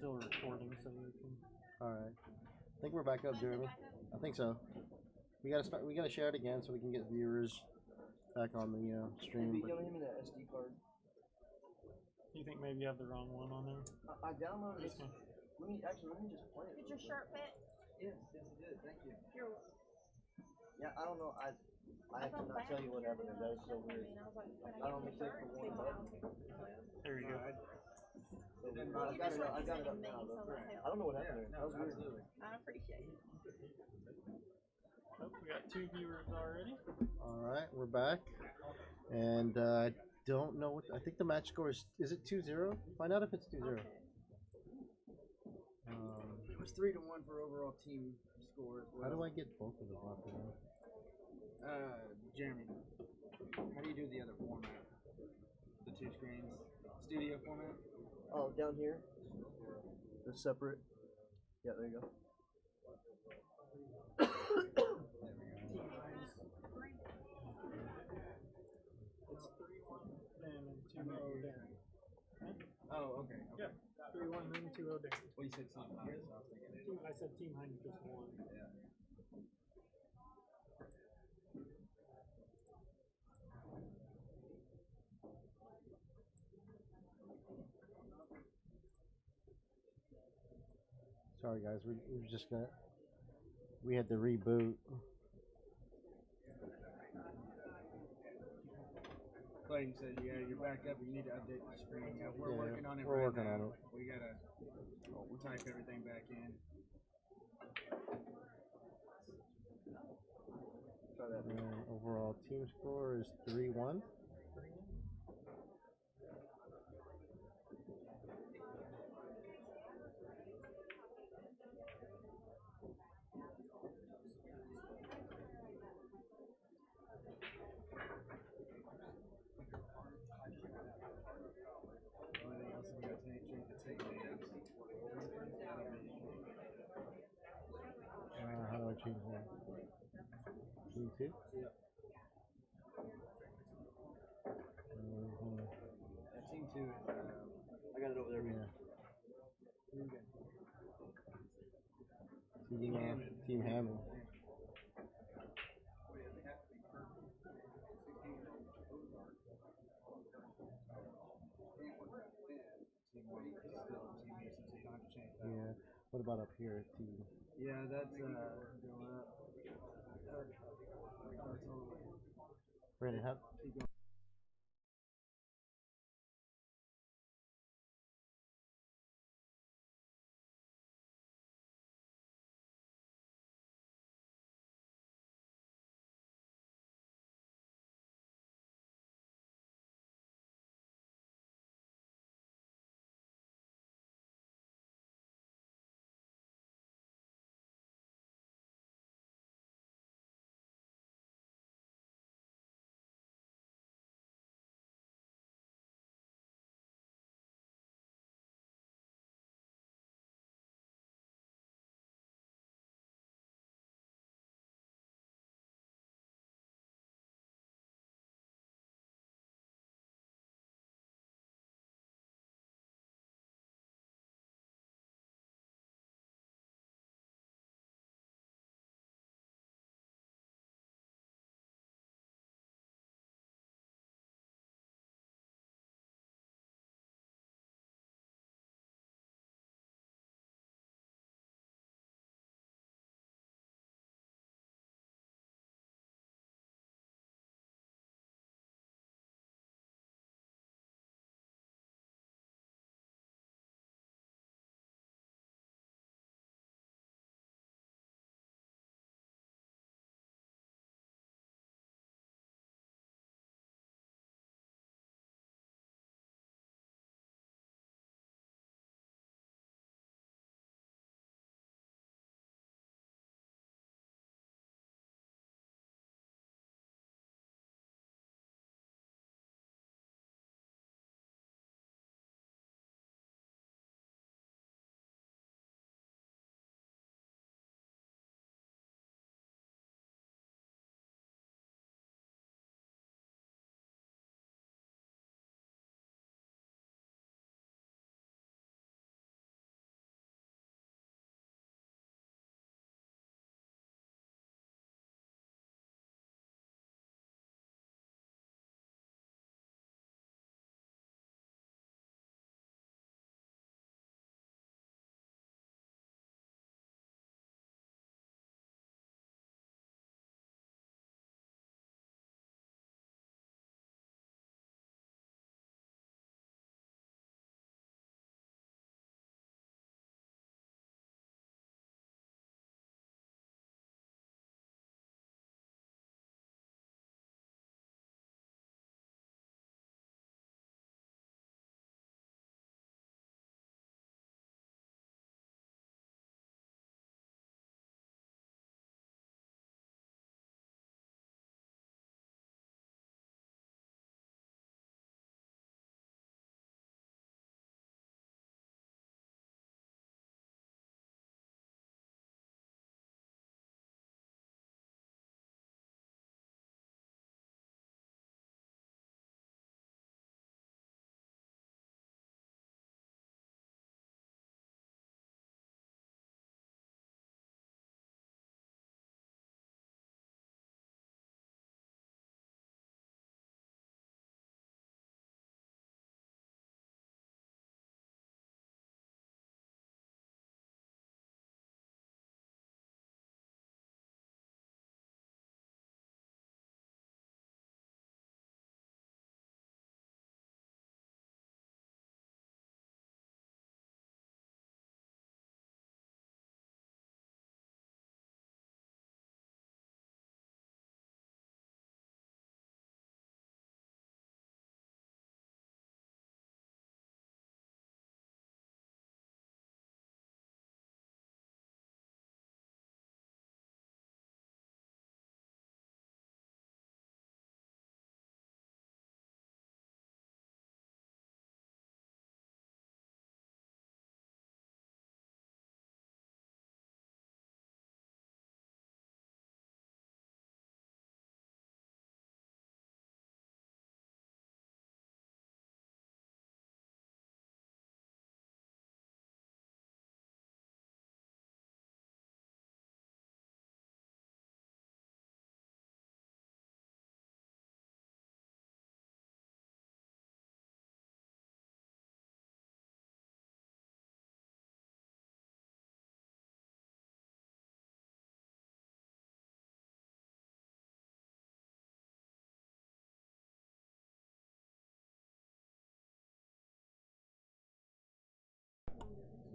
still recording, so we can. All right. I think we're back up, Jeremy. I think so. We gotta start. We gotta share it again so we can get viewers back on the stream. Give me that SD card. You think maybe you have the wrong one on there? I downloaded this. Let me just play it. Did your shirt fit? Yes, it did. Thank you. You're Yeah, I don't know. I cannot tell you what happened. That was so weird. I don't mistake for one button. There you go. I got it up now. I don't know what happened there. That was weird. I appreciate it. Oh, we got 2 viewers already. All right, we're back, and I don't know what. I think the match score is it 2-0? Find out if it's 2-0. Okay. It was 3-1 for overall team score. How do I get both of them up there? Jeremy, how do you do the other format? The 2 screens, studio format. Oh, down here. They're separate. Yeah, there you go. It's 3-1 then and 2-0 down. Oh, okay. Yeah, 3-1 then 2-0 down. Well, you said team Heinz, so I was thinking. I said Team Heinz just won. Yeah. Sorry guys, we just got. We had to reboot. Clayton said, "Yeah, you're back up. You need to update the screen." Yeah, we're working on it. We're working on it. We gotta. We'll type everything back in. Try that. Overall team score is 3-1. How do I change that? Team 2? Yeah. Team 2 is. I got it over there. Yeah. Team Hammond. Team Hammond. Yeah. What about up here, team? Yeah, that's going up. Brandon,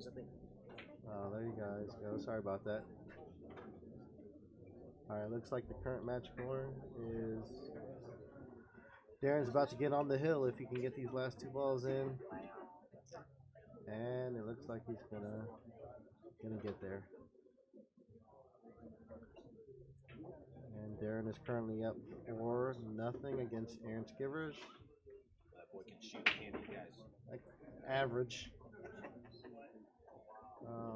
I think. Oh, there you guys go. Sorry about that. Alright, looks like the current match score is Darren's about to get on the hill if he can get these last two balls in. And it looks like he's gonna get there. And Darren is currently up 4-0 against Aaron Skivers. That boy can shoot, can't he, guys? Like average.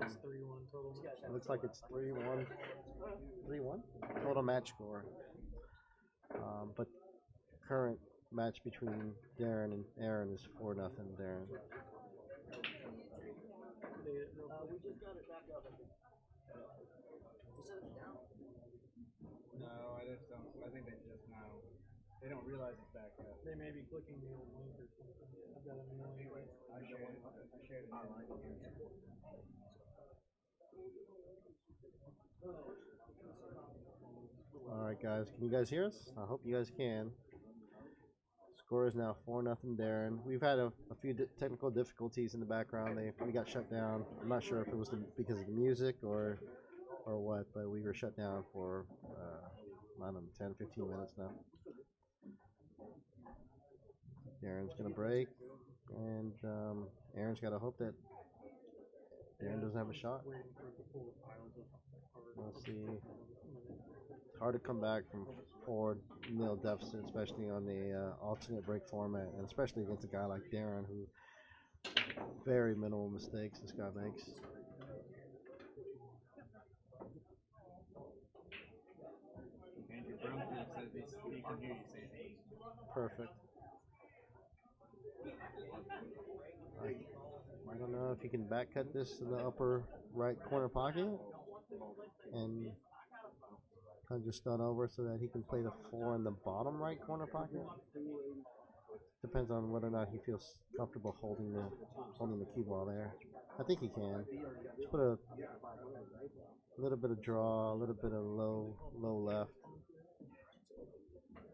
It's 3-1 total. It looks like it's 3-1. 3-1 total match score. But current match between Darren and Aaron is 4-0 Darren. We just got it back up. No, I just don't. I think they just know. They don't realize it's back up. They may be clicking the old link or something. I've got a new link. I shared it. Alright guys, can you guys hear us? I hope you guys can. Score is now 4-0 Darren. We've had a few technical difficulties in the background. We got shut down. I'm not sure if it was because of the music or what, but we were shut down for I don't know, 10, 15 minutes now. Darren's gonna break, and Aaron's gotta hope that Darren doesn't have a shot. Let's see. It's hard to come back from 4-0 deficit, especially on the alternate break format, and especially against a guy like Darren, who very minimal mistakes this guy makes. Andrew Brumfield says he can hear you saying it. Perfect. I don't know if you can back cut this in the upper right corner pocket and kind of just stun over so that he can play the 4 in the bottom right corner pocket. Depends on whether or not he feels comfortable holding the cue ball there. I think he can. Just put a little bit of draw, a little bit of low left.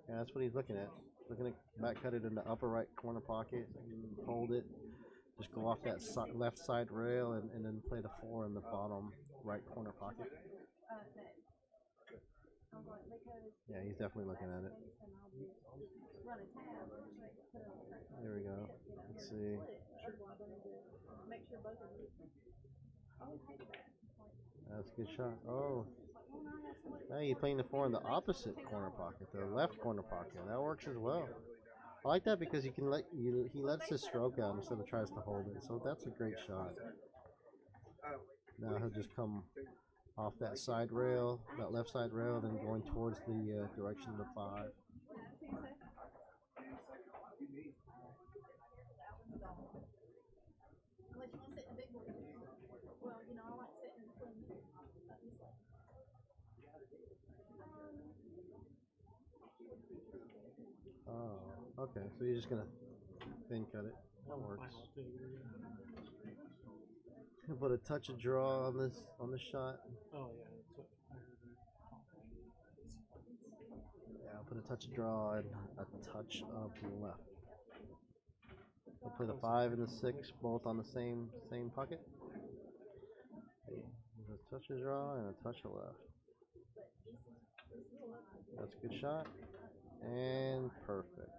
Yeah, that's what he's looking at. Looking to back cut it in the upper right corner pocket and hold it. Just go off that left side rail and then play the 4 in the bottom right corner pocket. Yeah, he's definitely looking at it. There we go. Let's see. That's a good shot. Oh. Now you're playing the 4 in the opposite corner pocket, the left corner pocket. That works as well. I like that because he lets his stroke out instead of tries to hold it. So that's a great shot. Now he'll just come off that side rail, that left side rail, then going towards the direction of the 5. Oh, okay. So you're just gonna thin cut it. That works. Put a touch of draw on this shot. Oh yeah, that's what I heard. Yeah, I'll put a touch of draw and a touch of left. We'll play the 5 and the 6 both on the same pocket. There's a touch of draw and a touch of left. That's a good shot. And perfect.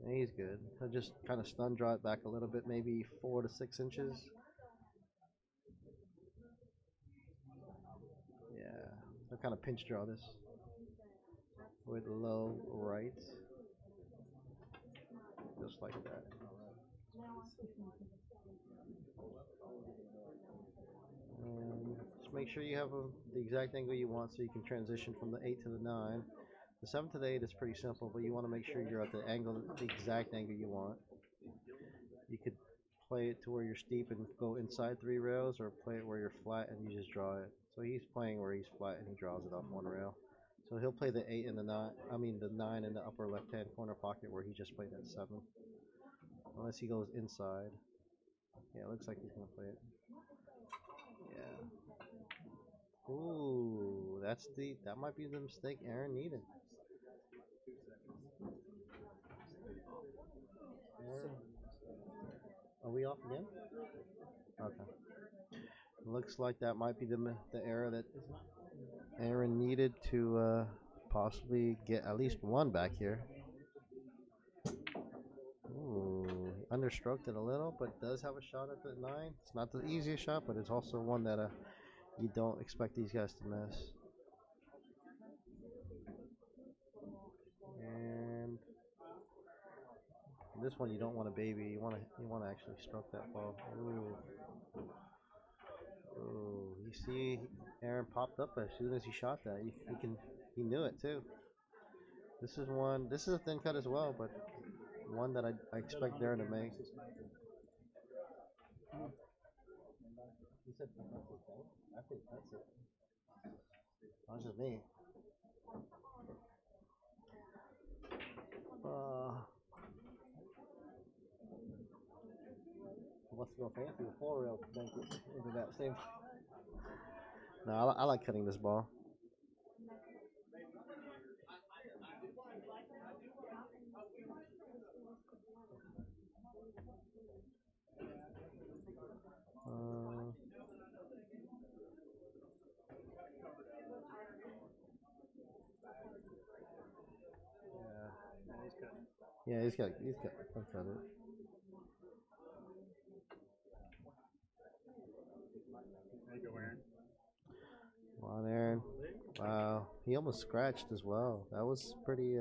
And he's good. He'll just kind of stun draw it back a little bit, maybe 4 to 6 inches. Yeah, I'll kind of pinch draw this with low right, just like that. And just make sure you have the exact angle you want so you can transition from the 8 to the 9. The 7 to the 8 is pretty simple, but you want to make sure you're at the exact angle you want. You could play it to where you're steep and go inside 3 rails, or play it where you're flat and you just draw it. So he's playing where he's flat and he draws it off 1 rail. So he'll play the 8 and the 9. I mean the 9 in the upper left-hand corner pocket where he just played that 7. Unless he goes inside. Yeah, it looks like he's gonna play it. Yeah. Ooh, that might be the mistake Aaron needed. Are we off again? Okay. Looks like that might be the error that Aaron needed to possibly get at least one back here. Ooh, understroked it a little, but does have a shot at the 9. It's not the easiest shot, but it's also one that you don't expect these guys to miss. And this one you don't want to baby. You want to actually stroke that ball. Ooh. Ooh. You see, Aaron popped up as soon as he shot that. He knew it too. This is one. This is a thin cut as well, but one that I expect Darren to make. He said that's it, though. I think that's it. That's just me. He wants to go fancy with 4 rail to make it into that same. No, I like cutting this ball. Yeah, he's got it. There you go, Aaron. Come on, Aaron. Wow, he almost scratched as well. That was pretty.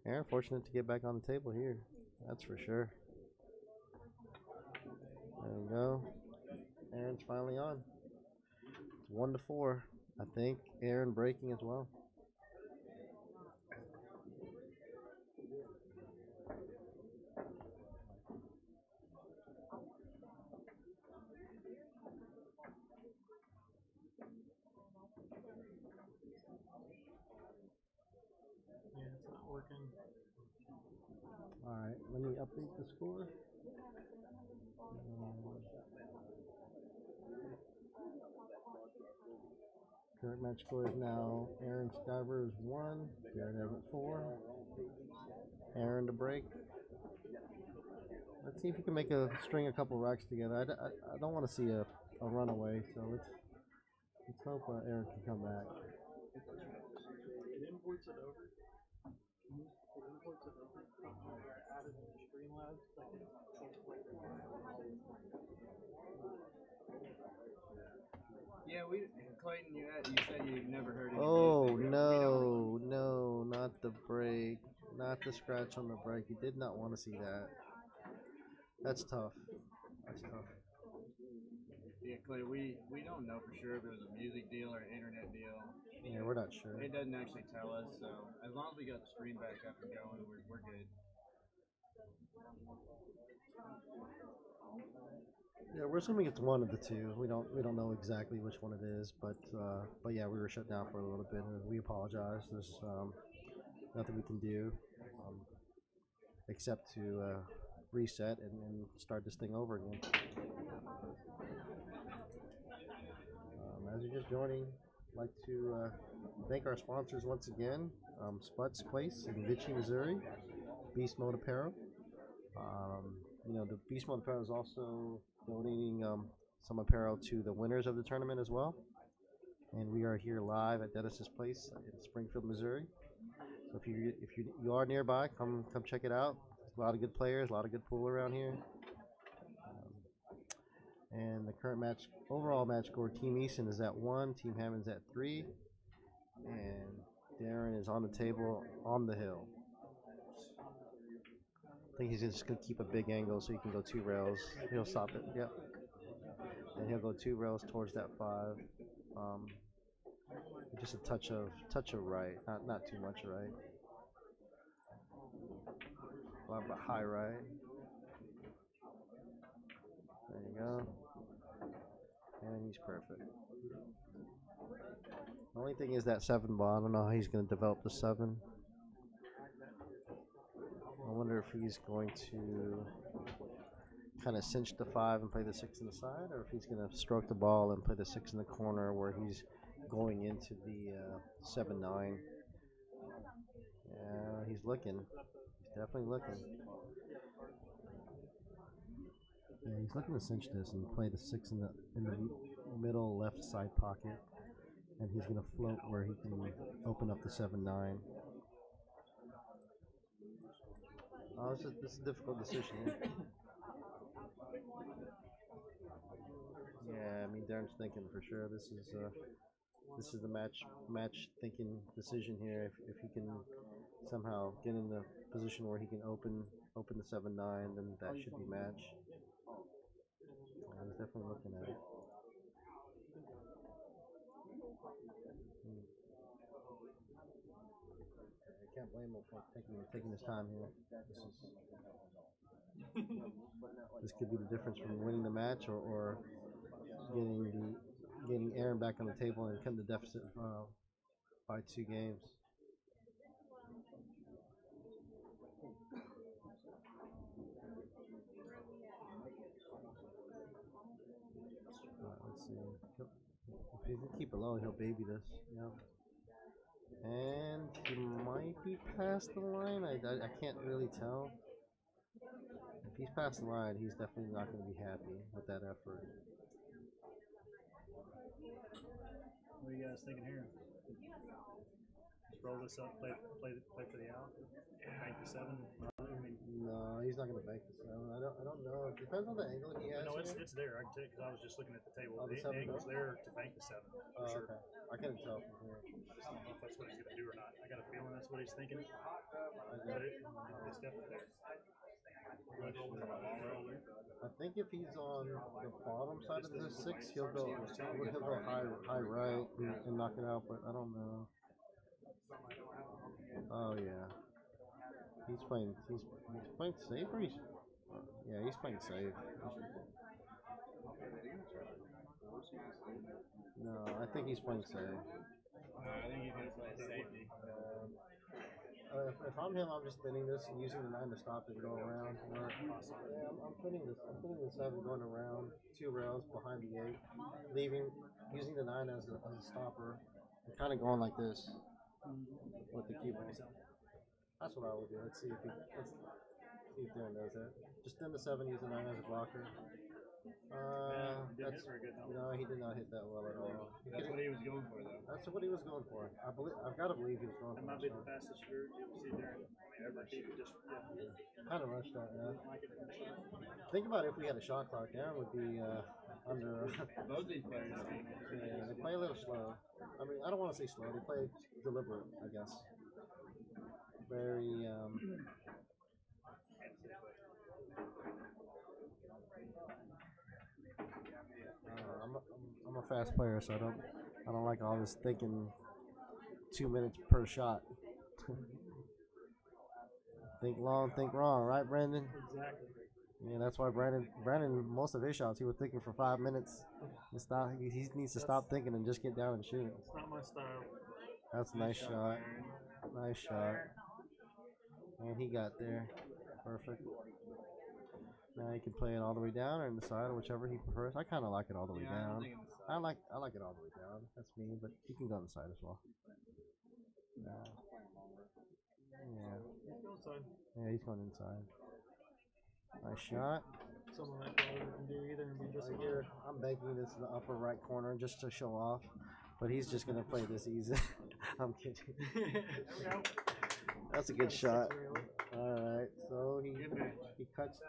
Aaron, fortunate to get back on the table here. That's for sure. There we go. Aaron's finally on. It's 1-4. I think Aaron breaking as well. Yeah, it's not working. Alright, let me update the score. Current match score is now Aaron Skyver is 1, Darren Everett 4. Aaron to break. Let's see if you can make a string a couple racks together. I don't want to see a runaway, so let's hope Aaron can come back. It imports it over. It imports it over. I added it to Streamlabs, but Yeah, Clayton, you said you've never heard any Oh music. no, not the break. Not the scratch on the break. You did not want to see that. That's tough. That's tough. Yeah, Clay, we don't know for sure if it was a music deal or an internet deal. Yeah, we're not sure. It doesn't actually tell us, so as long as we got the stream back up and going, we're good. Yeah, we're assuming it's one of the two. We don't know exactly which one it is, but yeah, we were shut down for a little bit, and we apologize. There's nothing we can do except to reset and start this thing over again. As you're just joining, I'd like to thank our sponsors once again, Sputz Place in Vichy, Missouri, Beast Mode Apparel. The Beast Mode Apparel is also donating some apparel to the winners of the tournament as well. And we are here live at Dennis's Place in Springfield, Missouri. So if you are nearby, come check it out. There's a lot of good players, a lot of good pool around here. And the current overall match score, Team Easton is at 1, Team Hammond's at 3, and Darren is on the table on the hill. I think he's just going to keep a big angle so he can go 2 rails. He'll stop it, yep. And he'll go 2 rails towards that 5. Just a touch of right, not too much right. A lot of high right. There you go. And he's perfect. The only thing is that 7 ball. I don't know how he's going to develop the 7. I wonder if he's going to kind of cinch the 5 and play the 6 on the side, or if he's going to stroke the ball and play the 6 in the corner where he's going into the 7-9. Yeah, he's looking. He's definitely looking. Yeah, he's looking to cinch this and play the 6 in the middle left side pocket, and he's gonna float where he can open up the 7-9. Oh, this is a difficult decision here. Yeah, I mean Darren's thinking for sure. This is the match thinking decision here. If he can somehow get in the position where he can open the 7-9, then that should be match. He's definitely looking at it. I can't blame him for taking his time here. This could be the difference from winning the match or getting Aaron back on the table and cutting the deficit by 2 games. Let's see. If he can keep it low, he'll baby this. Yeah. And he might be past the line. I can't really tell. If he's past the line, he's definitely not going to be happy with that effort. What are you guys thinking here? Just roll this up, play for the out, bank the 7. No, he's not going to bank the 7. I don't know. It depends on the angle he has. No, it's there. I can tell you because I was just looking at the table. Oh, the angle's there to bank the 7. Oh, Sure. okay. I couldn't tell from here. I just don't know if that's what he's going to do or not. I got a feeling that's what he's thinking. But it's definitely there. I think if he's on the bottom side of the 6, he'll go high right and knock it out. But I don't know. Oh yeah, he's playing safe or yeah, he's playing safe. No, I think he's playing safe. I think he's gonna play safety. If I'm him, I'm just thinning this and using the 9 to stop and go around. Yeah, I'm thinning this. I'm thinning the 7 going around 2 rails behind the 8, using the 9 as a stopper, and kind of going like this with the keyboard. That's what I would do. Let's see if Darren does that. Just thin the 7, use the 9 as a blocker. No, he did not hit that well at all. That's what he was going for, though. That's what he was going for. I've got to believe he was going for That might be the fastest you've seen there ever. Kind of rushed that, yeah. Think about it, if we had a shot clock, Aaron would be under. Both these players. Yeah, they play a little slow. I mean, I don't want to say slow. They play deliberate, I guess. Very. I'm a fast player, so I don't like all this thinking 2 minutes per shot. Think long, think wrong, right, Brandon? Exactly. Yeah, that's why Brandon, most of his shots, he was thinking for 5 minutes. He needs to stop thinking and just get down and shoot. It's not my style. That's a nice shot. Nice shot. And he got there. Perfect. Now he can play it all the way down or in the side or whichever he prefers. I kind of like it all the way down. I like it all the way down. That's me, but he can go on the side as well. Yeah. Yeah, he's going inside. Nice shot. Someone that probably can do either and be just here. I'm banking this in the upper right corner just to show off, but he's just gonna play this easy. I'm kidding. That's a good shot. All right, so he cuts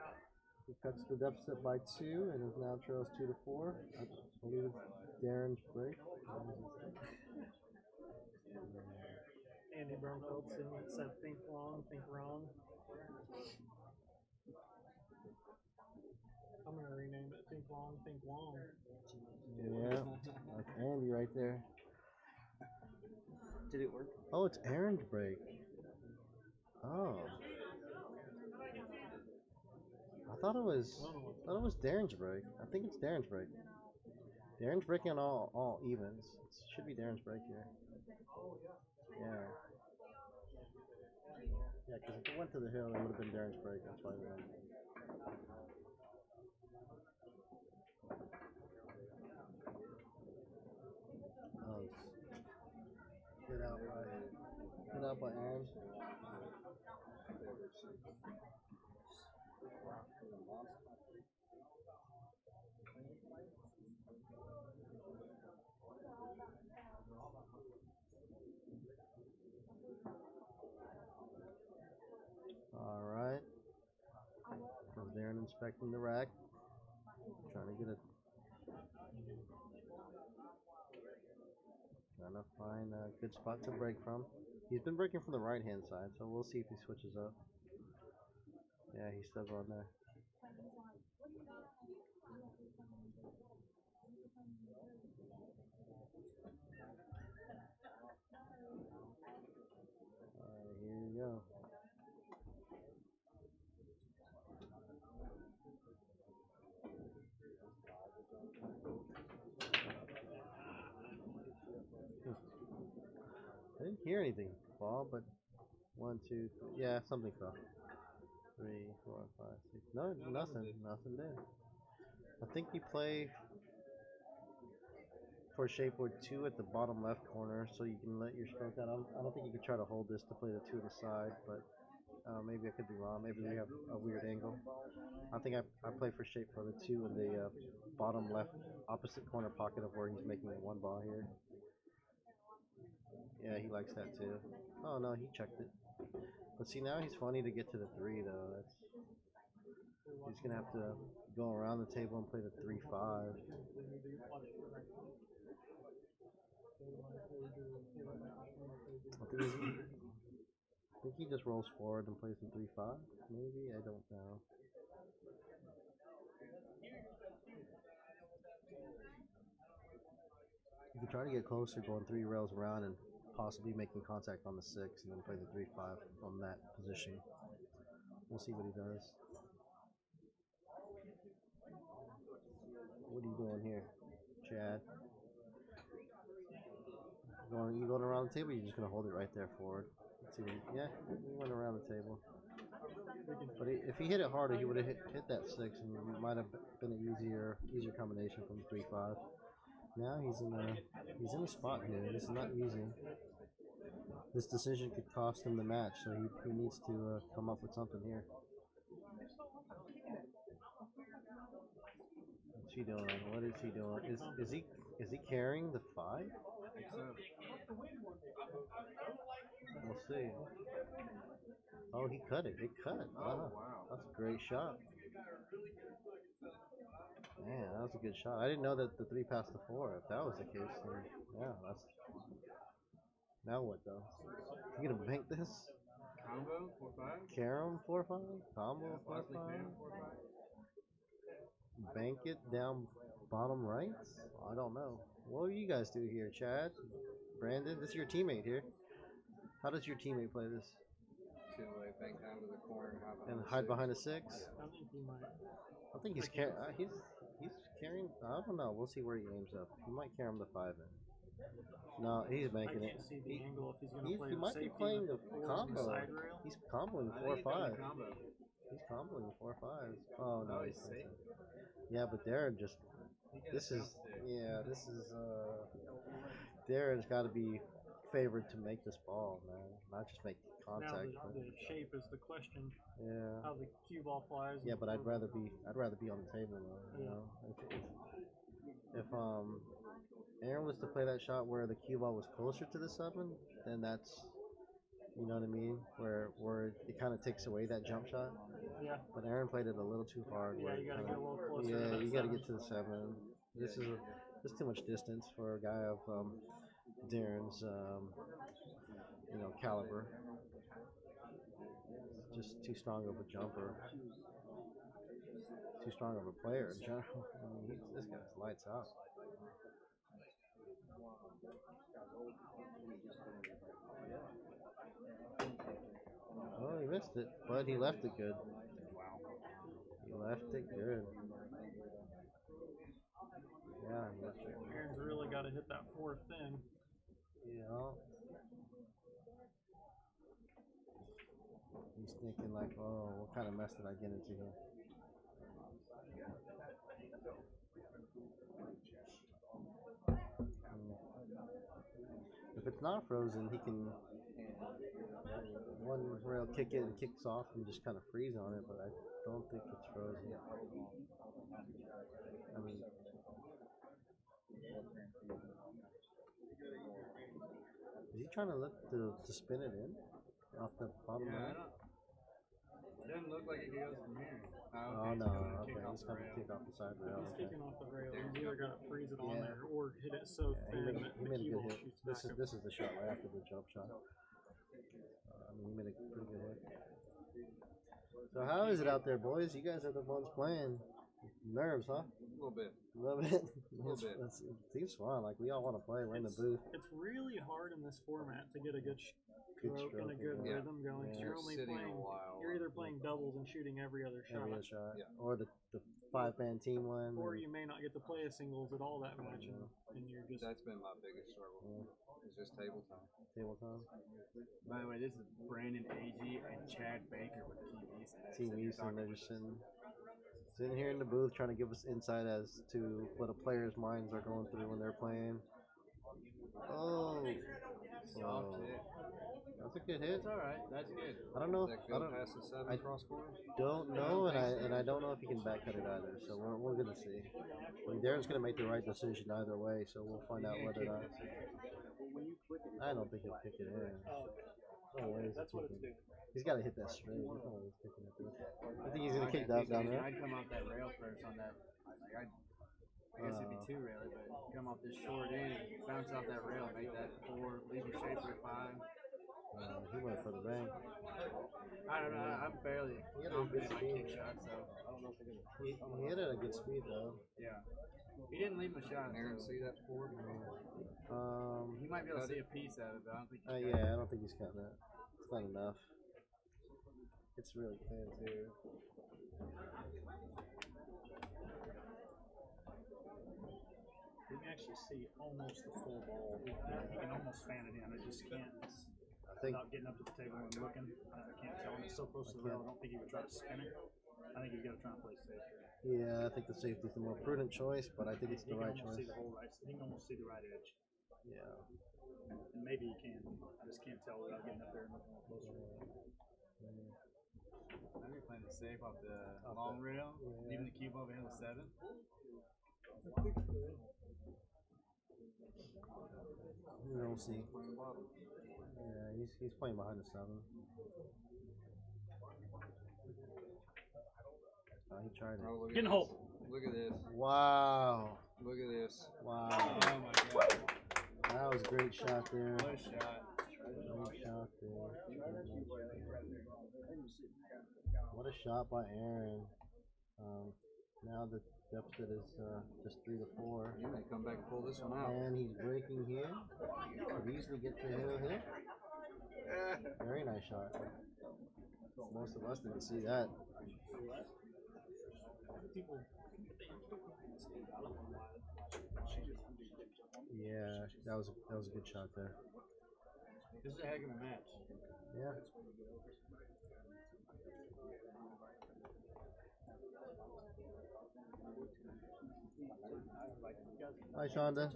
the deficit by 2 and is now trails 2-4. I believe it's Darren's break. Andy Brumfeld said think long, think wrong. I'm gonna rename it think long, think long. Yeah, that's Andy right there. Did it work? Oh, it's Aaron's break. Oh. I thought it was Darren's break. I think it's Darren's break. Darren's breaking on all evens. It should be Darren's break here. Yeah. Yeah, because if it went to the hill, it would have been Darren's break. That's why we went. Oh, get out by Aaron. inspecting the rack, trying to get a, trying to find a good spot to break from. He's been breaking from the right hand side, so we'll see if he switches up. Yeah, he's still going there. Alright, here we go. I didn't hear anything fall, but 1, 2, 3. Yeah, something fell. 3, 4, 5, 6. No, nothing there. I think you play for shapeboard 2 at the bottom left corner, so you can let your stroke out. I don't think you can try to hold this to play the 2 on the side, but maybe I could be wrong. Maybe we have a weird angle. I think I play for shape for the 2 in the bottom left opposite corner pocket of where he's making the 1 ball here. Yeah, he likes that too. Oh no, he checked it. But see, now he's funny to get to the 3 though. He's gonna have to go around the table and play the 3-5. I think he just rolls forward and plays the 3-5. Maybe, I don't know. You can try to get closer, going 3 rails around and possibly making contact on the 6, and then play the 3-5 from that position. We'll see what he does. What are you doing here, Chad? You going around the table? Or you're just gonna hold it right there forward. Let's see. Yeah, he went around the table. But if he hit it harder, he would have hit that 6, and it might have been an easier combination from the 3-5. Now he's in a spot here. This is not easy. This decision could cost him the match, so he needs to come up with something here. What's he doing? What is he doing? Is he carrying the 5? I think so. We'll see. Oh, he cut it. It cut. Wow. That's a great shot. Man, that was a good shot. I didn't know that the 3 passed the 4. If that was the case, then yeah, that's. Now what though? You gonna bank this? Combo 4-5. Carom 4-5. Combo 4-5. Bank it down bottom right. I don't know. What do you guys do here, Chad? Brandon, this is your teammate here. How does your teammate play this? Two-way, bank down to the corner And hide behind a 6. I think he might. I think he's carrying. I don't know. We'll see where he aims up. He might carry him the 5 in. No, he's banking it. I can't see the angle if he's going to play He might be playing the combo. He's comboing 4-5. He's comboing 4-5s. Oh no, he's safe. Yeah, but Darren just. This is. Darren's got to be favored to make this ball, man. Not just make contact. Now the shape is the question. Yeah. How the cue ball flies. Yeah, but I'd rather be on the table though. You know, if Aaron was to play that shot where the cue ball was closer to the 7, then that's, you know what I mean, where it kind of takes away that jump shot. Yeah. But Aaron played it a little too hard. Yeah, you gotta get a little closer. Yeah, you gotta 7. get to the 7. This is just too much distance for a guy of Darren's caliber. Just too strong of a jumper. Too strong of a player in general. I mean, this guy's lights out. Oh, he missed it, but he left it good. He left it good. Yeah, he left it. Aaron's really got to hit that 4th in. Yeah. He's thinking like, oh, what kind of mess did I get into here? If it's not frozen, he can one rail kick it and kicks off and just kind of freeze on it, but I don't think it's frozen. I mean, is he trying to look to spin it in off the bottom right? It doesn't look like it goes from here. Oh okay, no, so gonna okay, kick off he's the coming to rail. kick off the side rail. He's Okay. kicking off the rail. He's either got to freeze it on Yeah. there or hit it so Yeah, thin that he the made key a good ball hit. shoots back. This is the shot right after the jump shot. I mean, he made a pretty good hit. So how is it out there, boys? You guys are the ones playing. Nerves, huh? A little bit. Love it. little bit. It seems fun. Like we all want to play. We're in the booth. It's really hard in this format to get a good Good stroke and a stroke, good yeah. rhythm going. 'Cause Yeah. you're only Sitting a playing. while. You're either playing doubles and shooting every other shot, Every other shot. Yeah. Or the 5-man team one. or you may not get to play a singles at all that match, and you're just. That's been my biggest struggle. It's just table time. Table time. By the way, this is Brandon Agee and Chad Baker with Team East. Team East, and they're just sitting here in the booth trying to give us insight as to what a player's minds are going through when they're playing. Oh, Soft hit. that's a good hit. It's alright. That's good. I don't know. Does If, that I go don't. past the 7 I cross court? Don't know, and I don't know if he can back cut it either. So we're gonna see. I mean, Darren's gonna make the right decision either way, so we'll find out whether or not. I don't think he'll kick it in. No way. That's what it's doing. He's got to hit that straight. There's no way he's kicking it through. I think he's gonna kick that down there. I'd come off that rail first on that. Like I guess it'd be too raily, but come off this short end, bounce off that rail, make that 4, leave your shaper at 5. He went for the bank. I don't know. I'm fairly He had a good confident in my speed. kick shot, so He hit it at a good speed though. yeah. He didn't leave my shot. Aaron, So see that 4? he might be able to see a piece of it, but I don't think. He's Yeah, I don't think he's got that. It's not enough. It's really thin too. You can actually see almost the full ball. You can almost fan it in. I just can't. I think Without getting up to the table and looking, I can't tell. And it's so close to the rail. I don't think he would try to spin it. I think he's got to try and play safe. Yeah, I think the safety's the more prudent choice, but I think it's the He can right almost choice. see the whole right. He can almost see the right edge. Yeah. And maybe he can. I just can't tell without getting up there and looking a little closer. I think playing it safe off the long rail, leaving the cube over here with 7. We'll see. Yeah, he's playing behind the 7. He tried it. Oh, look Get in at hole. this. Look at this. Wow. Look at this. Wow. Oh my god. That was a great shot there. What a shot. Great shot there. What a shot by Aaron. Now the deficit is just 3 to 4. He may come back and pull this one out. And he's breaking here. Could easily get to hill hit. Very nice shot. Most of us didn't see that. Yeah, that was a good shot there. This is a heck of a match. Yeah. Hi Shonda.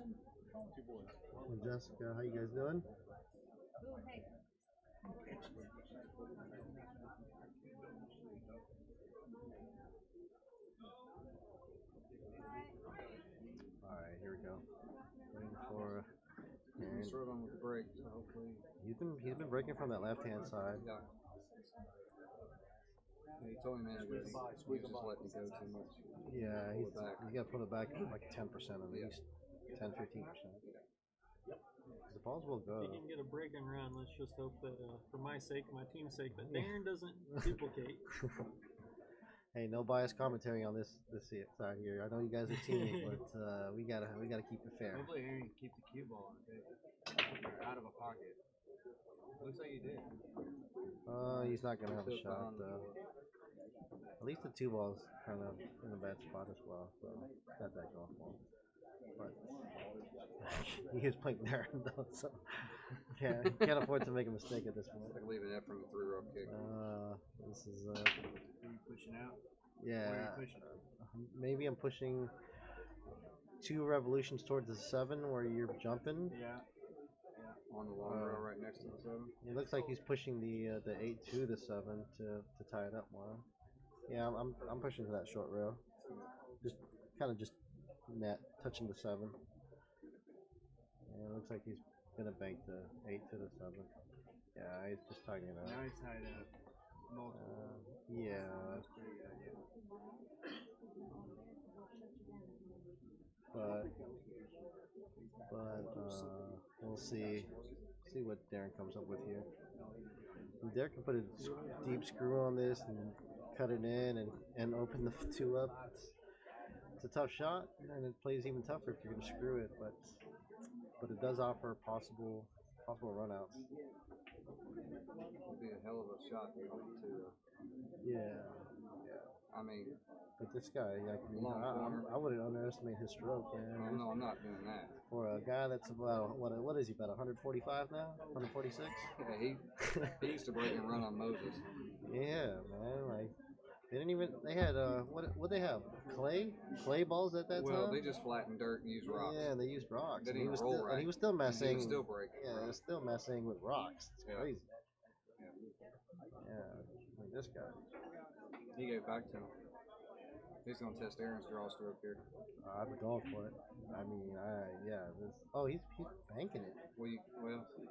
Hey Jessica, how you guys doing? Alright, here we go. Waiting for Aaron. He's on with the break, so hopefully. He's been breaking from that left hand side. Yeah. He told me, man, he was just letting it go too much. Yeah, Pull it back. you got to pull it back like 10% at least. 10-15%. The balls will go. If he can get a breaking run, let's just hope that, for my sake, my team's sake, that Darren doesn't duplicate. Hey, no biased commentary on this side here. I know you guys are team, but we gotta keep it fair. Hopefully Aaron can keep the cue ball on the table. Or out of a pocket. Looks like he did. He's not gonna have a shot though. At least the 2 balls kind of in a bad spot as well. So got that going for him. But he is playing there though, so can't afford to make a mistake at this point. I leave an F from the 3-row kick. This is Are you pushing out? yeah. Where are you pushing? Maybe I'm pushing 2 revolutions towards the 7 where you're jumping. Yeah. On the long rail right next to the 7. It looks like he's pushing the 8 to the 7 to tie it up more. Yeah, I'm pushing to that short rail. Just kind of just net touching the 7. And it looks like he's gonna bank the 8 to the 7. Yeah, he's just tying it up. Now he's tied up. Multiple. Yeah. That's pretty good, yeah. We'll see what Darren comes up with here. Derek can put a deep screw on this and cut it in and open the two up. It's a tough shot, and it plays even tougher if you're gonna screw it, but it does offer possible runouts. It'll be a hell of a shot to go to. Yeah. I mean, but this guy, like, I wouldn't underestimate his stroke, man. Oh, no, I'm not doing that. For a guy that's about what is he, about 145 now? 146? Yeah, he used to break and run on Moses. Yeah, man. Like they had what they have? Clay balls at that time. Well, they just flattened dirt and used rocks. Yeah, they used rocks. They And didn't roll right. he was still messing. He was still breaking. Yeah, he was still messing with rocks. It's crazy. Yeah. Like this guy. He gave back to him. He's gonna test Aaron's draw stroke here. I'd be going for it. I mean, he's banking it. Well,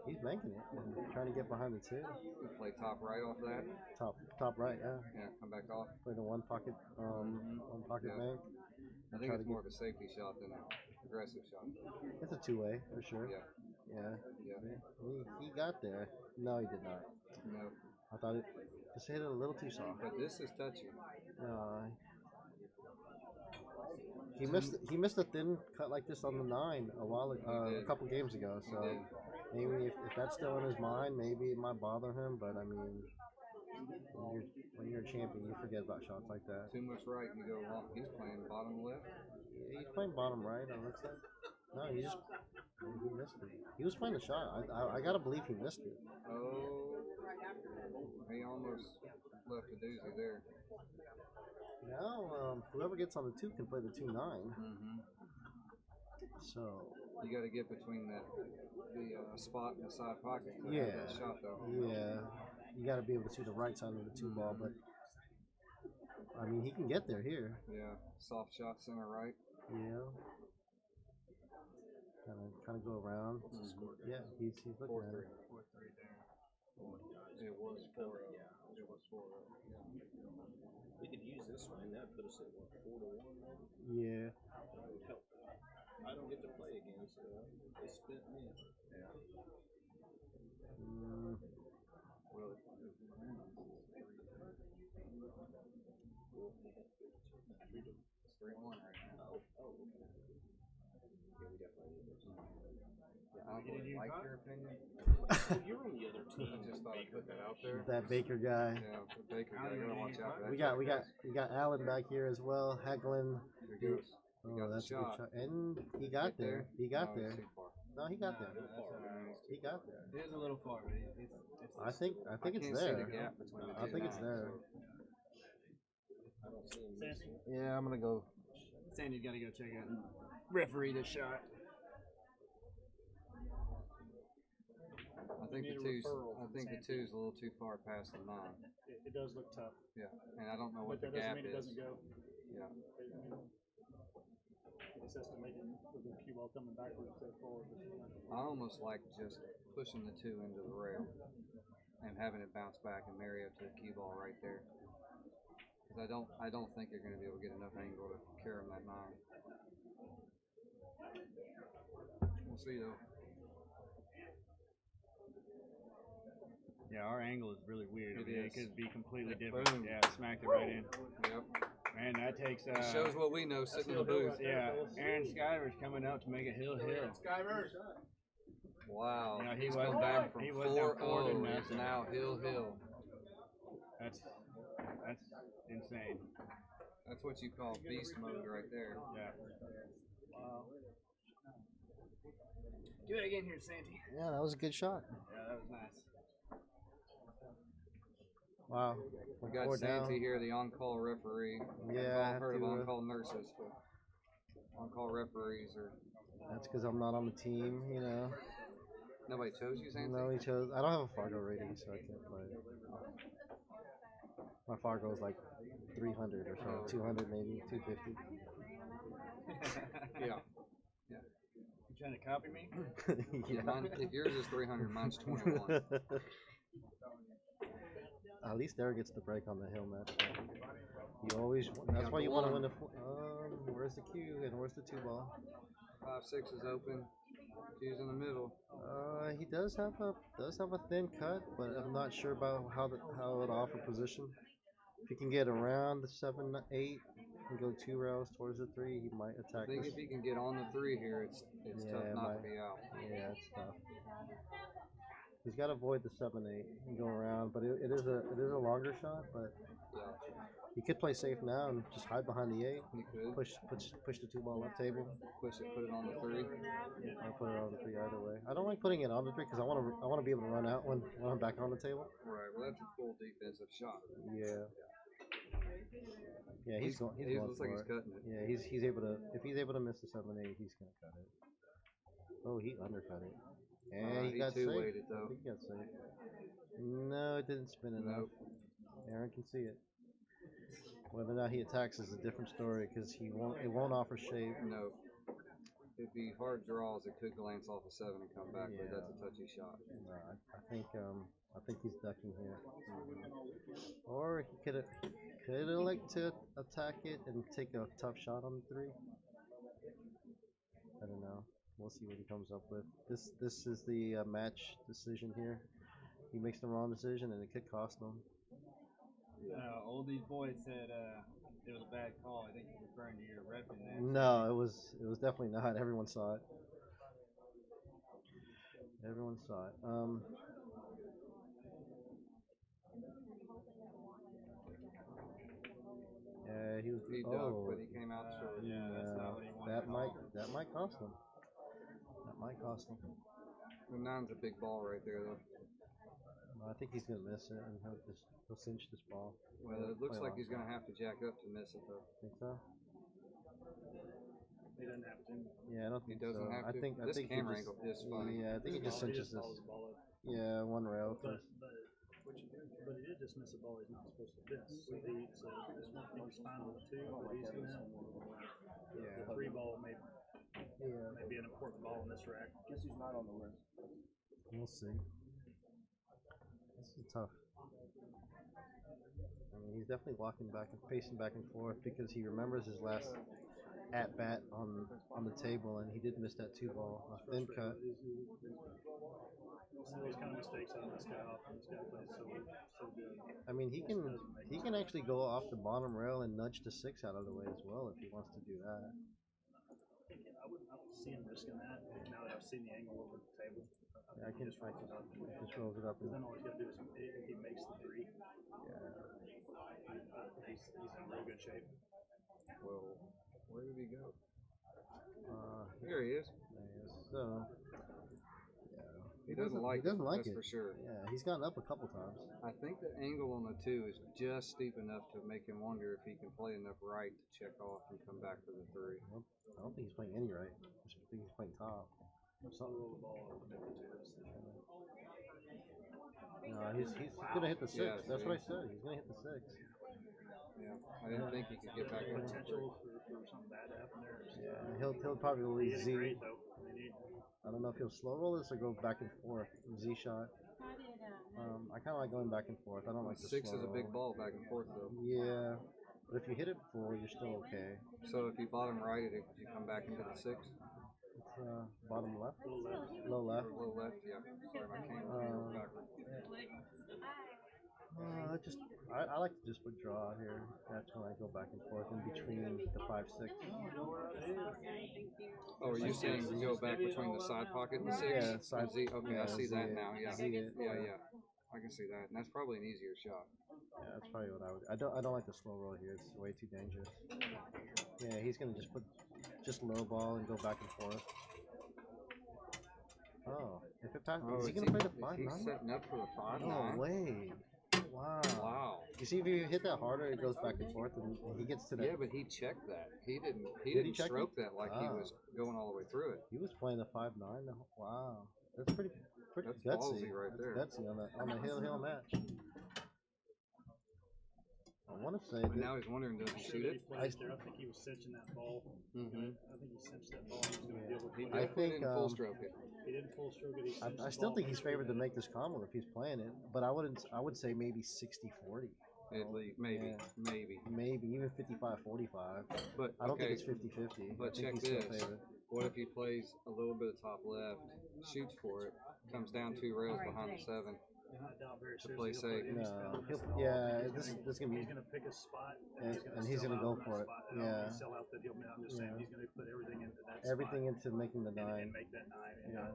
he's banking it. And trying to get behind the two. You play top right off that. Top right, yeah. Yeah, come back off. Play the one pocket bank. I think it's more of a safety shot than an aggressive shot. It's a two-way for sure. Yeah. He got there. No, he did not. No. I thought it just hit it a little too soft. But this is touchy. He missed a thin cut like this on the 9 a couple games ago. So maybe if that's still in his mind, maybe it might bother him. But I mean, when you're a champion, you forget about shots like that. Too much right, you go long. He's playing bottom left. Yeah, he's playing bottom right. It looks like. No, he missed it. He was playing the shot. I gotta believe he missed it. Oh, he almost left a doozy there. Now, whoever gets on the 2 can play the 2-9. So you got to get between the spot and the side pocket. To have that shot though. Yeah, you got to be able to see the right side of the 2 ball, but I mean, he can get there here. Yeah, soft shot center right. Yeah. Kind of go around. Yeah, he's looking at it. 4-3 there. It was 4-0. It was 4-0. We could use this one. That put us at 4-1. Yeah. That would help. I don't get to play again, so they spent me. Yeah. Well, it's 3-1 right now. Oh, okay. Yeah, we definitely need this. Yeah, I don't really like your opinion. You're on the other team. I just thought I'd put that out there. That Baker guy. Yeah, the Baker guy. You gotta watch out for that. We got Allen back here as well. Heckling. Here he goes. Oh, that's a good shot. And he got there. He got there. No, he got there. He got there. It is a little far, but I think it's can't there. see the gap between the I think it's two there. I don't see him. Yeah, I'm gonna go. Sandy's got to go check out referee this shot. I think the two's a little too far past the 9. It does look tough. Yeah, and I don't know what But the that doesn't gap mean it is. doesn't go. Yeah. It's estimated with the cue ball coming backwards to forward. I almost like just pushing the 2 into the rail and having it bounce back and marry up to the cue ball right there. Because I don't think you're going to be able to get enough angle to carry him that 9. We'll see though. Yeah, our angle is really weird. It could be completely different. Boom. Yeah, smacked it right in. Yep. Man, that takes. It shows what we know sitting in the booth. Yeah, Aaron Skyver's coming up to make it hill. Wow. You know, he He's was come down- back from he was down 4 to 4-0. It's nothing. now hill. That's insane. That's what you call beast mode right there. Yeah. Wow. Do it again here, Sandy. Yeah, that was a good shot. Yeah, that was nice. Wow. We got Santy here, the on-call referee. Yeah, We've I all have heard of to, on-call nurses, but on-call referees are. That's because I'm not on the team, you know. Nobody chose you, Santy? No, he chose. I don't have a Fargo rating, so I can't play. My Fargo is like 300 or so, 200 maybe, 250. Yeah. You trying to copy me? Yeah, mine, if yours is 300, mine's 21. At least Derek gets the break on the hill match. You always. That's why you want to win the. Where's the cue and where's the 2 ball? 5-6 is open. Two's in the middle. He does have a thin cut, but I'm not sure about how it offer position. If he can get around the 7-8 and go 2 rails towards the 3, he might I attack think this. if he can get on the 3 here, it's Yeah, tough it not might. to be out. Yeah, it's tough. He's got to avoid the 7-8 and go around, but it is a longer shot. But Yeah, he could play safe now and just hide behind the 8. he could Push the 2 ball up table. push it, put it on the 3. I'll put it on the 3 either way. I don't like putting it on the 3 because I want to be able to run out when I'm back on the table. Right. Well, that's a full defensive shot. Yeah. Yeah, he's going. He's He going looks for like he's it. cutting it. Yeah, he's able to. If he's able to miss the 7-8, he's gonna cut it. Oh, he undercut it, and he got safe. two-weighted though. He got safe. No, it didn't spin enough. Nope. Aaron can see it. Whether or not he attacks is a different story because he won't. It won't offer shape. No. It'd be hard draws. It could glance off a 7 and come back, but Yeah. that's a touchy shot. No, I think he's ducking here. Or he could elect to attack it and take a tough shot on the 3. I don't know. We'll see what he comes up with. This is the match decision here. He makes the wrong decision and it could cost him. Oldie's boy said it was a bad call. I think he's referring to your rep in that. No, it was definitely not. Everyone saw it. Everyone saw it. Yeah, He ducked, but he came out short. Yeah, that's not what he wanted. that might cost him. That might cost him. The 9's a big ball right there, though. No, I think he's gonna miss it and he'll cinch this ball. Well, it looks like he's going to have to jack up to miss it, though. Think so? He doesn't have to. Yeah, I don't He think so. doesn't have to. I think This he camera just, angle is funny. Yeah, I think he just cinches this. follows the ball up. Yeah, one rail. But he did just miss a ball he's not supposed to miss. So this one thing is fine with the 2, but he's gonna. The 3 ball may be an important ball in this rack. Guess who's not on the list? We'll see. This is tough. I mean, he's definitely pacing back and forth because he remembers his last at bat on the table, and he did miss that 2 ball, a thin cut. Those kind of mistakes out of this guy often. This guy plays so good. I mean, he can actually go off the bottom rail and nudge the 6 out of the way as well if he wants to do that. I would see him risking that now that I've seen the angle over the table. I can just rolls it up. Because then all he's got to do is if he makes the 3. Yeah. He's in real good shape. Well, where did he go? Here Here he is. So, He doesn't like it. That's for sure. Yeah, he's gotten up a couple times. I think the angle on the 2 is just steep enough to make him wonder if he can play enough right to check off and come back for the 3. Well, I don't think he's playing any right. I think he's playing top. Roll the ball over there too. No, he's gonna hit the 6. Yeah, That's see? what I said. He's gonna hit the 6. Yeah, I didn't think he could get back up to the 3. Potential for something bad to happen there. Yeah, he'll probably He hit it Z. great though. I mean, I don't know if he'll slow roll this or go back and forth. Z shot. I kind of like going back and forth. I don't like the 6 slow is a big roll. ball back and forth, though. Yeah, but if you hit it full, you're still okay. So if you bottom righted it, could you come back into the 6? It's bottom left, little left. low left. Or low left? Yeah. Sorry, my camera's backward. I like to just put draw here. That's when I go back and forth in between the 5-6. Oh, are you saying go back between the side pocket and the 6? Yeah, side. Z, okay, I see Z that it, now. Yeah. Z it. Yeah. I can see that, and that's probably an easier shot. Yeah, that's probably what I would. I don't like the slow roll here. It's way too dangerous. Yeah, he's gonna just put low ball and go back and forth. Oh, if it passes, is he gonna play the 5-9? He's setting up for the 5-9. No way. Wow. Wow. You see, if you hit that harder, it goes back and forth, and he gets to that. Yeah, but he checked that. He didn't. He Did he didn't check stroke it? that like he was going all the way through it. He was playing the 5-9. Wow, that's pretty That's gutsy. ballsy right there. That's gutsy on the hill match. I want to say But that now he's wondering, does he shoot it? I think he was cinching that ball. Mm-hmm. I think he cinched that ball. He was going to be able to He play I it. definitely think, didn't full stroke it. He didn't full stroke it. He cinched I the still ball. think he's favored to make this combo if he's playing it, but I would say maybe 60-40. At least, maybe, Yeah. maybe even 55-45. But I don't think okay, it's 50-50. but I think check he's still this. favored. What if he plays a little bit of top left, shoots for it, comes down 2 rails behind the 7? I doubt very To play seriously he'll safe. put any spin on No, this at all. yeah, He's this gonna be. he's gonna pick a spot And he's sell gonna out go on for that it. spot. I don't Yeah. mean sell out that he'll. I'm just saying Yeah. he's gonna put everything into that Everything spot into making the 9. and make that 9 and, Yeah.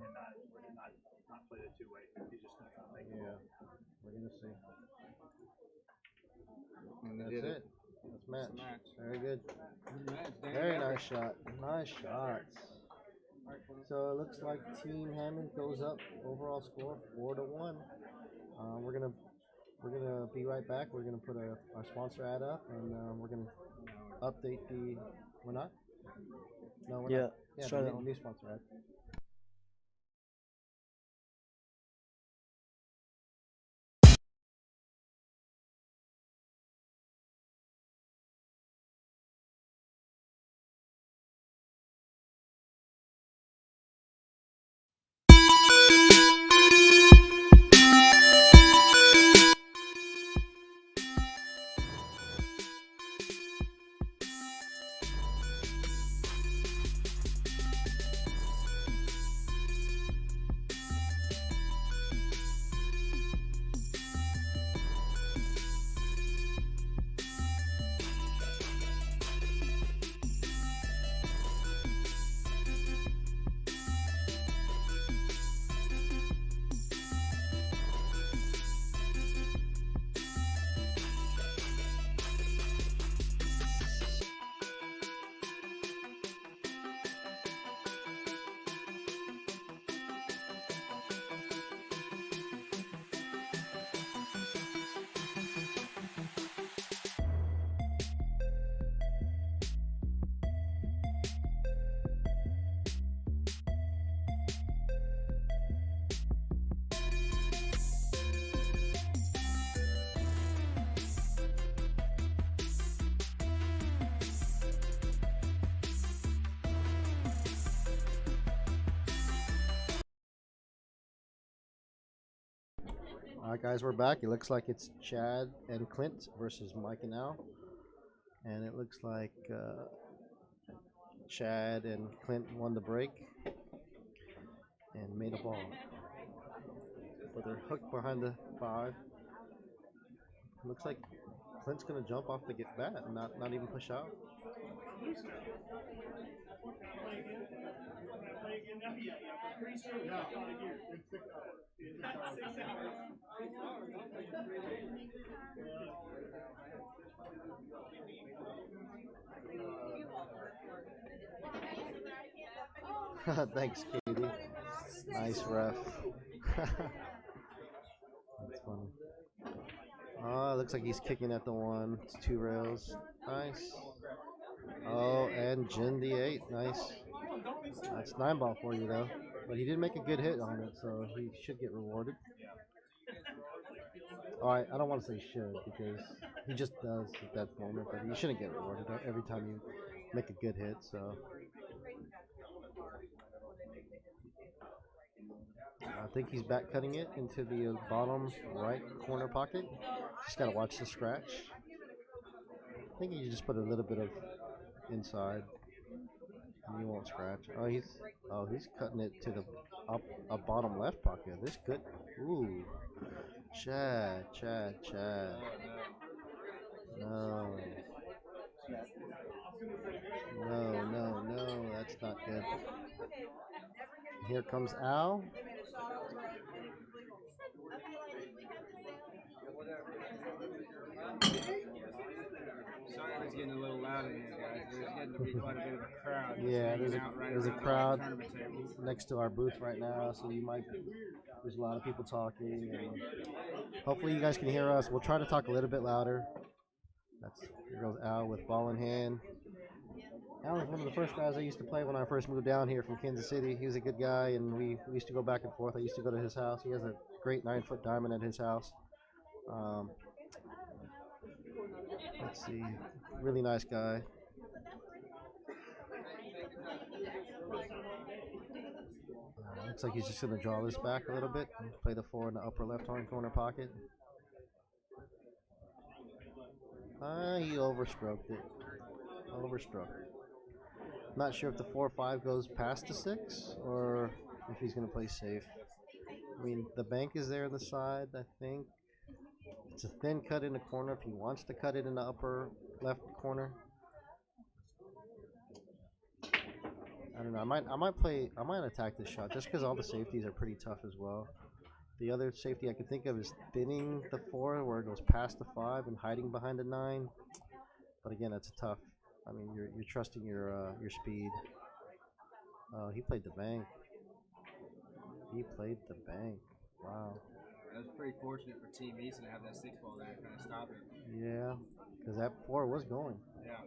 not play the 2-way. He's just gonna try to make it. Yeah, we're gonna see. And That's he did it. That's match. match. Very good. Match, damn Very it. nice shot. Nice shots. So it looks like Team Hammond goes up. Overall score 4-1. We're gonna be right back. We're gonna put our sponsor ad up, and we're gonna update the. We're not. No, we're not. Yeah, try the that new, one. new sponsor ad. Alright guys, we're back. It looks like it's Chad and Clint versus Mike and Al. And it looks like Chad and Clint won the break and made a ball. But they're hooked behind the 5. Looks like Clint's gonna jump off the get bat and not even push out. Thanks, Katie. Nice ref. That's funny. Oh, it looks like he's kicking at the 1. It's 2 rails. Nice. Oh, and Jin the 8. Nice. That's 9 ball for you, though. But he did make a good hit on it, so he should get rewarded. Oh, I don't want to say should, because he just does at that moment, but he shouldn't get rewarded every time you make a good hit, so. I think he's back cutting it into the bottom right corner pocket. Just gotta watch the scratch. I think you just put a little bit of inside, and you won't scratch. Oh, he's cutting it to the bottom left pocket. This could. Ooh, Chad. No, that's not good. Here comes Al. Sorry if it's getting a little loud in here, guys. There's getting to be quite a bit of a crowd. Yeah, there's a crowd tournament table. next to our booth right now, so there's a lot of people talking, and hopefully you guys can hear us. We'll try to talk a little bit louder. Here goes Al with ball in hand. Al was one of the first guys I used to play when I first moved down here from Kansas City. He was a good guy, and we used to go back and forth. I used to go to his house. He has a great 9-foot diamond at his house. Let's see, really nice guy. Looks like he's just going to draw this back a little bit and play the 4 in the upper left-hand corner pocket. He overstroked it. Overstroked it. Not sure if the 4-5 goes past the 6 or if he's going to play safe. I mean, the bank is there on the side, I think. It's a thin cut in the corner if he wants to cut it in the upper left corner. I don't know. I might attack this shot just because all the safeties are pretty tough as well. The other safety I could think of is thinning the 4 where it goes past the 5 and hiding behind the 9. But again, that's tough. I mean, you're trusting your speed. Oh, he played the bank. He played the bank. Wow. That was pretty fortunate for Team East to have that 6 ball there to kind of stop it. Yeah, because that 4 was going. Yeah.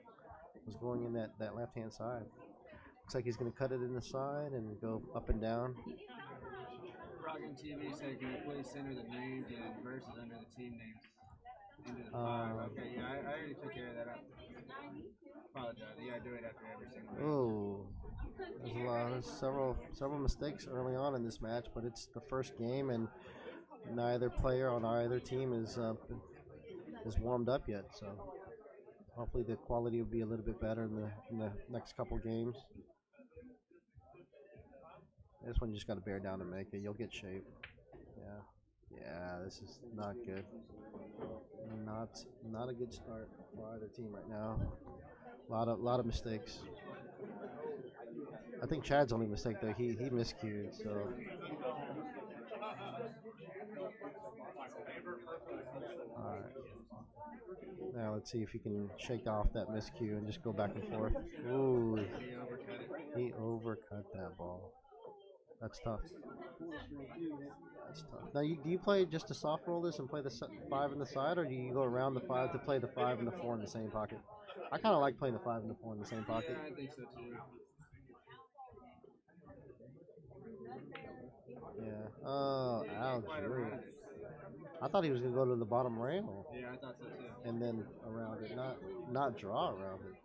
Was going in that left hand side. Looks like he's going to cut it in the side and go up and down. Rockin' TV said, can you please center the names and verses under the team names into the 5? Okay, yeah, I already took care of that. I apologize. You gotta do it after every single match. Oh, there's several mistakes early on in this match, but it's the first game and neither player on either team is warmed up yet. So hopefully the quality will be a little bit better in the next couple games. This one you just got to bear down and make it. You'll get shape. Yeah, this is not good. Not a good start for either team right now. Lot of mistakes. I think Chad's only mistake though. He miscued, so. All right. Now let's see if he can shake off that miscue and just go back and forth. Ooh, he overcut that ball. That's tough. That's tough. Now, do you play just to soft roll this and play the 5 in the side, or do you go around the 5 to play the 5 and the 4 in the same pocket? I kind of like playing the 5 and the 4 in the same pocket. Yeah, I think so too. Yeah. Oh, ouch. I thought he was gonna go to the bottom rail. Yeah, I thought so too. And then around it, not draw around it.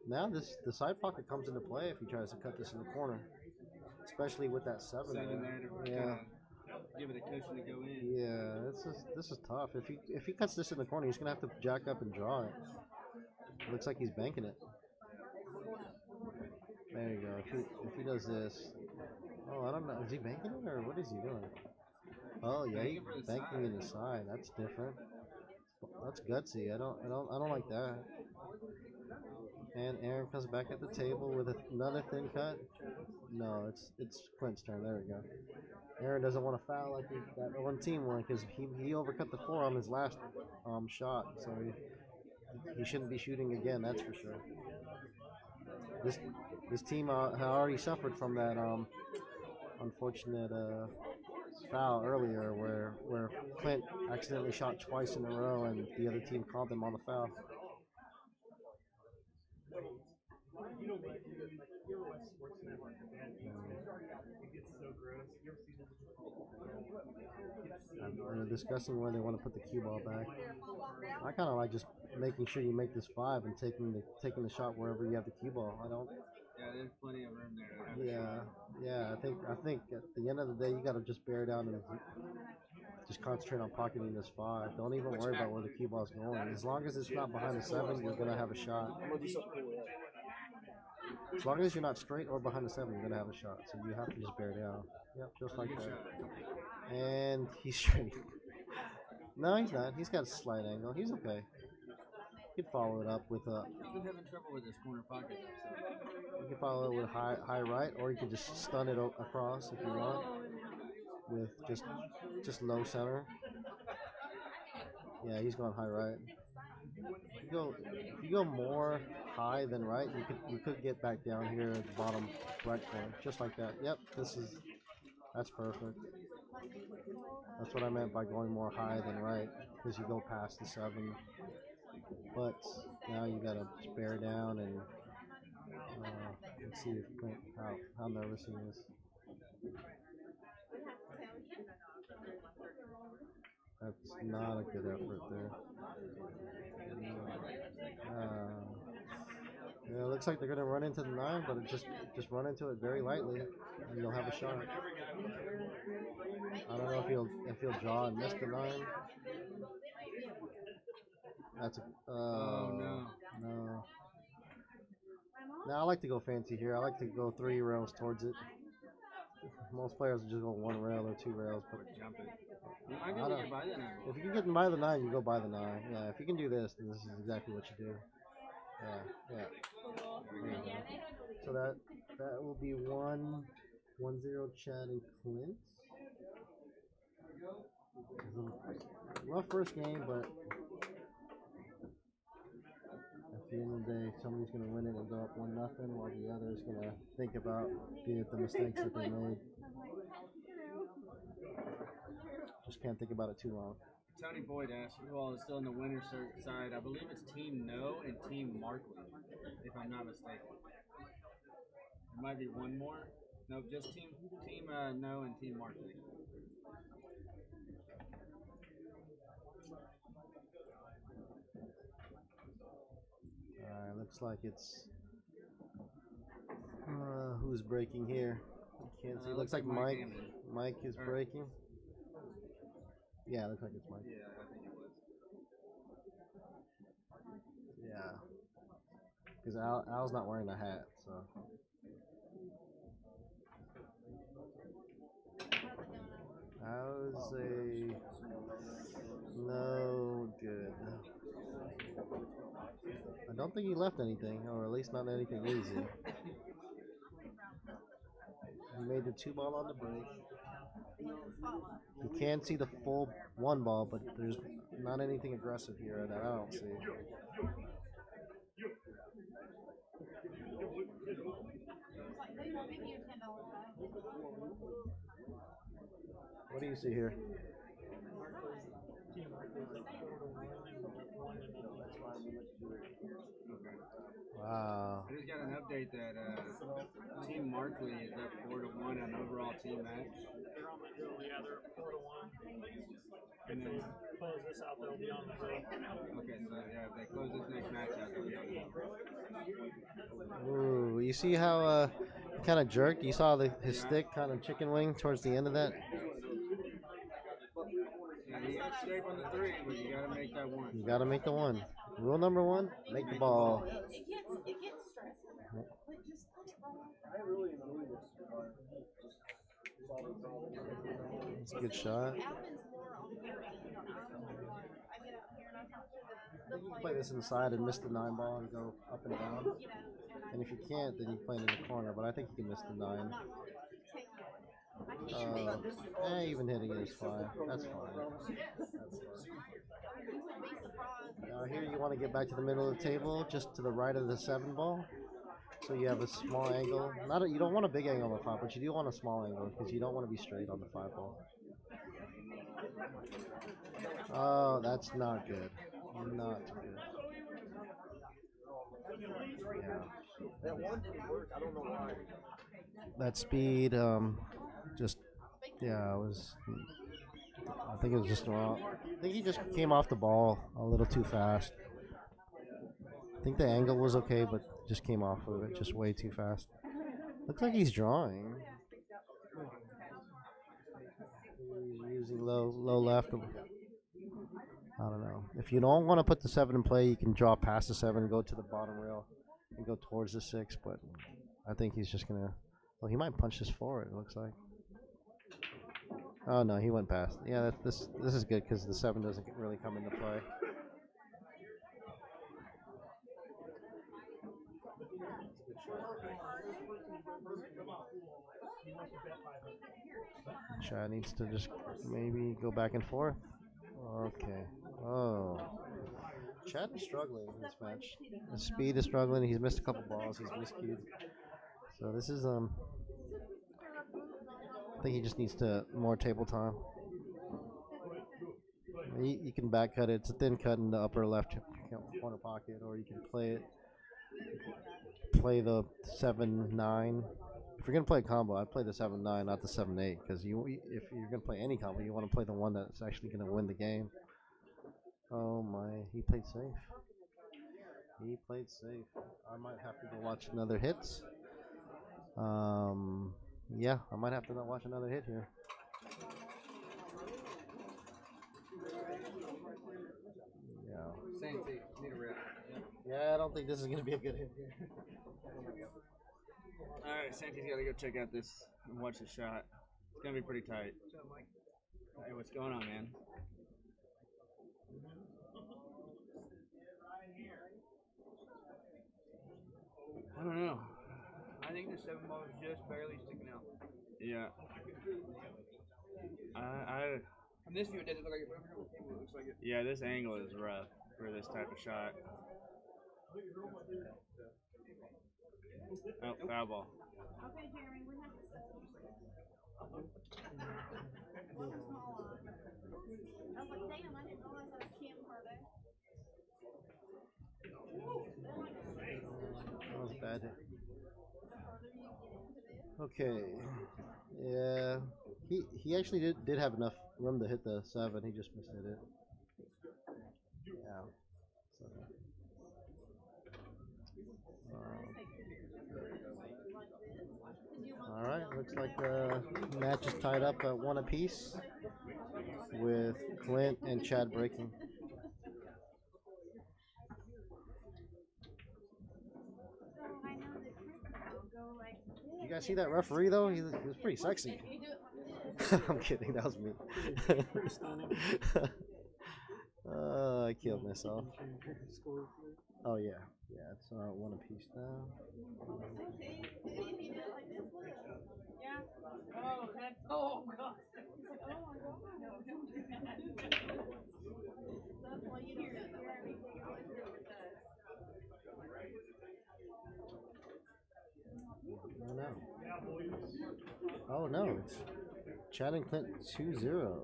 Now the side pocket comes into play if he tries to cut this in the corner. Especially with that 7 there to yeah. Give it a cushion to go in. Yeah, this is tough. If he cuts this in the corner, he's gonna have to jack up and draw it. Looks like he's banking it. There you go. If he does this, oh, I don't know. Is he banking it or what is he doing? Oh yeah, he's banking in the side. That's different. That's gutsy. I don't like that. And Aaron comes back at the table with another thin cut. No, it's Clint's turn. There we go. Aaron doesn't want to foul like that one team one because he overcut the 4 on his last shot, so he shouldn't be shooting again. That's for sure. This team had already suffered from that unfortunate foul earlier where Clint accidentally shot twice in a row and the other team called them on the foul. They're discussing where they want to put the cue ball back. I kind of like just making sure you make this 5 and taking the shot wherever you have the cue ball. I don't. Yeah, there's plenty of room there. Yeah. I think at the end of the day you got to just bear down and just concentrate on pocketing this 5. Don't even worry about where the cue ball's going. As long as it's not behind the 7, you're gonna have a shot. As long as you're not straight or behind the 7, you're gonna have a shot. So you have to just bear down. Yep, just like that. And he's straight. No, he's not. He's got a slight angle. He's okay. He could follow it up with a. He's been having trouble with his corner pocket. You can follow it with high right, or you can just stun it across if you want, with just low center. Yeah, he's going high right. If you go more high than right, you could get back down here at the bottom right corner, just like that. Yep, that's perfect. That's what I meant by going more high than right, because you go past the 7. But now you gotta just bear down and see if how nervous he is. That's not a good effort there. Yeah, it looks like they're gonna run into the 9, but just run into it very lightly, and you'll have a shot. I don't know if he'll draw and miss the 9. That's a. Oh, no. No. Now I like to go fancy here. I like to go 3 rails towards it. Most players just go 1 rail or 2 rails, but Jump it. You might be I able to don't- get by that now. if you can get by the 9, you go by the 9. Yeah, if you can do this, then this is exactly what you do. Yeah, yeah. There you go. So that will be 1-0 Chad and Clint. Rough first game, but at the end of the day, somebody's going to win it and go up 1-0, while the other is going to think about the mistakes that they made. Just can't think about it too long. Tony Boyd asked who all is still in the winner's side. I believe it's Team No and Team Markley, if I'm not mistaken. There might be one more. Nope, just Team No and Team Markley. Alright, looks like it's who's breaking here? Can't see. Looks like Mike. Hammond. Mike is breaking. Yeah, looks like it's Mike. Yeah, I think it was. Yeah, because Al's not wearing a hat, so. How's a no good? I don't think he left anything, or at least not anything easy. He made the 2 ball on the break. You can see the full 1 ball, but there's not anything aggressive here that I don't see. What do you see here? Wow. I just got an update that Team Markley is up 4-1 on overall team match. They're on the hill, yeah, they're 4-1. And then, Close this out, they'll be on the hill. okay, so yeah, if they close this next match out, they'll be on the hill. Ooh, you see how he kind of jerked? You saw his stick kind of chicken wing towards the end of that? Yeah, you got to stay on the 3, but you got to make that 1. You got to make the 1. Rule number 1, make the ball. It gets stressful. But just let it roll. I really enjoy this. It's a good shot. Alvin's more on their end. I'm like, I get out here and I talk to the You can play this inside and miss the 9 ball and go up and down. you know, and And if you can't, then you play it in the corner. But I think you can miss the 9. I'm not really take one. I can't Even hitting it is fine. That's fine. You would be surprised. Now here you want to get back to the middle of the table, just to the right of the 7 ball. So you have a small angle. You don't want a big angle on the 5, but you do want a small angle because you don't want to be straight on the 5 ball. Oh, that's not good. Not good. Yeah. That 1 didn't work. I don't know why. That speed, just yeah, it was. I think it was just wrong. I think he just came off the ball a little too fast. I think the angle was okay, but just came off of it just way too fast. Looks like he's drawing. He's using low left. I don't know. If you don't want to put the 7 in play, you can draw past the 7, go to the bottom rail, and go towards the 6. But I think he's just gonna. Well, he might punch this forward. It looks like. Oh no, he went past. Yeah, this is good because the 7 doesn't really come into play. Chad needs to just maybe go back and forth. Okay. Oh. Chad is struggling in this match. His speed is struggling. He's missed a couple balls. He's miscued. So this is I think he just needs to more table time. You can back cut it. It's a thin cut in the upper left corner pocket, or you can play the 7-9. If you're gonna play a combo, I'd play the 7-9, not the 7-8, because if you're gonna play any combo, you want to play the one that's actually gonna win the game. Oh my, he played safe. He played safe. I might have to go watch another hits. Yeah, I might have to go watch another hit here. Yeah. Santee, need a rep. Yeah, I don't think this is gonna be a good hit here. All right, Santee's got to go check out this and watch the shot. It's gonna be pretty tight. Hey, what's going on, man? I don't know. I think the 7 ball is just barely sticking out. Yeah. I From this view, it doesn't look like it, but over here on the table, it looks like it. yeah, this angle is rough for this type of shot. Oh, foul ball. Okay, Jeremy, we have to settle. One small one. I was like, damn, I didn't realize that was Kim Carter. That was a bad hit. Okay. Yeah. He actually did have enough room to hit the 7. He just missed it. Yeah. So, all right. Looks like the match is tied up at 1 apiece, with Clint and Chad breaking. You guys see that referee though? He was pretty sexy. I'm kidding. That was me. I killed myself. Oh yeah, yeah. It's 1 apiece now. Oh, that's, oh god. He's like, oh my god. That's why you don't hear everything. I always hear with us. Oh no. Oh no, it's Chad and Clint 2-0.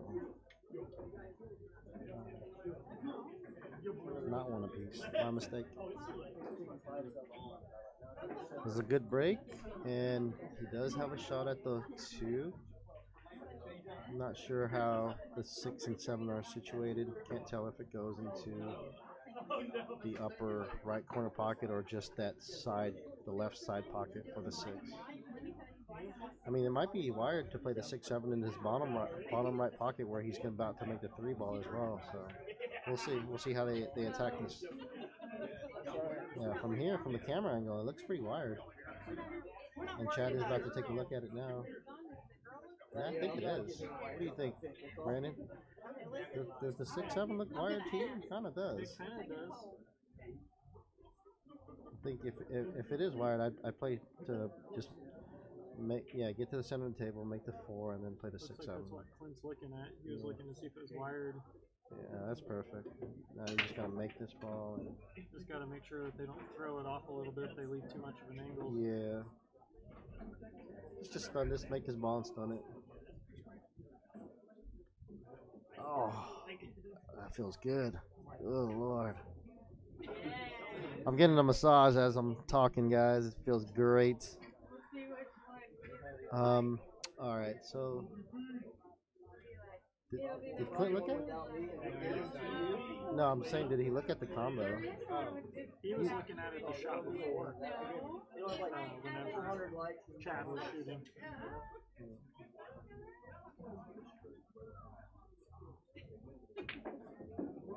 Not 1 apiece. My mistake. This is a good break, and he does have a shot at the 2. I'm not sure how the 6 and 7 are situated. Can't tell if it goes into the upper right corner pocket or just that side, the left side pocket for the 6. I mean, it might be wired to play the 6-7 in his bottom right pocket where he's about to make the 3 ball as well. So we'll see. We'll see how they attack this. Yeah, from here, from the camera angle, it looks pretty wired. And Chad is about to take a look at it now. Yeah, I think it is. What do you think, Brandon? Does the 6-7 look wired to you? It kind of does. It kind of does. I think if it is wired, I'd play to just get to the center of the table, make the 4, and then play the 6-7. Like that's what Clint's looking at. He was looking to see if it was wired. Yeah, that's perfect. Now you just gotta make this ball. And just gotta make sure that they don't throw it off a little bit if they leave too much of an angle. Yeah. Let's just stun this, make this ball and stun it. Oh, that feels good. Oh Lord. I'm getting a massage as I'm talking, guys. It feels great. All right, so did Clint look at it? No, I'm saying, did he look at the combo? He was looking at it the shot before. Whenever Chad was shooting.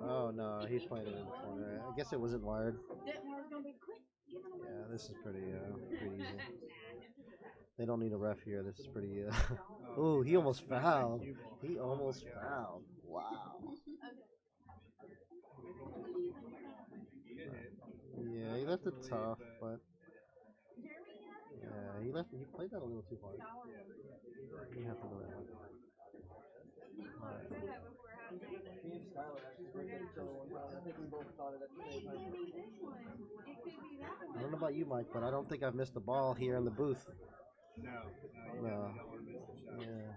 Oh no, he's playing it in the corner. I guess it wasn't wired. Yeah, this is pretty easy. They don't need a ref here. This is pretty. Ooh, he almost fouled. He almost fouled. Wow. Yeah, he left it tough, but yeah, he played that a little too hard. You have to go that way. All right. I don't know about you, Mike, but I don't think I've missed the ball here in the booth. No. Yeah.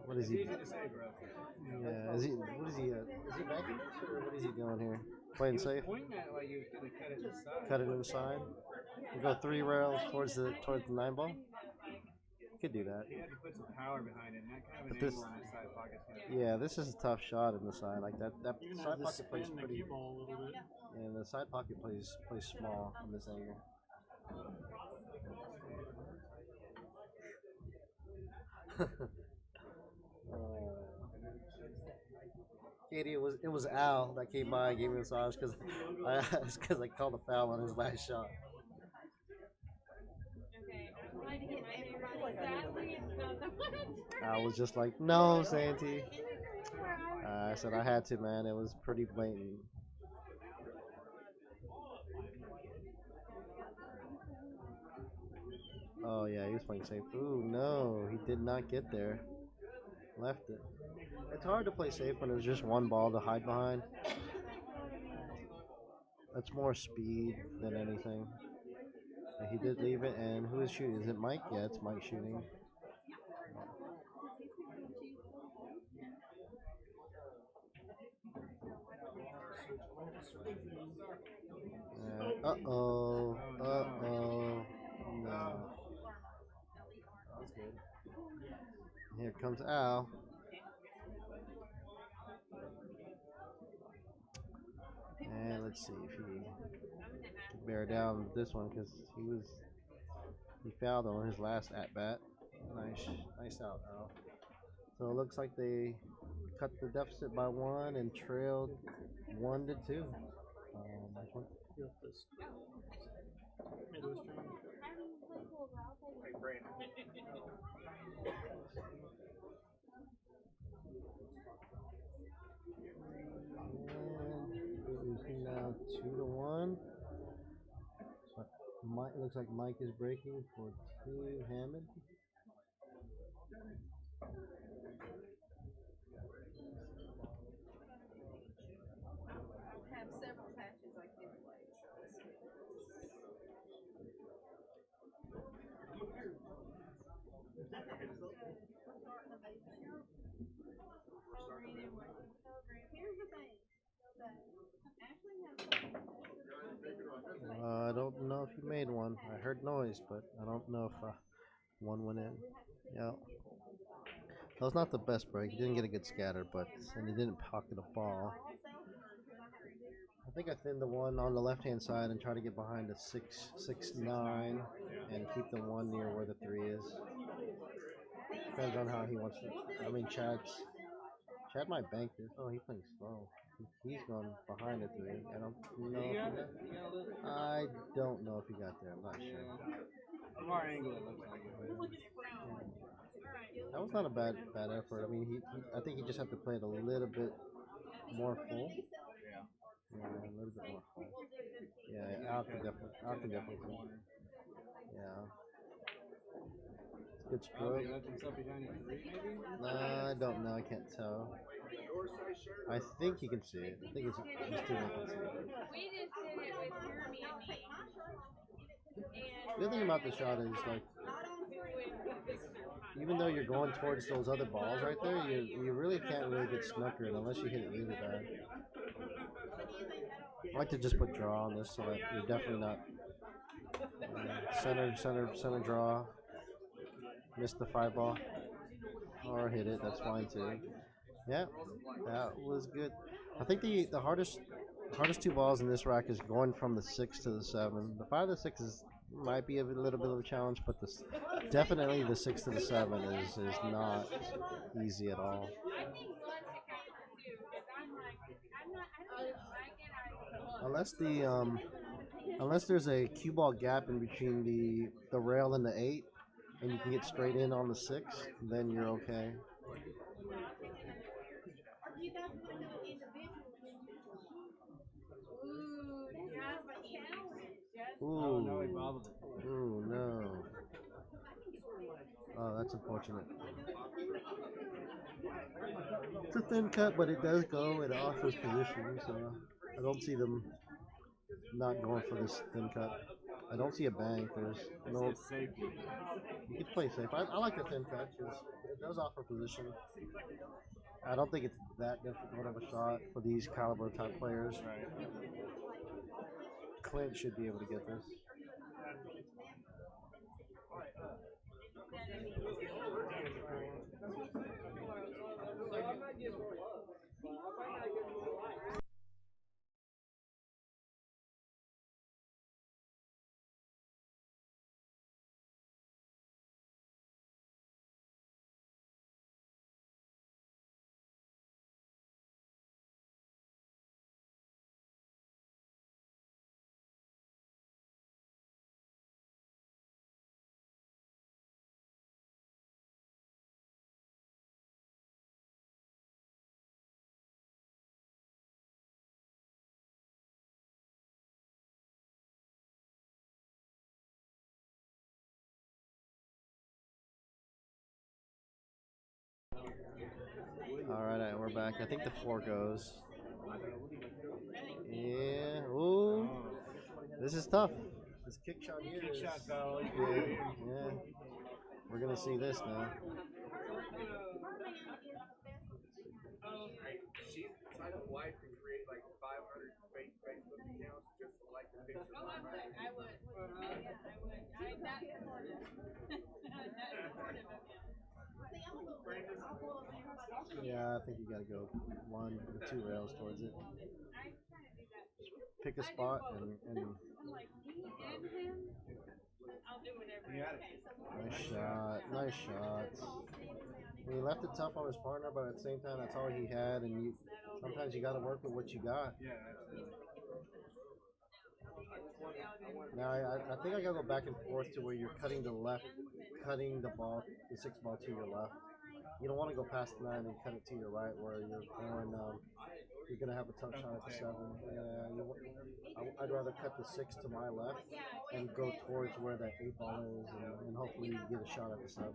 What is he? Yeah. Is he? What is he? Is he banking this, or what is he doing here? Playing safe? Cut it to the side. And go 3 rails towards the 9 ball. Could do that. He had to put some power behind it. And that kind of But an angle on this side pocket. Yeah, this is a tough shot in the side. Like that Even side has to pocket plays spin the pretty. cue ball a little bit. And the side pocket plays small from this angle. Katie, it was Al that came by and gave me a massage because I called a foul on his last shot. Okay, I'm trying to get everybody. Sadly, it's not the one. I was just like, no, Santi. I said I had to, man. It was pretty blatant. Oh yeah, he was playing safe. Ooh no, he did not get there. Left it. It's hard to play safe when there's just one ball to hide behind. That's more speed than anything. But he did leave it, and who is shooting? Is it Mike? Yeah, it's Mike shooting. Uh-oh. Uh-oh. No. That's good. Here comes Al. And let's see if he can bear down this one because he fouled on his last at bat. Nice out, Al. So it looks like they cut the deficit by one and trailed 1-2. Nice one. And it is now 2-1. So looks like Mike is breaking for two. Hammond. I have several patches I give away. Here's the thing. Ashley has I don't know if he made one. I heard noise, but I don't know if one went in. Yeah. That was not the best break. He didn't get a good scatter, and he didn't pocket a ball. I think I thinned the one on the left-hand side and try to get behind the 6-9 and keep the one near where the 3 is. Depends on how he wants to. I mean, Chad might bank this. Oh, he's playing slow. He's going behind the 3. I don't know. I don't know if he got there. I'm not sure. From our angle, it looks like it. That was not a bad effort. I mean, I think he just had to play it a little bit more full. Yeah, a little bit more full. Yeah, Al can definitely. Yeah. Good stroke. I don't know. I can't tell. I think he can see it. I think his teammate can see it. We just did it with Jeremy and me. The good thing about the shot is, like, even though you're going towards those other balls right there, you really can't really get snookered unless you hit it really bad. I like to just put draw on this so that you're definitely not center draw. Missed the 5 ball or hit it. That's fine too. Yeah, that was good. I think the hardest 2 balls in this rack is going from the 6 to the 7. The 5 to the 6 might be a little bit of a challenge, but definitely the 6 to the 7 is not easy at all. Unless there's a cue ball gap in between the rail and the 8, and you can get straight in on the 6, then you're okay. Ooh, ooh, no. Oh, that's unfortunate. It's a thin cut, but it does go. It offers position, so I don't see them not going for this thin cut. I don't see a bank. There's no safety. You can play safe. I like the thin cut because it does offer position. I don't think it's that difficult of a shot for these caliber type players. Right. Clint should be able to get this. Alright, we're back. I think the 4 goes. Yeah. Ooh. This is tough. This kick shot here is... Yeah. We're going to see this now. She's the type of wife to create like 500 fake Facebook accounts just to like the picture. Oh, I would. I would. Yeah, I would. I'm that supportive. I'm that supportive of him. See, I'm a little different. I'll pull up and everybody else. Yeah, I think you got to go 1 or 2 rails towards it. I'm trying to do that. Pick a spot and I'm like, me and him? I'll do whatever. nice shot. Nice shots. He left it tough on his partner, but at the same time, that's all he had, and sometimes you got to work with what you got. Yeah, absolutely. Now, I think I got to go back and forth to where you're cutting the left, cutting the ball, the 6 ball to your left. You don't want to go past the 9 and cut it to your right, where you're going. You're gonna have a tough shot at the 7. I'd rather cut the 6 to my left and go towards where that 8 ball is, and hopefully you get a shot at the 7.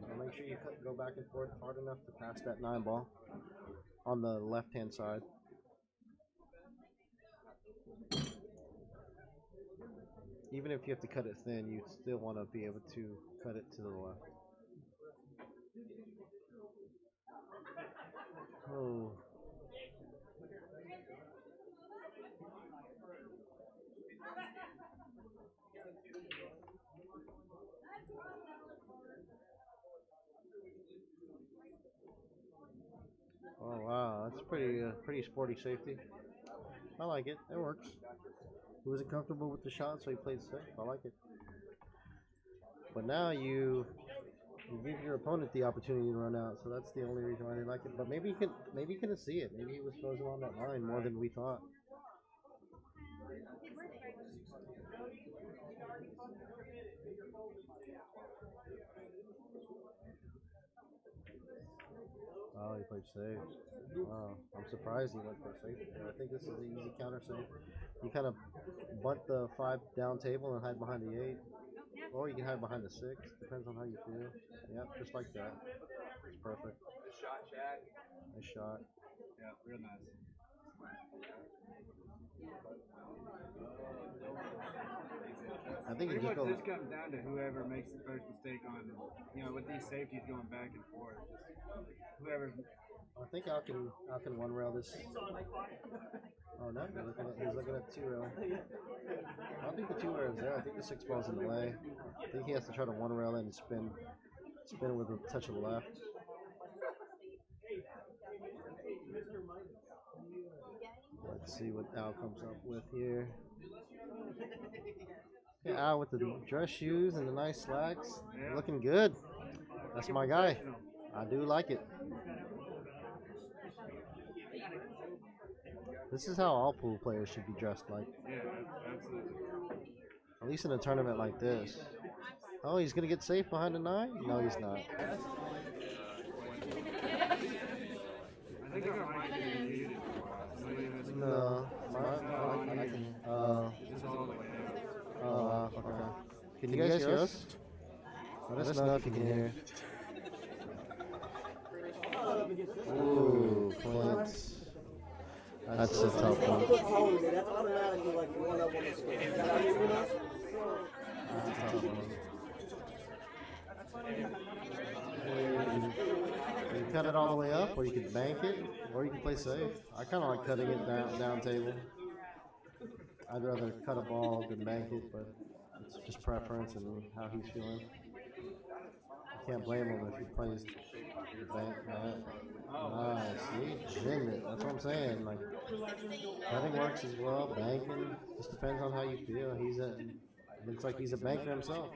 And make sure you go back and forth hard enough to pass that 9 ball on the left-hand side. Even if you have to cut it thin, you still want to be able to cut it to the left. Oh. Oh wow, that's pretty sporty safety. I like it. It works. He wasn't comfortable with the shot, so he played safe. I like it. But now you give your opponent the opportunity to run out, so that's the only reason why I didn't like it. But maybe he couldn't see it. Maybe he was frozen on that line more than we thought. Oh, he played safe. Wow, I'm surprised he went for safe. I think this is an easy counter safe. You kind of bunt the 5 down table and hide behind the 8. Or you can hide behind the 6. Depends on how you feel. Yep, just like that. It's perfect. Nice shot, Chad. Nice shot. Yeah, real nice. I think it Pretty just much goes. just comes down to whoever makes the first mistake on, with these safeties going back and forth. Just whoever. I think I can 1 rail this. Oh no, he's looking at 2 rail. I don't think the 2 rail is there. I think the 6 ball's in the way. I think he has to try to 1 rail and spin with a touch of the left. Let's see what Al comes up with here. Yeah, Al with the dress shoes and the nice slacks. Yeah. Looking good. That's my guy. I do like it. This is how all pool players should be dressed like. Yeah, absolutely. At least in a tournament like this. Oh, he's going to get safe behind the 9? No, he's not. I think our mic is muted. No. I can. Just all the way down. Okay. Can you guys hear us? Let us know if you can hear. Ooh, Clint. That's a tough one. That's automatically like 1 up on the screen. That's a tough one. You can cut it all the way up, or you can bank it, or you can play safe. I kind of like cutting it down table. I'd rather cut a ball than bank it, but it's just preference and how he's feeling. You can't blame him if he plays the bank. Nice, he ginned it. That's what I'm saying. Like, cutting works as well. Banking just depends on how you feel. Looks like he's a banker himself.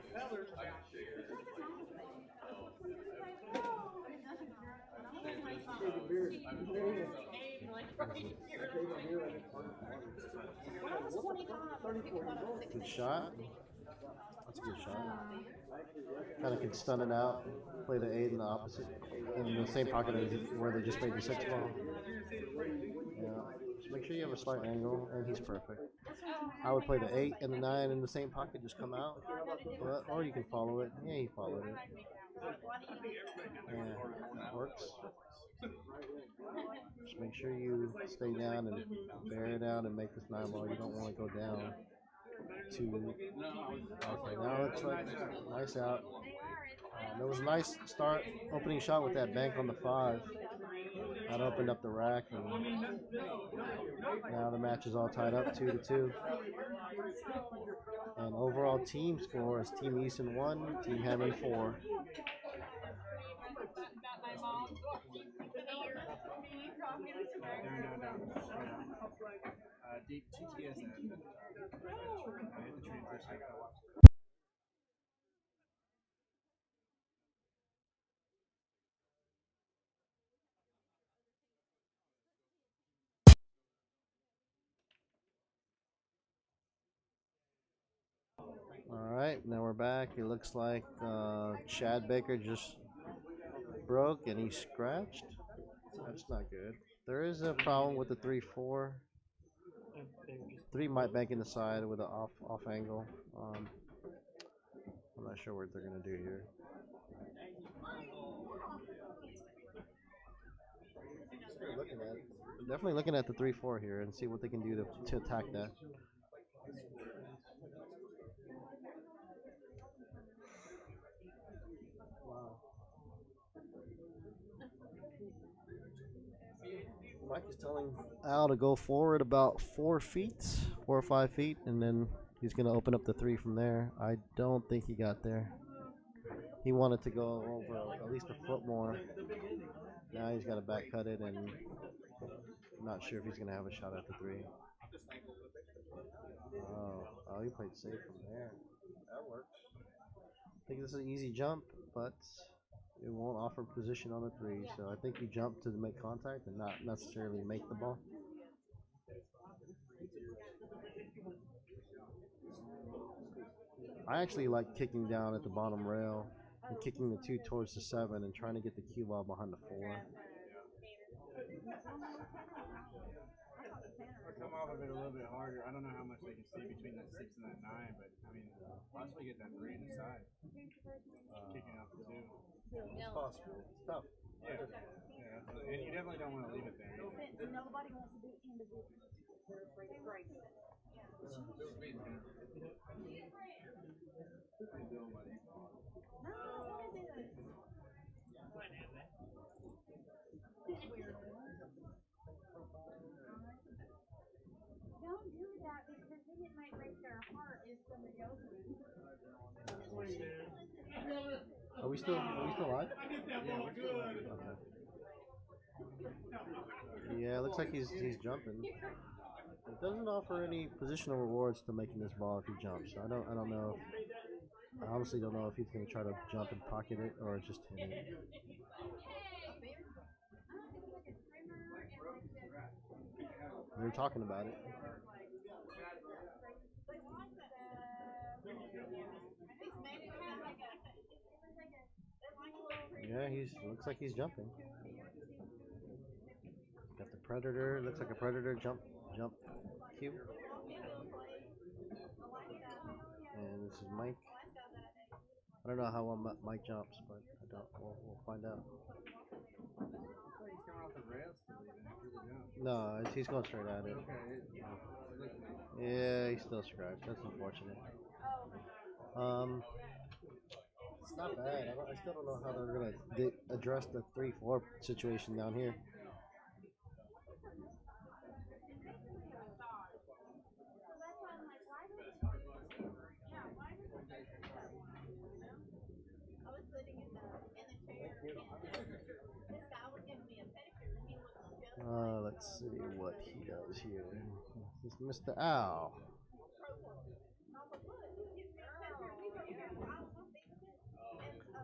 Good shot. That's a good shot. Kind of can stun it out, play the 8 in the opposite, in the same pocket as where they just made the 6 ball. Yeah. Just make sure you have a slight angle, and he's perfect. I would play the 8 and the 9 in the same pocket, just come out. But, or you can follow it. Yeah, he followed it. Yeah, that works. Just make sure you stay down and bear down and make this 9 ball. You don't want to go down to. Okay, now it looks like nice out. There was a nice start opening shot with that bank on the 5. That opened up the rack, and now the match is all tied up 2-2. And overall team score is Team Easton 1, Team Hammond 4. Deep TTS at the top. I hit the transition. All right, now we're back. It looks like Chad Baker just broke and he scratched. That's not good. There is a problem with the 3-4. 3 might bank in the side with an off angle. I'm not sure what they're gonna do here. Definitely looking at the 3-4 here and see what they can do to attack that. Wow. Mike is telling Al to go forward about 4 or 5 feet, and then he's going to open up the 3 from there. I don't think he got there. He wanted to go over at least a foot more. Now he's got to back cut it, and I'm not sure if he's going to have a shot at the 3. Oh, he played safe from there. That works. I think this is an easy jump, but it won't offer position on the 3. So I think you jump to make contact and not necessarily make the ball. I actually like kicking down at the bottom rail and kicking the 2 towards the 7 and trying to get the cue ball behind the 4. Come off of it a little bit harder. I don't know how much they can see between that 6 and that 9, but I mean, possibly get that 3 in the side. Kicking out the 2. It's possible. It's tough. Yeah. And you definitely don't want to leave it there. Nobody wants to do individual. Don't do that because then it might break their heart if somebody else wins. Are we still live? Yeah, we're still live. Okay. Yeah, it looks like he's jumping. It doesn't offer any positional rewards to making this ball if he jumps. So I don't know. I honestly don't know if he's going to try to jump and pocket it or just hit it. They're talking about it. Yeah, looks like he's jumping. Got the predator. Looks like a predator jump cue. And this is Mike. I don't know how well Mike jumps, but I don't. We'll find out. He's coming off the rails still even after the jump. No, he's going straight at it. Okay. Yeah, he's still scratched. That's unfortunate. It's not bad. I still don't know how they're gonna address the 3-4 situation down here. Let's see what he does here. This is Mr. Al.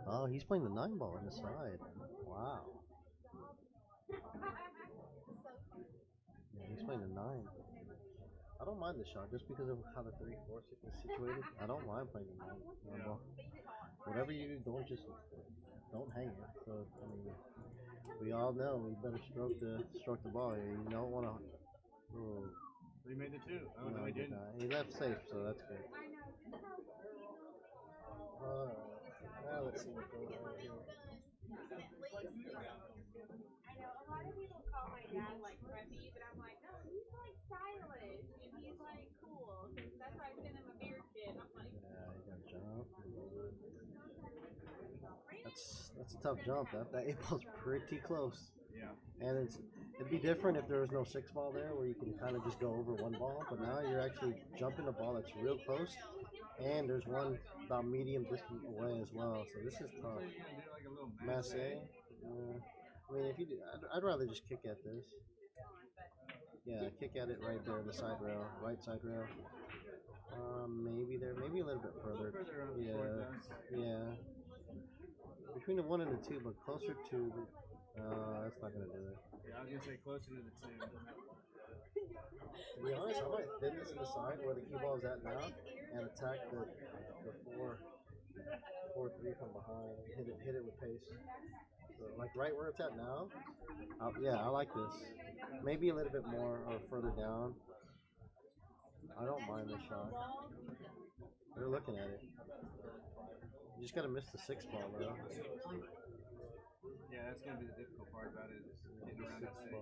Oh, he's playing the 9 ball on the side. Wow. Yeah, he's playing the 9. I don't mind the shot just because of how the 3-4 is situated. I don't mind playing the 9 ball. Whatever you do, don't hang it. So I mean, we all know we better stroke the ball here. You don't want to. So you made the too. Oh no, he he did didn't. not. He left safe, so that's good. Alright. Now let's see what goes on here. I know a lot of people call my dad like preppy, but I'm like, no, he's like stylish and he's like cool. Cause that's why I sent him a beard kit. I'm like, Yeah, he got jump. That's a tough jump. That 8-ball's pretty close. Yeah. And it'd be different if there was no 6-ball there, where you can kind of just go over one ball. But now you're actually jumping a ball that's real close, and there's one about medium distance away as well. So this is tough. So you're gonna do like a little Masse. I mean, if you do, I'd rather just kick at this. Yeah, kick at it right there, the side rail, right side rail. Maybe there, maybe a little bit further. Yeah. Between the 1 and the 2, but closer to the. That's not gonna do it. Yeah, I was gonna say closer to the 2. To be honest, I might thin this in the side where the cue ball is at now, and attack the 4-3 from behind. Hit it with pace. So, like right where it's at now. Yeah, I like this. Maybe a little bit more or further down. I don't mind this shot. They're looking at it. You just gotta miss the 6-ball though. Yeah, that's gonna be the difficult part about it, is getting around that 6.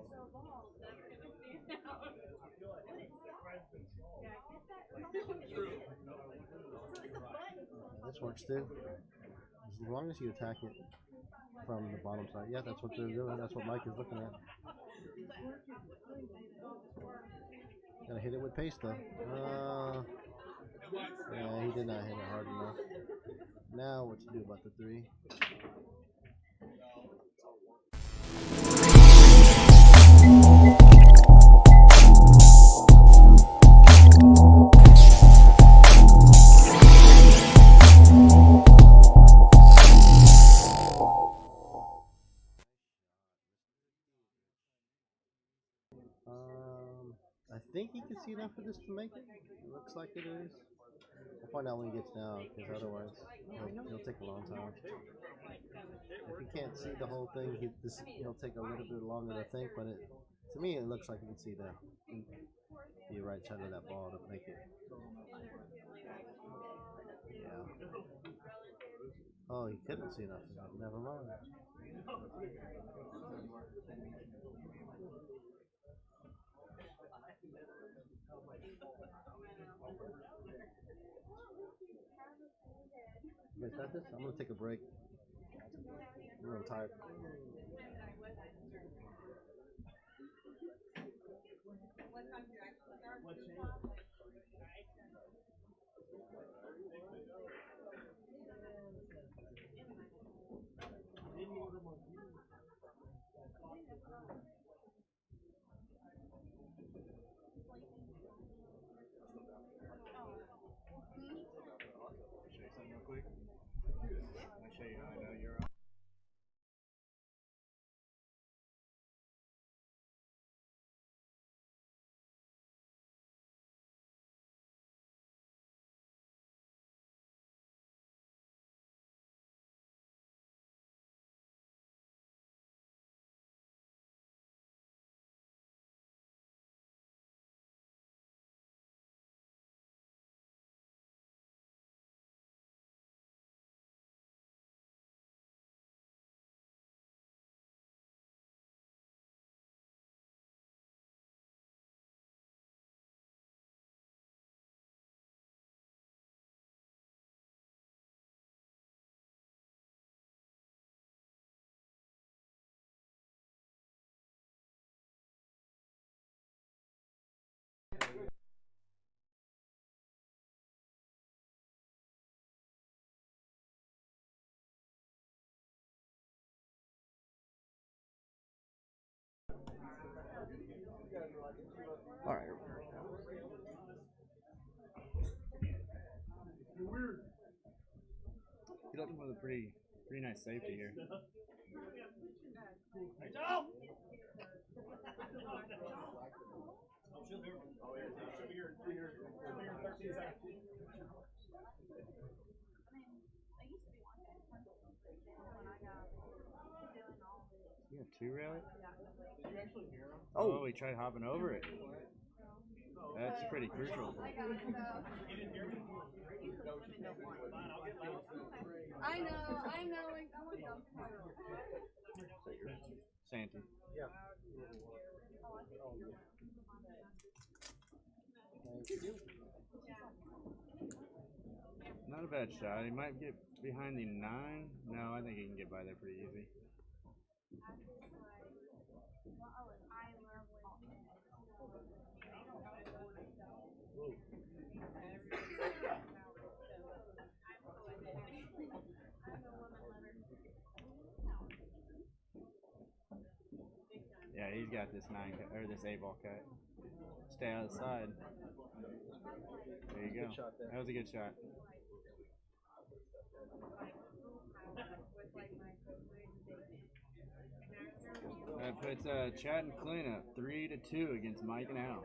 This works too. As long as you attack it from the bottom side. Yeah, that's what they're doing. That's what Mike is looking at. Gotta hit it with pace though. Yeah, he did not hit it hard enough. Now what to do about the 3? I think he can see enough of this to make it. It looks like it is. We'll find out when he gets down, because otherwise he'll take a long time. If he can't see the whole thing, he'll take a little bit longer to think. But to me, it looks like he can see the right side of that ball to make it. Yeah. Oh, he couldn't see nothing. Never mind. You guys got this? I'm gonna take a break. I'm a little tired. Show you something real quick. I'll show you how I know you're on. All right. You're looking for the pretty nice safety here. You got 2 rail? Oh, he tried hopping over it. That's pretty crucial. I know. I want to go. Santee. Yeah. Thank you. Not a bad shot. He might get behind the 9. No, I think he can get by there pretty easy. Yeah, he's got this 9 cut, or this 8-ball cut. Stay out of the side. There you go. That was a good shot. That puts Chad and Clint up 3-2 against Mike and Al.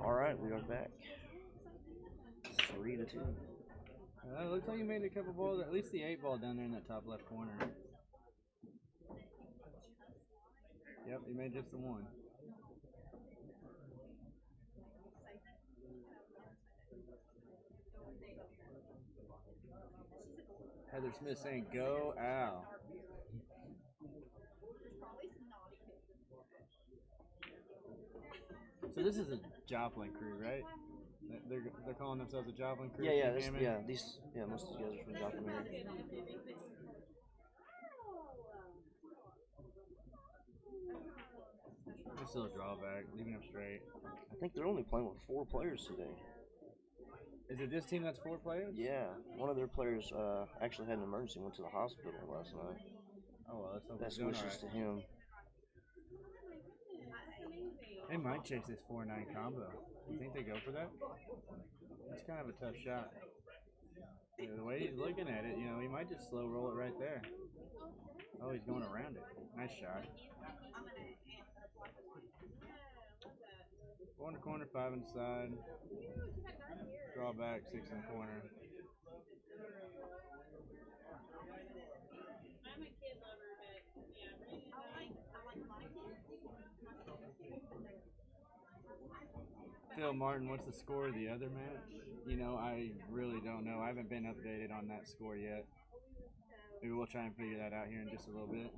All right, we are back. 3-2. It looks like he made a couple balls, at least the 8-ball down there in that top left corner. Yep, he made just the one. Heather Smith saying, "Go Al." So this is a Joplin crew, right? They're calling themselves a Joplin crew. Yeah, most of these guys are from Joplin area. There's still a drawback, leaving them straight. I think they're only playing with 4 players today. Is it this team that's 4 players? Yeah, one of their players actually had an emergency, went to the hospital last night. Oh well, That's wishes to him. They might chase this 4-9 combo. You think they go for that? That's kind of a tough shot. Yeah, the way he's looking at it, he might just slow roll it right there. Oh, he's going around it. Nice shot. 4 in the corner, 5 inside. Draw back, 6 in the corner. I'm a kid lover, but yeah, I like Phil Martin, what's the score of the other match? I really don't know. I haven't been updated on that score yet. Maybe we'll try and figure that out here in just a little bit.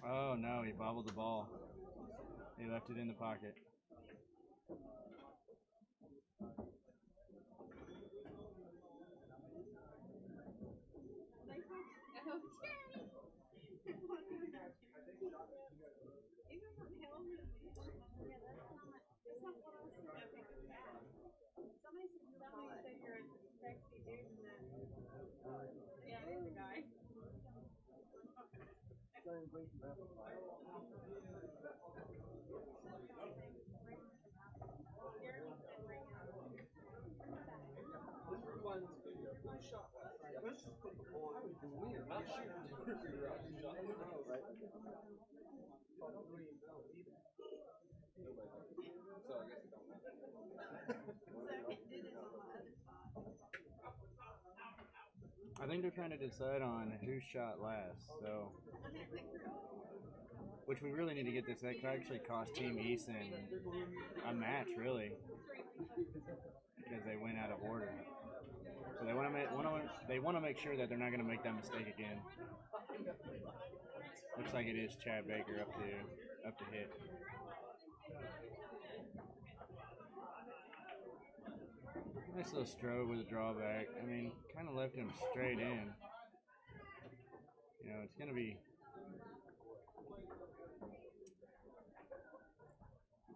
Oh no, he bobbled the ball. He left it in the pocket. I think they're trying to decide on who shot last, so which we really need to get this. That could actually cost Team Easton a match, really, because they went out of order. So they want to make sure that they're not going to make that mistake again. Looks like it is Chad Baker up to hit. Nice little stroke with a drawback. I mean, kind of left him straight in. You know, it's going to be.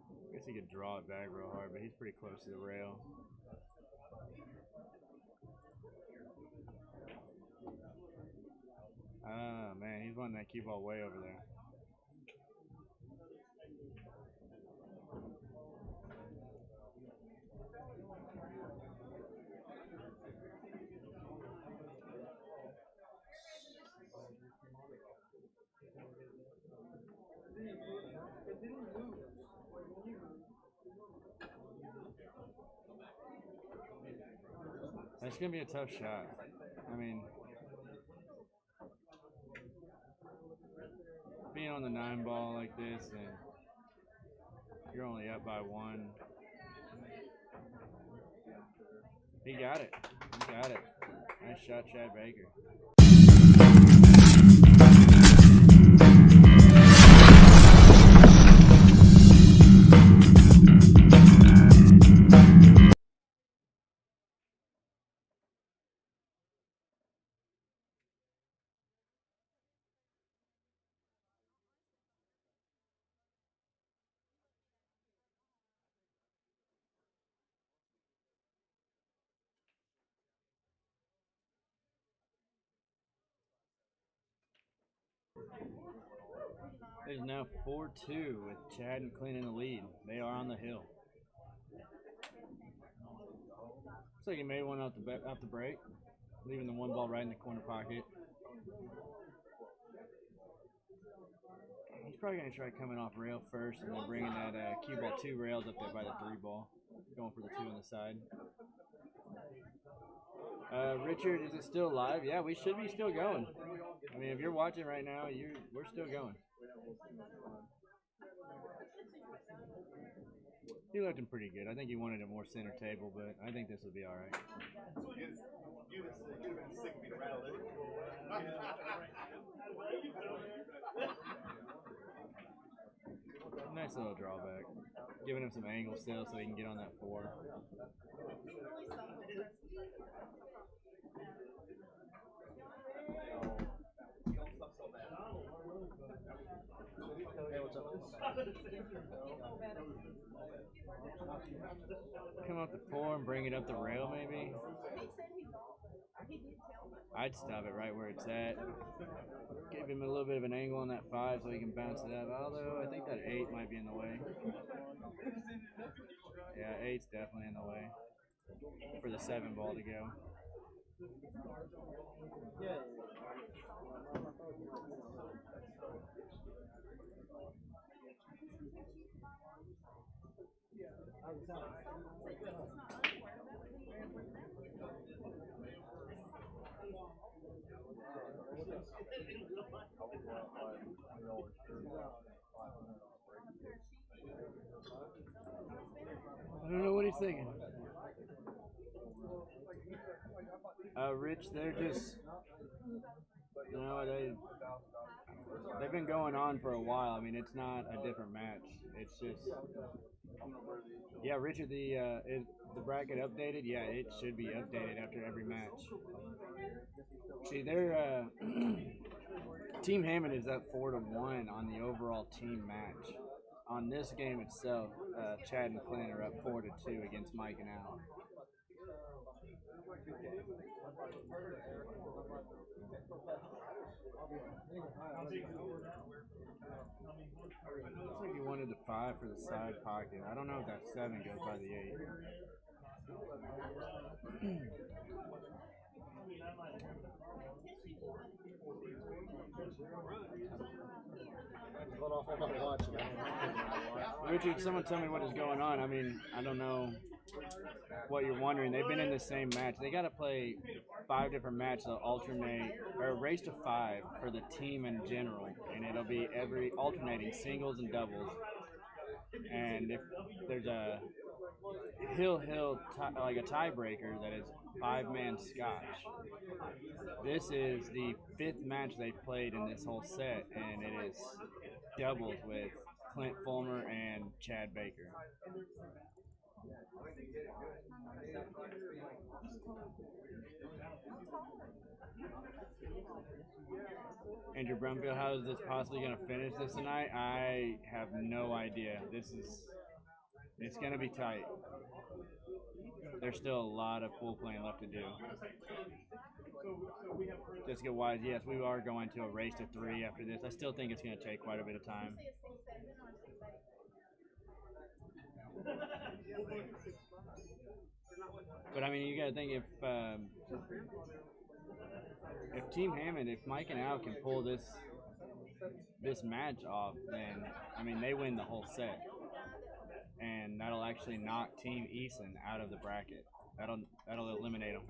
I guess he could draw it back real hard, but he's pretty close to the rail. Oh, man, he's wanting that cue ball way over there. It's going to be a tough shot. I mean, being on the 9 ball like this and you're only up by 1. He got it. He got it. Nice shot, Chad Baker. It is now 4-2 with Chad and Clint in the lead. They are on the hill. Looks like he made one off the break, leaving the 1 ball right in the corner pocket. He's probably going to try coming off rail first and then bringing that cue ball 2 rails up there by the 3 ball. Going for the 2 on the side. Richard, is it still live? Yeah, we should be still going. I mean, if you're watching right now, we're still going. He left him pretty good. I think he wanted a more center table, but I think this will be all right. Nice little drawback. Giving him some angle still so he can get on that 4. Hey, what's up? Come up the 4 and bring it up the rail, maybe. I'd stop it right where it's at. Give him a little bit of an angle on that 5 so he can bounce it up. Although I think that 8 might be in the way. Yeah, 8's definitely in the way for the 7 ball to go. Yeah. I don't know what he's thinking. Rich, they're just, you know, they've been going on for a while. I mean, it's not a different match. It's just, yeah, Richard, is the bracket updated? Yeah, it should be updated after every match. See, their Team Hammond is up 4-1 on the overall team match. On this game itself, Chad and Clint are up 4-2 against Mike and Al. Looks like he wanted the 5 for the side pocket. I don't know if that 7 goes by the 8. Richard, someone tell me what is going on. I mean, I don't know what you're wondering. They've been in the same match. They got to play 5 different matches, alternate, or race to 5 for the team in general, and it'll be every alternating singles and doubles. And if there's a like a tiebreaker that is 5-man Scotch. This is the 5th match they've played in this whole set, and it is doubles with Clint Fulmer and Chad Baker. Andrew Brumfield, how is this possibly going to finish this tonight? I have no idea. It's going to be tight. There's still a lot of pool playing left to do. Jessica Wise, yes, we are going to a race to 3 after this. I still think it's going to take quite a bit of time. But I mean, you got to think if Team Hammond, if Mike and Al can pull this match off, then I mean they win the whole set, and that'll actually knock Team Eason out of the bracket. That'll eliminate them.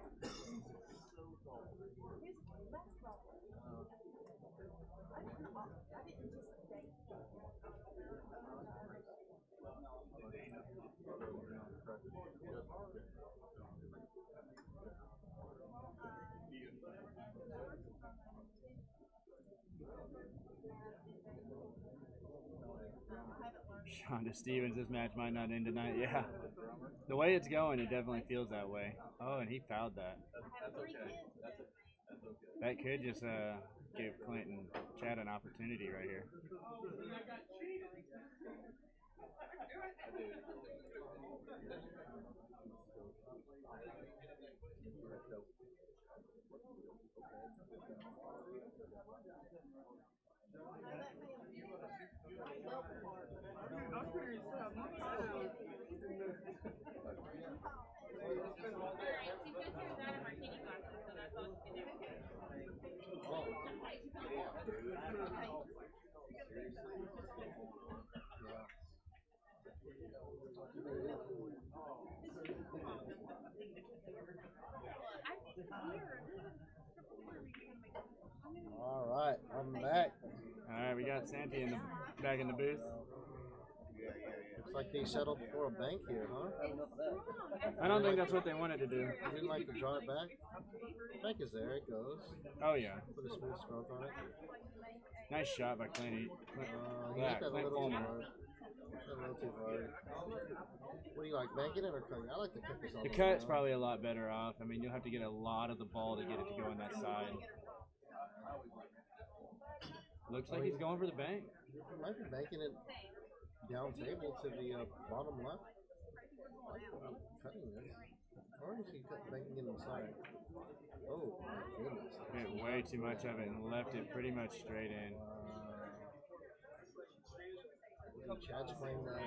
Shonda Stevens, this match might not end tonight. Yeah, the way it's going, it definitely feels that way. Oh, and he fouled that. That's okay. That could just give Clint and Chad an opportunity right here. All right, I'm back. All right, we got Santi back in the booth. Looks like they settled for a bank here, huh? I don't think that's what they wanted to do. You didn't like to draw it back? Bank is there, it goes. Oh yeah. Put a smooth stroke on it. Nice shot by Clint. He hit that a little too hard. A little too hard. What do you like, banking it or cutting? I like to cut this all The the cut's way probably a lot better off. I mean, you'll have to get a lot of the ball to get it to go on that side. Looks like he's going for the bank. He might be banking it down table to the bottom left. Cutting this. Or is he banking it inside? Oh my goodness. Hit way too much of it and left it pretty much straight in. Chad's playing that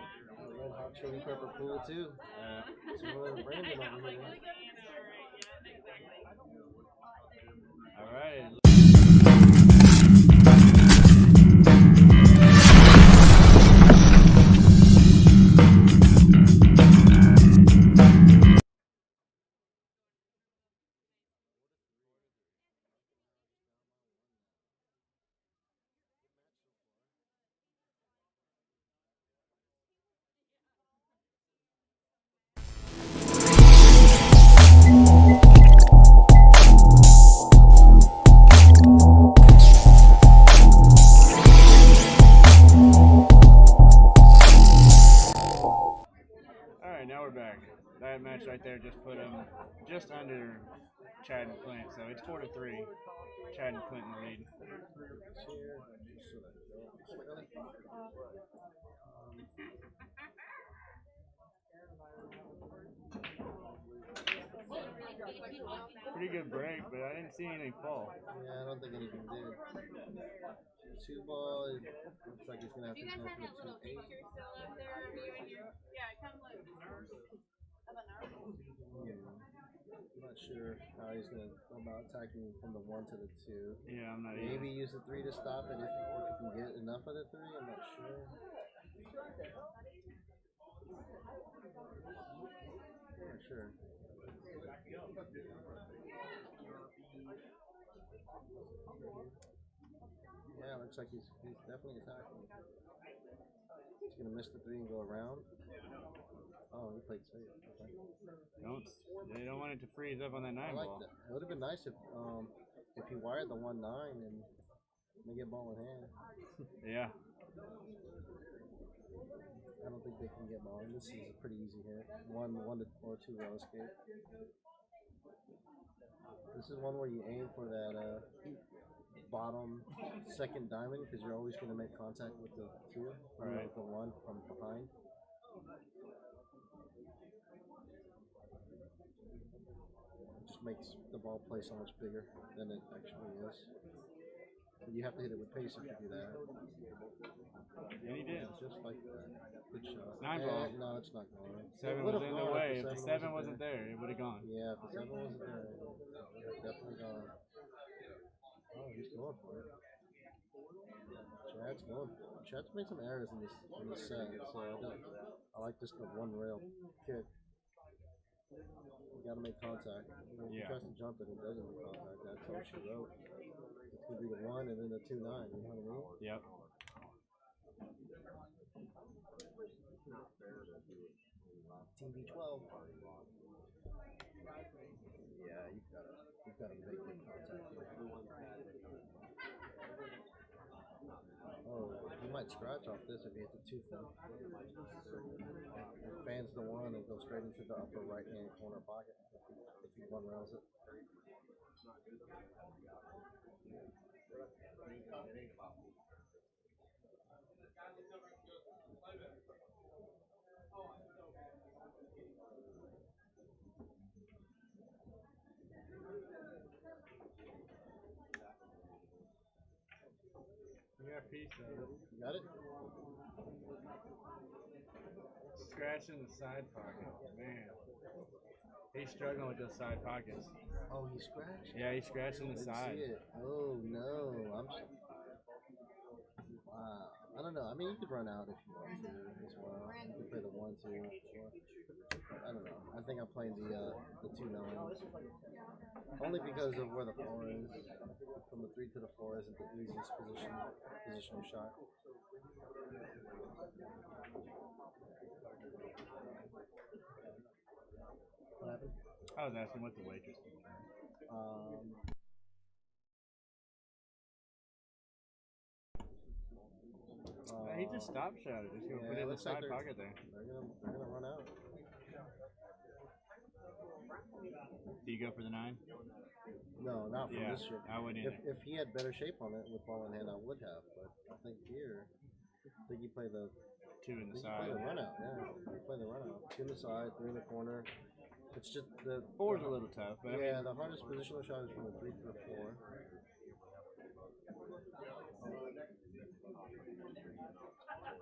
Red Hot Chili Pepper pool too. Similar to Brandon over here. All right. That match right there just put him just under Chad and Clint, so it's 4-3. Chad and Clint in the lead. Pretty good break, but I didn't see anything fall. Yeah, I don't think anything did. 2 ball, it looks like it's going to have to go for the 2-8. I'm not sure how he's going to go about attacking from the 1 to the 2. Yeah, I'm not Maybe use the 3 to stop it if you can get enough of the 3. I'm not sure. I'm not sure. Yeah, looks like he's definitely attacking. He's going to miss the 3 and go around. Oh, he played safe. Okay. They don't want it to freeze up on that 9 I like ball. that. It would have been nice if he wired the 1-9 and they get ball in hand. Yeah. I don't think they can get balling. This is a pretty easy hit. One or two rail escape. This is one where you aim for that bottom second diamond because you're always going to make contact with the two, or with the one from behind. It just makes the ball play so much bigger than it actually is. But you have to hit it with pace if you do that. And he did. Just like that. Good shot. 9 ball. No, it's not going. 7 was in the way. If the 7 wasn't there, it would have gone. Yeah, if the 7 wasn't there, it would have definitely gone. Oh, he's going for it. Chad's going for it. Chad's made some errors in this set, so I like just the one rail kick. You gotta make contact. If he tries to jump it, it doesn't make contact. That's all she wrote. It's gonna be the 1 and then the 2-9, you know what I mean? Yep. Team B12. Yeah, you've gotta make good contact here. Oh, you might scratch off this if you hit the 2 thing. It fans the 1 and goes straight into the upper right hand corner pocket if he one rails it. You got a piece of it. You got it? Scratching the side pocket. Man. He's struggling with those side pockets. Oh, he scratched? Yeah, he's scratching the Didn't side. see it. Oh, no. Wow. I don't know. I mean, you could run out if you want to as well. You could play the 1, 2, 4. I don't know. I think I'm playing the 2-9. Only because of where the 4 is. From the 3 to the 4 isn't the easiest positional shot. What happened? I was asking what the waitress did. He just stop shot it. Just gonna put it in the side pocket there. They're gonna run out. Do you go for the 9? No, not from this shape. I wouldn't either. If he had better shape on it with ball in hand, I would have. But I think here, you play the 2 in the You side. play the run out. Yeah, you play the run out. 2 in the side, 3 in the corner. It's just the 4's a little tough, but yeah, the hardest positional shot is from the 3 to the 4.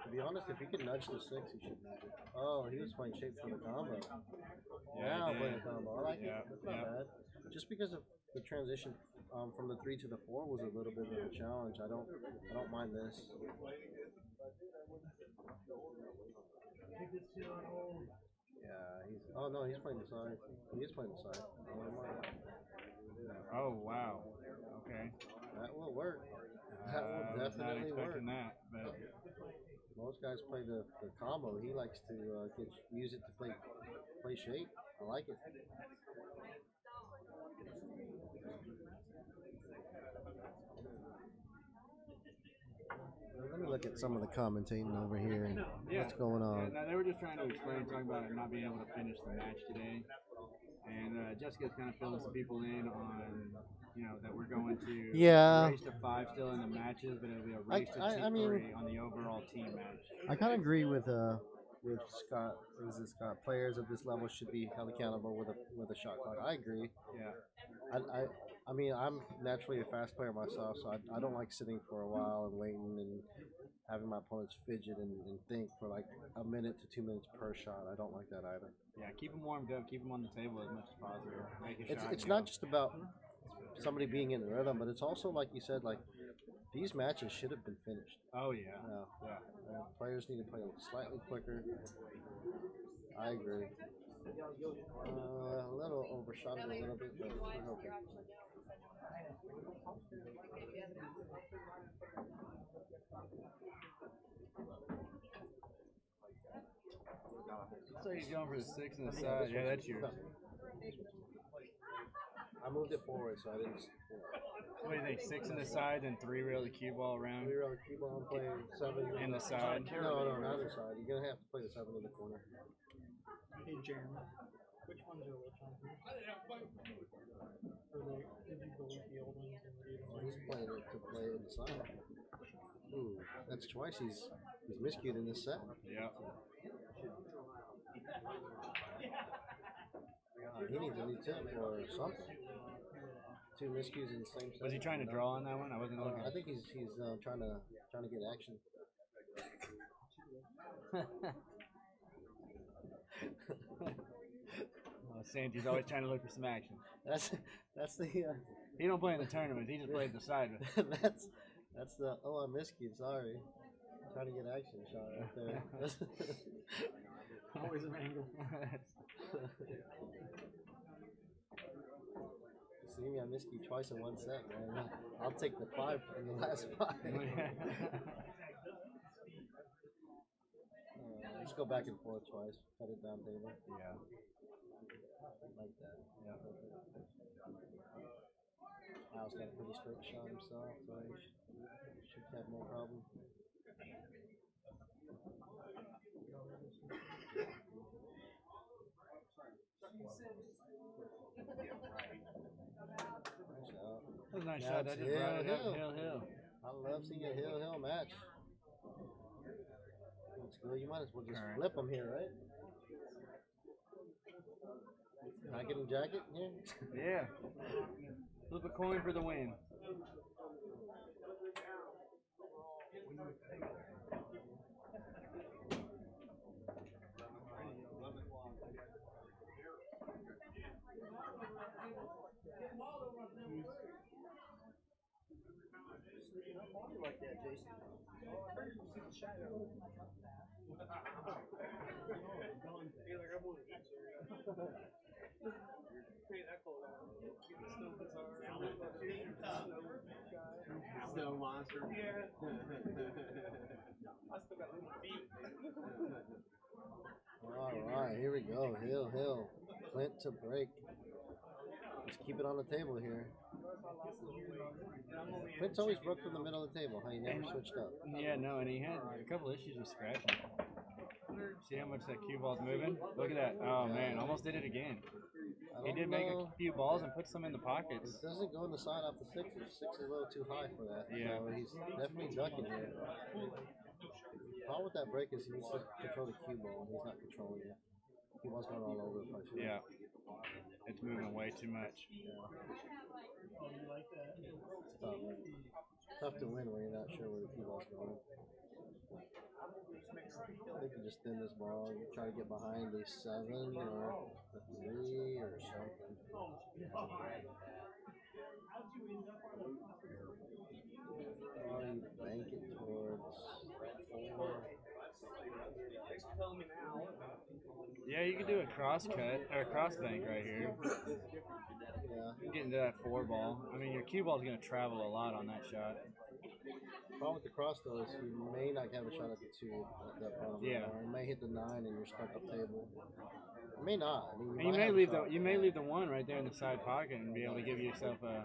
To be honest, if he could nudge the 6, he should nudge it. Oh, he was playing shape for the combo. Yeah, Now playing the combo. I like it. That's not yeah. bad. Just because of the transition from the 3 to the 4 was a little bit of a challenge. I don't mind this. Yeah, he's playing the side. He is playing the side. Oh wow. Okay. That will work. That will definitely not work. expecting that, but Most guys play the combo. He likes to use it to play shape. I like it. Let me look at some of the commentating over here and what's going on. Yeah, no, they were just trying to explain, talking about not being able to finish the match today. And Jessica's kind of filling some people in on, that we're going to race to 5 still in the matches, but it'll be a race to 3 on the overall team match. I kind of agree with Scott. Scott? Players of this level should be held accountable with a shot clock. I agree. Yeah. I mean, I'm naturally a fast player myself, so I don't like sitting for a while and waiting and having my opponents fidget and think for like a minute to 2 minutes per shot. I don't like that either. Yeah, keep them warmed up, keep them on the table as much as possible. It's not just about somebody being in the rhythm, but it's also, like you said, like these matches should have been finished. Oh, yeah. Players need to play slightly quicker. I agree. A little overshot it a little bit, but okay. So he's going for the 6 on the side. Yeah, that's yours. I moved it forward, so I didn't. What do you think? 6 in the sides and 3 reel the cue ball around? 3 row the cue ball and play 7 In the side? No, not the side. You're gonna have to play the 7 in the corner. Hey, Jeremy, which ones are which ones? Or did you delete the old ones? Oh, he's playing it to play in the side. Ooh, that's twice he's miscued in this set. Yeah. He needs a new tip or something. 2 miscues in the same set. Was he trying to draw on that one? I wasn't looking. I think he's trying to get action. Santy's always trying to look for some action. That's the He don't play in the tournaments. He just plays the side. that's the I miscued. Sorry, trying to get action shot right there. Always an angle. See me, I miscued twice in one set, man. I'll take the 5 in the last 5. Just go back and forth twice. Cut it down table. Yeah. Like that. Yeah. Al's got a pretty straight shot himself, so he should have no problem. Nice shot. That was a nice shot. That just brought it up hill. I love seeing a hill match. That's good. You might as well just flip them here, right? Not getting jacket here? Yeah. Flip a coin for the win. Like that, Jason. Snow monster. Alright, here we go. Hill. Clint to break. Just keep it on the table here. Clint's always broke from the middle of the table. He never switched up. Yeah, no, and he had a couple issues with scratching. See how much that cue ball's moving? Look at that. Oh, man, almost did it again. He did make a few balls and put some in the pockets. It doesn't go in the side off the 6. 6 is a little too high for that. Yeah. So he's definitely ducking here. The problem with that break is he needs to control the cue ball, and he's not controlling it. Cue ball's going all over the place. Yeah. It's moving way too much. Yeah. Tough. Tough to win when you're not sure where the cue ball's going. I think you just thin this ball. You try to get behind the 7 or the 3 or something. Or you bank it towards 4. Yeah, you could do a cross cut or a cross bank right here. Yeah. You get into that 4 ball. I mean, your cue ball's going to travel a lot on that shot. The problem with the cross though is you may not have a shot at the 2 at that bottom. Yeah. Or you may hit the 9 and you're stuck up table. You may not. I mean, And you may leave the 1 right there in the side pocket and be able to give yourself a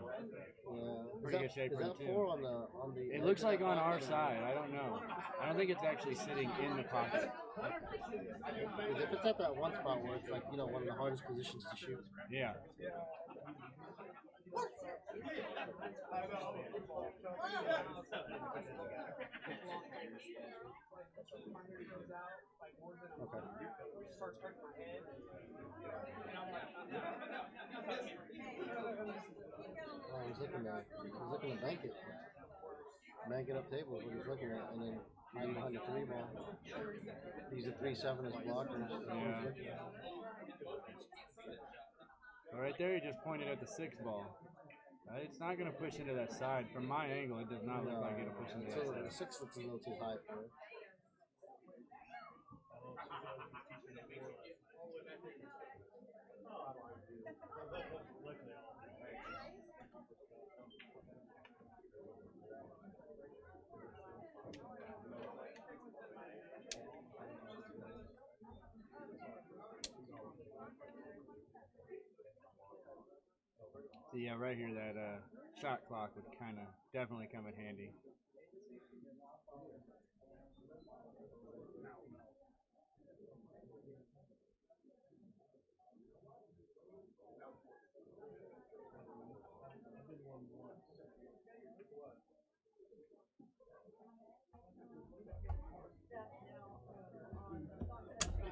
pretty good shape for the 2. 4 on the It looks like on our side. I don't know. I don't think it's actually sitting in the pocket. Because if it's at that one spot where it's like, one of the hardest positions to shoot. Yeah. Okay. Oh, he's looking to bank it. Bank it up table is what he's looking at, and then hide behind the 3 ball. Use the 3-7 as blockers. Yeah. Right there, he just pointed at the 6 ball. It's not going to push into that side. From my angle, it does not look like it'll push into that side. The 6 looks a little too high for it. So yeah, right here that shot clock would kind of definitely come in handy.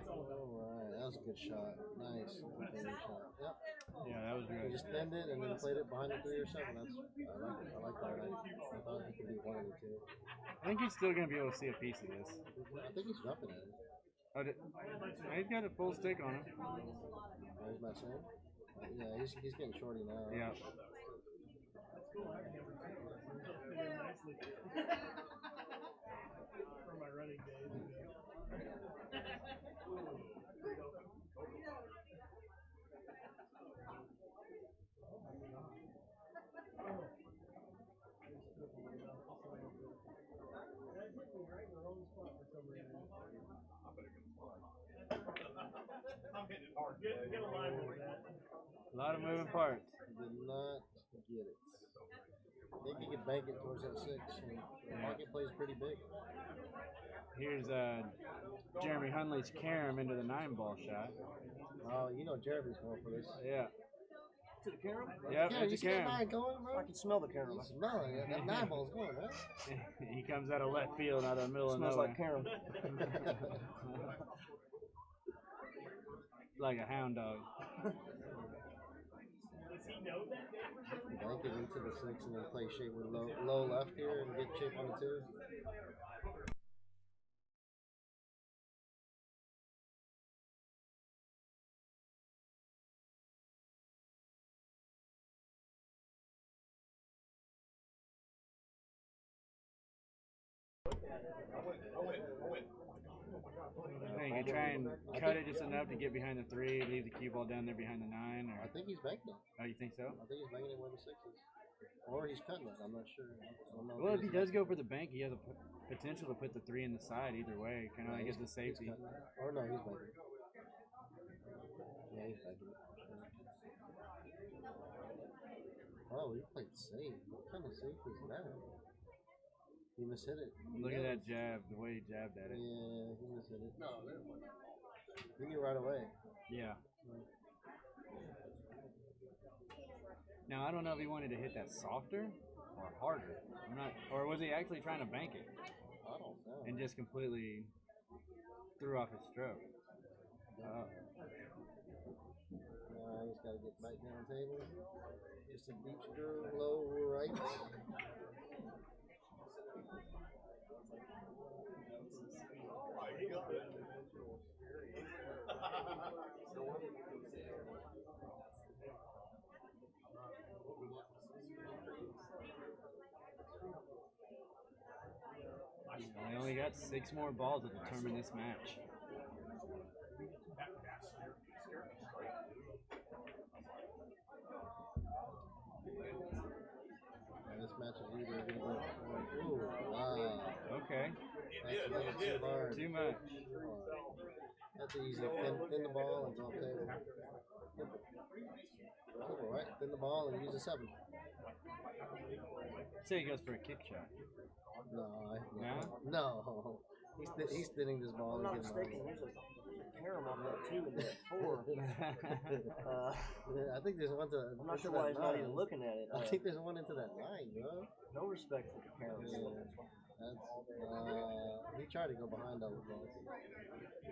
Alright, that was a good shot. Nice. Good shot. Yep. Yeah, that was You good. just thinned it and then played it behind the 3 or 7. That's I like it. I like that. I thought he could be one of the two. I think he's still gonna be able to see a piece of this. I think he's jumping at it. Oh, he's got a full stick on him. There's my son. Yeah, he's getting shorty now. Yeah. For my running days. Get alive with that. A lot of moving parts. Did not get it. I think he could bank it towards that 6. And the pocket plays pretty big. Here's Jeremy Hunley's carom into the 9-ball shot. Oh, you know Jeremy's going for this. Yeah. To the carom? Yep, Yeah, it's you a see that carom. 9 going, bro? I can smell the carom. You smell it. That 9 ball's going, right? He comes out of left field, out of the middle of Smells nowhere. like carom. Like a hound dog. Bank it into the 6 and then play shape with low left here and get chip on the 2. I think you try and cut it just enough to get behind the 3, leave the cue ball down there behind the 9. Or... I think he's banking it. Oh, you think so? I think he's banking it where the 6 is. Or he's cutting it. I'm not sure. I don't know Well, if he does go for the bank, he has a potential to put the 3 in the side either way. Kind of like as a safety. Or no, he's banking it. Yeah, he's banking it. Oh, he played safe. What kind of safe is that? He mishit it. Look at that jab, the way he jabbed at it. Yeah, he mishit it. He knew right away. Yeah. Now, I don't know if he wanted to hit that softer or harder. I'm not, or was he actually trying to bank it? I don't know. And just completely threw off his stroke. He's got to get back down table. Just a deep screw, low right. They only got 6 more balls to determine this match. This match is either going to go. Ooh, wow. Okay. That's a little too hard. Too much. That's easy. Thin the ball and drop table. Simple, right? Thin the ball and use a 7. Say he goes for a kick shot. No. He's thinning this ball. I'm not mistaken. There's a carom on that 2 and that 4. I think there's one to. I'm not sure why he's not even looking at it. I think there's one into that 9, bro. No respect for the carom. He tried to go behind all the balls.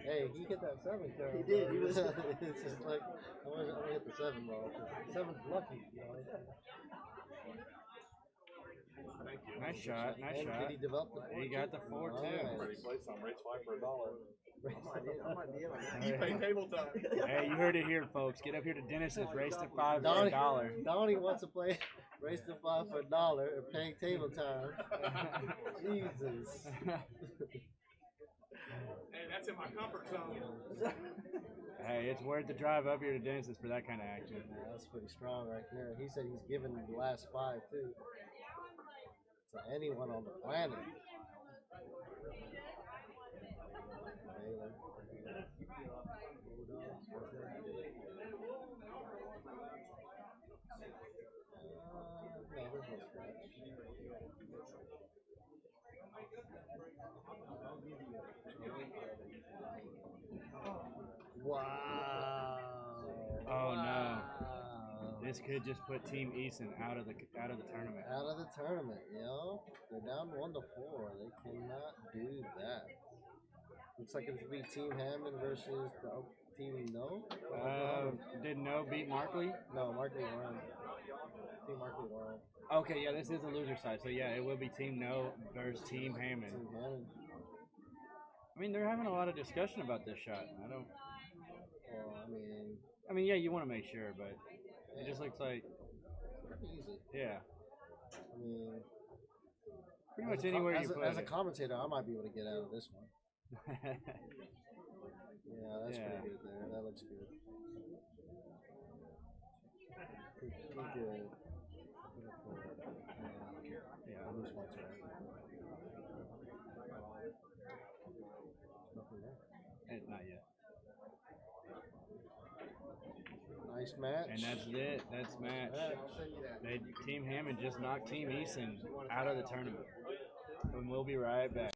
Hey, he hit that 7 carom. He did. He was. It's just like I'm gonna hit the 7 ball. 7's lucky. You know? Nice shot, nice And shot. did he develop the 4? He got the 4 too. Ready to play some race 5 for $1. I might be in on that. You pay table time. Hey, you heard it here, folks. Get up here to Dennis's Race to 5 for $1. Donnie wants to play Race to 5 for $1 or paying table time. Jesus. Hey, that's in my comfort zone. Hey, it's worth the drive up here to Dennis's for that kind of action. Yeah, that's pretty strong right there. He said he's given the last 5 too. To anyone on the planet. Wow. Oh Wow. no! This could just put Team Easton out of the tournament. Out of the tournament, yo. They're down 1-4. They cannot do that. Looks like it's be Team Hammond versus the Team No. Did No beat Markley? No, Markley won. Team Markley won. Okay, yeah, this is the loser side, so yeah, it will be Team No versus Team Hammond. Team Hammond. I mean, they're having a lot of discussion about this shot. Well, I mean, yeah, you want to make sure, but it just looks like easy. Yeah. I mean, pretty much anywhere you put it. As a commentator, I might be able to get out of this one. Yeah, that's pretty good there. That looks good. Pretty good. Yeah, loose points, right? Nothing there. Not yet. Nice match. And that's it. That's match. Team Hammond just knocked Team Easton out of the tournament. And we'll be right back.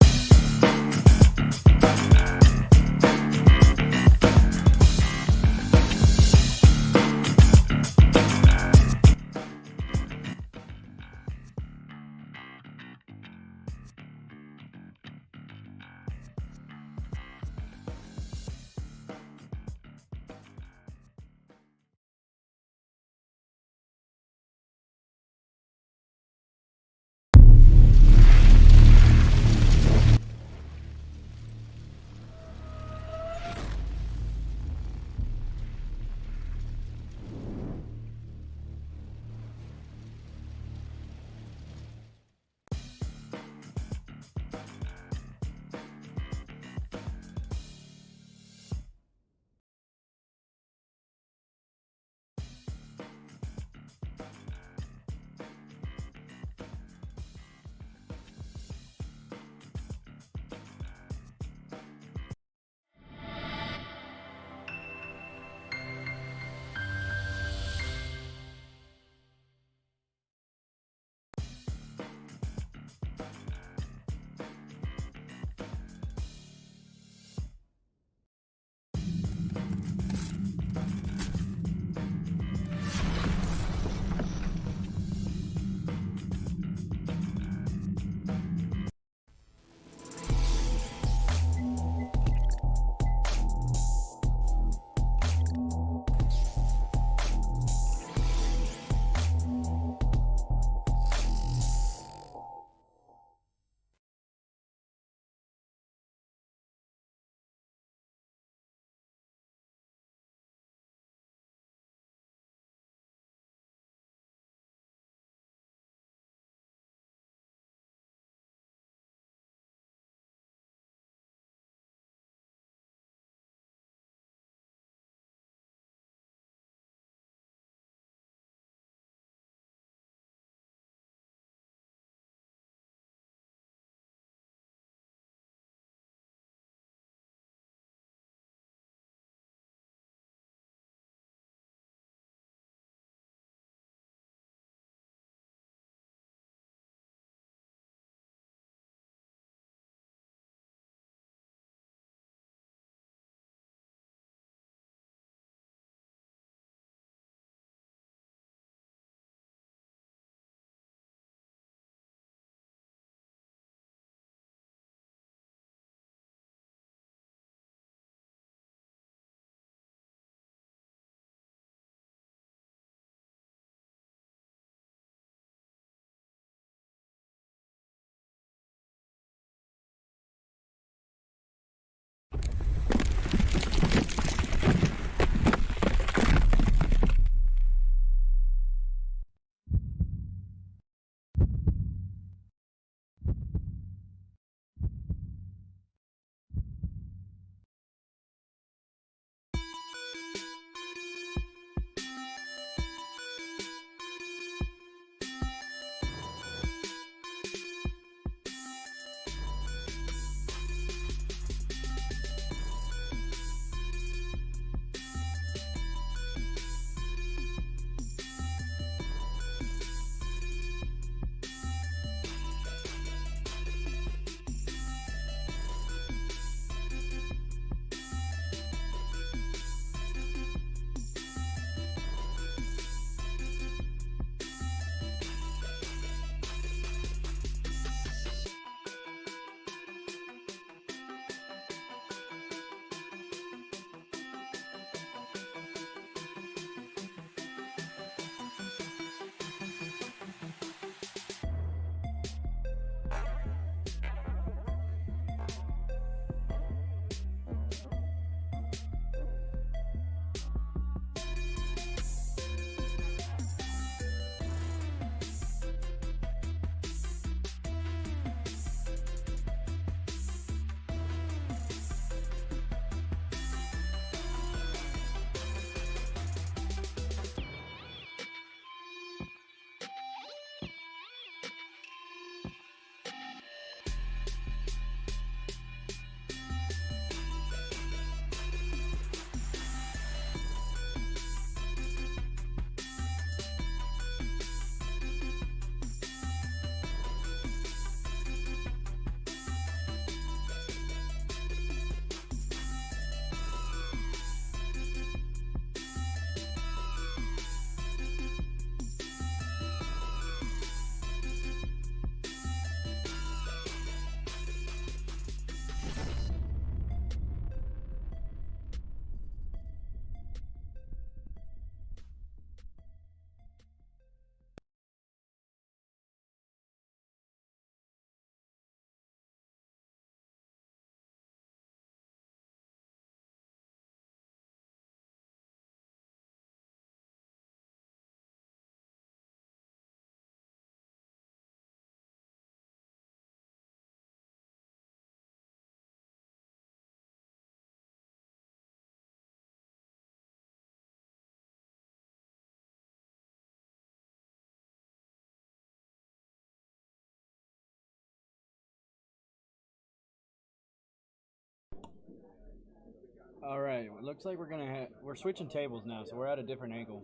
All right, it looks like we're switching tables now, so we're at a different angle.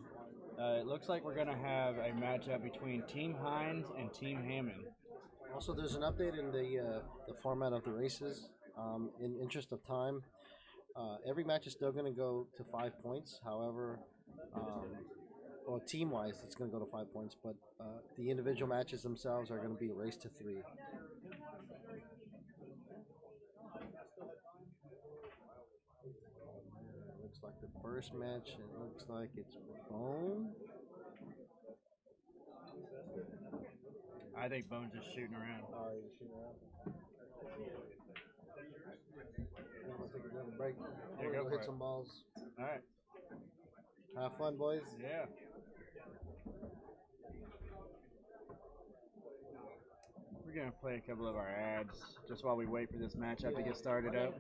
It looks like we're gonna have a matchup between Team Hines and Team Hammond. Also, there's an update in the format of the races. In interest of time, every match is still going to go to 5 points. However, well, team-wise, it's going to go to 5 points, but the individual matches themselves are going to be a race to 3. Looks like the first match. It looks like it's Bone. I think Bone's just shooting around. Oh, he's shooting around. I'm gonna take another break. I'm gonna go hit some balls. All right. Have fun, boys. Yeah. We're gonna play a couple of our ads just while we wait for this matchup to get started up.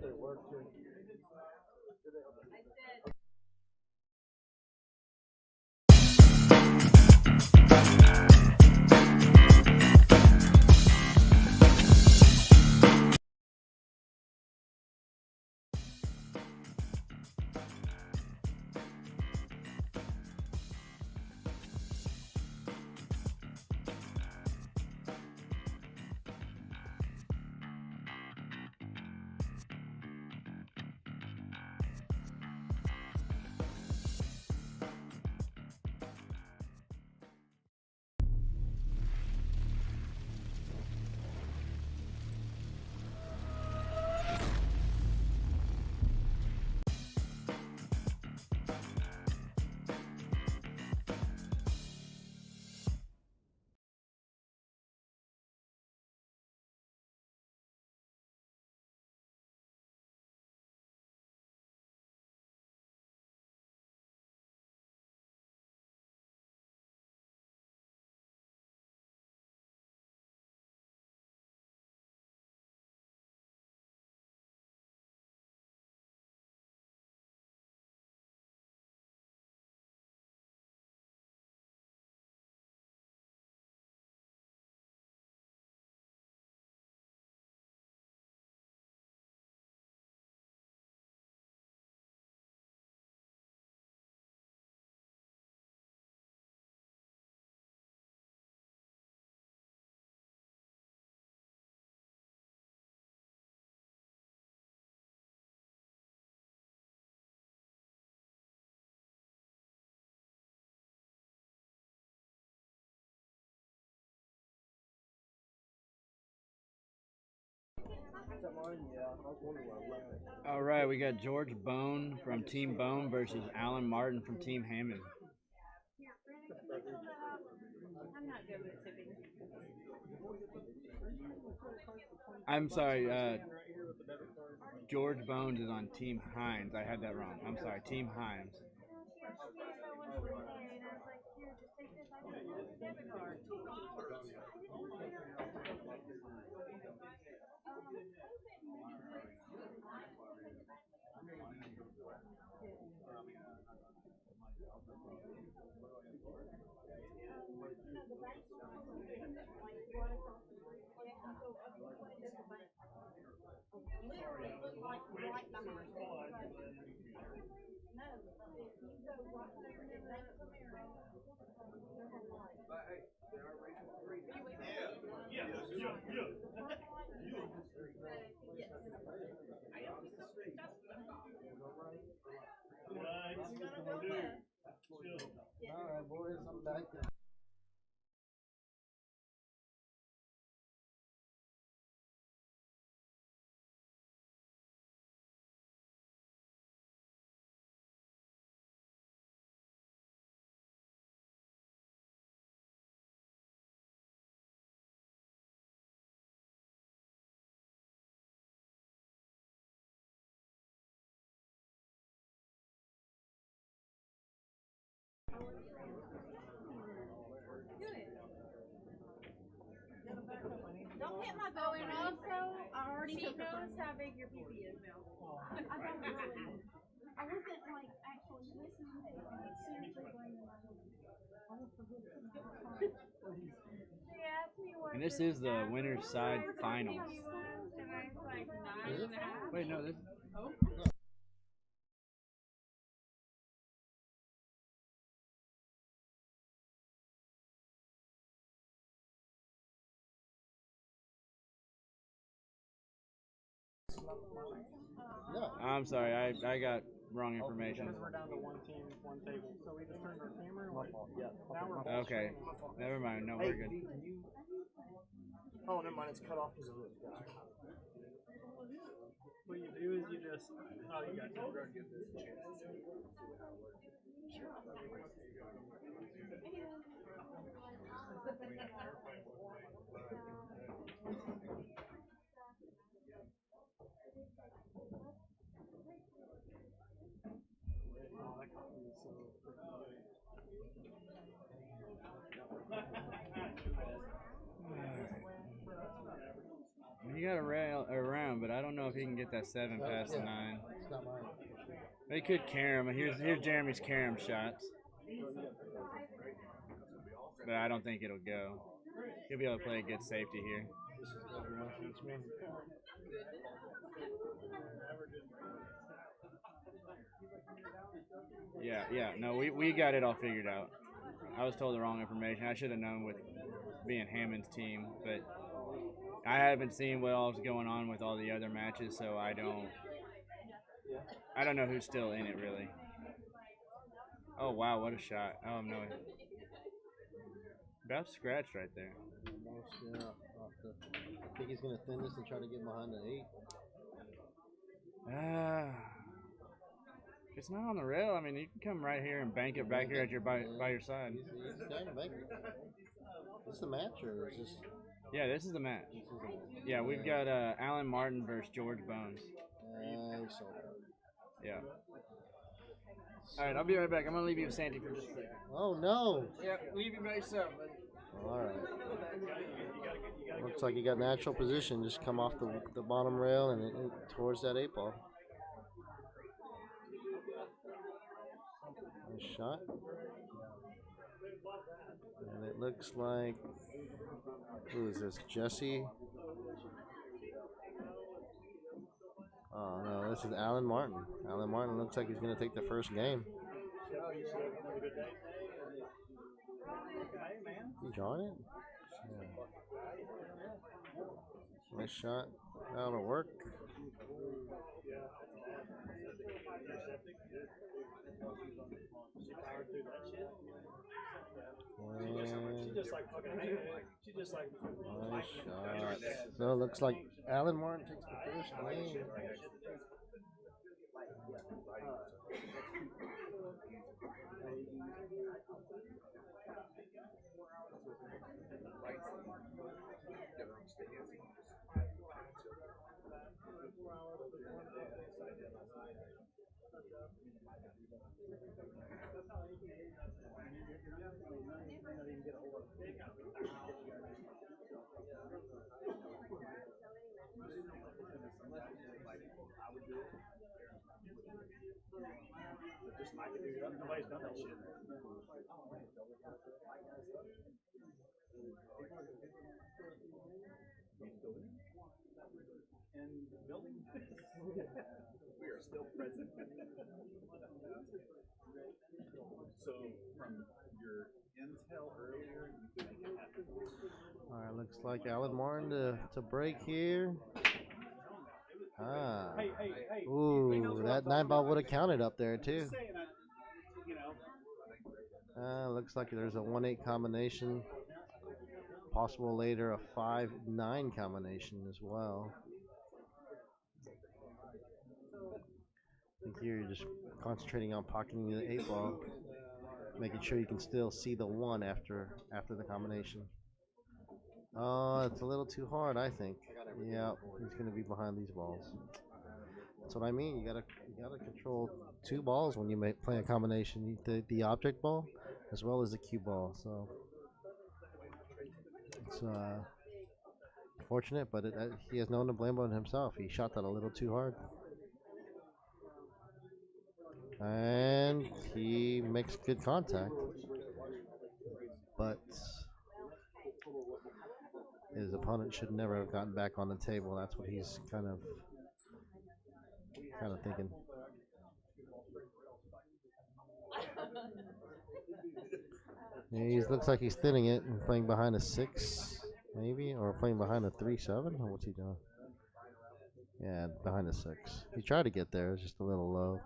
All right, we got George Bone from Team Bone versus Alan Martin from Team Hammond. I'm not good with tipping. I'm sorry, George Bones is on Team Hines. I had that wrong. I'm sorry, Team Hines. Alright, boys, I'm back. Don't hit my bow. And also, I already knows how big your pee is now. I don't really. I wasn't like actually listening to it. Seriously blaming my husband. I will forget it. She asked me what. And this is the winner's side finals. And I was like 9.5. Wait, no, this. No. I'm sorry, I got wrong information. We're down to one team, one table. So we just turned our camera. My fault. Yeah. Now we're Okay, never mind. No, we're good. Can you? Oh, never mind. It's cut off because of this guy. What you do is you just, oh, you got to give this a chance. Oh, that coffee is so You got a rail around, but I don't know if he can get that 7 past the 9. It's not mine. They could carom. Here's Jeremy's carom shots, but I don't think it'll go. He'll be able to play a good safety here. Yeah. No, we got it all figured out. I was told the wrong information. I should have known with being Hammond's team, but I haven't seen what all's going on with all the other matches, so I don't know who's still in it really. Oh wow, what a shot! Oh no, about scratched right there. Almost, yeah. I think he's gonna thin this and try to get behind the 8. It's not on the rail. I mean, you can come right here and bank it back here at your by your side. He's trying to bank it. Is this the match or is this? Yeah, this is the match. This is the match. Yeah, we've got Alan Martin versus George Bones. I saw that. Yeah. All right, I'll be right back. I'm gonna leave you with Santi for just a second. Oh no! Yep, leave you by yourself, buddy. All right. Looks like you got natural position. Just come off the bottom rail and towards that 8 ball. Nice shot. And it looks like, who is this? Jesse? Oh no, this is Alan Martin. Alan Martin looks like he's going to take the first game. You drawing it? Yeah. Nice shot. That'll work. Nice shot. So it looks like Alan Martin takes the first game. Nobody's done that shit. And building? We are still present. So, from your intel earlier, you could make it happen. All right, looks like Alan Martin to break here. Ah. Ooh, that 9 ball would have counted up there too. Looks like there's a 1-8 combination. Possible later a 5-9 combination as well. I think here you're just concentrating on pocketing the 8 ball, making sure you can still see the 1 after the combination. Oh, it's a little too hard, I think. Yeah, he's going to be behind these balls. That's what I mean. You gotta control 2 balls when you play a combination. The object ball as well as the cue ball. So it's fortunate, but he has no one to blame but himself. He shot that a little too hard. And he makes good contact. But his opponent should never have gotten back on the table. That's what he's kind of thinking. He looks like he's thinning it and playing behind a 6, maybe, or playing behind a 3-7. Or what's he doing? Yeah, behind the 6. He tried to get there, it's just a little low.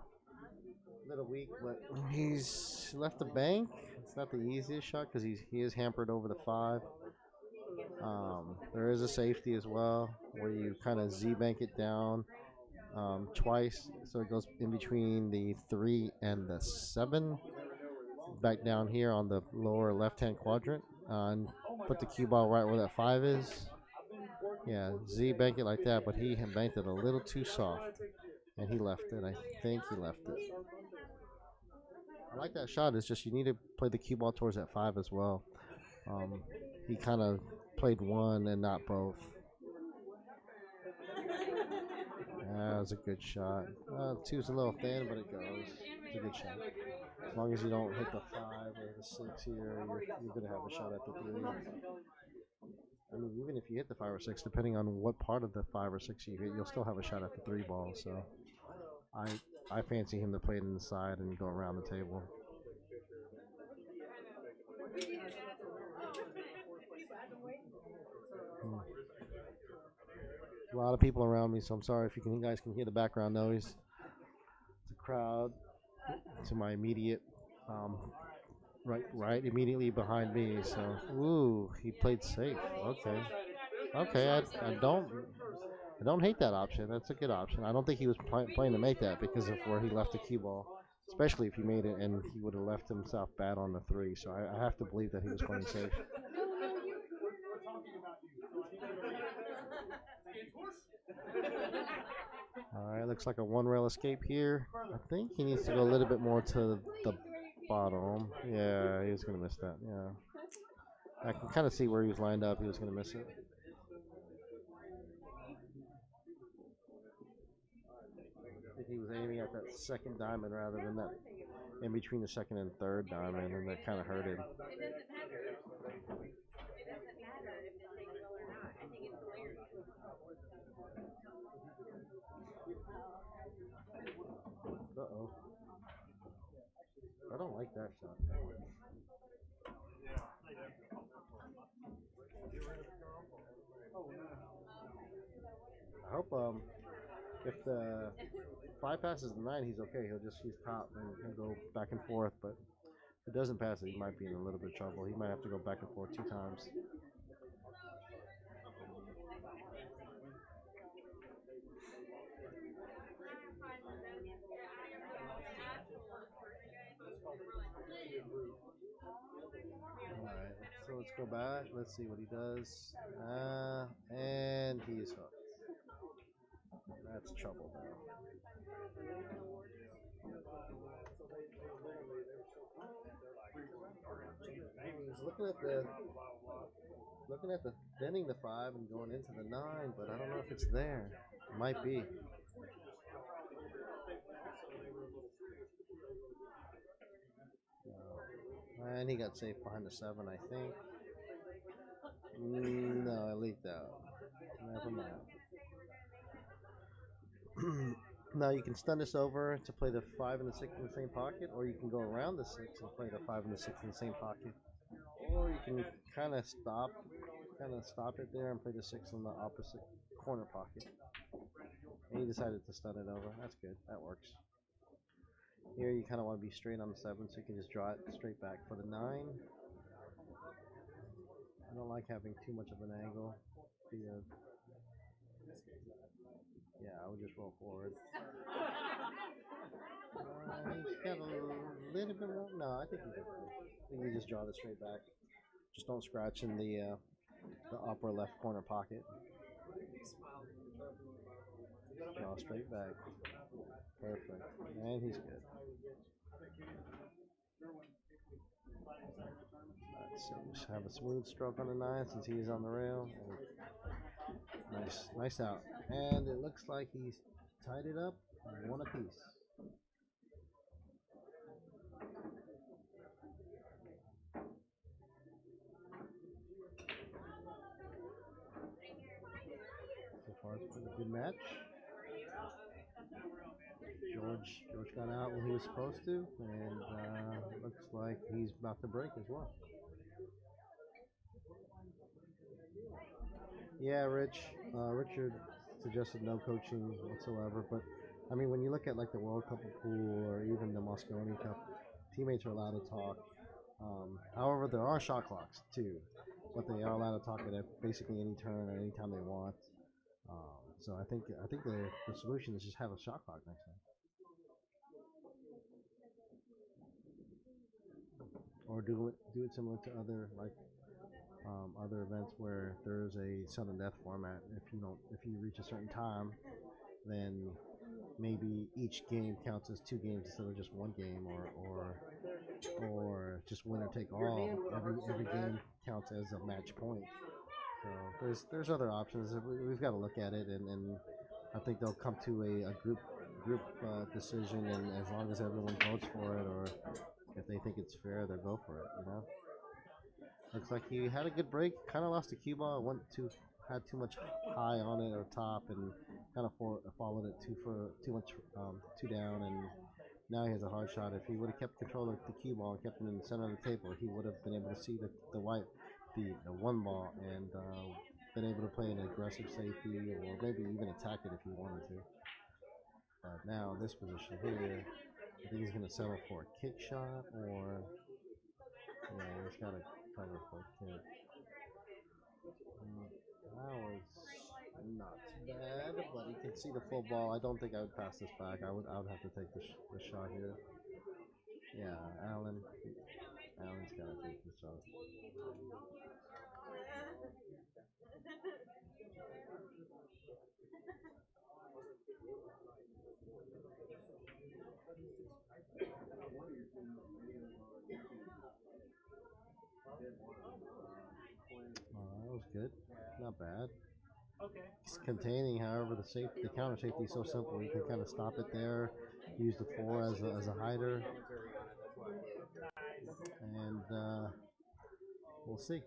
A little weak, but he's left the bank. It's not the easiest shot because he is hampered over the 5. There is a safety as well where you kind of Z bank it down twice, so it goes in between the 3 and the 7. Back down here on the lower left-hand quadrant, and put the cue ball right where that 5 is. Yeah, Z bank it like that, but he had banked it a little too soft, and he left it. I think he left it. I like that shot. It's just you need to play the cue ball towards that 5 as well. He kind of played one and not both. That was a good shot. 2's a little thin, but it goes. It's a good shot. As long as you don't hit the 5 or the 6 here, you're going to have a shot at the 3. I mean, even if you hit the 5 or 6, depending on what part of the 5 or 6 you hit, you'll still have a shot at the 3 ball. So I fancy him to play it inside and go around the table. A lot of people around me, so I'm sorry if you guys can hear the background noise. It's a crowd to my immediate, right immediately behind me. So, ooh, he played safe. Okay. I don't hate that option. That's a good option. I don't think he was playing to make that because of where he left the cue ball, especially if he made it and he would have left himself bad on the 3. So I have to believe that he was playing safe. Alright, looks like a 1 rail escape here. I think he needs to go a little bit more to the bottom. Yeah, he was going to miss that. Yeah. I can kind of see where he was lined up. He was going to miss it. I think he was aiming at that 2nd diamond rather than that in between the 2nd and 3rd diamond, and that kind of hurt him. Uh-oh. I don't like that shot. I hope if the 5 passes the 9, he's okay. He's top and he'll go back and forth. But if it doesn't pass it, he might be in a little bit of trouble. He might have to go back and forth 2 times. Alright, so let's go back. Let's see what he does. And he's hooked. That's trouble now. He's looking at the bending the 5 and going into the 9, but I don't know if it's there. It might be. And he got safe behind the 7, I think. No, I leaked out. Never mind. Now you can stun this over to play the 5 and the 6 in the same pocket, or you can go around the 6 and play the 5 and the 6 in the same pocket. Or you can kind of stop it there and play the 6 in the opposite corner pocket. And he decided to stun it over. That's good. That works. Here you kind of want to be straight on the 7, so you can just draw it straight back for the 9. I don't like having too much of an angle. Yeah, I would just roll forward. He's got a little bit more. No, I think he's good. I think you just draw this straight back. Just don't scratch in the upper left corner pocket. Draw straight back. Perfect. And he's good. So just have a smooth stroke on the 9 since he's on the rail. Nice out. And it looks like he's tied it up 1 apiece. So far it's been a good match. George got out when he was supposed to, and looks like he's about to break as well. Yeah, Richard suggested no coaching whatsoever. But I mean, when you look at like the World Cup of Pool or even the Moscone Cup, teammates are allowed to talk. However, there are shot clocks too, but they are allowed to talk at basically any turn or any time they want. So I think the solution is just have a shot clock next time, or do it similar to other other events where there's a sudden death format. If you reach a certain time, then maybe each game counts as 2 games instead of just 1 game, or just winner take all. Every game counts as a match point. So there's other options. We've got to look at it, and I think they'll come to a group decision. And as long as everyone votes for it, or if they think it's fair, they'll go for it. Looks like he had a good break. Kind of lost the cue ball. Had too much high on it or top, and kind of followed it too down, and now he has a hard shot. If he would have kept control of the cue ball and kept it in the center of the table, he would have been able to see the 1 ball and been able to play an aggressive safety, or maybe even attack it if he wanted to. But now this position here, I think he's going to settle for a kick shot, or he's got to cover for a kick. That was not bad, but he can see the full ball. I don't think I would pass this back. I would have to take the shot here. Yeah, Allen's got to take the shot. That was good. Not bad. He's containing, however, the counter safety is so simple. You can kind of stop it there, use the 4 as a hider, and we'll see.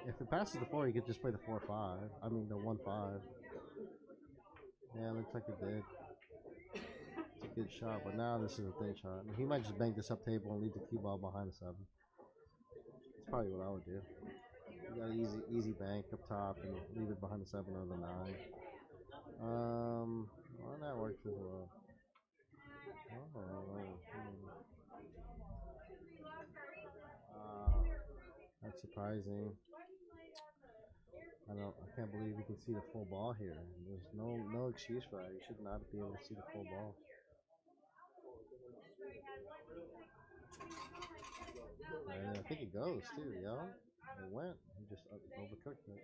If it passes the 4, you could just play the 4-5. I mean the 1-5. Yeah, looks like it did. It's a good shot, but now this is a thin shot. He might just bank this up table and leave the cue ball behind the 7. That's probably what I would do. You got an easy bank up top and leave it behind the 7 or the 9. Well, that works as well. That's surprising. I can't believe you can see the full ball here. There's no excuse for that. You should not be able to see the full ball. And I think it goes too, yo. It went. He just overcooked it.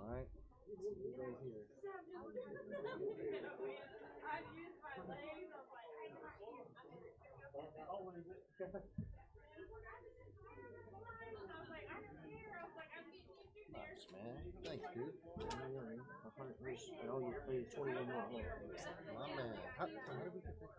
Alright. He goes here. Nice, man. Thanks, dude. No, you played 21 more. My man. How did we get that?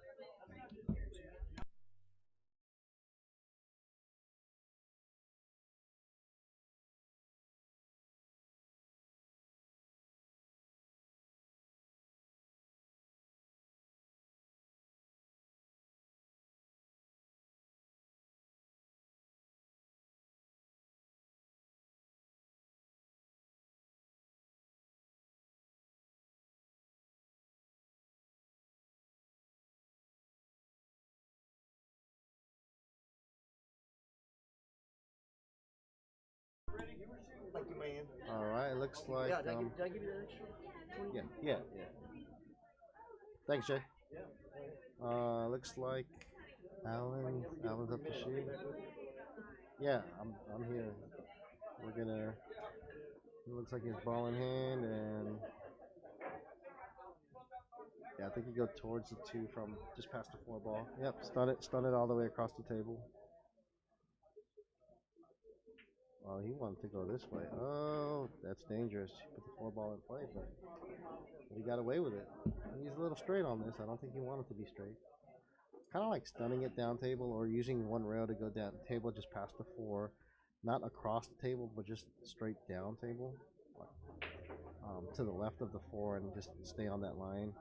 Thank you, man. Alright, looks like. Yeah, did I give you that extra? Yeah. Thanks, Jay. Looks like Allen's up to shoot. Yeah, I'm here. We're gonna. It looks like his ball in hand, and yeah, I think he go towards the 2 from just past the 4 ball. Yep, stun it all the way across the table. Well, he wanted to go this way. Oh, that's dangerous. He put the 4 ball in play, but he got away with it. He's a little straight on this. I don't think he wanted to be straight. Kind of like stunning it down table, or using 1 rail to go down table just past the 4, not across the table, but just straight down table, to the left of the 4, and just stay on that line.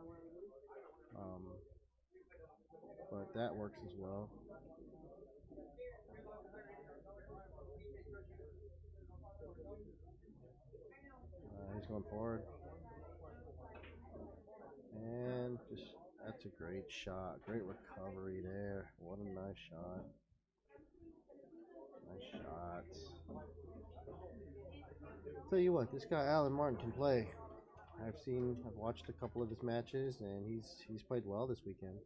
but that works as well. He's going forward. And just, that's a great shot. Great recovery there. What a nice shot. Nice shot. Tell you what, this guy Alan Martin can play. I've watched a couple of his matches, and he's played well this weekend.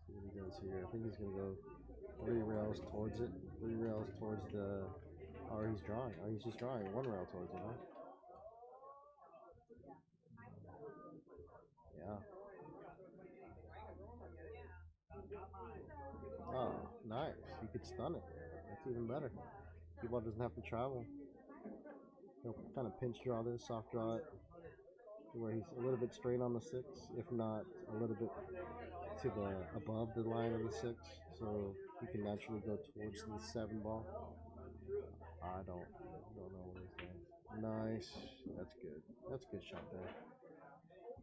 See what he does here. I think he's gonna go 3 rails towards it. 3 rails towards the. Or he's drawing. Oh, he's just drawing 1 rail towards it, huh? Yeah. Oh, nice. You could stun it. That's even better. Keyboard doesn't have to travel. He'll kind of pinch draw this, soft draw it, where he's a little bit straight on the 6, if not a little bit to the above the line of the 6, so he can naturally go towards the 7 ball. I don't know what he's doing. Nice. That's good. That's a good shot there.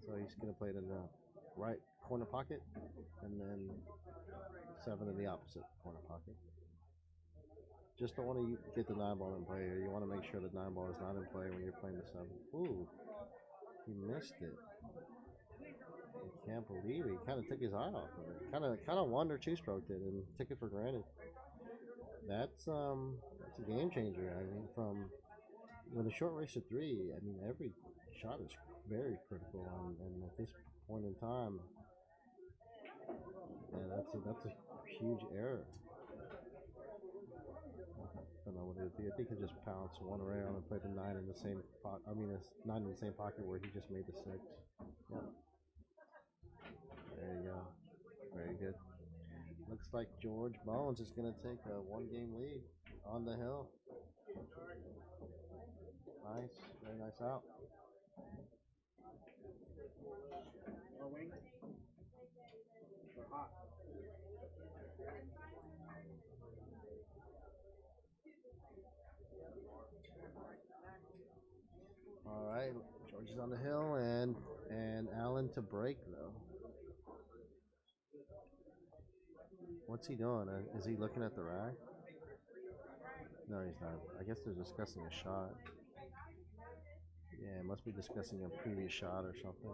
So he's gonna play it in the right corner pocket, and then 7 in the opposite corner pocket. Just don't want to get the 9 ball in play here. You want to make sure the 9 ball is not in play when you're playing the 7. Ooh, he missed it. I can't believe it. He kind of took his eye off of it. Kind of 1 or 2 stroked it and took it for granted. That's a game changer. I mean, from with a short race of 3, I mean every shot is very critical, and at this point in time, yeah, that's a huge error. I don't know what it is. I think he just pounced 1 rail and played the 9 in the same pocket. I mean, it's 9 in the same pocket where he just made the 6. Yep. There you go. Very good. Looks like George Bones is going to take a 1-game lead on the hill. Nice. Very nice out. All right, George is on the hill, and Allen to break though. What's he doing? Is he looking at the rack? No, he's not. I guess they're discussing a shot. Yeah, must be discussing a previous shot or something.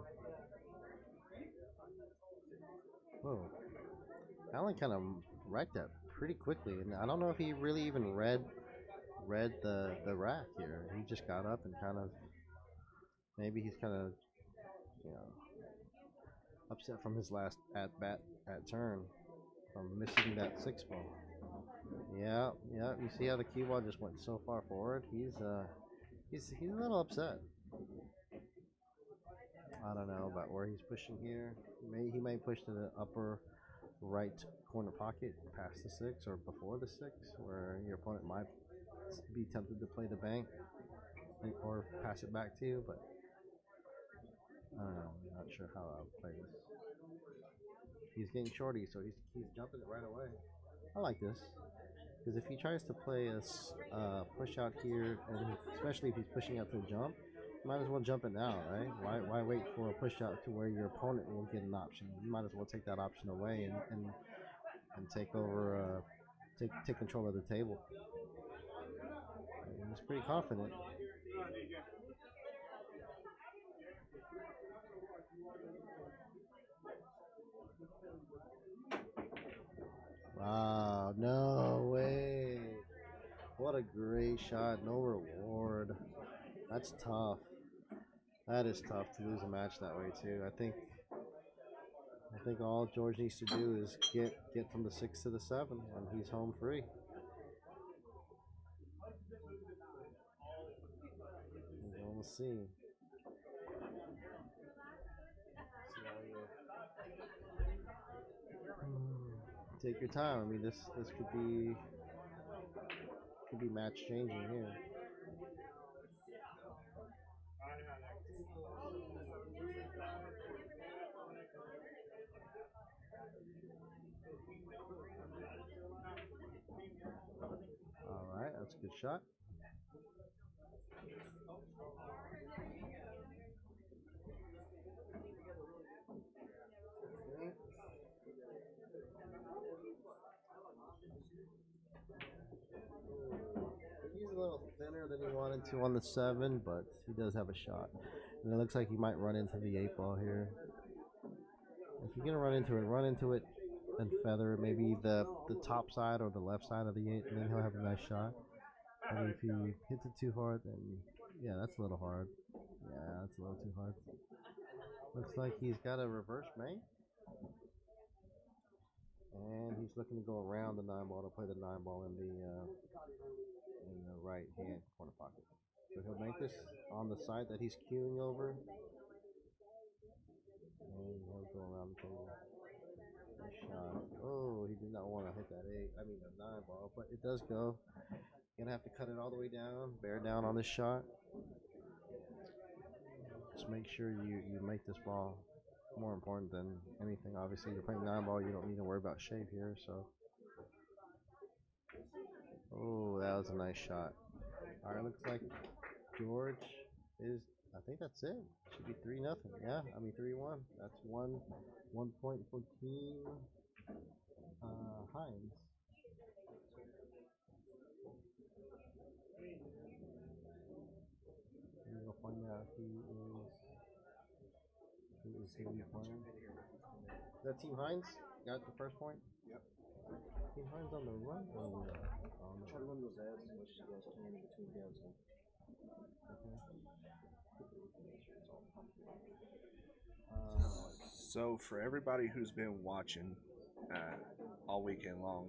Whoa. Allen kind of wrecked that pretty quickly, and I don't know if he really even read the rack here. He just got up and kind of, maybe he's kind of, you know, upset from his last at turn from missing that 6 ball. Yeah. You see how the cue ball just went so far forward? He's a little upset. I don't know about where he's pushing here. He may push to the upper right corner pocket past the 6 or before the 6, where your opponent might be tempted to play the bank or pass it back to you, but I don't know. I'm not sure how I'll play this. He's getting shorty, so he's jumping it right away. I like this, because if he tries to play a push out here, and especially if he's pushing out to the jump, might as well jump it now, right? Why wait for a push out to where your opponent will get an option? You might as well take that option away and take over, take control of the table. And he's pretty confident. Wow, no way. What a great shot. No reward. That's tough. That is tough to lose a match that way too. I think all George needs to do is get from the 6 to the 7, and he's home free. We'll see. Take your time. I mean, this could be match changing here. All right, that's a good shot. He's a little thinner than he wanted to on the 7, but he does have a shot. And it looks like he might run into the 8 ball here. If you're gonna run into it and feather maybe the top side or the left side of the 8, and then he'll have a nice shot. And if he hits it too hard, then yeah, that's a little hard. Yeah, that's a little too hard. Looks like he's got a reverse bank. And he's looking to go around the 9 ball to play the 9 ball in the right hand corner pocket. So he'll make this on the side that he's queuing over. And he'll go around the table. Nice shot. Oh, he did not want to hit that 9 ball, but it does go. Gonna have to cut it all the way down, bear down on this shot. Just make sure you make this ball more important than anything. Obviously, you're playing 9 ball, you don't need to worry about shape here, so. Oh, that was a nice shot. Alright, looks like George is, I think that's it. Should be 3-0. Yeah, 3-1. That's one point for Team Hines. And we'll find out who is playing. Is that Team Hines? Got the first point? Yep. Team Hines on the run or on the Try to run those ads as much as you guys can in between games. So for everybody who's been watching all weekend long,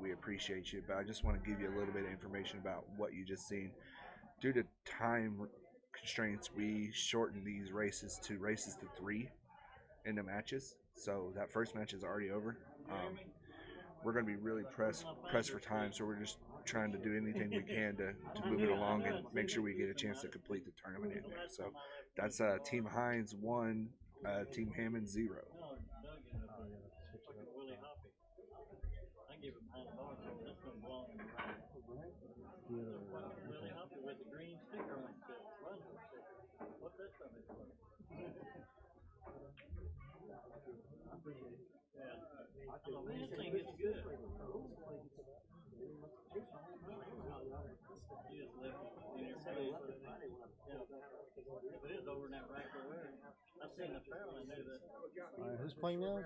we appreciate you, but I just want to give you a little bit of information about what you just seen. Due to time constraints, we shortened these races to 3 in the matches. So that first match is already over. We're going to be really pressed for time, so we're just trying to do anything we can to move it along and make sure we get a chance to complete the tournament in there. So that's Team Hines 1, Team Hammond 0. This thing is good. If it is over in that rack over there, I've seen the barrel and knew that. Alright, who's playing now?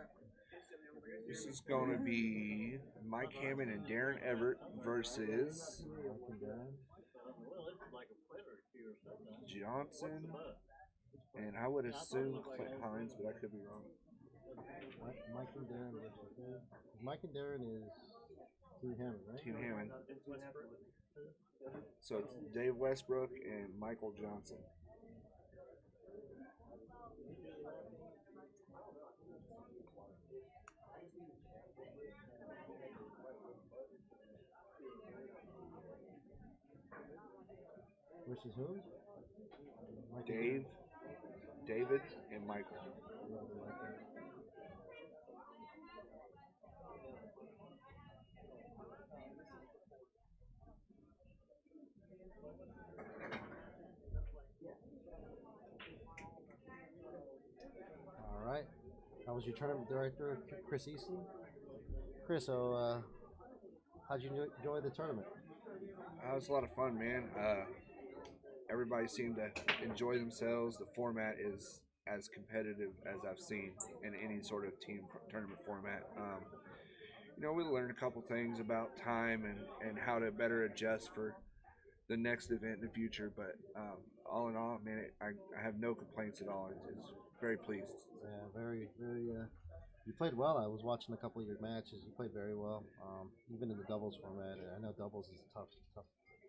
This is going to be Mike Hammond and Darren Everett versus Johnson, and I would assume Clint Hines, but I could be wrong. Mike and Darren versus who? Mike and Darren is Team Hammond, right? Team Hammond. So it's Dave Westbrook and Michael Johnson. Versus who? David, and Michael. All right. How was your tournament director, Chris Easton? Chris, so how'd you enjoy the tournament? It was a lot of fun, man. Everybody seemed to enjoy themselves. The format is as competitive as I've seen in any sort of team tournament format. We learned a couple things about time and how to better adjust for the next event in the future. But all in all, man, I have no complaints at all. It's very pleased. Yeah, very, very. You played well. I was watching a couple of your matches. You played very well, even in the doubles format. I know doubles is a tough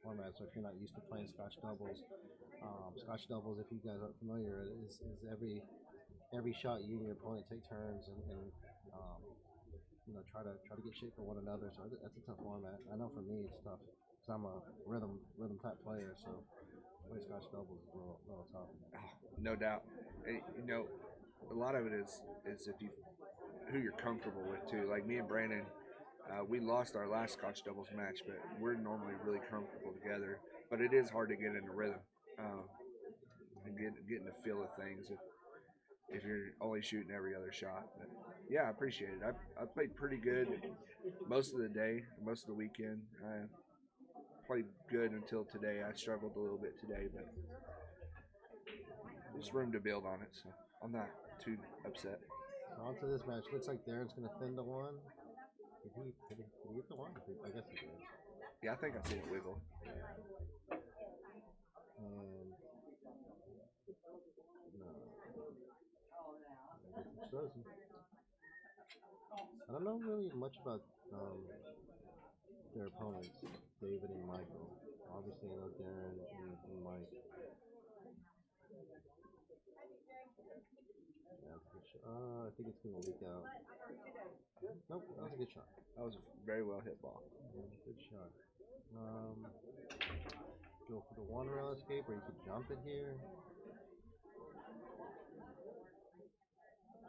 format, so if you're not used to playing Scotch doubles, if you guys aren't familiar, is every shot you and your opponent take turns and try to get shape for one another. So that's a tough format. I know for me it's tough because I'm a rhythm type player, so playing Scotch doubles is a little tough. No doubt. And, a lot of it is who you're comfortable with too. Like me and Brandon, we lost our last Scotch doubles match, but we're normally really comfortable together. But it is hard to get into rhythm and getting the feel of things if you're only shooting every other shot. But Yeah, I appreciate it. I played pretty good most of the day, most of the weekend. I played good until today. I struggled a little bit today, but there's room to build on it, so I'm not too upset. So on to this match. Looks like Darren's going to thin the one. Did he hit the one? I guess he did. Yeah, I think I seen it wiggle. And no. I guess it doesn't. I don't know really much about their opponents, David and Michael. Obviously, I know Darren and Mike. Yeah, that's a good shot. I think it's going to leak out. Nope, that was a good shot. That was a very well hit ball. Yeah, good shot. Go for the one rail escape, or you could jump it here.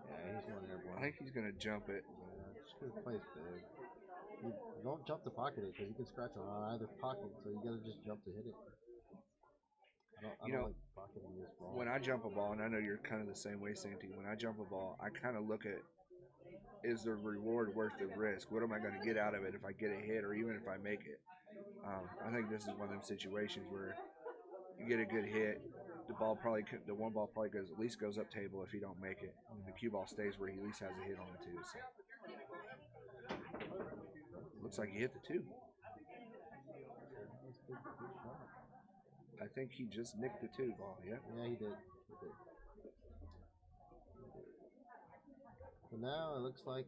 Yeah, he's going airborne. I think he's going to jump it. Yeah, just because it plays big. You don't jump to pocket it, because you can scratch on either pocket, so you got to just jump to hit it. I don't like pocketing this ball. When I jump a ball, and I know you're kind of the same way, Santy, when I jump a ball, I kind of look at, is the reward worth the risk? What am I going to get out of it if I get a hit, or even if I make it? I think this is one of them situations where you get a good hit, the one ball probably at least goes up table if you don't make it. And the cue ball stays where he at least has a hit on it too. So looks like he hit the two. I think he just nicked the two ball. Yeah. Yeah, he did. So now it looks like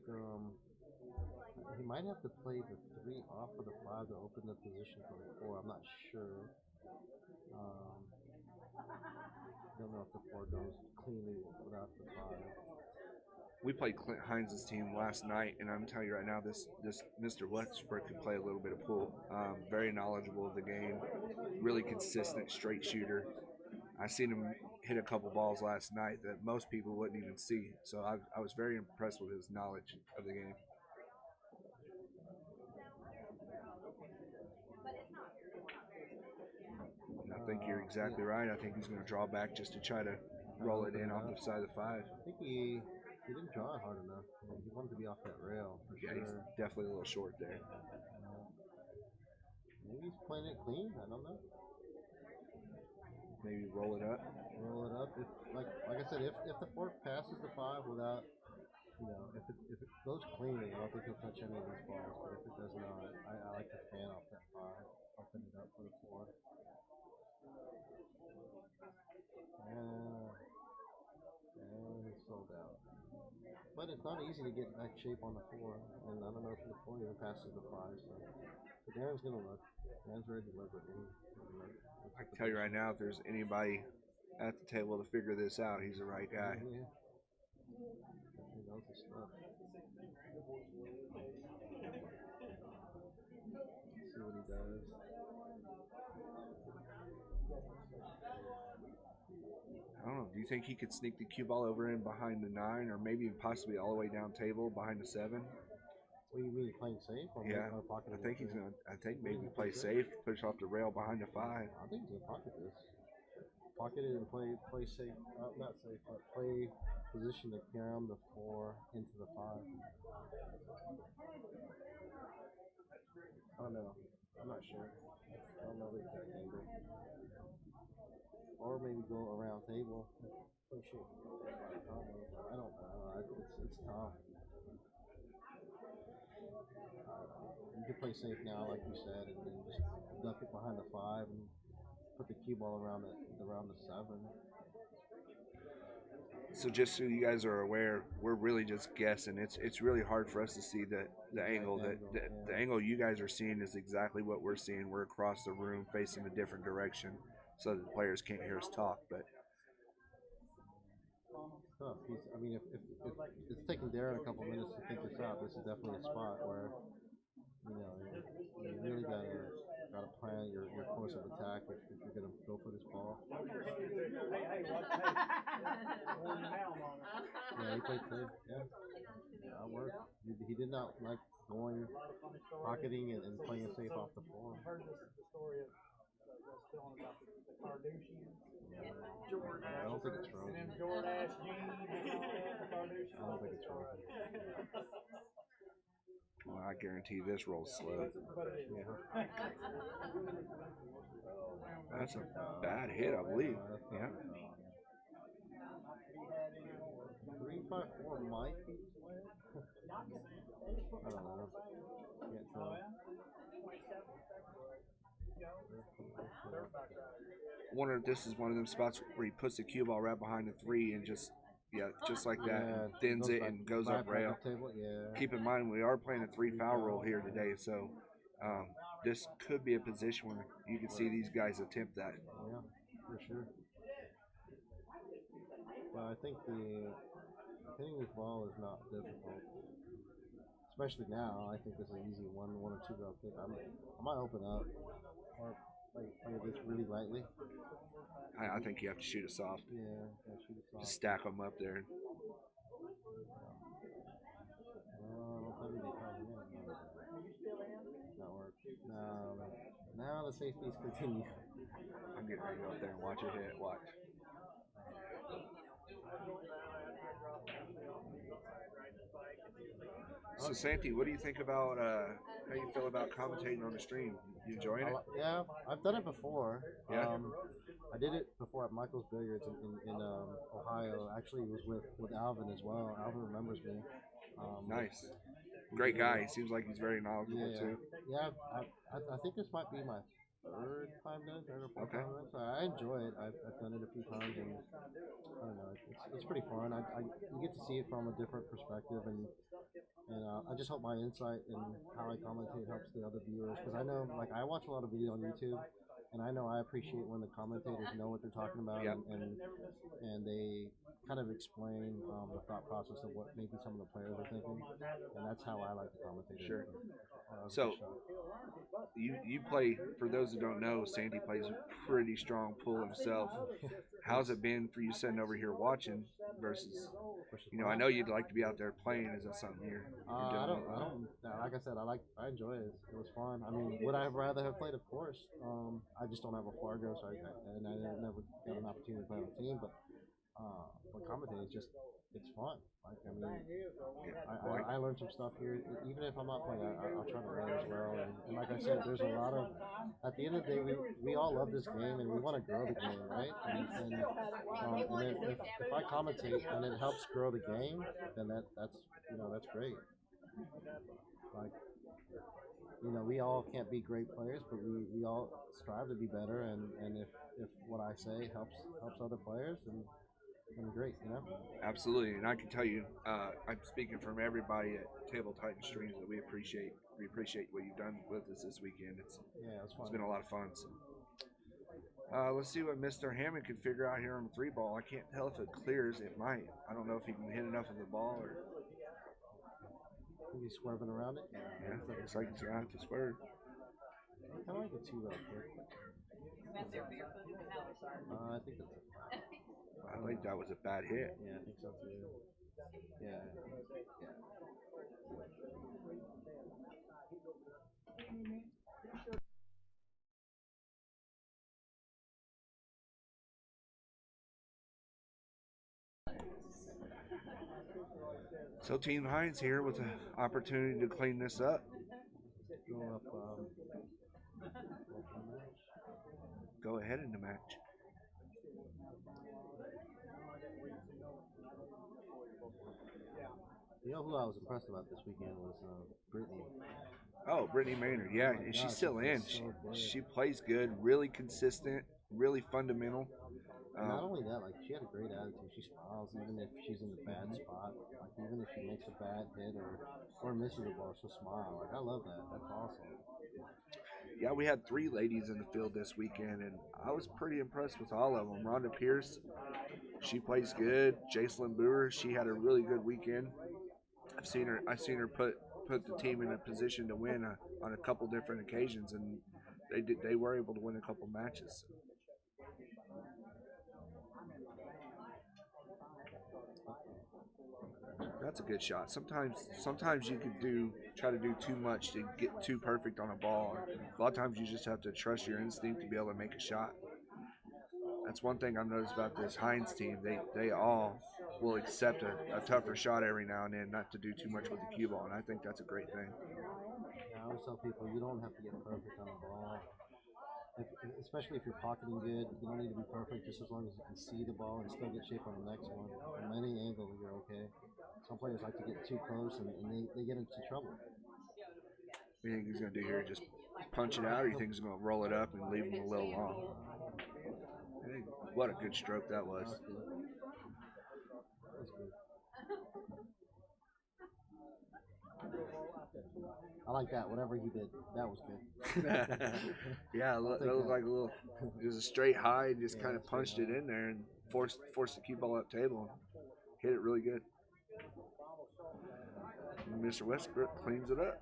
he might have to play the 3 off of the 5 to open the position for the 4. I'm not sure. Don't know if the 4 goes cleanly without the 5. We played Clint Hines' team last night, and I'm telling you right now, this Mr. Westbrook can play a little bit of pool. Very knowledgeable of the game, really consistent straight shooter. I seen him hit a couple balls last night that most people wouldn't even see. So I was very impressed with his knowledge of the game. And I think you're exactly right. I think he's going to draw back just to try to roll it in off the side of the 5. I think he didn't draw it hard enough. He wanted to be off that rail for yeah, sure. He's definitely a little short there. Maybe he's playing it clean. I don't know. Maybe roll it up. Roll it up. If, like I said, if the fork passes the 5 without, if it goes clean, I don't think he'll touch any of these balls. But if it does not, I like to fan off that 5, open it up for the 4. And he's sold out. But it's not easy to get back shape on the 4, and I don't know if the 4 even passes the 5. So Darren's gonna look. Darren's very deliberate. I can tell you right now, if there's anybody at the table to figure this out, he's the right guy. Yeah. He knows his stuff. See what he does. I don't know. Do you think he could sneak the cue ball over in behind the 9, or maybe possibly all the way down table behind the 7? What do you mean, playing safe? Or Yeah, pocketing I think he's gonna. I think maybe play safe, push off the rail behind the 5. I think he's gonna pocket this. Pocket it and play safe. Not safe, but play position to carom the 4 into the 5. I don't know. I'm not sure. I don't know the exact angle. Or maybe go around table. Push it. I don't know. It's tough. You can play safe now, like you said, and then just duck it behind the 5 and put the cue ball around the 7. So just so you guys are aware, we're really just guessing. It's really hard for us to see the angle. The angle you guys are seeing is exactly what we're seeing. We're across the room facing a different direction, so that the players can't hear us talk. But tough. If it's taking Darren a couple minutes to think this out, this is definitely a spot where you really gotta plan your course of attack if you're gonna go for this ball. Yeah, he played safe. Yeah, that worked. He did not like going pocketing and playing it safe off the 4. feeling about the Kardashians. Jordan I don't think it's frozen. and them Jordan ass jeans and all that, the Kardashians. I don't think it's frozen. Well, I guarantee this rolls slow. Yeah. That's a bad hit, I believe. Yeah. 354 might be split. I don't know. Can't tell. I wonder if this is one of them spots where he puts the cue ball right behind the 3 and just like that, Yeah, thins it back- and goes back up rail. at the table, yeah. Keep in mind we are playing a 3 foul rule here today, so this could be a position where you can see these guys attempt that. Yeah, for sure. But I think hitting this ball is not difficult. Especially now, I think this is an easy one or two go kick. I might open up or play this really lightly. I think you have to shoot it soft. Yeah, shoot it soft. Just stack them up there. Not work. No, now the safeties continue. I'm getting ready to go up there and watch it hit. Watch. So Santi, what do you think about how you feel about commentating on the stream? You enjoying it? Yeah, I've done it before. Yeah. I did it before at Michael's Billiards in Ohio. Actually, it was with Alvin as well. Alvin remembers me. Nice. Great guy. He seems like he's very knowledgeable too. Yeah, I think this might be my third or fourth time. So I enjoy it. I've done it a few times, and I don't know. It's pretty fun. You get to see it from a different perspective, and I just hope my insight and how I commentate helps the other viewers, because I know, like, I watch a lot of video on YouTube, and I know I appreciate when the commentators know what they're talking about, and they kind of explain the thought process of what maybe some of the players are thinking, and that's how I like to commentate. Sure. So you play, for those who don't know, Sandy plays a pretty strong pool himself. How's it been for you sitting over here watching versus, I know you'd like to be out there playing. Is that something you're doing? I don't. Like I said, I enjoy it. It was fun. I mean, would I have rather have played? Of course. I just don't have a Fargo, so I never got an opportunity to play on a team. But commentating is it's fun. Like, I mean, I learned some stuff here. Even if I'm not playing, I'll try to learn as well. And like I said, there's a lot of. At the end of the day, we all love this game and we want to grow the game, right? And if I commentate and it helps grow the game, then that's great. Like, we all can't be great players, but we all strive to be better. And if what I say helps other players, then great, Absolutely, and I can tell you, I'm speaking from everybody at Table Titan Streams that we appreciate what you've done with us this weekend. It's been a lot of fun. So. Let's see what Mr. Hammond can figure out here on the 3 ball. I can't tell if it clears. It might. I don't know if he can hit enough of the ball or. He's swerving around it. Yeah, looks like he's gonna have to swerve. I like the 2 real quick. I think that's. I think that was a bad hit. Yeah, I think so too. Yeah. So Team Hines here with an opportunity to clean this up. Go up. Go ahead in the match. You know who I was impressed about this weekend was Brittany. Oh, Brittany Maynard. Yeah, and she's still in. She plays good, really consistent, really fundamental. Not only that, like, she had a great attitude. She smiles even if she's in a bad spot. Like, even if she makes a bad hit or misses a ball, she'll smile. Like, I love that. That's awesome. Yeah, we had 3 ladies in the field this weekend, and I was pretty impressed with all of them. Rhonda Pierce, she plays good. Jacelyn Brewer, she had a really good weekend. I've seen her put the team in a position to win on a couple different occasions, and they were able to win a couple matches. That's a good shot. Sometimes you could try to do too much to get too perfect on a ball. A lot of times you just have to trust your instinct to be able to make a shot. That's one thing I've noticed about this Heinz team. They all will accept a tougher shot every now and then, not to do too much with the cue ball, and I think that's a great thing. Yeah, I always tell people you don't have to get perfect on the ball. Especially if you're pocketing good, you don't need to be perfect just as long as you can see the ball and still get shape on the next one. From any angle, you're okay. Some players like to get too close and they get into trouble. What do you think he's going to do here? Just punch it out, or you think he's going to roll it up and leave him a little long? What a good stroke that was. That's good. That's good. I like that. Whatever he did, that was good. Yeah, that looked like a little. It was a straight high, and just kind of punched it in there and forced the cue ball up table. Hit it really good. And Mr. Westbrook cleans it up.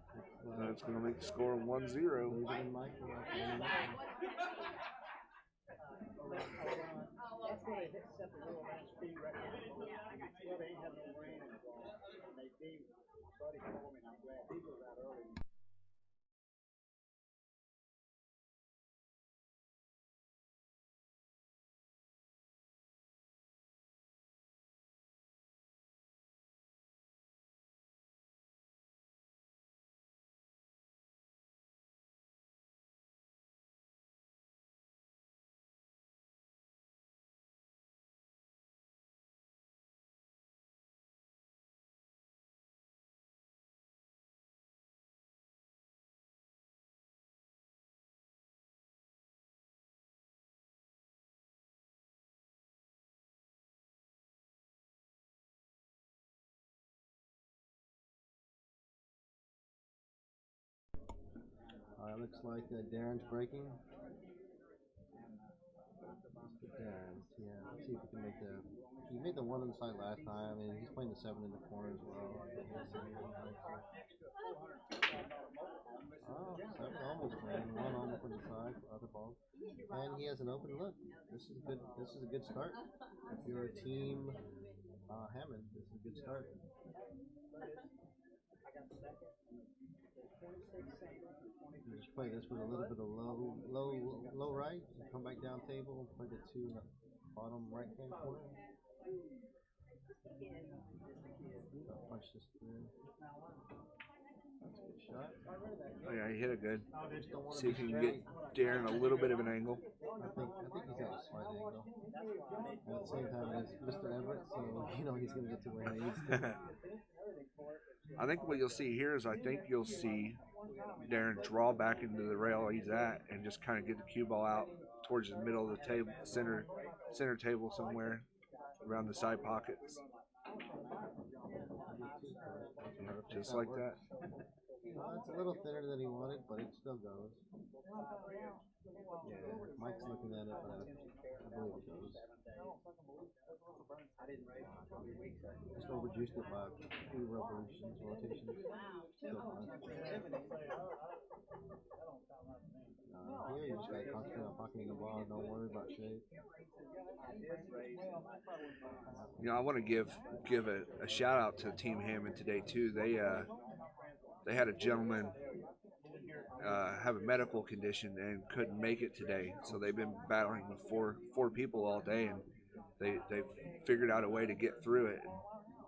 That's going to make the score 1-0. Looks like Darren's breaking. Darren, yeah. Let's see if we can make the. He made the one inside last time, and he's playing the 7 in the corner as well. Oh, 7 almost ran. 1 almost on the side for other balls, and he has an open look. This is good. This is a good start. If you're a team Hammond, this is a good start. You just play this with a little bit of low right. Come back down table and play the 2 in the bottom right hand corner. Punch this through. That's a good shot. Oh yeah, he hit it good. See if you can get Darren a little bit of an angle. I think he's got a slight angle. And at the same time, it is Mr. Everett, so you know he's going to get to where he needs to. I think what you'll see here is you'll see Darren draw back into the rail he's at and just kind of get the cue ball out towards the middle of the table, center table somewhere around the side pockets. Just like that. It's a little thinner than he wanted, but it still goes. Yeah, Mike's looking at it, but I believe it goes. Just overjuiced it by 2 rotations. Still fine. Here you just got to concentrate on pocketing the ball. Don't worry about shape. You know, I want to give a shout out to Team Hammond today too. They had a gentleman have a medical condition and couldn't make it today, so they've been battling with four people all day, and they figured out a way to get through it. And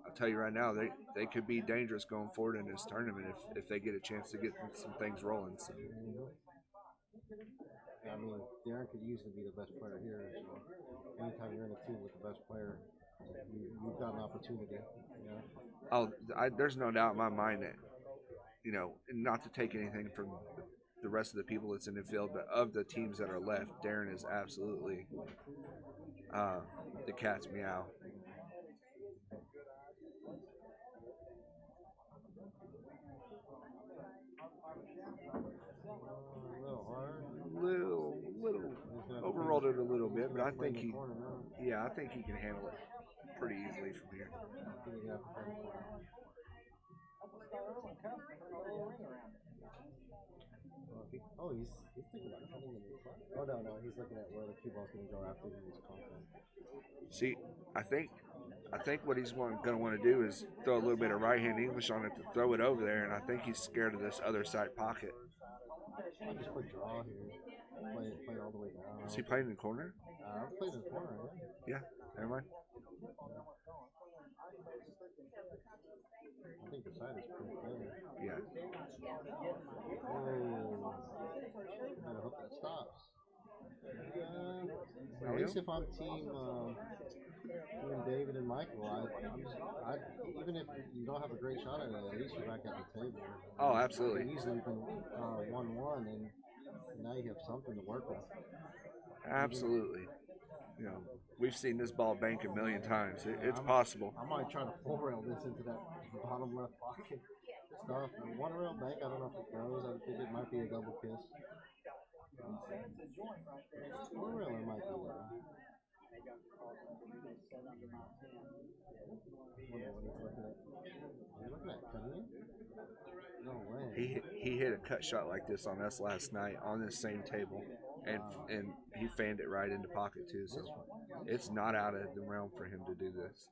I'll tell you right now, they could be dangerous going forward in this tournament if they get a chance to get some things rolling. So. I mean, Darren could easily be the best player here. So anytime you're in a team with the best player, you've got an opportunity. You know? Oh, there's no doubt in my mind that, you know, not to take anything from the rest of the people that's in the field, but of the teams that are left, Darren is absolutely the cat's meow. Little overrolled it a little bit, but I think he can handle it pretty easily from here. Oh, he's thinking about cutting in the front. Oh no, he's looking at where the cue ball's gonna go after he's contact. See, I think what he's going to want to do is throw a little bit of right-hand English on it to throw it over there, and I think he's scared of this other side pocket. I just play draw here. Play all the way down. Is he playing in the corner? I'm playing in the corner, yeah. Yeah, never mind. I think the side is pretty good. Yeah. Oh, better hope that stops. At least if I'm team David and Michael, I even if you don't have a great shot at it, at least you're back at the table. Oh, absolutely. You easily been 1-1, and now you have something to work with. Absolutely. You know, we've seen this ball bank a million times. It's possible. I might try to full rail this into that bottom left pocket stuff. One rail bank, I don't know if it goes. I think it might be a double kiss. Full rail it might be there. What are you looking at? Are you looking at cutting it? No way. He hit a cut shot like this on us last night on this same table, and he fanned it right into pocket too. So it's not out of the realm for him to do this.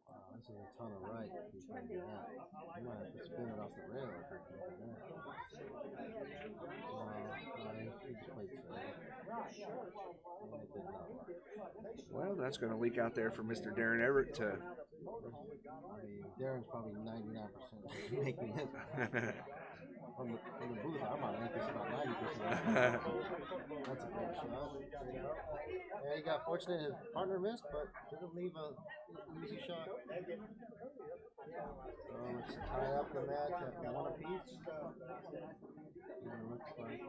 Wow, this is a ton of right. If he's going to do that, you might have to spin it off the rail if he can do that. He just played safe. And it did not work. Well, that's going to leak out there for Mr. Darren Everett to. I mean, Darren's probably 99% making it. From the booth, I might make this about 90%. That's a great shot. Yeah, he got fortunate his partner missed, but didn't leave an easy shot. So let's tie up the match at 1 apiece. And it looks like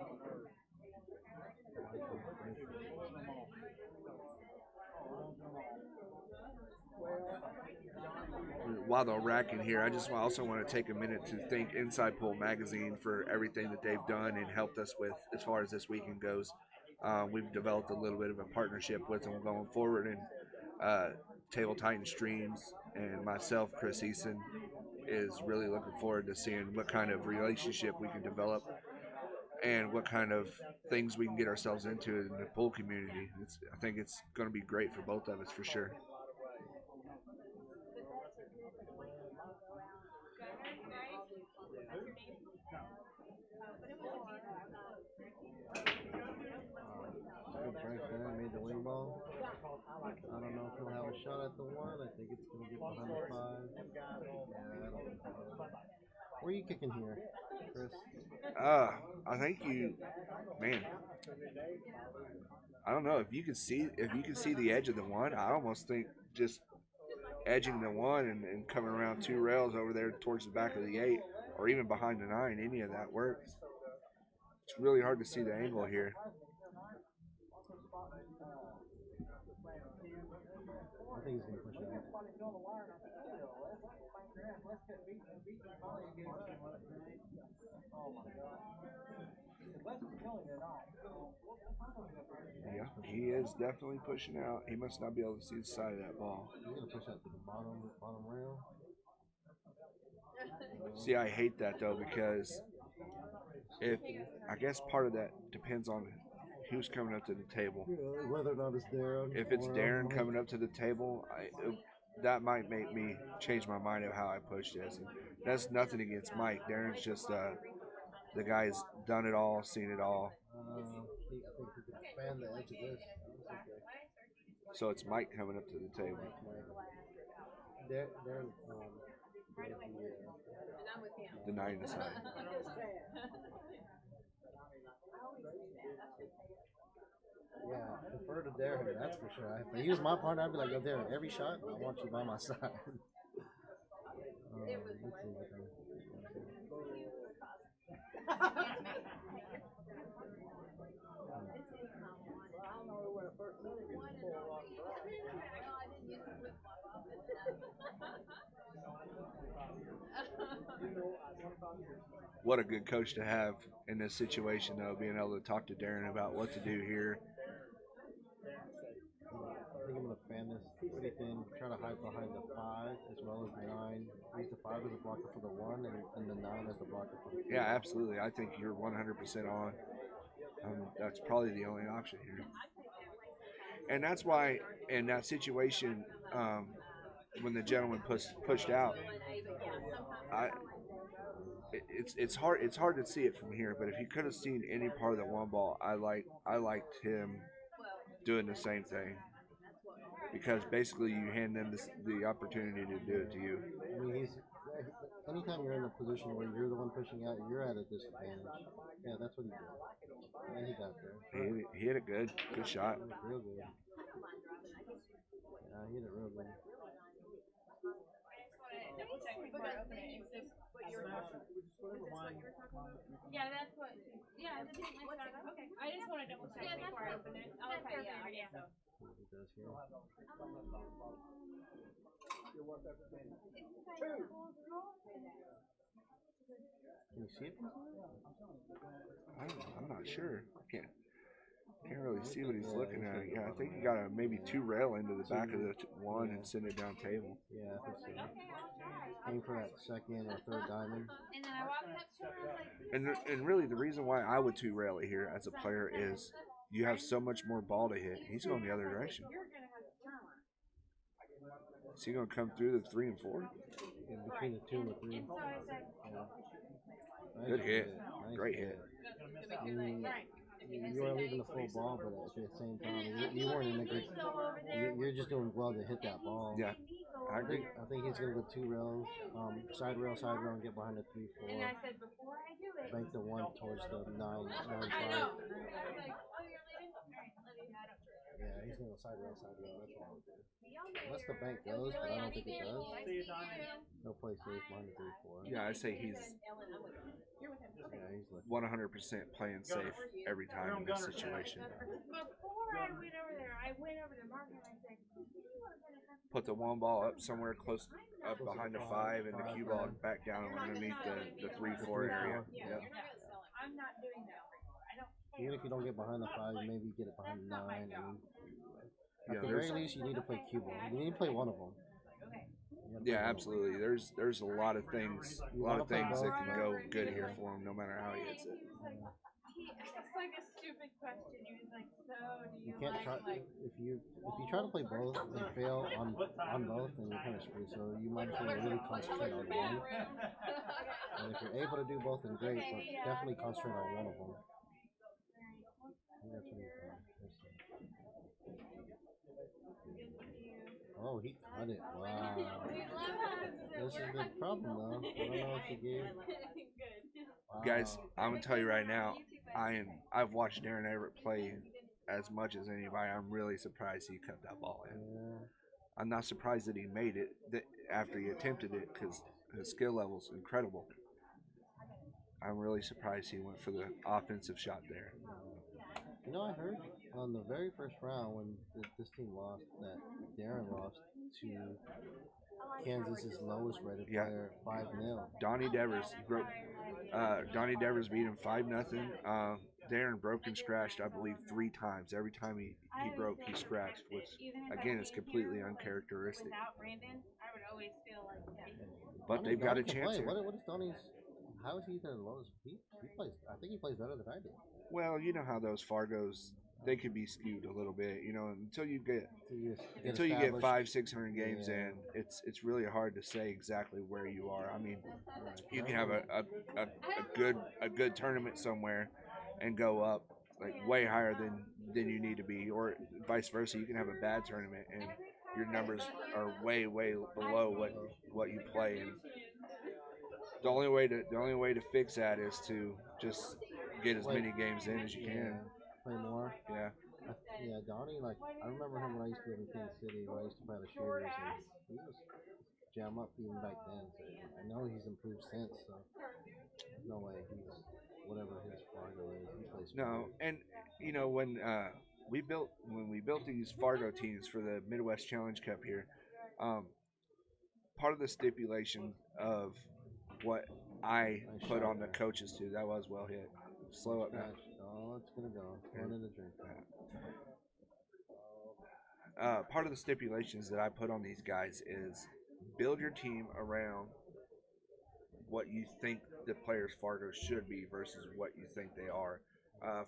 while they're racking here, I just also want to take a minute to thank Inside Pool Magazine for everything that they've done and helped us with as far as this weekend goes. We've developed a little bit of a partnership with them going forward, and Table Titan Streams and myself, Chris Eason, is really looking forward to seeing what kind of relationship we can develop and what kind of things we can get ourselves into in the pool community. I think it's going to be great for both of us for sure. good break there, made the wing ball. I don't know if he'll have a shot at the 1. I think it's going to get behind the 5. Yeah, I don't know. Where are you kicking here, Chris? I think man. I don't know if you can see the edge of the 1. I almost think just edging the 1 and coming around 2 rails over there towards the back of the 8, or even behind the 9. Any of that works. It's really hard to see the angle here. I think he's going to push it out. Yeah, he is definitely pushing out. He must not be able to see the side of that ball. He's going to push out to the bottom rail. See, I hate that though, because I guess part of that depends on who's coming up to the table. Yeah, whether or not it's Darren. If it's Darren coming up to the table, that might make me change my mind of how I push this. And that's nothing against Mike. Darren's just the guy's done it all, seen it all. I think he could fan the edge of this. Okay. So it's Mike coming up to the table. Darren, denying the side. Yeah, I prefer to Darren, that's for sure. If he was my partner, I'd be like, yo, Darren, every shot, I want you by my side. Let's see what What a good coach to have in this situation, though, being able to talk to Darren about what to do here. I think I'm going to fan this pretty thin. Try to hide behind the 5 as well as the 9. Use the 5 as a blocker for the 1 and the 9 as the blocker for the 3. Yeah, absolutely. I think you're 100% on. That's probably the only option here. And that's why in that situation, when the gentleman pushed out, it's hard to see it from here. But if you could have seen any part of the one ball, I liked him doing the same thing, because basically you hand them the opportunity to do it to you. I mean, anytime you're in a position where you're the one pushing out, you're at a disadvantage. Yeah, that's what he did. And he got there. He hit it good shot. Real good. Yeah, he hit it real good. Yeah, that's what. Yeah, the thing like that. Okay. I just want to double check before I open it. Okay, yeah, I guess so. What it does here. Can you see it? I'm not sure. I can't really see what he's looking at. Yeah, I think he got a maybe 2 rail into the back of the 1 and send it down table. Yeah, I think so. Aim for that 2nd or 3rd diamond. And then I walked up to him. And really, the reason why I would 2 rail it here as a player is you have so much more ball to hit. He's going the other direction. Is he going to come through the 3 and 4? In between the 2 and the 3. Yeah. Good hit. Nice Great hit. You are leaving the full ball, but at the same time, you weren't in a good. You're just doing well to hit that ball. Yeah, I agree. I think he's gonna go 2 rails, side rail, and get behind the 3-4. And I said before I do it. Bank the 1 towards the 9-5. Yeah, he's gonna go side rail. That's what I would do. Unless the bank goes, but I don't think it does. No play safe behind the 3-4. Yeah, I say he's 100% playing safe every time in this situation. Before I went over there, I went over to Mark and I said, put the 1 ball up somewhere close up behind the 5 and the cue ball back down underneath the 3-4 area. Yeah. I'm not doing that. I don't care. Even if you don't get behind the 5, maybe get it behind the 9. And at the very least, you need to play cue ball. You need to play one of them. Yeah, absolutely. There's a lot of things that can go good here for him, no matter how he hits it. It's like a stupid question. He was like, "So do you?" You can't try if you try to play both and fail on both, then you're kind of screwed. So you might as well really concentrate on one. And if you're able to do both, then great. But definitely concentrate on one of them. Oh, he cut it. Wow. This is the problem, though. I don't know if he gave. Wow. Guys, I'm gonna tell you right now, I've watched Darren Everett play as much as anybody. I'm really surprised he cut that ball in. Yeah. I'm not surprised that he made it after he attempted it, because his skill level's incredible. I'm really surprised he went for the offensive shot there. You know, I heard on the very first round when this team lost that Darren lost to Kansas's lowest rated player, 5-0. Donnie Devers broke. Donnie Devers beat him 5-0. Darren broke and scratched, I believe, 3 times. Every time he broke, he scratched, which again is completely uncharacteristic. But they've got a chance here. What is Donnie's? How is he the lowest? He plays. I think he plays better than I do. Well, you know how those Fargos, they can be skewed a little bit. You know, until you get 500-600 games in, it's really hard to say exactly where you are. I mean, you can have a good tournament somewhere and go up like way higher than you need to be, or vice versa. You can have a bad tournament and your numbers are way below what you play. And the only way to fix that is to just get as many games in as you can. Play more. Yeah. Yeah, Donnie, like, I remember him when I used to live in Kansas City, when I used to play the shooters, and he was jam up even back then. So I know he's improved since, so there's no way he's whatever his Fargo is. He plays. No, and you know when we built these Fargo teams for the Midwest Challenge Cup here, part of the stipulation of what I put on the coaches too. That was well hit. Slow up now. Oh, it's gonna go. One in the drink. Part of the stipulations that I put on these guys is build your team around what you think the players Fargo should be versus what you think they are.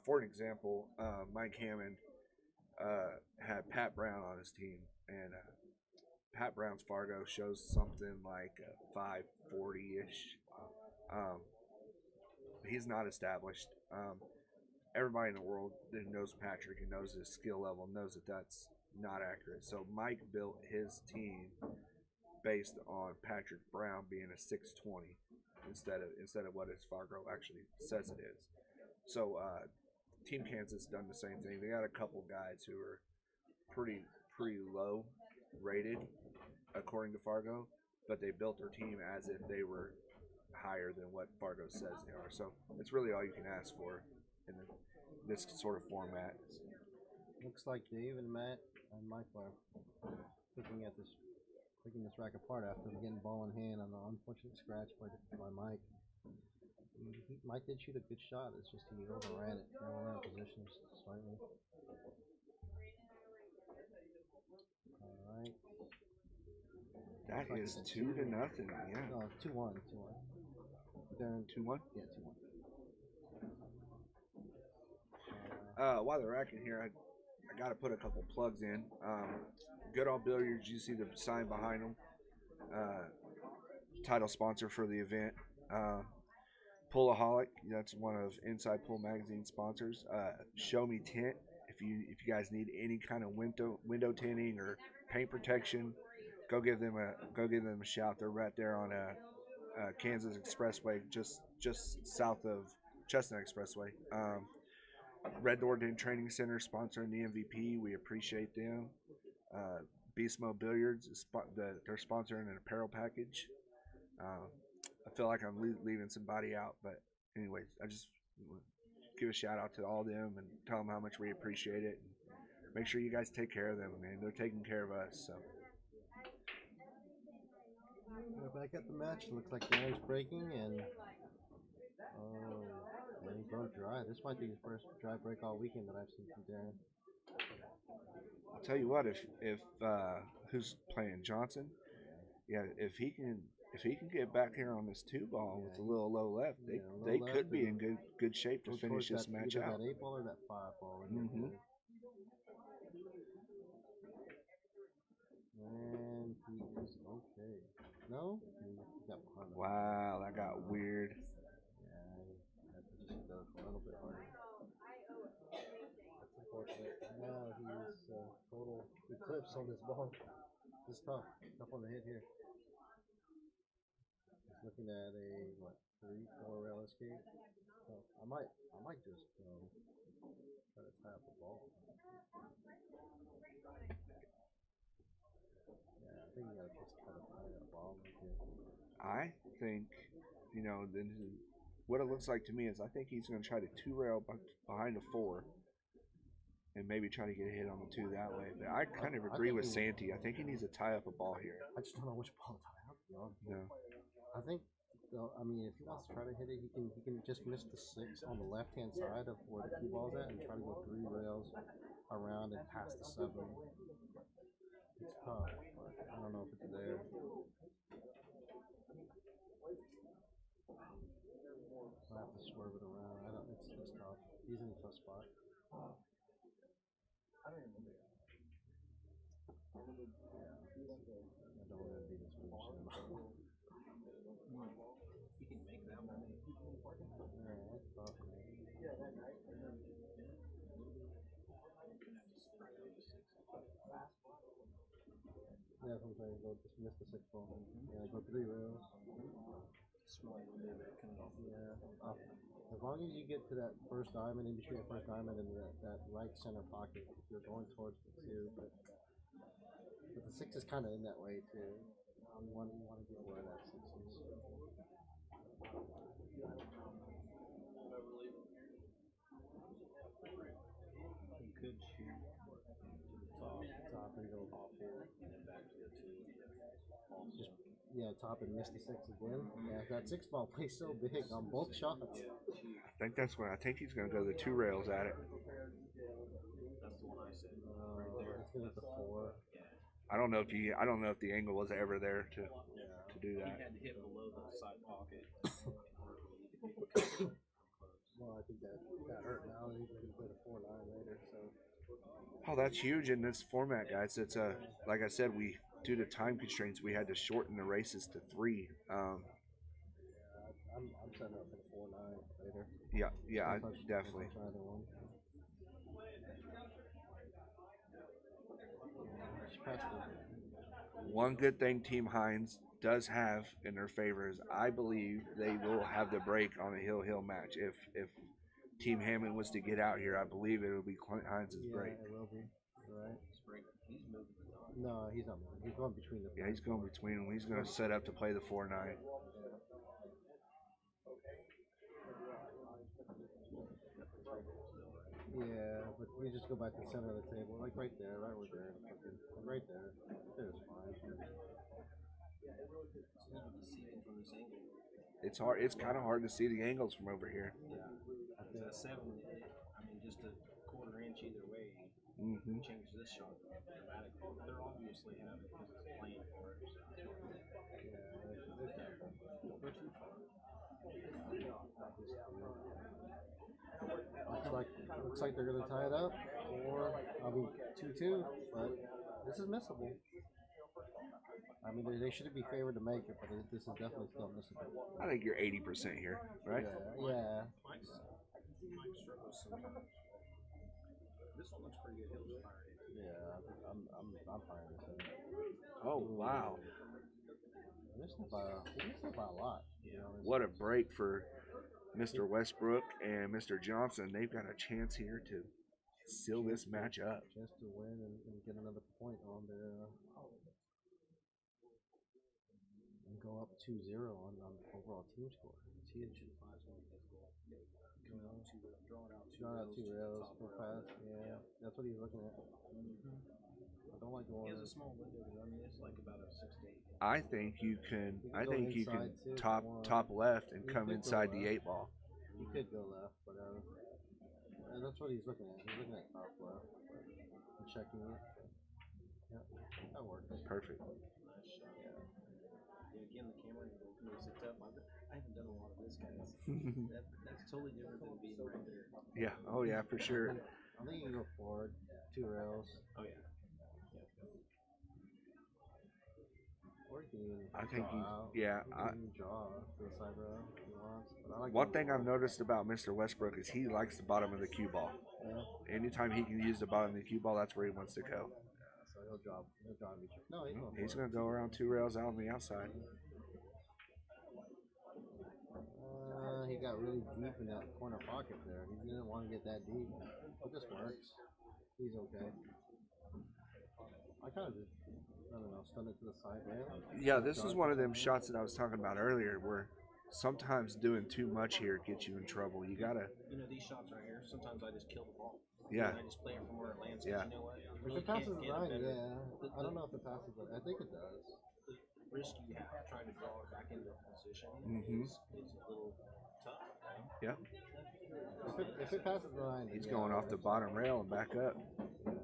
For an example, Mike Hammond had Pat Brown on his team, and Pat Brown's Fargo shows something like 540 ish. Um, he's not established. Everybody in the world that knows Patrick and knows his skill level knows that that's not accurate. So Mike built his team based on Patrick Brown being a 620 instead of what his Fargo actually says it is. So Team Kansas done the same thing. They got a couple guys who are pretty low rated according to Fargo, but they built their team as if they were higher than what Fargo says they are. So it's really all you can ask for in this sort of format. Looks like Dave and Matt and Mike are picking this rack apart after getting ball in hand on the unfortunate scratch by Mike. Mike did shoot a good shot. It's just he overran it. He overran positions slightly. All right. That is 2-0. Yeah. No, 2-1. 2-1. 2-1. Yeah, 2-1. While they're racking here, I got to put a couple plugs in. Good All Billiards, you see the sign behind them. Title sponsor for the event. Pullaholic, that's one of Inside Pull Magazine sponsors. Show Me Tint, if you guys need any kind of window tinting or paint protection, go give them a shout. They're right there on Kansas Expressway, just south of Chestnut Expressway. Red Door Training Center sponsoring the MVP. We appreciate them. Beast Mode Billiards, they're sponsoring an apparel package. I feel like I'm leaving somebody out, but anyways, I just give a shout out to all of them and tell them how much we appreciate it. And make sure you guys take care of them, man. They're taking care of us. So. We're back at the match. Looks like Darren's breaking, and he broke dry. This might be his first dry break all weekend that I've seen from Darren. I'll tell you what, if who's playing Johnson? Yeah, if he can get back here on this 2-ball with a little low left, they could be in good shape to finish this match out. That 8-ball or that 5-ball. Mm-hmm. And he is okay. No? He got behind him. Wow, that got weird. Yeah, he had to just go a little bit harder. That's unfortunate. Now he's total eclipse on this ball. It's tough. Tough on the hit here. He's looking at a 3-4 rail escape. So I might just try to tie up the ball. Yeah, I think you gotta just try to tie that ball like this. I think, then what it looks like to me is I think he's going to try to 2-rail behind a 4 and maybe try to get a hit on the 2 that way. But I kind of agree with Santee. I think he needs to tie up a ball here. I just don't know which ball to tie up. No. I think, if he wants to try to hit it, he can just miss the 6 on the left-hand side of where the 2 ball's at and try to go 3 rails around and past the 7. It's tough, but I don't know if it's there. I have to swerve it around. It's tough. He's in a tough spot. I don't even remember. Yeah, I don't want to be this position. You can make that one. Alright, that's tough, man. Yeah, sometimes go just miss the 6 ball. Yeah, go 3 rails. Yeah. As long as you get to that first diamond, in between that first diamond and that right center pocket, if you're going towards the 2, but the 6 is kind of in that way too. You want to get where that 6 is. You could shoot to the top and go off here and then back to the 2. Just top and miss the 6 again. Yeah, that 6 ball plays so big on both shots. I think he's going to go the 2 rails at it. That's the one I said. Right there. It was the 4. I don't know if the angle was ever there to do He that. had to hit below the side pocket. Well, I think that hurt now. He's going to play the 4-9 later, so. Oh, that's huge in this format, guys. It's like I said, due to time constraints, we had to shorten the races to 3. I'm setting up for the 4-9 later. Yeah, definitely. One good thing Team Hines does have in their favor is I believe they will have the break on a hill match. If Team Hammond was to get out here, I believe it will be Clint Hines' break. Yeah, it will be. You're right. No, he's not moving. He's going between the. Yeah, he's going between them. He's going to set up to play the 4-9. Yeah, but you just go back to the center of the table, like right there, right where there, right there. There's fine. It's hard. It's kind of hard to see the angles from over here. Yeah, that 7. I mean, just a quarter inch either way changes this shot dramatically. They're obviously having because it's playing for it. They're too far. Looks like they're gonna tie it up, or I mean 2-2, but this is missable. I mean, they shouldn't be favored to make it, but this is definitely still missable. I think you're 80% here, right? Yeah. Mike struggles sometimes. This one looks pretty good. He'll fire it. Yeah, I'm firing this in. Oh wow! He missed it by a lot. You know, What a break for Mr. Westbrook and Mr. Johnson. They've got a chance here to seal this match up. Chance to win and get another point on their and go up 2-0 on the overall team score. It's huge. Drawing out 2 rails real fast. Yeah, that's what he's looking at. I don't like going. He has a small window to run this, like about a 6 to 8. I think you can. I think you can too, top left and You come could go inside the left. 8 ball. You could go left, but that's what he's looking at. He's looking at top left and checking it. Yeah, that works. Perfect. Nice shot. Yeah, again, the camera angle makes it tough. I haven't done a lot of this, guys. That's totally different than being right there. Yeah. Oh yeah, for sure. I think you can go forward 2 rails. Oh yeah. Or you can even I think draw you. out. Yeah. You can even draw to the side rail if you want. But I like One going thing I've forward. noticed about Mr. Westbrook is he likes the bottom of the cue ball. Yeah. Anytime he can use the bottom of the cue ball, that's where he wants to go. So he'll drop me. No, he's going He's forward. going to go around 2 rails out on the outside. He got really deep in that corner pocket there. He didn't want to get that deep. But this works. He's okay. I kind of just, I don't know, stun it to the side rail. Yeah, this is one of them shots that I was talking about earlier where sometimes doing too much here gets you in trouble. You got to. You know, these shots right here, sometimes I just kill the ball. Yeah. And I just play it from where it lands. Yeah. You know what? You If really it passes can't the get a line, better- yeah. I don't know if it passes it. I think it does. The risk you have trying to draw it back into a position is a little tough. You know? Yeah. If it passes the line, then He's yeah, going off the bottom rail and back up.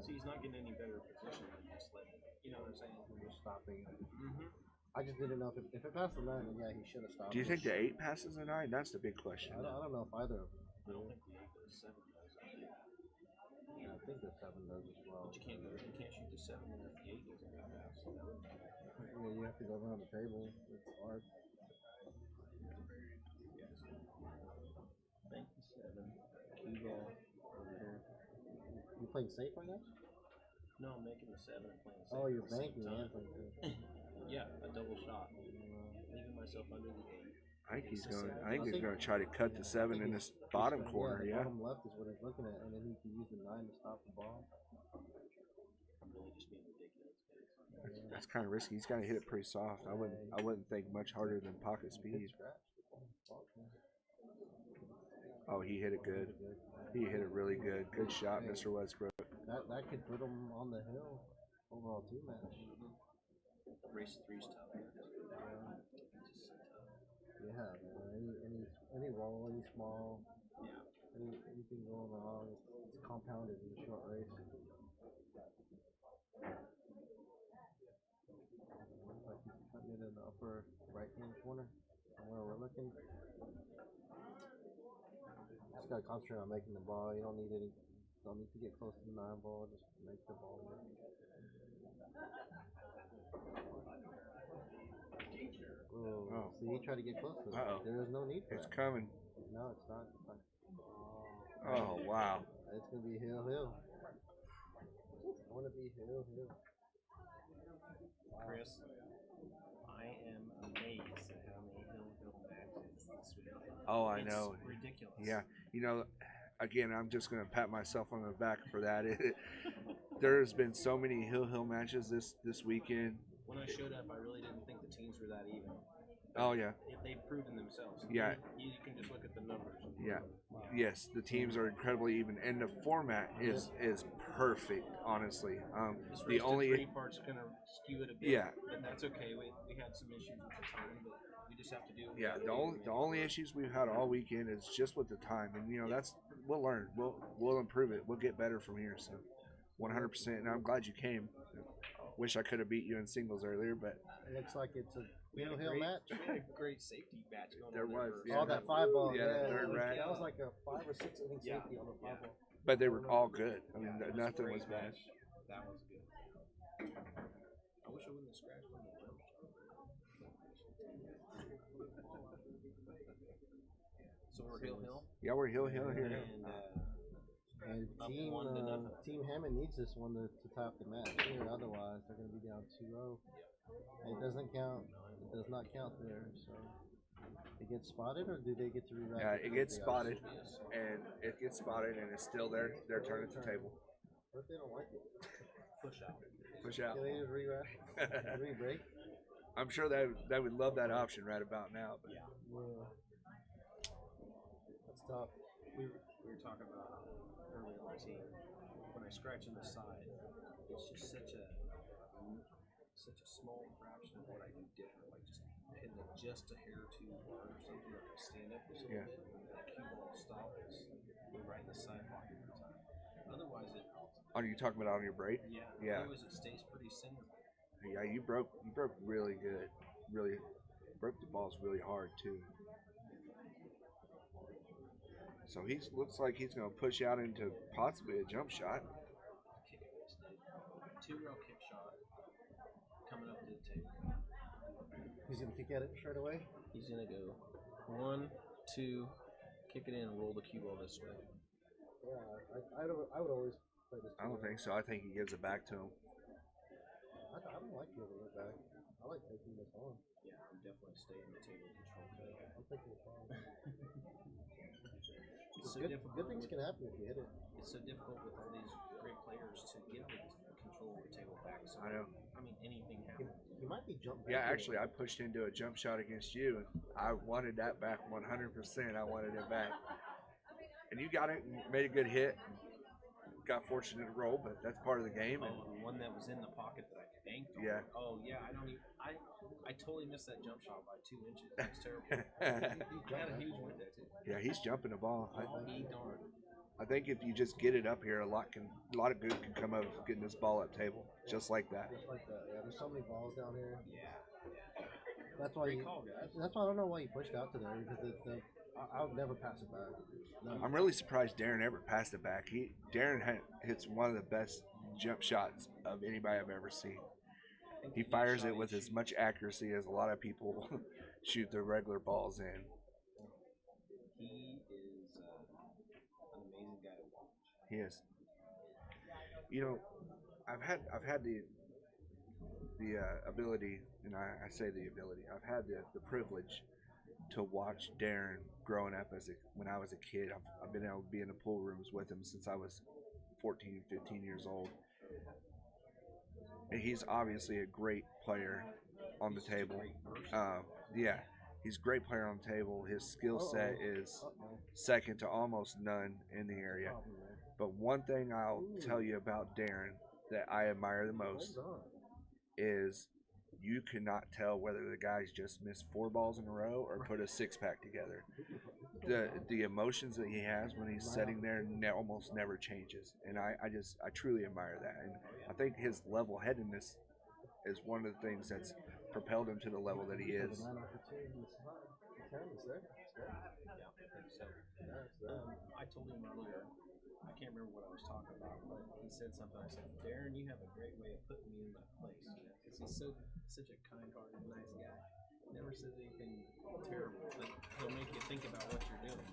See, he's not getting any better position than just letting it. You know what I'm saying? You're stopping it. Mm-hmm. I just didn't know if it passed the line, then yeah, he should have stopped. Do you it. think the 8 passes the 9? That's the big question. I don't know if either of them. I don't think the 8 does, 7 does. Yeah, I think the 7 does as well. But you can't shoot the 7 and if the 8 doesn't go pass. You know? Yeah, you have to go around the table. It's hard. Bank the 7. Cue ball over here. You playing safe right now? No, I'm making the 7 and playing the 7. Oh, you're at the same banking time. and playing. Yeah, a double shot. Leaving myself under the 8. I think he's going to try to cut the 7 in this bottom corner. The Yeah. bottom left is what he's looking at, and then he can use the 9 to stop the ball. I'm really just being ridiculous, guys. That's kind of risky. He's got to hit it pretty soft. I wouldn't think much harder than pocket speed. Oh, he hit it good. He hit it really good. Good shot, Mr. Westbrook. That could put him on the hill overall team match. Race 3's tough. Yeah, man. Any roll, any small, anything going wrong, it's compounded in a short race. Like he's putting it in the upper right-hand corner from where we're looking. Just gotta concentrate on making the ball. You don't need to get close to the 9 ball. Just make the ball work. Oh, see, he tried to get close to it. Uh-oh. There is no need for It's that. coming. No, it's not. It's fine. Oh, wow. It's gonna be hill. I want to be hill. Chris, I am amazed at how many hill matches this week. Oh, I know. It's ridiculous. Yeah. You know, again, I'm just going to pat myself on the back for that. There's been so many hill matches this weekend. When I showed up, I really didn't think the teams were that even. Oh, yeah. They've proven themselves. Yeah. You can just look at the numbers. Yeah. Yes, the teams are incredibly even, and the format is perfect. Honestly, the only 3 parts gonna skew it a bit. Yeah. But that's okay. We had some issues with the time, but we just have to do. Yeah, the only issues we've had all weekend is just with the time, and you know we'll learn, we'll improve it, we'll get better from here. So, 100%. And I'm glad you came. Wish I could have beat you in singles earlier, but It looks like it's a hill match. We had a great safety match going There on. was, first. yeah. Oh, that 5 ball. Yeah, that third rack. That was like a 5 or 6 inning safety on the 5 ball. but they were all good. I mean, It was a nothing great was bad. match. That was good. I wish I wouldn't have scratched on the jump shot. So we're hill. Yeah, we're hill here. And Up team 1-0. Team Hammond needs this one to top the match here. Otherwise, they're going to be down 2-0. And it doesn't count. It does not count there. So it gets spotted, or do they get to re-rack? Yeah, it gets spotted, and it's still their turn at the table. What if they don't like it? Push out. Push out. Can they just re-rack? Re-break? I'm sure they would love that option right about now. But Yeah. That's tough. We were talking about earlier in my team. When I scratch in the side, it's just such a small fraction of what I do different. Like just hitting it just a hair too hard or something. If I stand up just a little bit, and the cue ball stop is right in the side pocket every time. Otherwise, are you talking about on your break? Yeah. Otherwise, it stays pretty centered. Yeah, you broke really good. Really broke the balls really hard too. So looks like he's going to push out into possibly a jump shot. 2-row kick shot coming up to the table. He's going to kick at it straight away? He's going to go 1, 2, kick it in and roll the cue ball this way. Yeah, I would always play this. I don't think so. I think he gives it back to him. I don't like giving it back. I like taking this on. Yeah, I'm definitely staying in the table control. I'm taking it on. It's so difficult. Good things can happen if you hit it. It's so difficult with all these great players to give the control of the table back. So I know. I mean, anything happens. He might be jumping. Yeah, actually, I pushed into a jump shot against you, and I wanted that back 100%. I wanted it back. And you got it, and made a good hit. Got fortunate to roll, but that's part of the game. And the one that was in the pocket that I banked on. Yeah. Oh, yeah, I totally missed that jump shot by 2 inches. It was terrible. He had a huge one there, too. Yeah, he's jumping the ball. Be darned. I think if you just get it up here, a lot of good can come out of getting this ball up table, just like that. Just like that. Yeah, there's so many balls down here. Yeah. That's why that's why I don't know why he pushed out to there, because I would never pass it back. No. I'm really surprised Darren ever passed it back. Darren hits one of the best jump shots of anybody I've ever seen. He fires it with as much accuracy as a lot of people shoot their regular balls in. He is an amazing guy to watch. He is. You know, I've had the ability, and I say the ability. I've had the privilege to watch Darren growing up when I was a kid. I've been able to be in the pool rooms with him since I was 14, 15 years old. And he's obviously a great player on the table. Yeah, he's a great player on the table. His skill set is second to almost none in the area. But one thing I'll tell you about Darren that I admire the most is you cannot tell whether the guy's just missed 4 balls in a row or put a 6-pack together. the emotions that he has when he's sitting there almost never changes, and I truly admire that, and I think his level headedness is one of the things that's propelled him to the level that he is. I told him earlier, I can't remember what I was talking about, but he said something. I said, Darren, you have a great way of putting me in that place, because he's such a kind-hearted, nice guy. Never says anything terrible, but he'll make you think about what you're doing.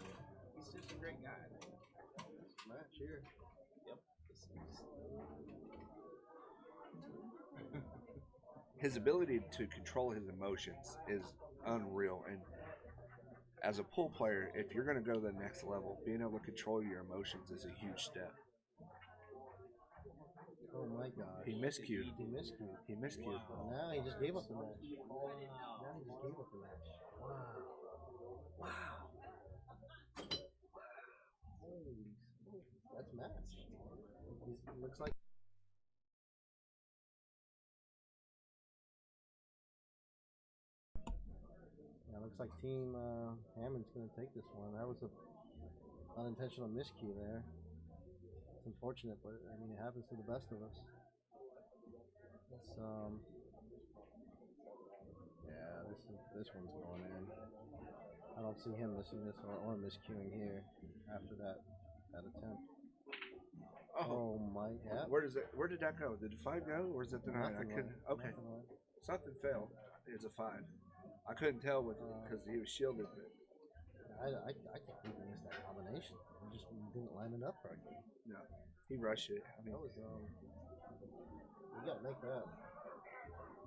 He's just a great guy. Match here. Yep. His ability to control his emotions is unreal, and as a pool player, if you're going to go to the next level, being able to control your emotions is a huge step. Oh my God. He miscued. He miscued. Wow. Now he just gave up the match. Now he just gave up the match. Wow. Holy smokes. That's match. He looks like. Yeah, looks like Team Hammond's going to take this one. That was an unintentional miscue there. It's unfortunate, but I mean, it happens to the best of us. It's, yeah, this one's going in. I don't see him missing this or miscuing here after that attempt. Oh my! Yeah. Where did that go? Did the 5 go, or is it the 9? I couldn't. Okay. Something fell. It's a 5. I couldn't tell because he was shielded. I think he missed that combination. He just didn't line it up correctly. No, he rushed it. I mean, that was you gotta make that.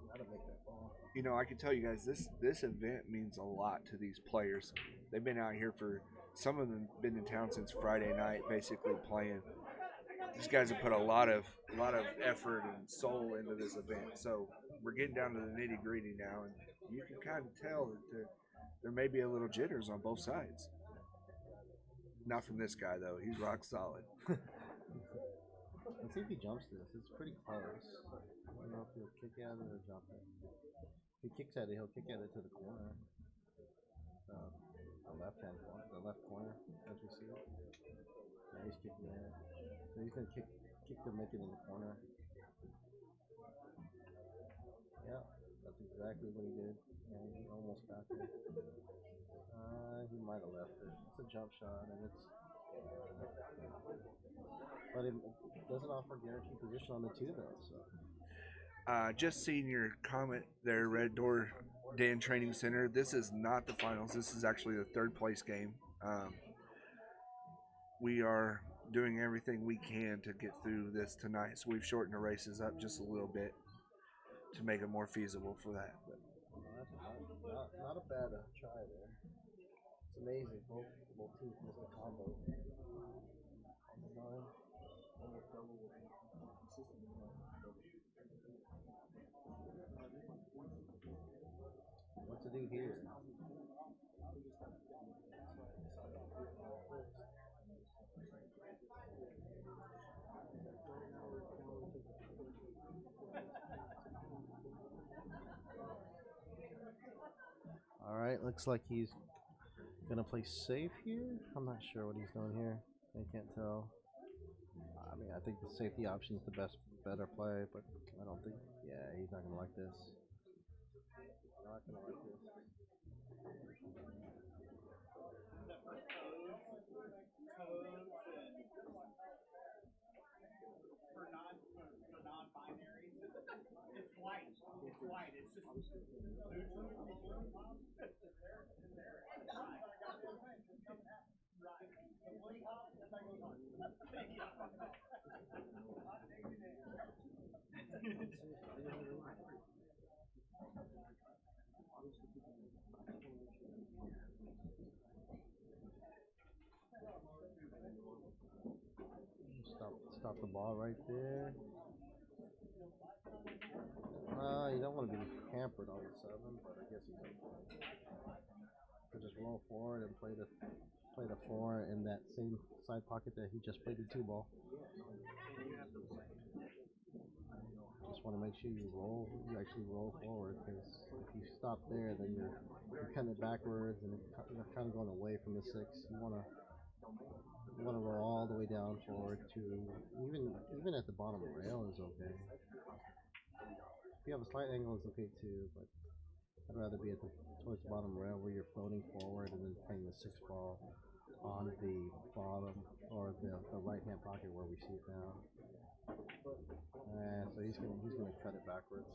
You gotta make that ball. You know, I can tell you guys this event means a lot to these players. They've been out here for, some of them been in town since Friday night, basically playing. These guys have put a lot of effort and soul into this event. So we're getting down to the nitty gritty now, and you can kind of tell that there may be a little jitters on both sides. Not from this guy though; he's rock solid. Let's see if he jumps this. It's pretty close. I don't know if he'll kick at it or jump it. If he kicks at it, he'll kick at it to the corner. The left-hand corner, the left corner, as we see it. Yeah, he's kicking there. So he's gonna kick to make it in the corner. Yeah, that's exactly what he did. Yeah, he almost got there. He might have left it. It's a jump shot, and it's. But it doesn't offer guaranteed position on the 2 though. So. Just seeing your comment there, Red Door Dan Training Center. This is not the finals. This is actually the 3rd place game. We are doing everything we can to get through this tonight, so we've shortened the races up just a little bit to make it more feasible for that. But. Not a bad try there. It's amazing. Both teams missed a combo. What to do here? All right, looks like he's gonna play safe here. I'm not sure what he's doing here. I can't tell. I mean, I think the safety option is the better play, but I don't think. Yeah, he's not gonna like this. Not gonna like this. For non-binary, it's white. It's white. It's just neutral. Stop the ball right there. You don't want to be hampered on the 7, but I guess he's okay. So just roll forward and play the 4 in that same side pocket that he just played the 2 ball. Just just want to make sure you actually roll forward, because if you stop there, then you're kind of backwards and you're kind of going away from the 6. You want to roll all the way down forward to even at the bottom rail is okay. If you have a slight angle, it's okay too, but I'd rather be towards the bottom rail where you're floating forward and then playing the 6 ball on the bottom or the right hand pocket where we see it now. So he's gonna cut it backwards.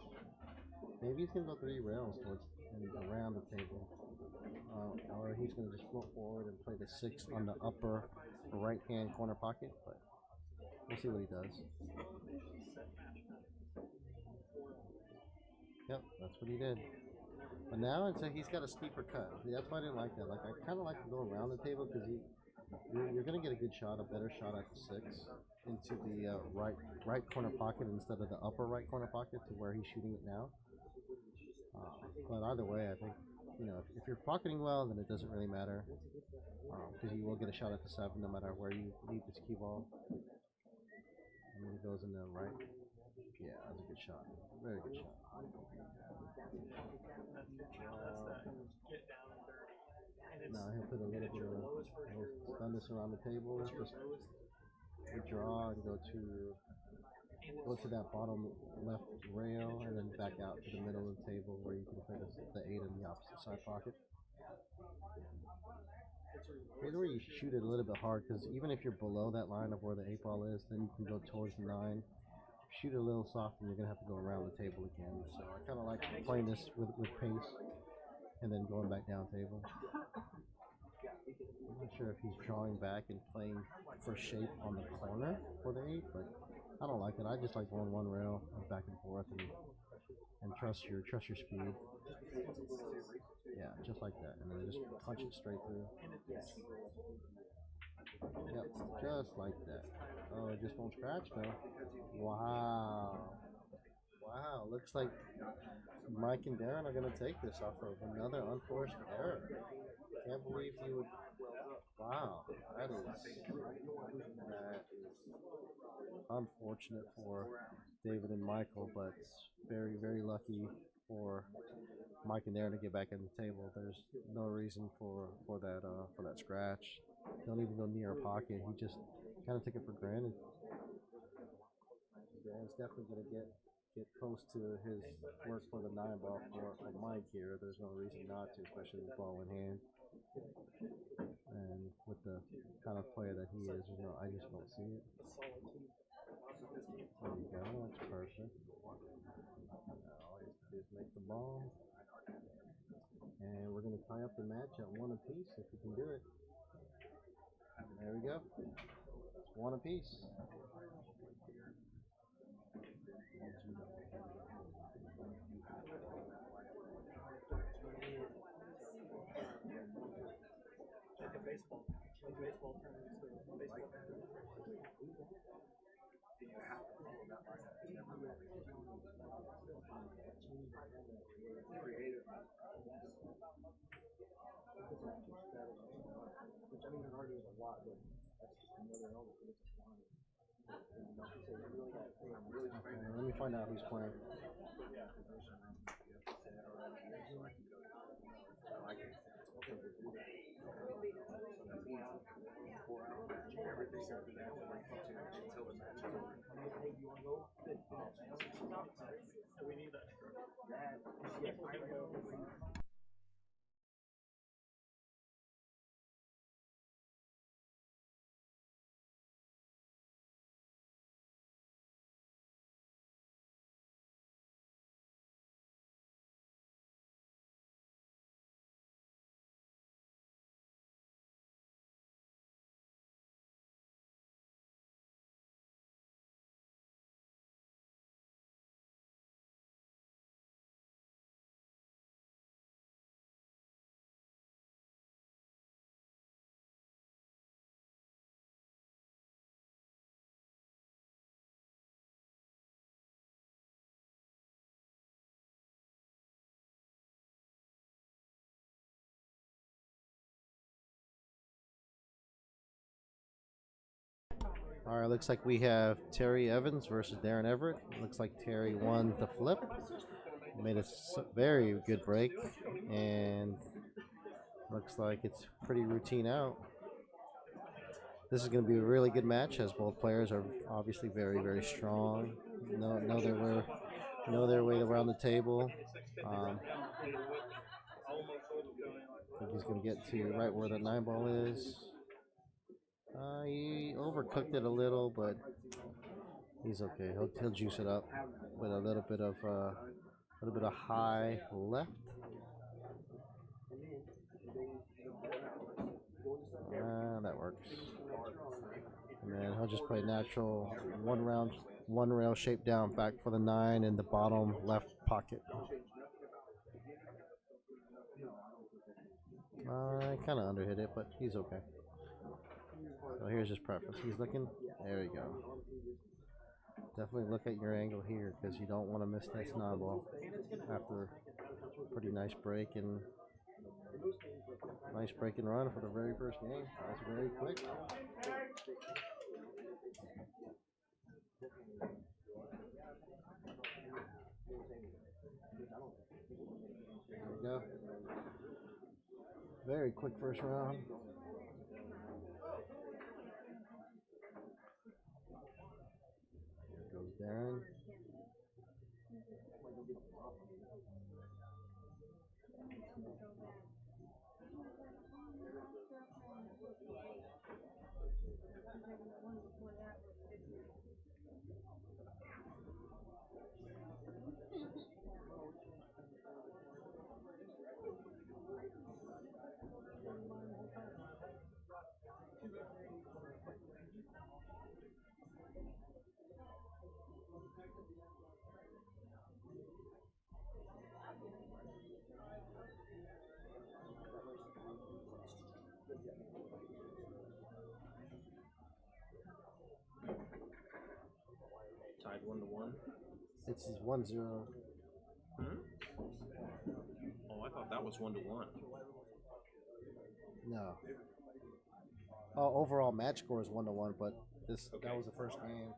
Maybe he's gonna go 3 rails towards and around the table, or he's gonna just float forward and play the 6 on the upper right hand corner pocket. But we'll see what he does. Yep, that's what he did. But now he's got a steeper cut. That's why I didn't like that. Like, I kind of like to go around the table because you're going to get a good shot, a better shot at the 6 into the right corner pocket instead of the upper right corner pocket to where he's shooting it now. But either way, I think, if you're pocketing well, then it doesn't really matter, because you will get a shot at the 7 no matter where you leave this cue ball. I mean, it goes in the right. Yeah, that's a good shot. Very good shot. Now he'll put a little bit of stunness around the table. Just withdraw and go to that bottom left rail and then back out to the middle of the table where you can play the 8 in the opposite side pocket. Here's where you shoot it a little bit hard, because even if you're below that line of where the 8 ball is, then you can go towards the 9. Shoot it a little soft and you're going to have to go around the table again. So I kind of like playing this with pace and then going back down table. I'm not sure if he's drawing back and playing for shape on the corner for the 8, but I don't like it. I just like going 1 rail back and forth and trust your speed. Yeah, just like that, and then just punch it straight through. Yep, just like that. Oh, it just won't scratch though. Wow. Wow, looks like Mike and Darren are going to take this off of another unforced error. Can't believe you would. Wow, that is unfortunate for David and Michael, but very, very lucky for Mike and Darren to get back in the table. There's no reason for that scratch. Don't even go near a pocket. He just kind of took it for granted. Darren's definitely going to get close to his work for the 9 ball for Mike here. There's no reason not to, especially with ball in hand. And with the kind of player that he is, I just don't see it. There you go, that's perfect. Now all he has to do is make the ball. And we're going to tie up the match at 1 apiece if we can do it. There we go. That's 1 apiece. Baseball tournaments, baseball creative. Which I mean, an argue is a lot, but that's just another element that it's flying. Okay, let me find out who's playing. We need that. All right, looks like we have Terry Evans versus Darren Everett. Looks like Terry won the flip. Made a very good break, and looks like it's pretty routine out. This is going to be a really good match, as both players are obviously very, very strong. Know their way around the table. I think he's going to get to right where the 9 ball is. He overcooked it a little, but he's okay. He'll juice it up with a little bit of high left. That works. And then he'll just play natural one rail shape down back for the 9 in the bottom left pocket. I kind of underhit it, but he's okay. So here's his preference. He's looking. There you go. Definitely look at your angle here because you don't want to miss that 9 ball after a pretty nice break and run for the very first game. That's very quick. There we go. Very quick first round. Here goes Darren. Tied 1-1. It's 1-0. Oh, I thought that was 1-1. No. Oh, overall match score is 1-1, but that was the first game.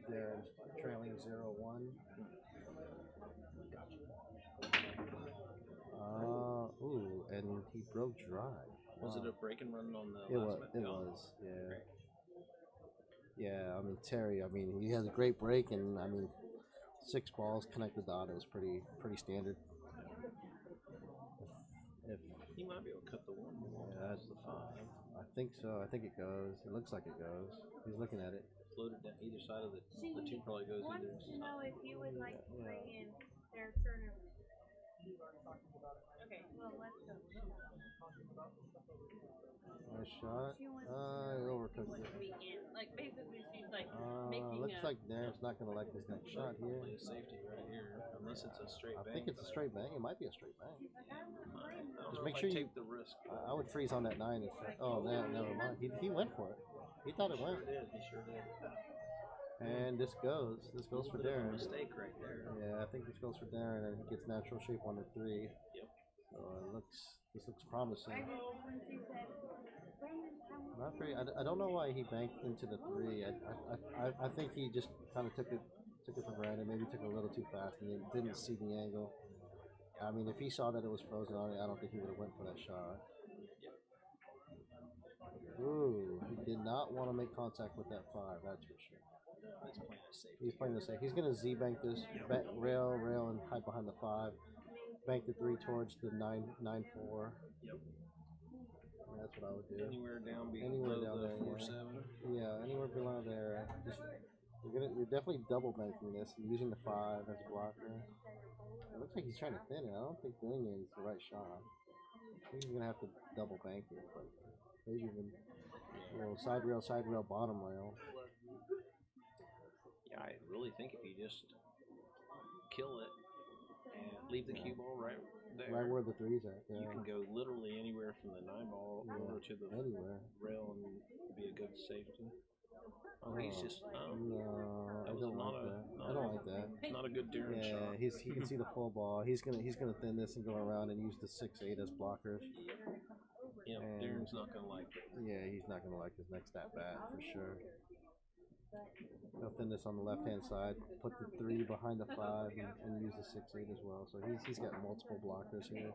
They're trailing 0-1. Ooh, and he broke dry. Was it a break and run on the It last was. It was. Yeah. Yeah. I mean Terry. I mean he has a great break, and I mean 6 balls connected dot is pretty standard. If he might be able to cut the 1. Yeah, that's the 5. I think so. I think it goes. It looks like it goes. He's looking at it. Floated down either side of the 2 probably goes wanted either to know if you would like to bring in their turn of. Okay, well let's go. Nice shot. He overcooked it. Like basically, she's like making. Looks like Darren's not gonna like this next shot here. Play a safety right here, unless it's a straight I bang. think it's a straight bang. It might be a straight bang. Just make sure you take the risk. I would freeze on that 9 instead. Oh, never mind. He went for it. He thought it went. He sure did. And this goes for Darren. Mistake right there. Yeah, I think this goes for Darren, and he gets natural shape on the 3. Yep. So this looks promising. Not very. I don't know why he banked into the 3. I think he just kind of took it for granted. Maybe took it a little too fast and didn't see the angle. I mean, if he saw that it was frozen on it, I don't think he would have went for that shot. Ooh, he did not want to make contact with that 5. That's for sure. He's playing the safe. He's gonna Z bank this rail, and hide behind the 5. Bank the 3 towards the 9-4. Yep. That's what I would do. Anywhere down below the 4-7. Yeah, anywhere below there. You're definitely double banking this and using the 5 as a blocker. It looks like he's trying to thin it. I don't think thinning it is the right shot. I think he's gonna have to double bank it, but maybe even side rail, bottom rail. Yeah, I really think if you just kill it and leave the cue ball right there, right where the 3's at, you can go literally anywhere from the 9 ball over to the rail and be a good safety. Oh, he's just no, I don't like that. I don't like that. Not a good Darren shot. Yeah, he can see the full ball. He's gonna thin this and go around and use the 6-8 as blockers. Yeah, and Darren Darren's not gonna like it. Yeah, he's not gonna like his next at bat for sure. He'll thin this on the left hand side, put the 3 behind the 5, and use the 6-8 as well. So he's got multiple blockers here.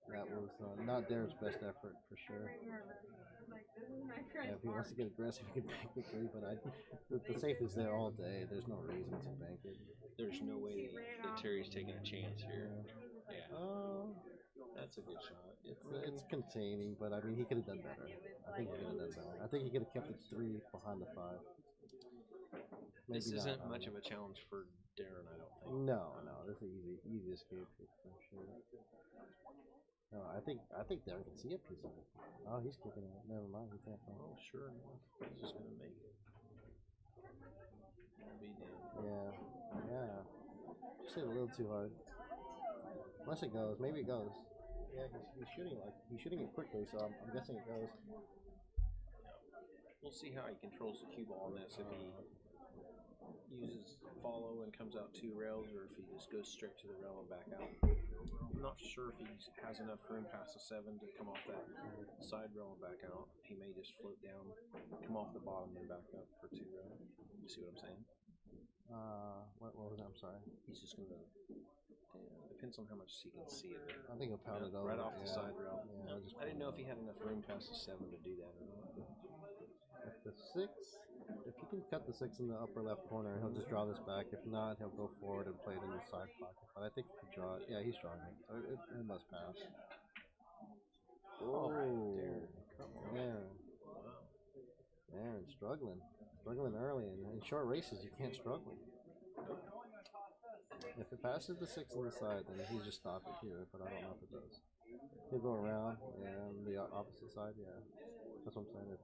That was not Darren's best effort for sure. Yeah, if he wants to get aggressive, he can bank the 3, but the safe is there all day. There's no reason to bank it. There's no way that Terry's taking a chance here. Yeah. That's a good shot. It's containing, but I mean, he could have done better. I think he could have done better. I think he could have kept the 3 behind the 5. Maybe this isn't much of a challenge for Darren, I don't think. No, this is easy escape for sure. No, I think Darren can see a piece of it. Oh, he's kicking it. Never mind, he can't. Oh, sure enough. He's just gonna make it. Be damned. Yeah. Just hit a little too hard. Unless it goes, maybe it goes. Yeah, he's shooting it quickly, so I'm guessing it goes. We'll see how he controls the cue ball on this. If he uses follow and comes out 2 rails, or if he just goes straight to the rail and back out. I'm not sure if he has enough room past the 7 to come off that side rail and back out. He may just float down, come off the bottom and back up for 2 rails. You see what I'm saying? What was that? I'm sorry. He's just gonna. Depends on how much he can see it. I think he'll pound it over. Right off the side rail. Yeah, I didn't know if he had enough room past the 7 to do that or not. If the 6, if he can cut the 6 in the upper left corner, he'll just draw this back. If not, he'll go forward and play it in the side pocket. But I think he can draw it. Yeah, he's drawing it. So it must pass. Oh, Darren. Come on. Darren struggling early, and in short races you can't struggle. If it passes the 6 on the side, then he just stop it here. But I don't know if it does. He'll go around, and the opposite side. Yeah, that's what I'm saying.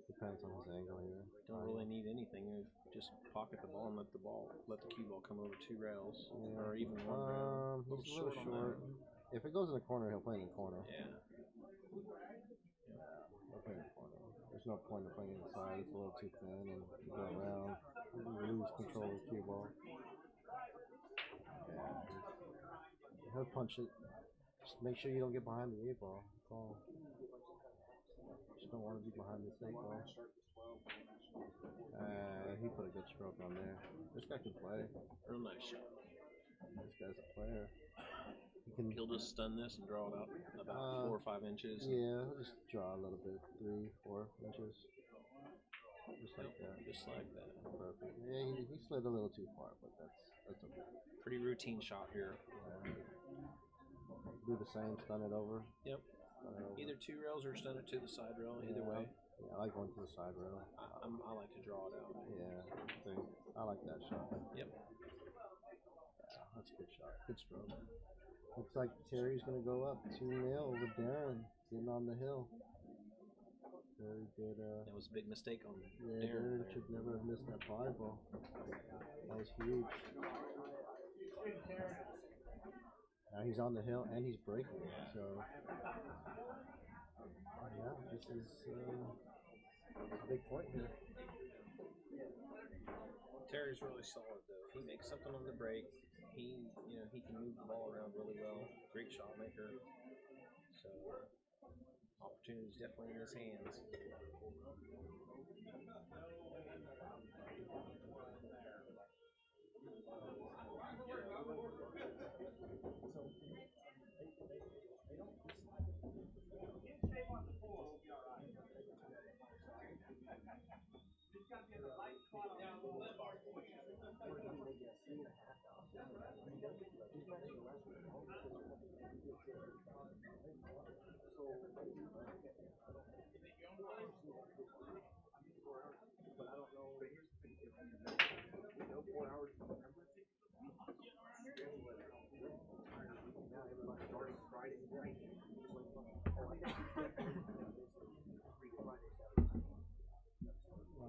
Depends on his angle here. Don't really need anything. Just pocket the ball and let the cue ball come over 2 rails, or even 1 rail. He's a little short. If it goes in the corner, he'll play in the corner. Yeah. He'll play in the corner. There's no point in playing inside. It's a little too thin, and you go around, you lose control of the cue ball. Yeah, he'll punch it. Just make sure you don't get behind the 8 ball. That's all. Just don't want to be behind this 8 ball. He put a good stroke on there. This guy can play. Real nice shot. This guy's a player. He'll just stun this and draw it out about 4 or 5 inches. Yeah, he'll just draw a little bit, 3, 4 inches. Just like that. Just like that. Perfect. Yeah, he slid a little too far, but that's okay. Pretty routine shot here. Yeah. Do the same, stun it over. Yep. Either 2 rails or stun it to the side rail. Either way. Yeah, I like going to the side rail. I like to draw it out. Yeah, I like that shot. Yep. Yeah, that's a good shot. Good stroke. Looks like Terry's going to go up 2-0 over Darren, getting on the hill. Very good. That was a big mistake on Darren should never have missed that 5 ball. That was huge. Now he's on the hill and he's breaking it, so yeah, this is a big point here. Terry's really solid though. If he makes something on the break, he can move the ball around really well. Great shot maker. So opportunity's definitely in his hands.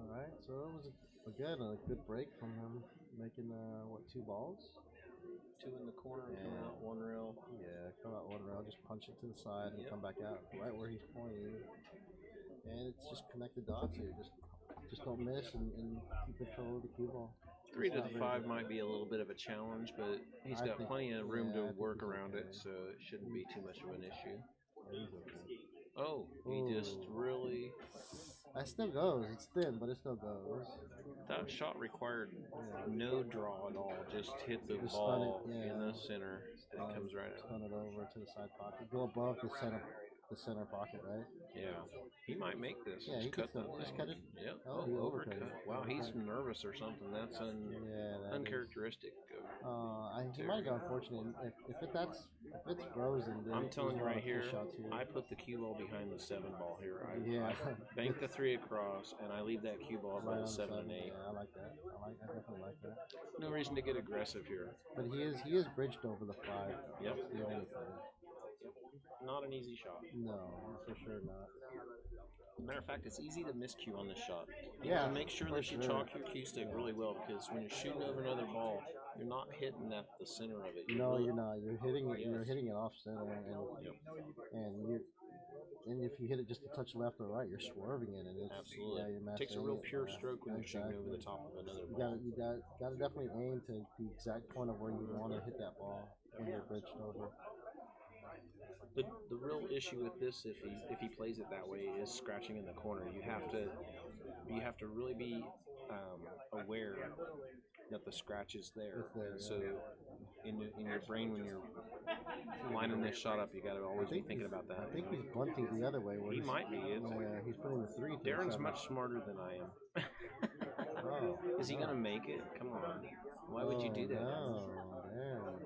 Alright, so it was again a good break from him, making 2 balls? 2 in the corner, coming out 1 rail. Yeah, come out 1 rail, just punch it to the side and come back out right where he's pointing. And it's just connect the dots here. Just don't miss and keep control of the cue ball. 3 to the 5 might be a little bit of a challenge, but he's got plenty of room to work around it, so it shouldn't be too much of an issue. Yeah, he's okay. just really. That still goes. It's thin, but it still goes. That shot required no draw at all. Just hit the Just ball stun it, in the center, and it comes right out. Stun it over to the side pocket. Go above the center pocket, right? Yeah, he might make this. Yeah, he cut can that just thing. cut it. Yep. Oh, he overcut overcut. it. Wow, he's Overcut. nervous or something. That's That uncharacteristic. he might have got unfortunate. If it's frozen, then I'm telling you there's right a lot of here, push shots here. I put the cue ball behind the 7 ball here. Yeah. I bank the 3 across, and I leave that cue ball by Right the on 7 and 8. Yeah, I like that. I definitely like that. No reason to get aggressive here. But he is bridged over the 5. Yep. If anything. Not an easy shot. No, for sure not. Matter of fact, it's easy to miscue on this shot. You Yeah, have to make sure for that you sure. chalk your cue stick really well, because when you're shooting over another ball, you're not hitting at the center of it. No, really- you're not. You're hitting it. You're Yes. hitting it off center, and if you hit it just a touch left or right, you're swerving it, and it's Absolutely. you're It takes a mashing real it, pure stroke when you're shooting over the exactly. top of another You ball. gotta definitely aim to the exact point of where you want to hit that ball when you're bridged over. The real issue with this, if he plays it that way, is scratching in the corner. You have to really be aware that the scratch is there. It's there, And so in your brain, when you're lining this shot up, you got to always be thinking about that. I think he's bunting the other way. Where He might be. He's putting the 3. to the Darren's 7. much smarter than I am. Oh, Is he gonna make it? Come on. Why would you do that? No, Darren.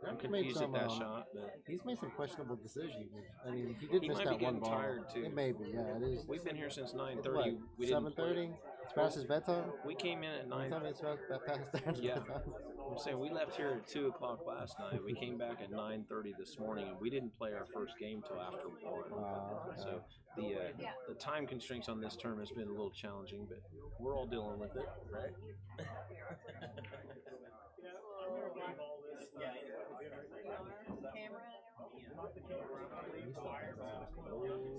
I'm He's made confused at some, that shot, but He's made some questionable decisions. I mean, he did He miss might that be one getting ball. tired, too. It may be, yeah. It is. we've been here since It's 9:30. what, We didn't 7:30? It's past his bedtime? We came in at Tell 9. me it's past Darren's Yeah. bedtime. I'm saying we left here at 2 o'clock last night. We came back at 9:30 this morning, and we didn't play our first game till after 1. So the time constraints on this term has been a little challenging, but we're all dealing with it, right?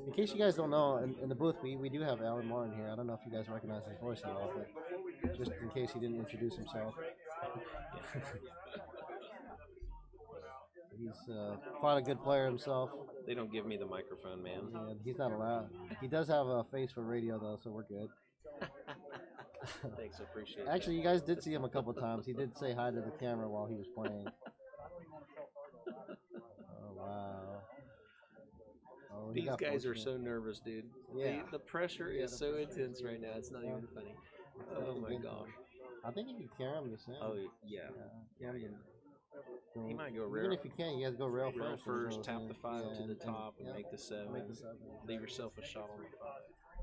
In case you guys don't know, in the booth we do have Alan Martin here. I don't know if you guys recognize his voice at all, but just in case he didn't introduce himself. He's quite a good player himself. They don't give me the microphone, man. Yeah, he's not allowed. He does have a face for radio though, so we're good. Thanks, I appreciate it. Actually, you guys did see him a couple times. He did say hi to the camera while he was playing. Oh wow. Oh, he These got guys are fortunate. so nervous, dude. Yeah. The pressure is so intense right now. It's not even funny. Oh my gosh. I think you can carry him this in. Oh yeah. Yeah. He might go Even rail. if you can, you have to go rail Rail first. first, tap the 5 to the and- top, and yeah, make the 7. make the 7. Leave yourself a shot on the 5.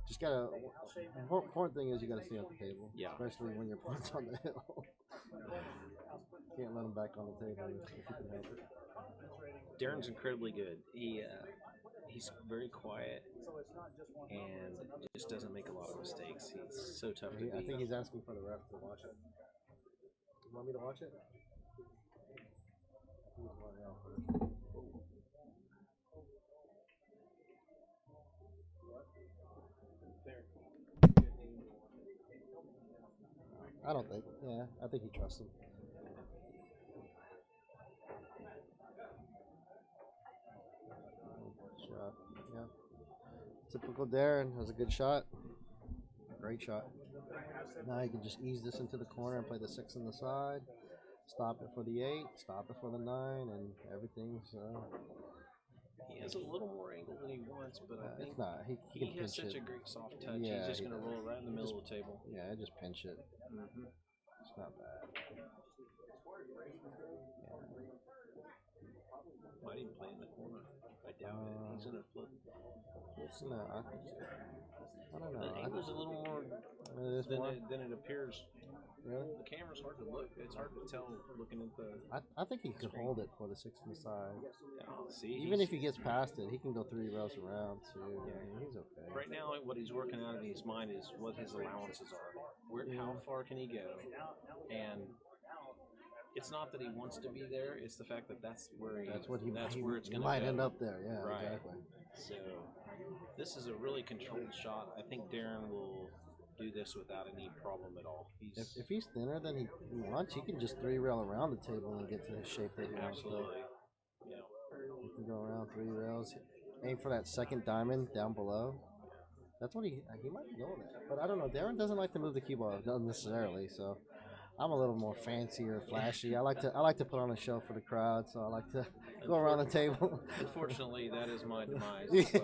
Just gotta. The important thing is you gotta stay at the table. Yeah. Especially when your opponent's on the hill. Can't let him back on the table if you can help it. Darren's incredibly good. He's very quiet and just doesn't make a lot of mistakes. He's so tough to beat. I think he's asking for the ref to watch it. You want me to watch it? I don't think. Yeah, I think he trusts him. Shot. Yeah. Typical Darren. That was a good shot. Great shot. Now you can just ease this into the corner and play the 6 on the side. Stop it for the 8. Stop it for the 9, and everything's. He has a little more angle than he wants, but I think It's not. He he can has pinch such it. a great soft touch. Yeah, He's just he going to does. roll right in the middle of the table. Yeah, just pinch it. Mm-hmm. It's not bad. Might even play in the corner. I doubt it. He's going to flip. No, I don't know. The angle's a little more It is more. than it appears. Really? The camera's hard to look. It's hard to tell looking at the. I think he could hold it for the 6 on the side. See, Even if he gets past it, he can go 3 rails around too. Yeah, he's okay. right now, what he's working out of his mind is what his allowances are. How far can he go? And it's not that he wants to be there. It's the fact that that's where That's where it's going to might go. end up there. Yeah, Right. exactly. So this is a really controlled shot. I think Darren will do this without any problem at all. If he's thinner than he wants, he can just 3 rail around the table and get to the shape that he wants. Absolutely. Yeah. You can go around 3 rails. Aim for that second diamond down below. That's what he might be going there. But I don't know. Darren doesn't like to move the cue ball, not necessarily. So I'm a little more fancier, flashy. I like to put on a show for the crowd. So I like to go around the table. Unfortunately, that is my demise. Yeah.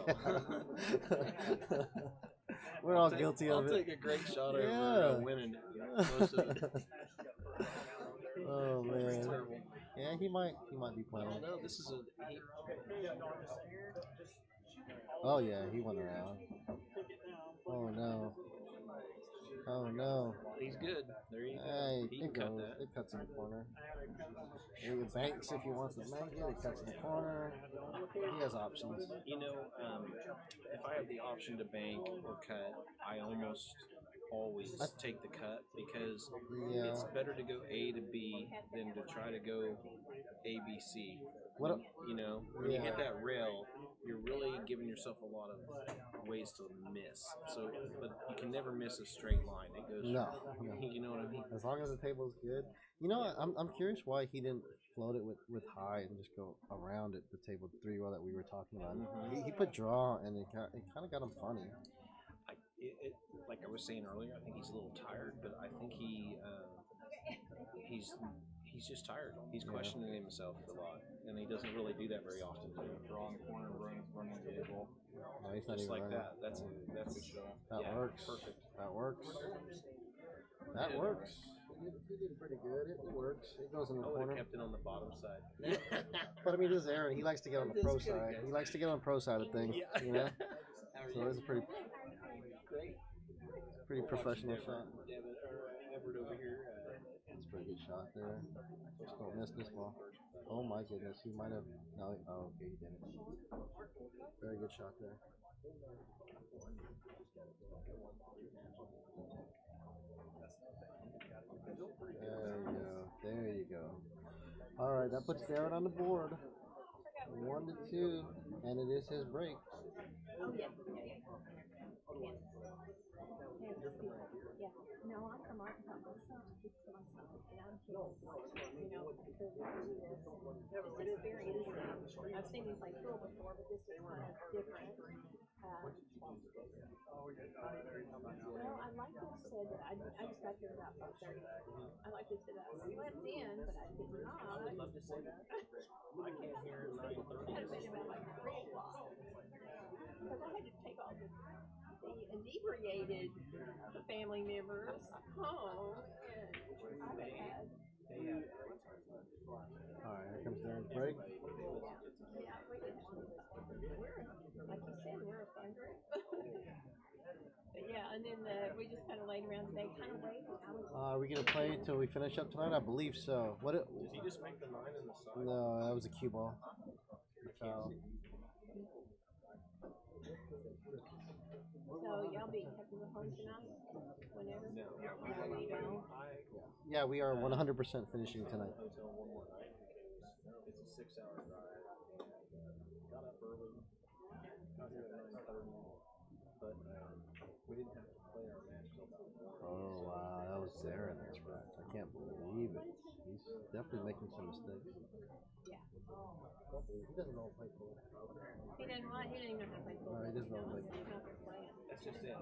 We're all guilty of it. I'll take a great shot over winning most of it. Oh man. It's terrible. Yeah, he might be playing. No, this is Oh yeah, he went around. Oh no. Oh no. He's good. There you go. Hey, He can it cut goes. that. It cuts in the corner. It banks if he wants to bank it. It cuts in the corner. He has options. You know, if I have the option to bank or cut, I almost always take the cut because it's better to go A to B than to try to go A, B, C. What? You know, when you hit that rail, you're really giving yourself a lot of ways to miss. So, but you can never miss a straight line. It goes. No. You know what I mean? As long as the table's good. You know, I'm curious why he didn't float it with high and just go around it, the table 3 that we were talking about. He put draw and it kind of got him funny. Like I was saying earlier, I think he's a little tired, but I think he's just tired. He's questioning himself a lot, and he doesn't really do that very often. Drawing corner, running the table. No, he's not Just even like running. that. That's good show. That works. Perfect. That works. That works. He did pretty good. It works. It goes in the I would corner. have kept it on the bottom side. But I mean, this is Aaron. He likes to get on the pro side. He likes to get on the pro side of things. You know. So it's a pretty professional shot. Everett over here. It's a pretty good shot there. Just don't miss this ball. Oh my goodness, he might have. No, oh, okay, he didn't. Very good shot there. There you go. All right, that puts Darren on the board. 1-2, and it is his break. Yeah. No, I'm from Arkansas. It's my son. And I'm here, you know, because this experience. I've seen him play pool before, but this is kind of different. Well, I'd like to have said that I just got here about 4:30. I'd like to have said that I slept in, but I did not. I'd love to say that. I came here at 9:30. I'd been about like 3 o'clock. Because I had to take all the inebriated family members home, and I had. All right, here comes Darren's break. Yeah, we did. Like you said, we're a fun group. But yeah, and then we just kind of laid around today, kind of waiting. Are we gonna play until we finish up tonight? I believe so. What? Did he just make the 9 in the side? No, that was a cue ball. Foul. So y'all be happy with home tonight? Whenever? No. No. Yeah, we are 100% finishing tonight. Hotel one more night because it's a 6-hour drive. Got up early, got here at 9:30, but we didn't have to play our match till about 1. Oh wow, that was Darren. That's right. I can't believe it. He's definitely making some mistakes. Yeah. He doesn't know how to play pool. He doesn't want. He doesn't even know how to play pool. No, he doesn't know how to play He's not gonna play it. That's just it.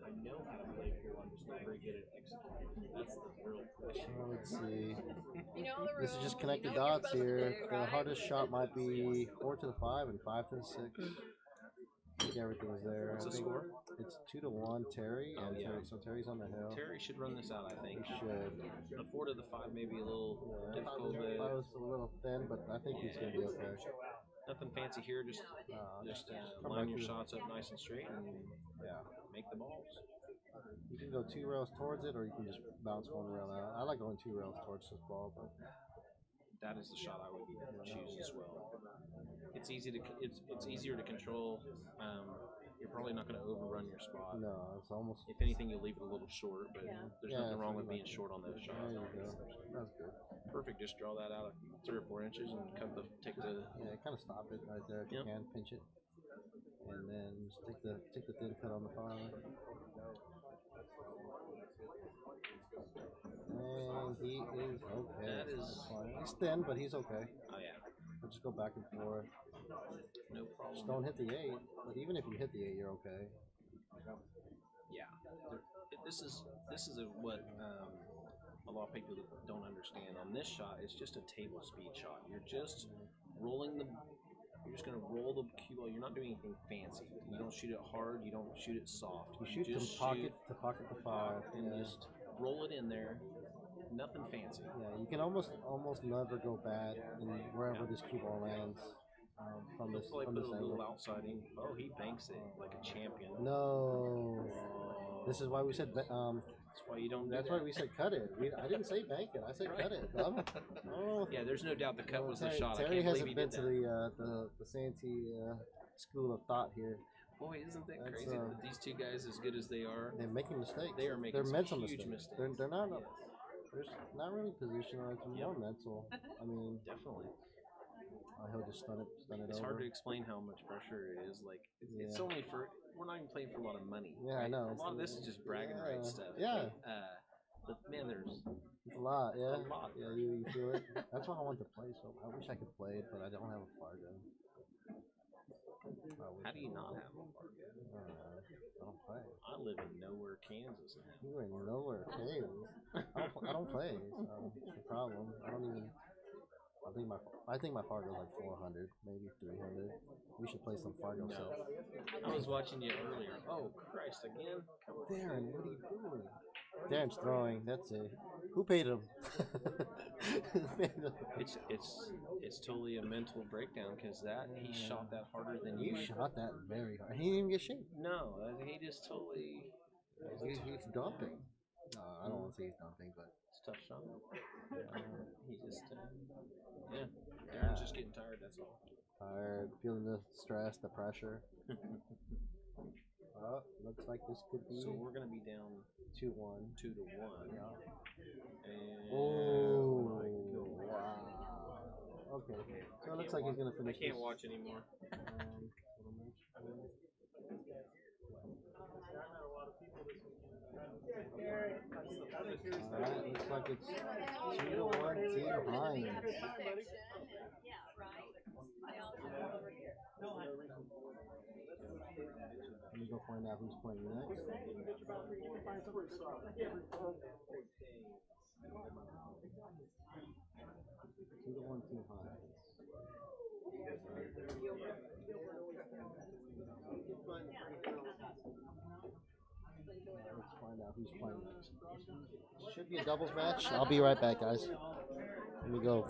I know how to play pool. I'm just not very good at executing. That's the real question. Let's see. You know the This is rules. just connect the You know what dots you're supposed here. to do, The right? hardest shot might be 4 to the 5 and 5 to the 6. I think everything's there. What's I the think score? It's 2-1 Terry, Oh, and yeah. so Terry's on the hill. Terry should run this out, I think. He should. The 4 to the 5 may be a little difficult. I was a little thin, but I think he's gonna be okay. Nothing fancy here. Just come line back your to the- shots up nice and straight and Yeah. make the balls. You can go 2 rails towards it, or you can just bounce 1 rail out. I like going 2 rails towards this ball, but That is the shot I would choose as well. It's easier to control. You're probably not going to overrun your spot. no, it's almost. If anything, you'll leave it a little short, but Yeah. there's Yeah, nothing wrong pretty with being much. short on those shots. There you go. That's good. Perfect. Just draw that out 3 or 4 inches and take the. Yeah, kind of stop it right there if you Yep. can, pinch it, and then just take the thin cut on the 5. And he is okay. That is- That's fine. He's thin, but he's okay. Oh yeah. We'll just go back and forth. No problem. Just don't hit the 8. But even if you hit the 8, you're okay. Yeah. This is what a lot of people don't understand. On this shot, it's just a table speed shot. You're just rolling the. You're just gonna roll the cue ball. You're not doing anything fancy. You don't shoot it hard. You don't shoot it soft. You shoot just from pocket to pocket to 5. and just roll it in there. Nothing fancy. Yeah, you can almost never go bad in wherever this cue ball lands. From He'll this probably from put this a little angle. outsiding. Oh, he banks it like a champion. No. This is why we said. That's why you don't. That's why we said cut it. I didn't say bank it. I said cut it. Yeah, there's no doubt the cut was the shot. Terry I can't hasn't believe he been did to that. the Santee school of thought here. Boy, isn't that crazy that these two guys, as good as they are, They're making mistakes. they are making They're some mental huge mistakes. mistakes. They're not. Yes. There's not really positional. It's more mental. I mean, Definitely. he'll just stun it It's over. hard to explain how much pressure it is. Like, it's only for, we're not even playing for a lot of money. Yeah, right? I know. A lot of this is just bragging rights stuff. Yeah. But man, there's It's a lot, yeah. a lot. Yeah, you feel it. That's why I want to play. So I wish I could play it, but I don't have a Fargo. How do you not have a Fargo? I don't play. I live in nowhere, Kansas. You ain't nowhere, Kansas. I don't play. So it's the problem. I don't even. I think my Fargo's like 400, maybe 300. We should play some Fargo stuff. I was watching you earlier. Oh Christ! Again? Darren, what are you doing? Darren's throwing. That's it. Who paid him? It's totally a mental breakdown because he shot that harder than you. You shot that very hard. He didn't even get shaped. No, he just totally. He's dumping. I don't want to say he's dumping, but It's a tough shot. He just. Darren's just getting tired. That's all. tired, feeling the stress, the pressure. Looks like this could be. So we're gonna be down 2-1. 2-1. Yeah. And Oh, my God. wow. Okay. So it looks like he's gonna I finish. can't this. watch anymore. Alright, looks like it's 2-1 Team Hines. Let me go find out who's playing next. 2-1 Team Hines. Let's find out who's playing next. Should be a doubles match. I'll be right back, guys. Let me go.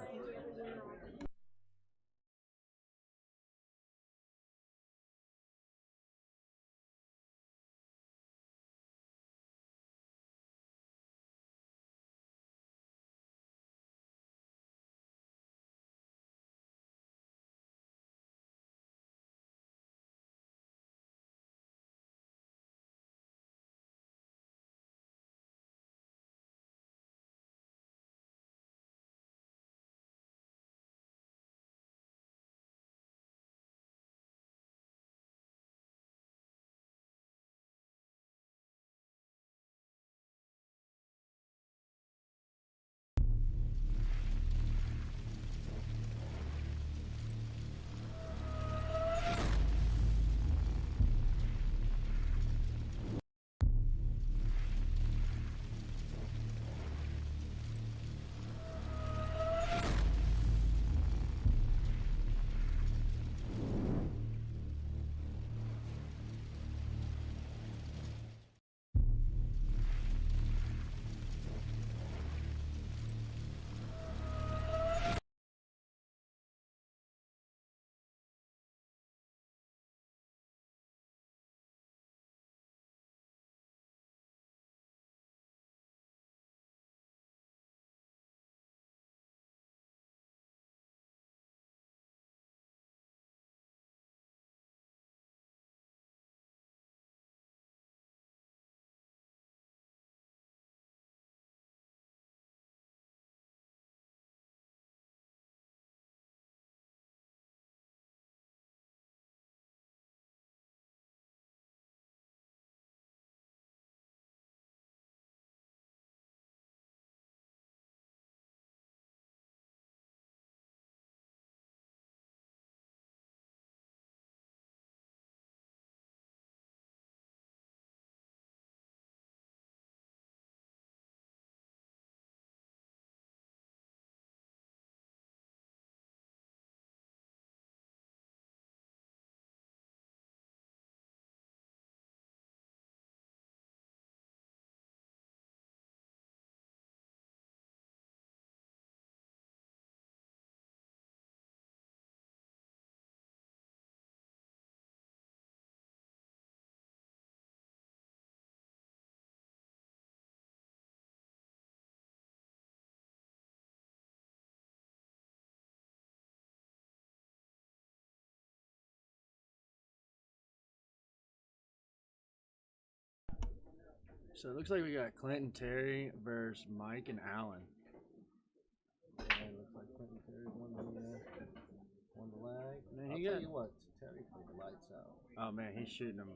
So it looks like we got Clinton Terry versus Mike and Allen. Yeah, it looks like Quentin Terry won the lag. Man, I'll he tell got- you what, Terry played the lights out. Oh man, he's shooting them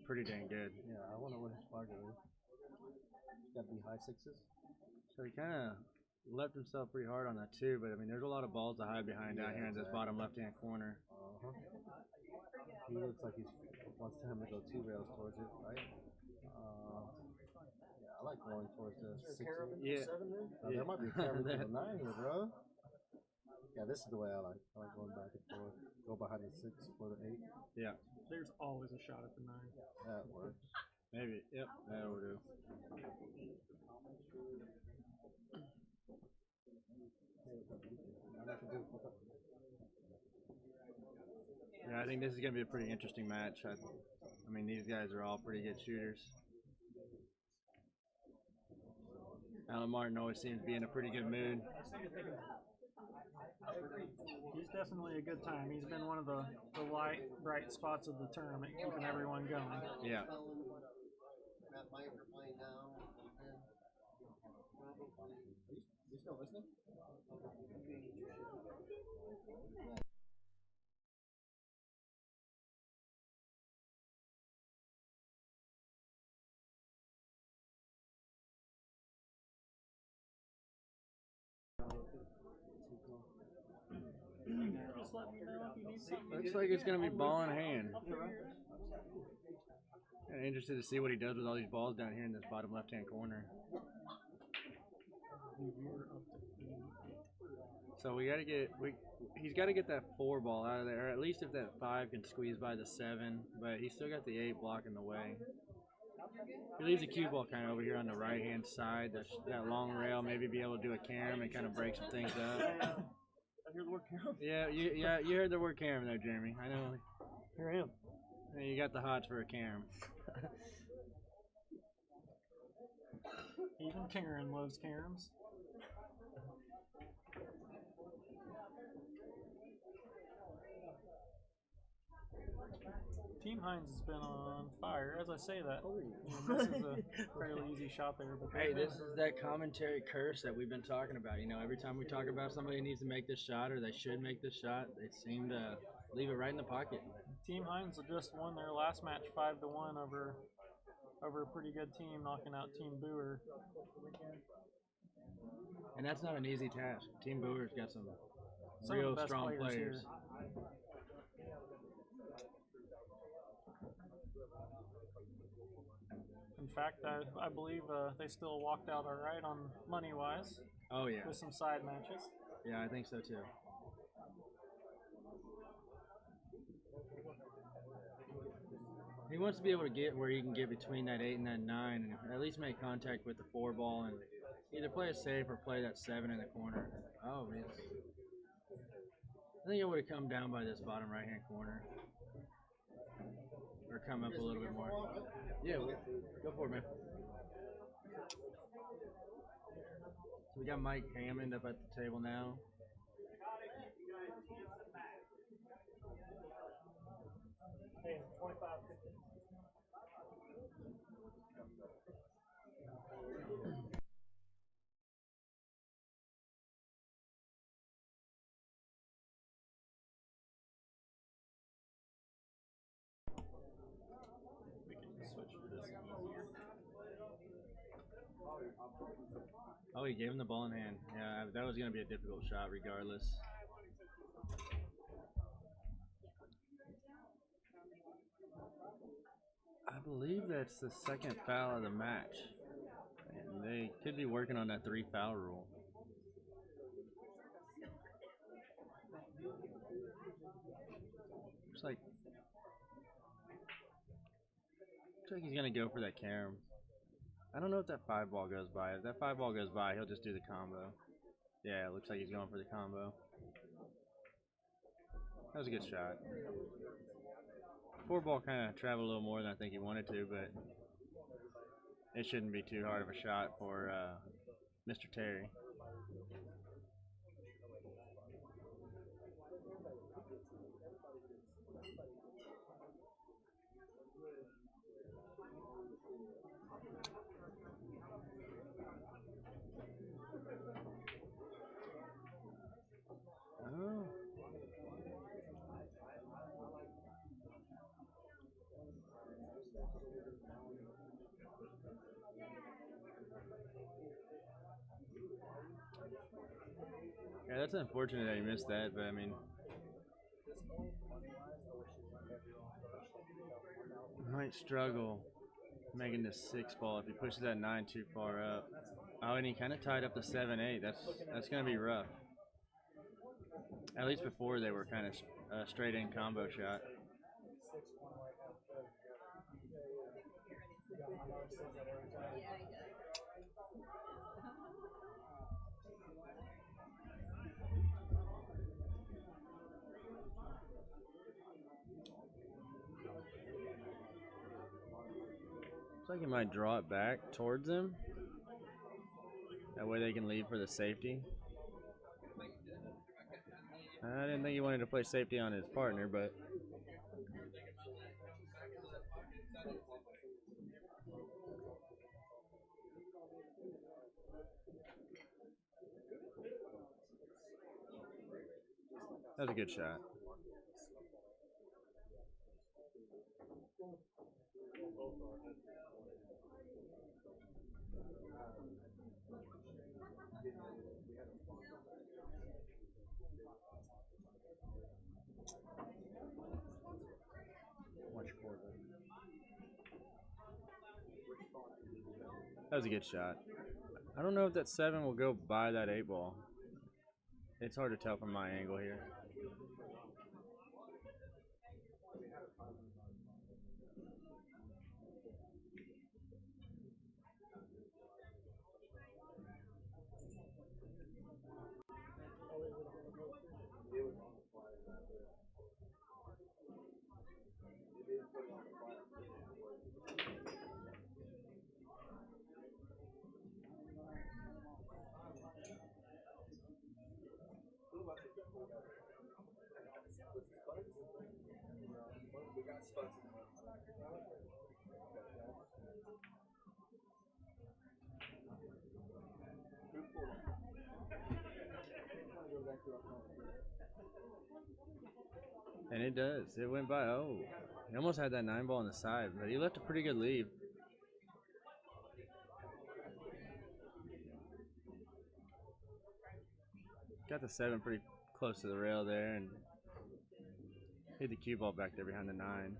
pretty dang good. Yeah, I wonder what his target is. It's got to be high sixes. So he kind of left himself pretty hard on that too, but I mean, there's a lot of balls to hide behind down here in this bottom left-hand corner. Uh-huh. He looks like he wants him to go 2 rails towards it, right? Yeah, I like going towards the 6. Yeah. Oh, there might be a camera to the 9 here, bro. Yeah, this is the way I like. I like going back and forth. Go behind the 6 for the 8. Yeah, There's always a shot at the 9. That works. maybe. Yep, that'll do. Yeah, I think this is going to be a pretty interesting match. I mean, these guys are all pretty good shooters. Alan Martin always seems to be in a pretty good mood. He's definitely a good time. He's been one of the light, bright spots of the tournament, keeping everyone going. Yeah. You still listening? Just let me know if you need something. Looks like it's going to be ball in hand. Kind of interested to see what he does with all these balls down here in this bottom left-hand corner. So we got to get he's got to get that 4 ball out of there, or at least if that 5 can squeeze by the 7. But he's still got the 8 blocking the way. He leaves the cue ball kind of over here on the right-hand side. That long rail, maybe be able to do a carom and kind of break some things up. I hear the word carom. Yeah, you heard the word carom there, Jeremy. I know. Here I am. You got the hots for a carom. Even Karen loves caroms. Team Hines has been on fire. As I say that, this is a fairly easy shot there. But Hey, this is that commentary curse that we've been talking about. You know, every time we talk about somebody who needs to make this shot or they should make this shot, they seem to leave it right in the pocket. Team Hines just won their last match 5-1 over a pretty good team, knocking out Team Boer. And that's not an easy task. Team Boer's got some Some real of the best strong players players. here. In fact, I believe they still walked out all right on money-wise Oh yeah, with some side matches. yeah, I think so too. He wants to be able to get where he can get between that 8 and that 9, and at least make contact with the 4 ball, and either play it safe or play that 7 in the corner. Oh, man. I think it would have come down by this bottom right-hand corner, or come up a little bit more. Yeah, go for it, man. So we got Mike Hammond up at the table now. Oh, he gave him the ball in hand. Yeah, that was going to be a difficult shot regardless. I believe that's the second foul of the match. And they could be working on that 3 foul rule. Looks like he's going to go for that carom. I don't know if that 5 ball goes by. If that 5 ball goes by, he'll just do the combo. Yeah, it looks like he's going for the combo. That was a good shot. 4 ball kind of traveled a little more than I think he wanted to, but it shouldn't be too hard of a shot for Mr. Terry. that's unfortunate that he missed that, but I mean, he might struggle making this 6 ball if he pushes that 9 too far up. Oh, and he kind of tied up the 7-8. That's going to be rough. At least before they were kind of straight in combo shot. Looks like he might draw it back towards him. That way they can leave for the safety. I didn't think he wanted to play safety on his partner, but that was a good shot. That was a good shot. I don't know if that 7 will go by that 8 ball. It's hard to tell from my angle here. And it does. It went by. Oh, he almost had that 9 ball on the side, but he left a pretty good lead. Got the 7 pretty close to the rail there and hit the cue ball back there behind the 9.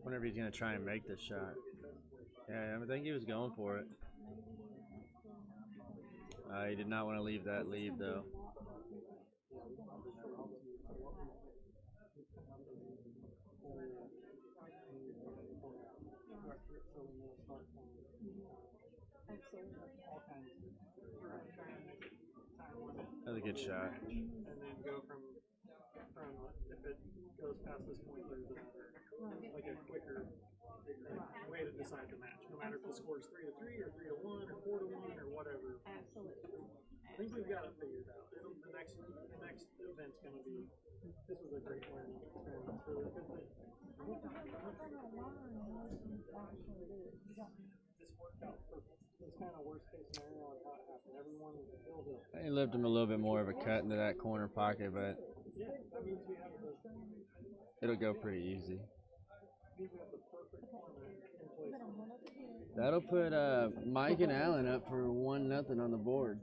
Whenever he's going to try and make this shot. Yeah, I think he was going for it. He did not want to leave that lead, though. That was a good shot. And then go from if it goes past this point, there's like a quicker way to decide the match. No matter if the score is 3-3 or 3-1 or 4-1 or whatever. Absolutely. I think we've got it figured out. The next event's going to be. This was a great learning experience for the good thing. This worked out perfect. It's kind of worst case scenario on how it happened. Everyone was filled up. He left him a little bit more of a cut into that corner pocket, but Yeah, that means we have it'll go pretty easy. the perfect format in place. That'll put Mike and Allen up for 1-0 on the board.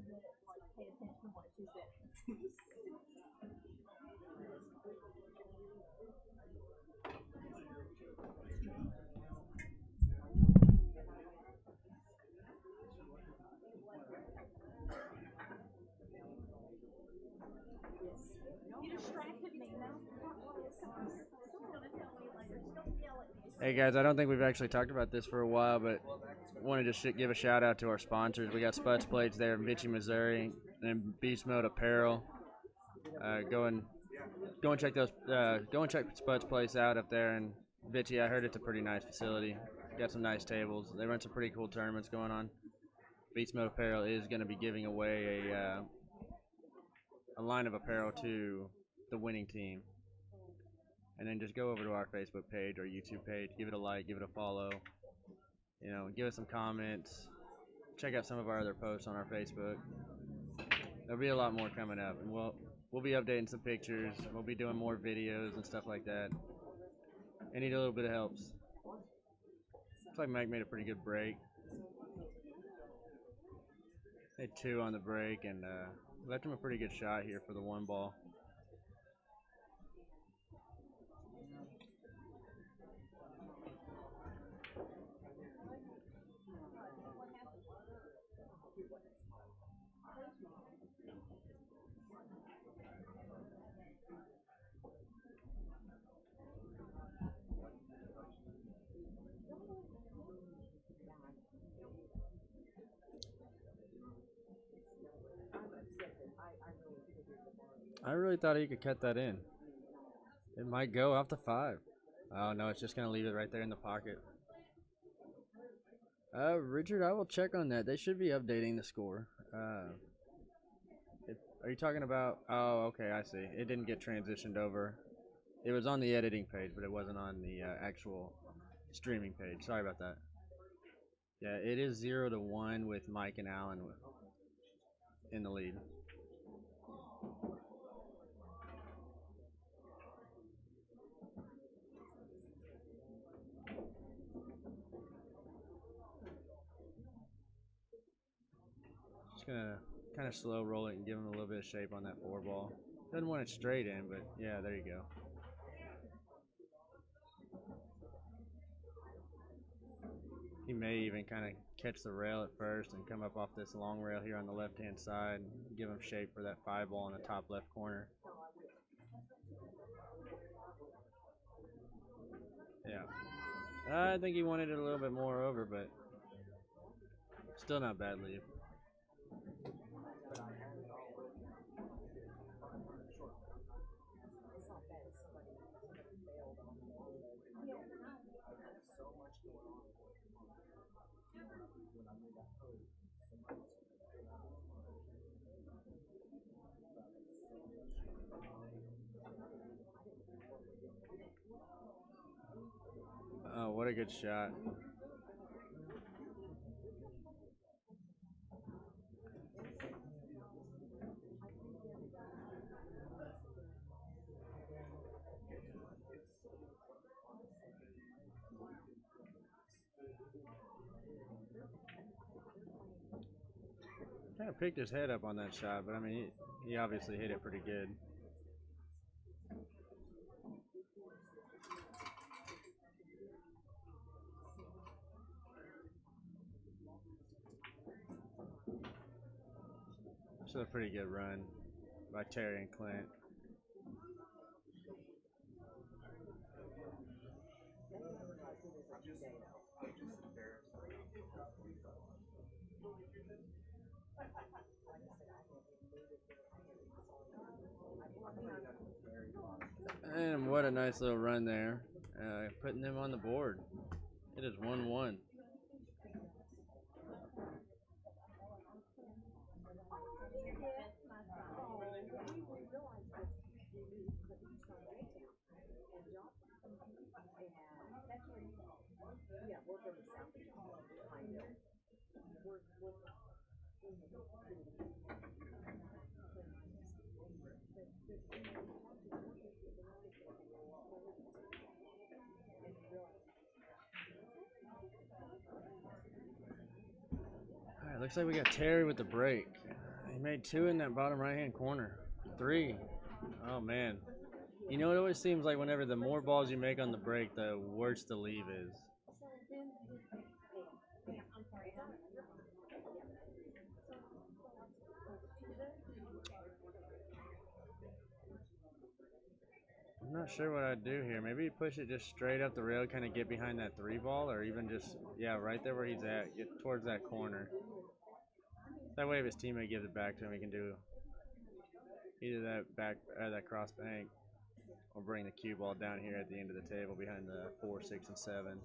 Hey guys, I don't think we've actually talked about this for a while, but want to just give a shout out to our sponsors. We got Spuds Plates there in Vichy, Missouri, and Beast Mode Apparel. Go and check those. Go and check Spuds Place out up there in Vichy. I heard it's a pretty nice facility. Got some nice tables. They run some pretty cool tournaments going on. Beats Mode Apparel is going to be giving away a line of apparel to the winning team. And then just go over to our Facebook page or YouTube page, give it a like, give it a follow, you know, give us some comments, check out some of our other posts on our Facebook. There'll be a lot more coming up, and we'll be updating some pictures, we'll be doing more videos and stuff like that. I need a little bit of help. Looks like Mike made a pretty good break. Hit 2 on the break and left him a pretty good shot here for the 1 ball. I really thought he could cut that in. It might go off the 5. Oh no, it's just gonna leave it right there in the pocket. Richard, I will check on that. They should be updating the score. Are you talking about? Oh, okay, I see. It didn't get transitioned over. It was on the editing page, but it wasn't on the actual streaming page. Sorry about that. Yeah, it is 0-1 with Mike and Alan in the lead. Just gonna kind of slow roll it and give him a little bit of shape on that 4 ball. Doesn't want it straight in, but yeah, there you go. He may even kind of catch the rail at first and come up off this long rail here on the left-hand side and give him shape for that 5 ball in the top left corner. Yeah. I think he wanted it a little bit more over, but still not bad lead. Oh, what a good shot. Kind of picked his head up on that shot, but I mean, he obviously hit it pretty good. This is a pretty good run by Terry and Clint. And what a nice little run there, putting them on the board. It is 1-1. Alright, looks like we got Terry with the break. He made 2 in that bottom right-hand corner. 3. Oh, man. You know, it always seems like whenever the more balls you make on the break, the worse the leave is. I'm not sure what I'd do here. Maybe push it just straight up the rail, kind of get behind that 3 ball, or even just, yeah, right there where he's at, get towards that corner. That way if his teammate gives it back to him, he can do either that back that cross bank or bring the cue ball down here at the end of the table behind the 4, 6, and 7.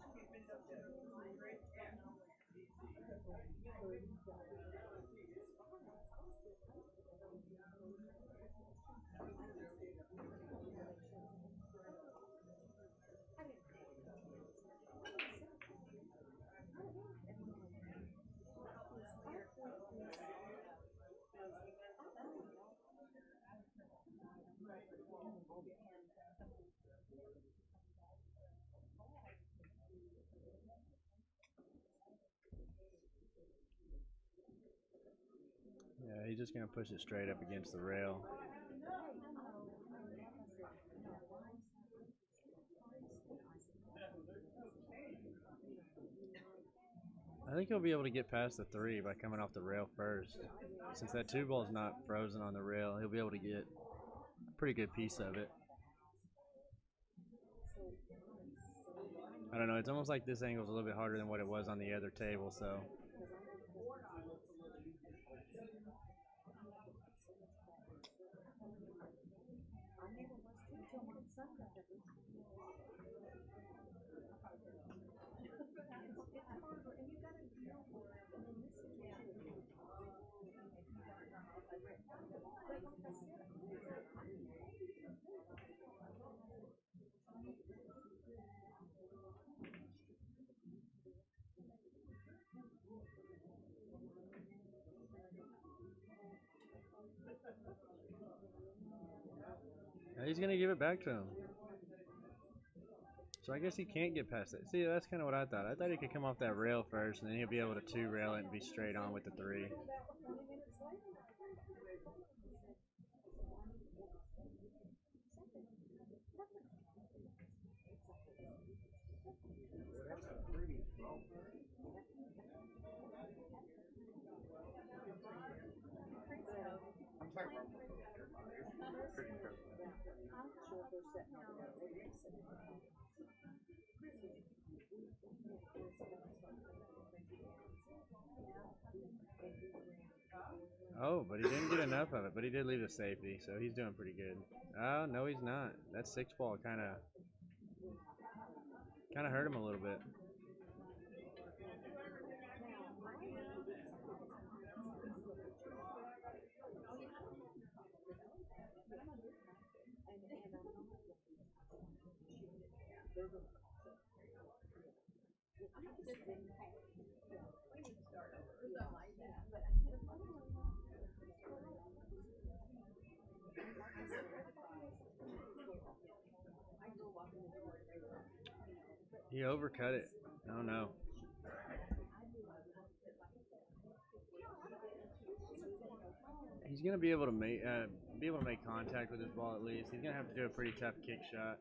Yeah, he's just gonna push it straight up against the rail. I think he'll be able to get past the 3 by coming off the rail first. Since that 2 ball's not frozen on the rail, he'll be able to get a pretty good piece of it. I don't know, it's almost like this angle's a little bit harder than what it was on the other table, so. He's gonna give it back to him. So I guess he can't get past it. See, that's kind of what I thought. I thought he could come off that rail first, and then he'll be able to 2-rail it and be straight on with the 3. Oh, but he didn't get enough of it, but he did leave the safety, so he's doing pretty good. Oh, no, he's not. That 6 ball kind of hurt him a little bit. He overcut it. Oh no. He's gonna be able to make contact with his ball at least. He's gonna have to do a pretty tough kick shot.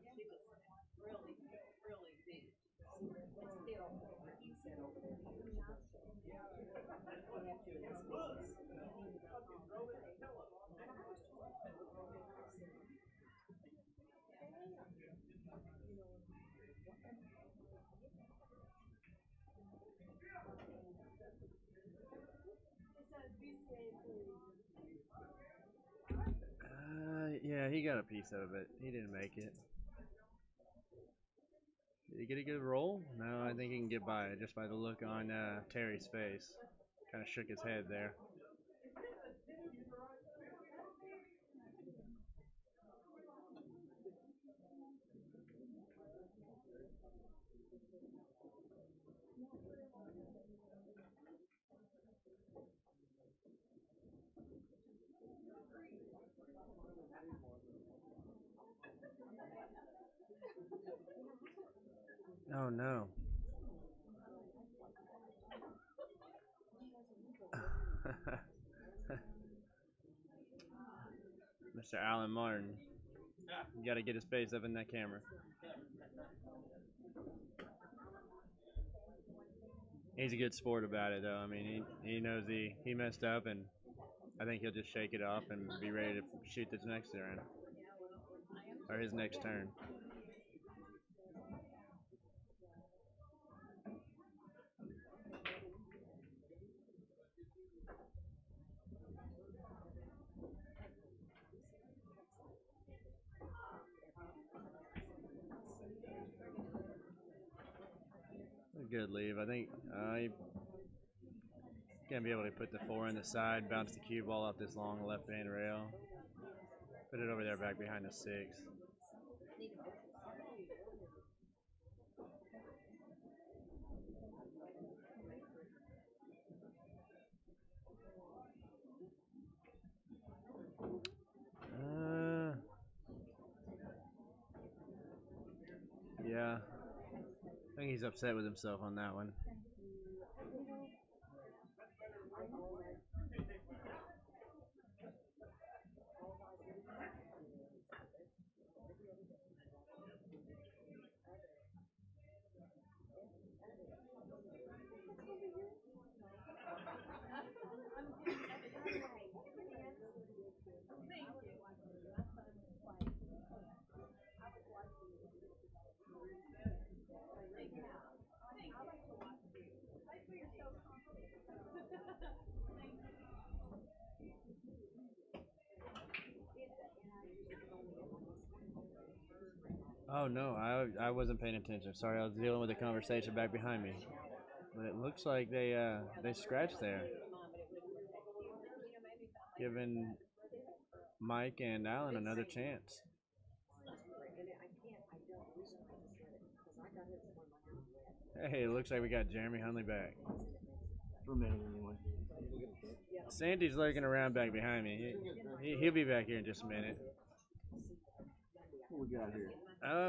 Yeah, he got a piece of it. He didn't make it. Did he get a good roll? No, I think he can get by it just by the look on Terry's face. Kind of shook his head there. Oh no. Mr. Alan Martin. You gotta get his face up in that camera. He's a good sport about it though. I mean, he knows he messed up, and I think he'll just shake it off and be ready to shoot this next turn. Or his next turn. A good leave. I think Gonna be able to put the 4 in the side, bounce the cue ball off this long left-hand rail, put it over there back behind the 6. Yeah, I think he's upset with himself on that one. Oh no, I wasn't paying attention. Sorry, I was dealing with a conversation back behind me. But it looks like they scratched there, giving Mike and Alan another chance. Hey, it looks like we got Jeremy Hunley back. For a minute, anyway. Sandy's lurking around back behind me. He'll be back here in just a minute. What we got here?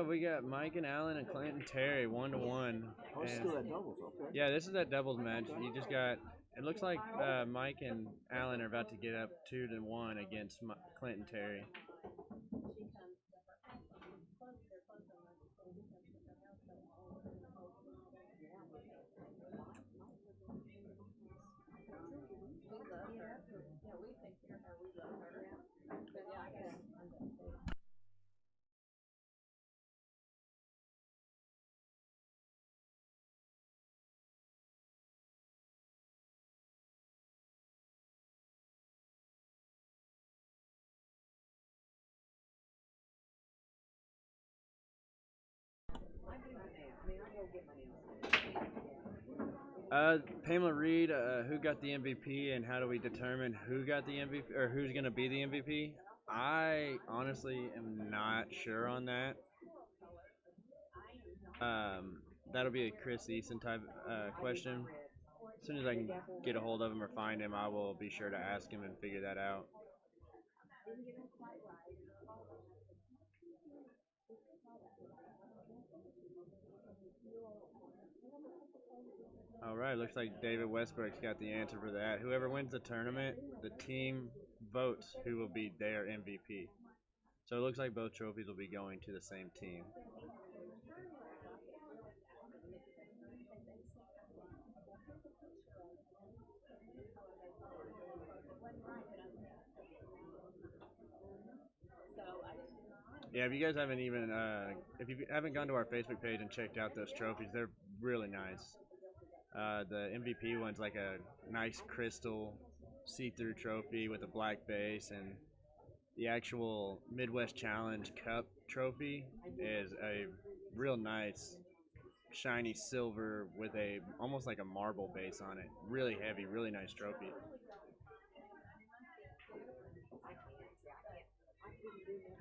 We got Mike and Alan and Clinton Terry 1-1. Oh, it's still at doubles, okay. Yeah, this is that doubles match. You just got. It looks like Mike and Alan are about to get up 2-1 against Clinton Terry. Pamela Reed, who got the MVP, and how do we determine who got the MVP or who's going to be the MVP? I honestly am not sure on that. That'll be a Chris Eason type question. As soon as I can get a hold of him or find him, I will be sure to ask him and figure that out. All right, looks like David Westbrook's got the answer for that. Whoever wins the tournament, the team votes who will be their MVP. So it looks like both trophies will be going to the same team. Yeah, if you guys haven't even, if you haven't gone to our Facebook page and checked out those trophies, they're really nice. The MVP one's like a nice crystal see-through trophy with a black base, and the actual Midwest Challenge Cup trophy is a real nice shiny silver with a almost like a marble base on it. Really heavy, really nice trophy.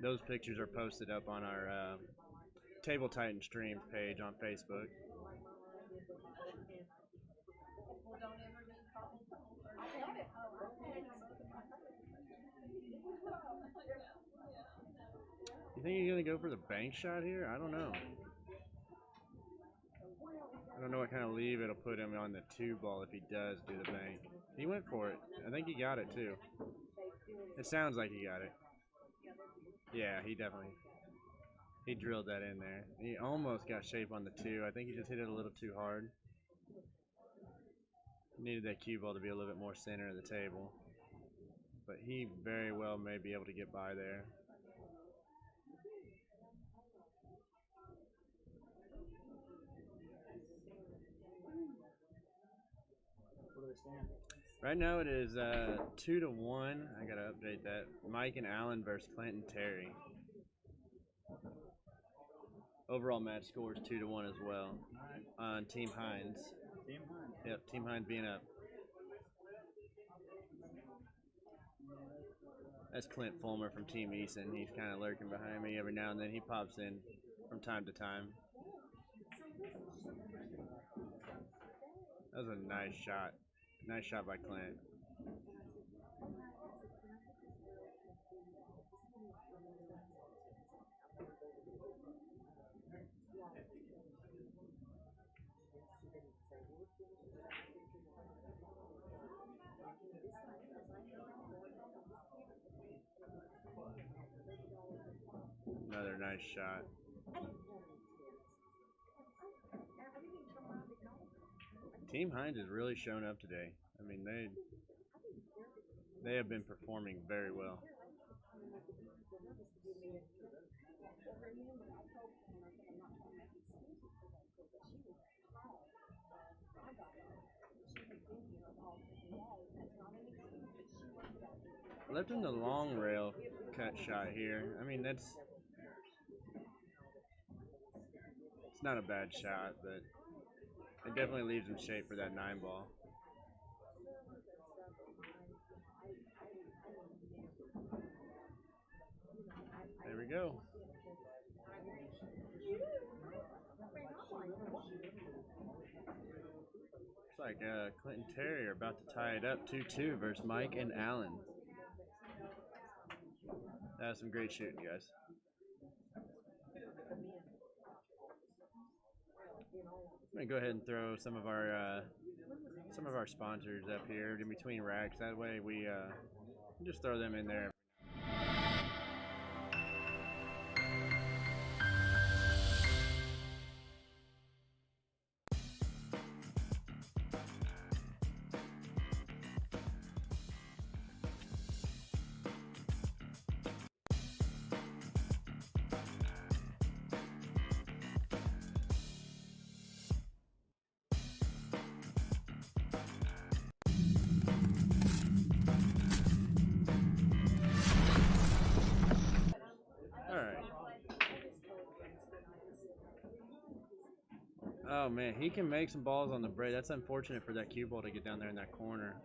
Those pictures are posted up on our Table Titan Streams page on Facebook. You think he's going to go for the bank shot here? I don't know. I don't know what kind of leave it'll put him on the 2 ball if he does do the bank. He went for it. I think he got it too. It sounds like he got it. Yeah, he drilled that in there. He almost got shape on the 2. I think he just hit it a little too hard. Needed that cue ball to be a little bit more center of the table. But he very well may be able to get by there. What do they stand? Right now it is 2-1. I gotta update that. Mike and Allen versus Clinton Terry. Overall match score is 2-1 as well on Team Hines. Team Hines. Yep, Team Hines being up. That's Clint Fulmer from Team Eason. He's kind of lurking behind me every now and then. He pops in from time to time. That was a nice shot. Nice shot by Clint. Another nice shot. Team Hines has really shown up today. I mean, they have been performing very well. Lifting the long rail cut shot here. I mean, it's not a bad shot, but it definitely leaves in shape for that 9-ball. There we go. Looks like Clinton Terry are about to tie it up 2-2 versus Mike and Allen. That was some great shooting, guys. I'm gonna go ahead and throw some of our sponsors up here in between racks. That way we just throw them in there. Oh man, he can make some balls on the break. That's unfortunate for that cue ball to get down there in that corner.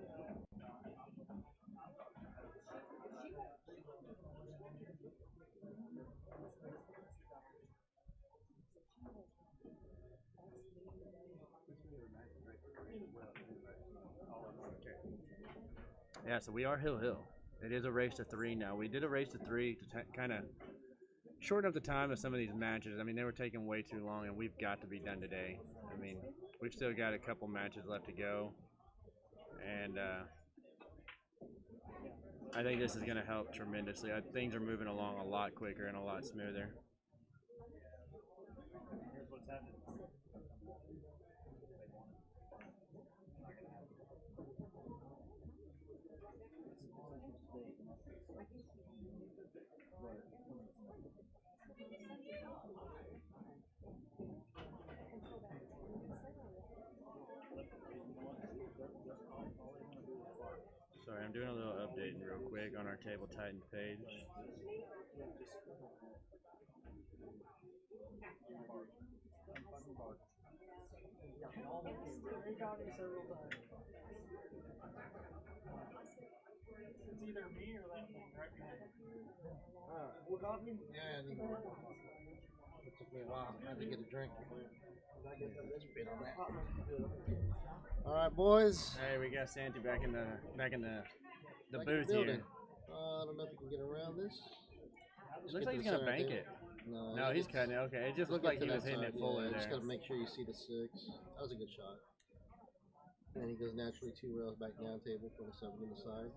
Yeah, so we are Hill. It is a race to 3 now. We did a race to 3 to kind of shorten up the time of some of these matches. I mean, they were taking way too long, and we've got to be done today. I mean, we've still got a couple matches left to go, and I think this is going to help tremendously. Things are moving along a lot quicker and a lot smoother. Here's what's happening. Sorry, I'm doing a little updating real quick on our Table Titans page. It's either me or that one right behind you. More coffee? Yeah, I need more. It took me a while. I had to get a drink. All right, boys. Hey, we got Santi back in the booth building. here. I don't know if you can get around this. It looks like he's gonna bank it. No, he's cutting it. Okay, it just looked like he was hitting it full in there. Just gotta make sure you see the 6. That was a good shot. And then he goes naturally 2 rails back down table for the 7 on the side.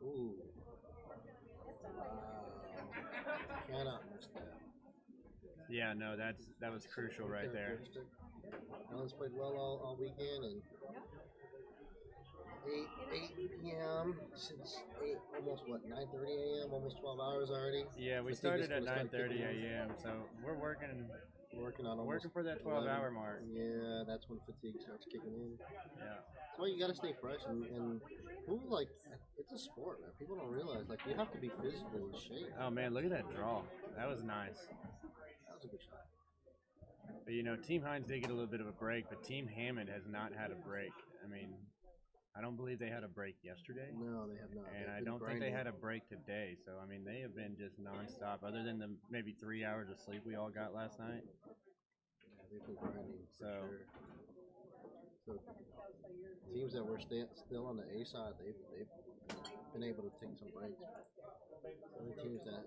Ooh. Cannot miss that. Yeah, no, that was crucial right there. Alan's played well all weekend, and 8 p.m. since 9:30 a.m. almost 12 hours already. Yeah, we started at 9:30 a.m. So we're working for that 12-hour mark. Yeah, that's when fatigue starts kicking in. Yeah. That's why you got to stay fresh and pool, like, it's a sport, man. People don't realize, like, you have to be physical in shape. Oh man, look at that draw. That was nice. That was a good shot. But you know, Team Hines did get a little bit of a break, but Team Hammond has not had a break. I mean, I don't believe they had a break yesterday. No, they have not. And They've I been don't think they grinding. had a break today. So, I mean, they have been just nonstop, other than the maybe 3 hours of sleep we all got last night. Yeah, they've been grinding for So- sure. So teams that were still on the A side, they've been able to take some breaks. Other teams that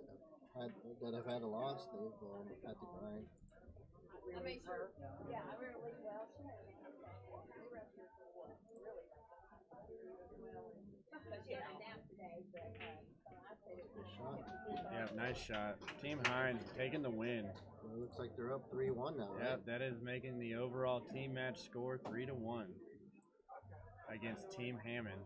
have had a loss, they've had to grind. I made sure. Yeah, I really well. Good shot. Yeah, nice shot. Team Hines taking the win. Well, it looks like they're up 3-1 now, right? Yep, that is making the overall team match score 3-1 against Team Hammond.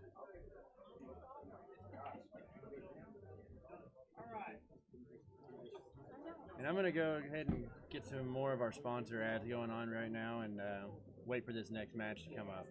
And I'm going to go ahead and get some more of our sponsor ads going on right now and wait for this next match to come up.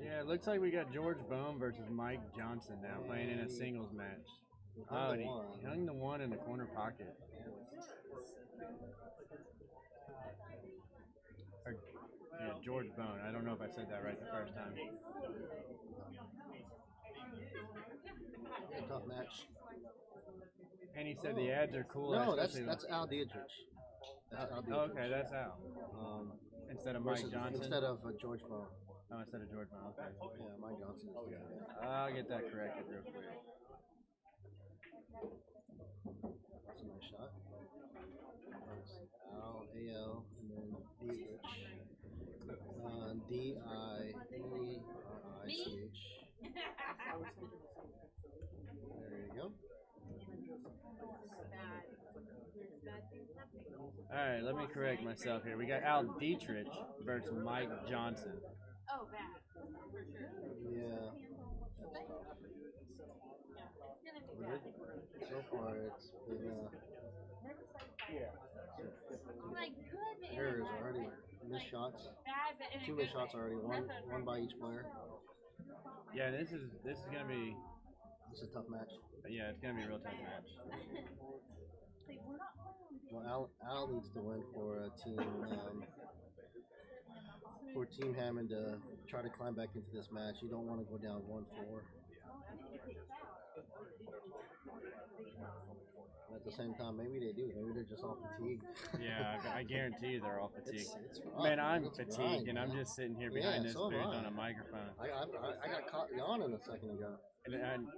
Yeah, it looks like we got George Bone versus Mike Johnson now playing in a singles match. Oh, and he hung the one in the corner pocket. Yeah, George Bone. I don't know if I said that right the first time. Tough match. And he said the ads are cool. No, especially that's Al Dietrich. That's Al Dietrich. Oh, okay, that's Al. Instead of Mike Johnson? Instead of George Bone. Oh, instead of George Bone. Okay. Yeah, Mike Johnson is the other guy. I'll get that corrected real quick. That's a nice shot. Al, A-L, and then Dietrich. D-I-E-R-I-C-H. There you go. Alright, let me correct myself here. We got Al Dietrich versus Mike Johnson. Oh, bad. For sure. Yeah. So far, it's been errors already, missed shots, 2 missed shots already, one by each player. Yeah, this is gonna be. It's a tough match. Yeah, it's gonna be a real tough match. Well, Al needs to win for Team Hammond to try to climb back into this match. You don't want to go down 1-4. At the same time, maybe they do. Maybe they're just all fatigued. Yeah, I guarantee you they're all fatigued. It's rough, man, I'm it's fatigued, grind, and man. I'm just sitting here behind this so booth am I. on a microphone. I got caught yawning a second ago. And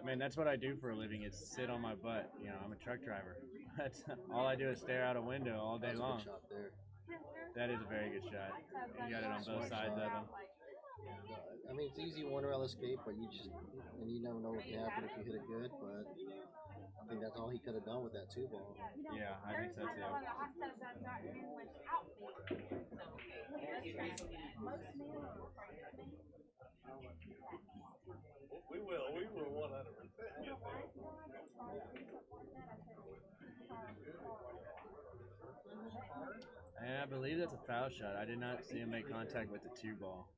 man, that's what I do for a living is sit on my butt. You know, I'm a truck driver. That's all I do is stare out a window all day That's a long. good shot there. That is a very good shot. You got it on both sides of him. I mean, it's easy one rail escape, but you never know what can happen if you hit it good. But I think that's all he could have done with that 2-ball. Yeah, I think so too. We will 100%. And I believe that's a foul shot. I did not see him make contact with the 2-ball.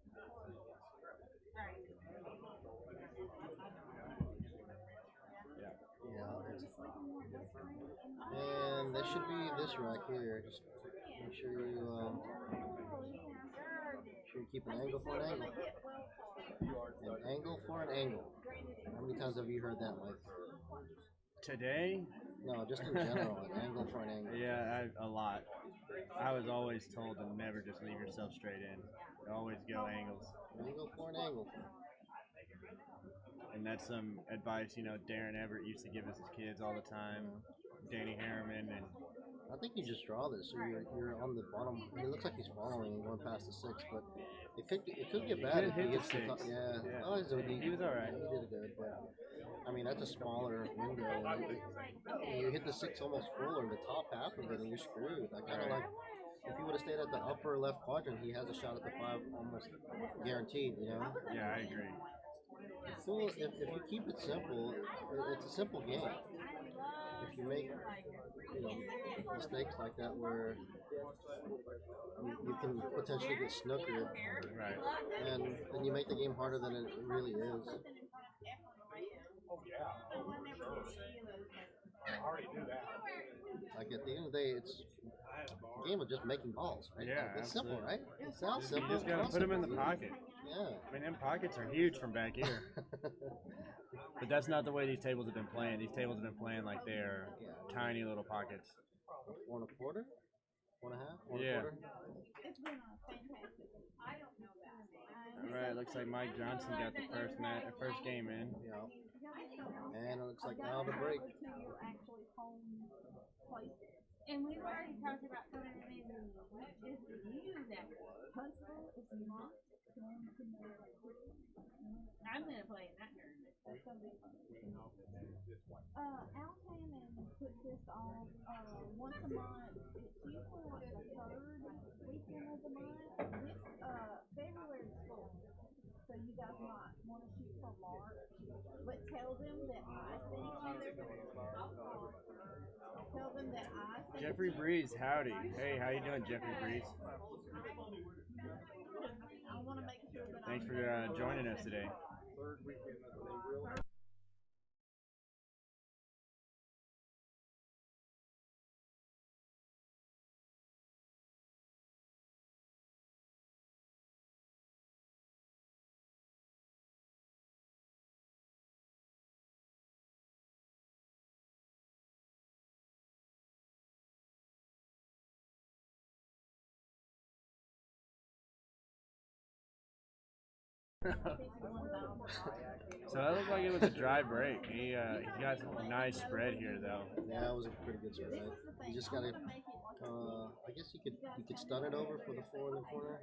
And there should be this rack here. Just make sure you keep an angle for an angle. An angle for an angle. How many times have you heard that, Mike? Today? No, just in general, an angle for an angle. Yeah, a lot. I was always told to never just leave yourself straight in. Always go angles. Angle for an angle. And that's some advice, you know, Darren Everett used to give us as kids all the time. Danny Harriman and I think you just draw this. So you're on the bottom. I mean, it looks like he's following and going past the 6, but it could get bad if he hit gets the 6. Yeah. Oh, he was all right. He did good, but I mean that's a smaller window. And you hit the 6 almost full or the top half of it, and you're screwed. I kind of like if he would have stayed at the upper left quadrant, he has a shot at the 5 almost guaranteed. You know. Yeah, I agree. So if you keep it simple, it's a simple game. If you make mistakes like that where you can potentially get snookered, right? And you make the game harder than it really is. Like at the end of the day, it's a game of just making balls, right? Yeah, it's simple, right? It sounds You simple. just gotta put them in the pocket. Yeah. I mean, them pockets are huge from back here. But that's not the way these tables have been playing. These tables have been playing like they're tiny little pockets. 4 1/4? 1 1/2? Yeah. 1 1/4? It's been fantastic. I don't know that. All right, looks like Mike Johnson got the first game in. Yeah. And it looks like now the break. And we've already talked about coming in and it's you that Huntsville is not going to know. I'm going to play in that tournament. That's going to be fun. Al Hammond puts this on once a month. It's usually like the 3rd weekend of the month. This February is full. So you guys might want to shoot for March. But tell them that I sent you. Tell them that I sent Jeffrey Breeze, howdy. Hey, how you doing, Jeffrey Breeze? I want to make sure that Thanks for joining us today. So that looked like it was a dry break. He got a nice spread here though. Yeah, it was a pretty good spread. You just gotta. I guess you could stun it over for the 4 in the corner,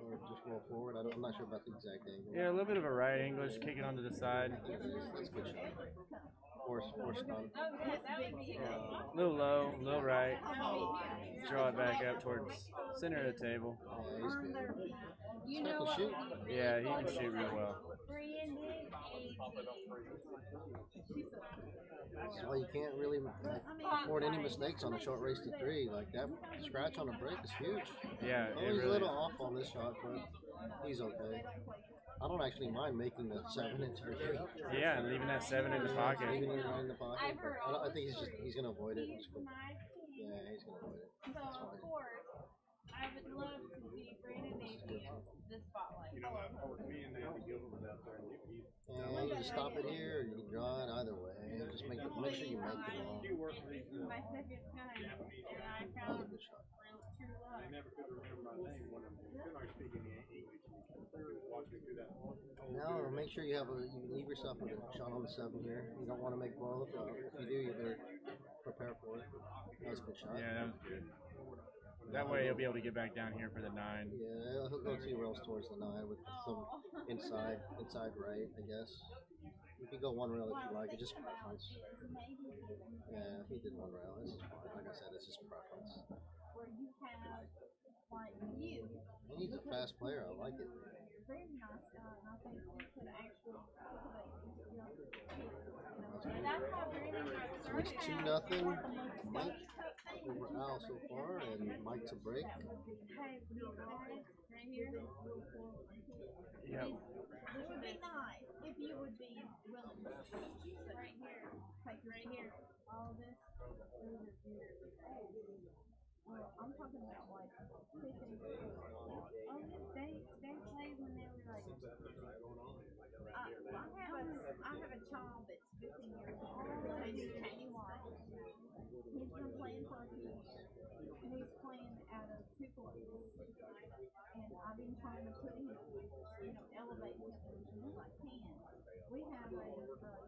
or just roll forward. I'm not sure about the exact angle. Yeah, a little bit of a right angle, just kick it onto the side. That's a good shot. Force stun. A little low, a little right. Draw it back up towards center of the table. Yeah, he's good. This guy can shoot. Yeah, he can shoot real well. That's why you can't really afford any mistakes on a short race to 3. Like that scratch on a break is huge. Yeah, Oh, it he's really a little is. off on this shot, but he's okay. I don't actually mind making the 7 into the 3. Yeah, and leaving that 7 in the pocket. Leaving it right in the pocket. I think he's gonna avoid it. Yeah, he's gonna avoid it. That's fine. I would love to see Brandon Navy the spotlight. And you can stop it here, or you can draw it either way. Just make sure you make the ball. This is my second time, and I found That was a good shot. real true love. Now make sure you leave yourself with a shot on the 7 here. You don't want to make both. If you do, you better prepare for it. That was a good shot. Yeah, that was good. That way he'll be able to get back down here for the 9. Yeah, he'll go 2 rails towards the 9 with some inside right, I guess. You can go 1 rail if you like. It's just preference. Yeah, he did 1 rail. This is fine. Like I said, it's just preference. Where you have, like, you. And he's a fast player. I like it. Very nice guy, and I think you could actually cultivate these young kids. And that's how Brandon got So it's started. 2-0. Mike over Al so far, and Mike to break. Hey, these guys right here. Yep. This would be nice if you would be willing to right here, like right here, all this. Well, I'm talking about like 15. Oh, they played when they were like. I have a child that's 15 years old. He's Kenny White. He's been playing hockey. He's playing out of 2 places, and I've been trying to put him, elevate him as much as I can. We have a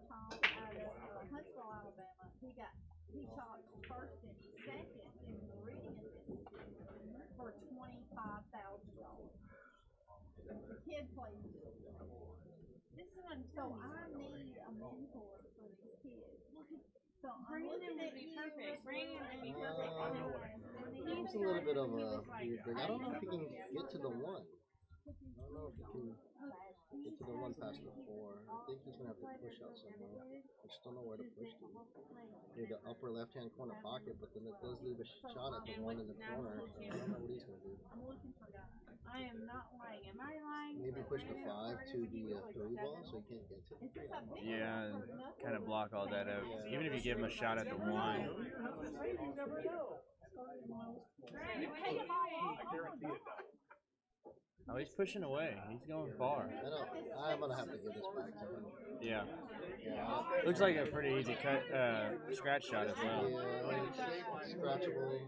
child out of Huntsville, Alabama. He shot first and second in Meridian, Mississippi for $25,000. The kid plays this one, so I need a mentor for these kids. So Brandon would be perfect. Brandon would be perfect. He's a little bit of a weird break. I don't know if he can get to the 1. I don't know if he can get to the 1 past the 4. I think he's going to have to push out somewhere. I just don't know where to push to. Near the upper left-hand corner pocket, but then it does leave a shot at the 1 in the corner. I don't know what he's going to do. I'm looking for guys. I am not lying. Am I lying? Maybe push the 5 to the 3 ball so he can't get to it. Yeah, and kind of block all that out. Yeah. Even if you give him a shot at the 1. Oh, he's pushing away. He's going far. I'm going to have to give this back to him. Yeah. Yeah. Looks like a pretty easy scratch shot as well. Yeah, scratchable.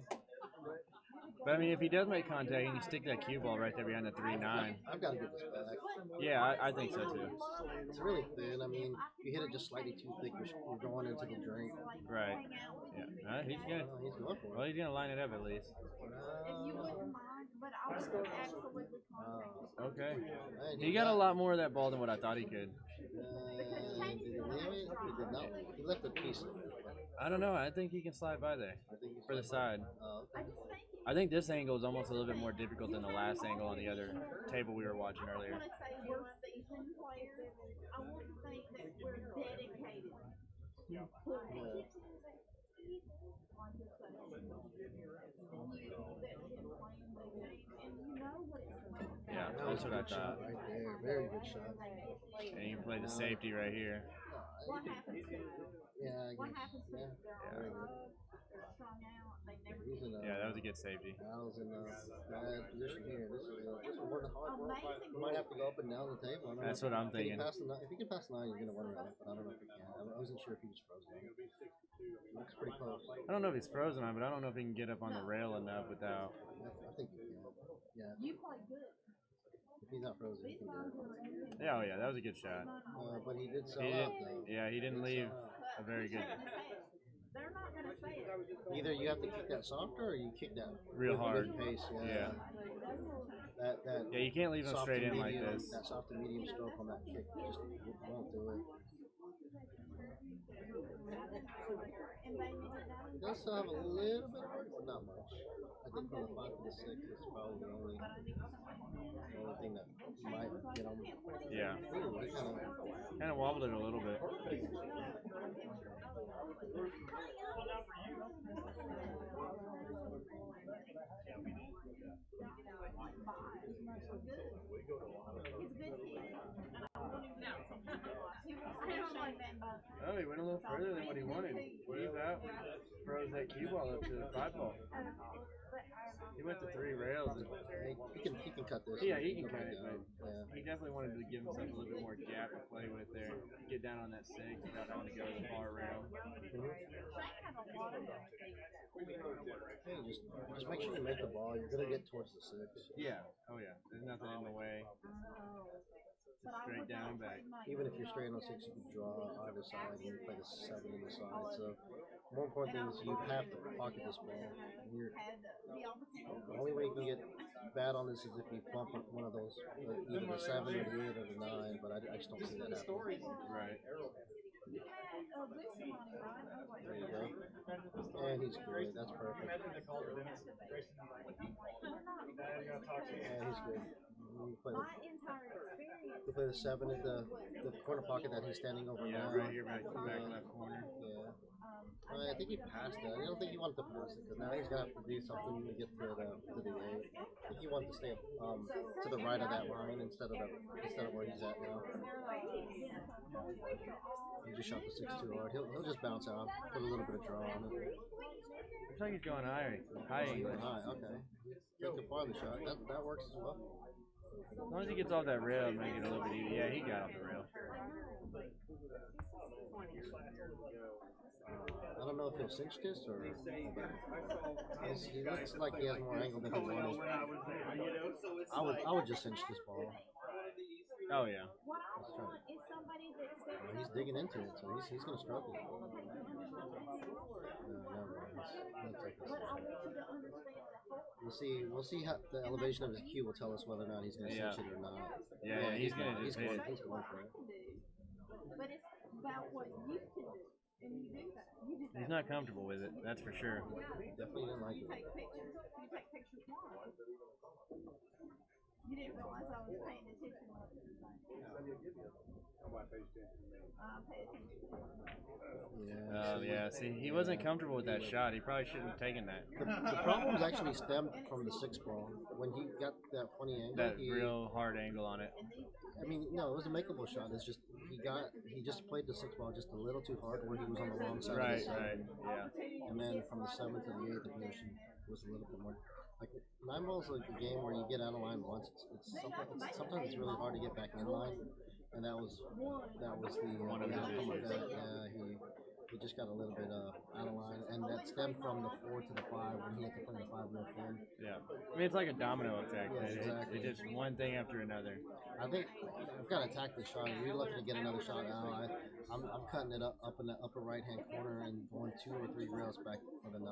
But I mean, if he does make contact, he can stick that cue ball right there behind the 3-9. I've got to get this back. Yeah, I think so too. It's really thin. I mean, if you hit it just slightly too thick, you're going into the drink. Right. Yeah. He's good. Oh, he's going for it. Well, he's gonna line it up at least. If you wouldn't mind, but I would absolutely contact you. Okay. He got a lot more of that ball than what I thought he could. Did he leave it? He did not leave it. He left a piece of it. I don't know. I think he can slide by there for the side. Okay. I think this angle is almost a little bit more difficult than the last angle on the other table we were watching earlier. I want to say we're seasoned players. I want to think that we're dedicated. Yeah, that's what I thought. Right there. Very good shot. And you can play the safety right here. What happens to Yeah, I What guess. happens to Yeah. they're all up, they're strung out, they never He's in Yeah, that was a good safety. Al's in a bad position here. This is hard work. He might have to go up and down the table. I don't That's know what I'm if he can thinking. pass the 9, if he can pass the 9, he's going to win around it, but I don't know if he can. I wasn't sure if he was frozen. Looks pretty close. I don't know if he's frozen on, but I don't know if he can get up on the rail enough without. I think he can. Yeah. You play good. If he's not frozen, he can do it. Yeah, oh yeah, that was a good shot. But he did sell He out, didn't, though. yeah, he didn't leave a very good. They're not going to say it. Either you have to kick that softer or you kick that Real with hard. pace. Yeah. That Yeah, you can't leave him soft straight to in like medium, this. That soft to medium stroke on that kick just won't do it. He does still have a little bit of work, but not much. I think from the 5 to the 6 is probably the only thing that might get him. Yeah. Ooh, he Kind of wobbled it a little bit. Oh, he went a little further than what he wanted. He's out. Throws that cue ball up to the 5 ball. He went to 3 rails. And he can cut this. Yeah, he can cut it, down. but he definitely wanted to give himself a little bit more gap to play with there. Get down on that 6 without having to go to the far rail. Hey, just make sure you make the ball. You're gonna get towards the 6. Yeah. Oh yeah. There's nothing in the way. Just straight down and back. Even if you're straight on 6, you can draw either side and you play the 7 in the side. So, more important thing is you have to pocket this ball. The only way you can get bad on this is if you bump up one of those, either the 7 or the 8 or the 9. But I just don't see that happening. Right. There you go. And he's good. That's perfect. And he's good. You play the 7 in the corner pocket that he's standing over now. Right here, back left corner. Yeah. I think he passed that. I don't think he wanted to pass it because now he's gonna have to do something to get to the 8. I think he wanted to stay to the right of that line instead of where he's at now. He just shot the 6 too hard. He'll just bounce out, put a little bit of draw on it. Looks like he's going high English. High, okay. Take the farther shot. That works as well. As long as he gets off that rail, make it a little bit easier. Yeah, he got off the rail. I don't know if he'll cinch this or. He looks like he has more angle than he wanted. I would just cinch this ball. Oh yeah. He's digging into it, so he's gonna struggle. We'll see how the elevation of his cue will tell us whether or not he's gonna cinch it or not. Yeah, he's going for it. But it's about what you can do. And you do that. He's not comfortable with it, that's for sure. Definitely didn't like it. You take pictures why? You didn't realize I was paying attention to what you were saying. Pay attention. Yeah. See, he wasn't comfortable with that shot. He probably shouldn't have taken that. The problems actually stemmed from the 6 ball. When he got that funny angle. That real hard angle on it. I mean, no, it was a makeable shot. It's just he just played the 6 ball just a little too hard where he was on the wrong side. Right, of the 7. right, yeah. And then from the 7 to the 8, the position was a little bit more. Like 9 ball is like a game where you get out of line once. Sometimes it's really hard to get back in line, and that was the One of the outcome of issues. that. Yeah, he just got a little bit out of line, and that stemmed from the 4 to the 5 when he had to play the 5 real thin. Yeah, I mean it's like a domino effect. Yeah, exactly. It's just one thing after another. I think I've got to attack this shot. If you're looking to get another shot out, I'm cutting it up in the upper right hand corner and going 2 or 3 rails back for the 9.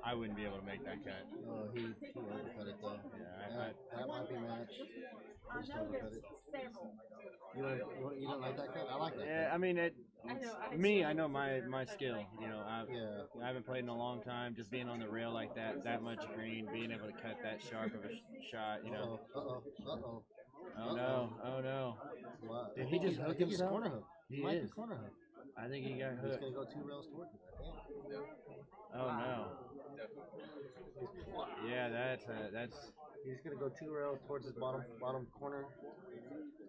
I wouldn't be able to make that cut. Oh, he overcut it though. Yeah, that might be match. He just overcut it. You don't like that cut? I like that yeah, cut. I mean I know my skill. You know, I haven't played in a long time. Just being on the rail like that much green, being able to cut that sharp of a shot. You know. Oh no. Wow. Did he just hook himself? He's corner hook. He might is. be corner hook. I think he got He's hooked. gonna go 2 rails towards it. Oh no. Yeah, that's. He's gonna go 2 rails towards his bottom corner.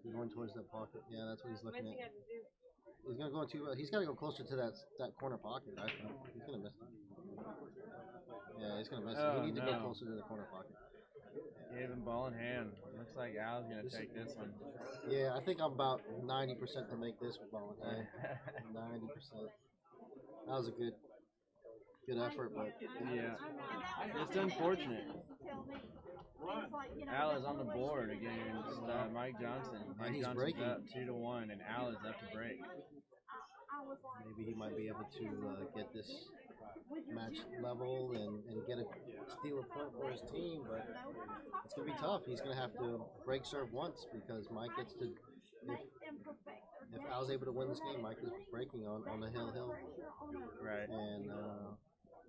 He's going towards that pocket. Yeah, that's what he's looking at. He's gonna go 2 rails. He's gotta go closer to that corner pocket. I think he's gonna miss it. Yeah, he's gonna miss it. He needs to go closer to the corner pocket. Gave him ball in hand. Looks like Al's gonna take this one. Yeah, I think I'm about 90% to make this with ball in hand. 90%. That was a good effort, but yeah, it's unfortunate. Al is on the board against Mike Johnson. Mike he's Johnson's breaking. up 2-1, and Al is up to break. Maybe he might be able to get this match level and steal a point for his team, but it's going to be tough. He's going to have to break serve once because Mike gets to, if I was able to win this game, Mike is breaking on the hill. Right. And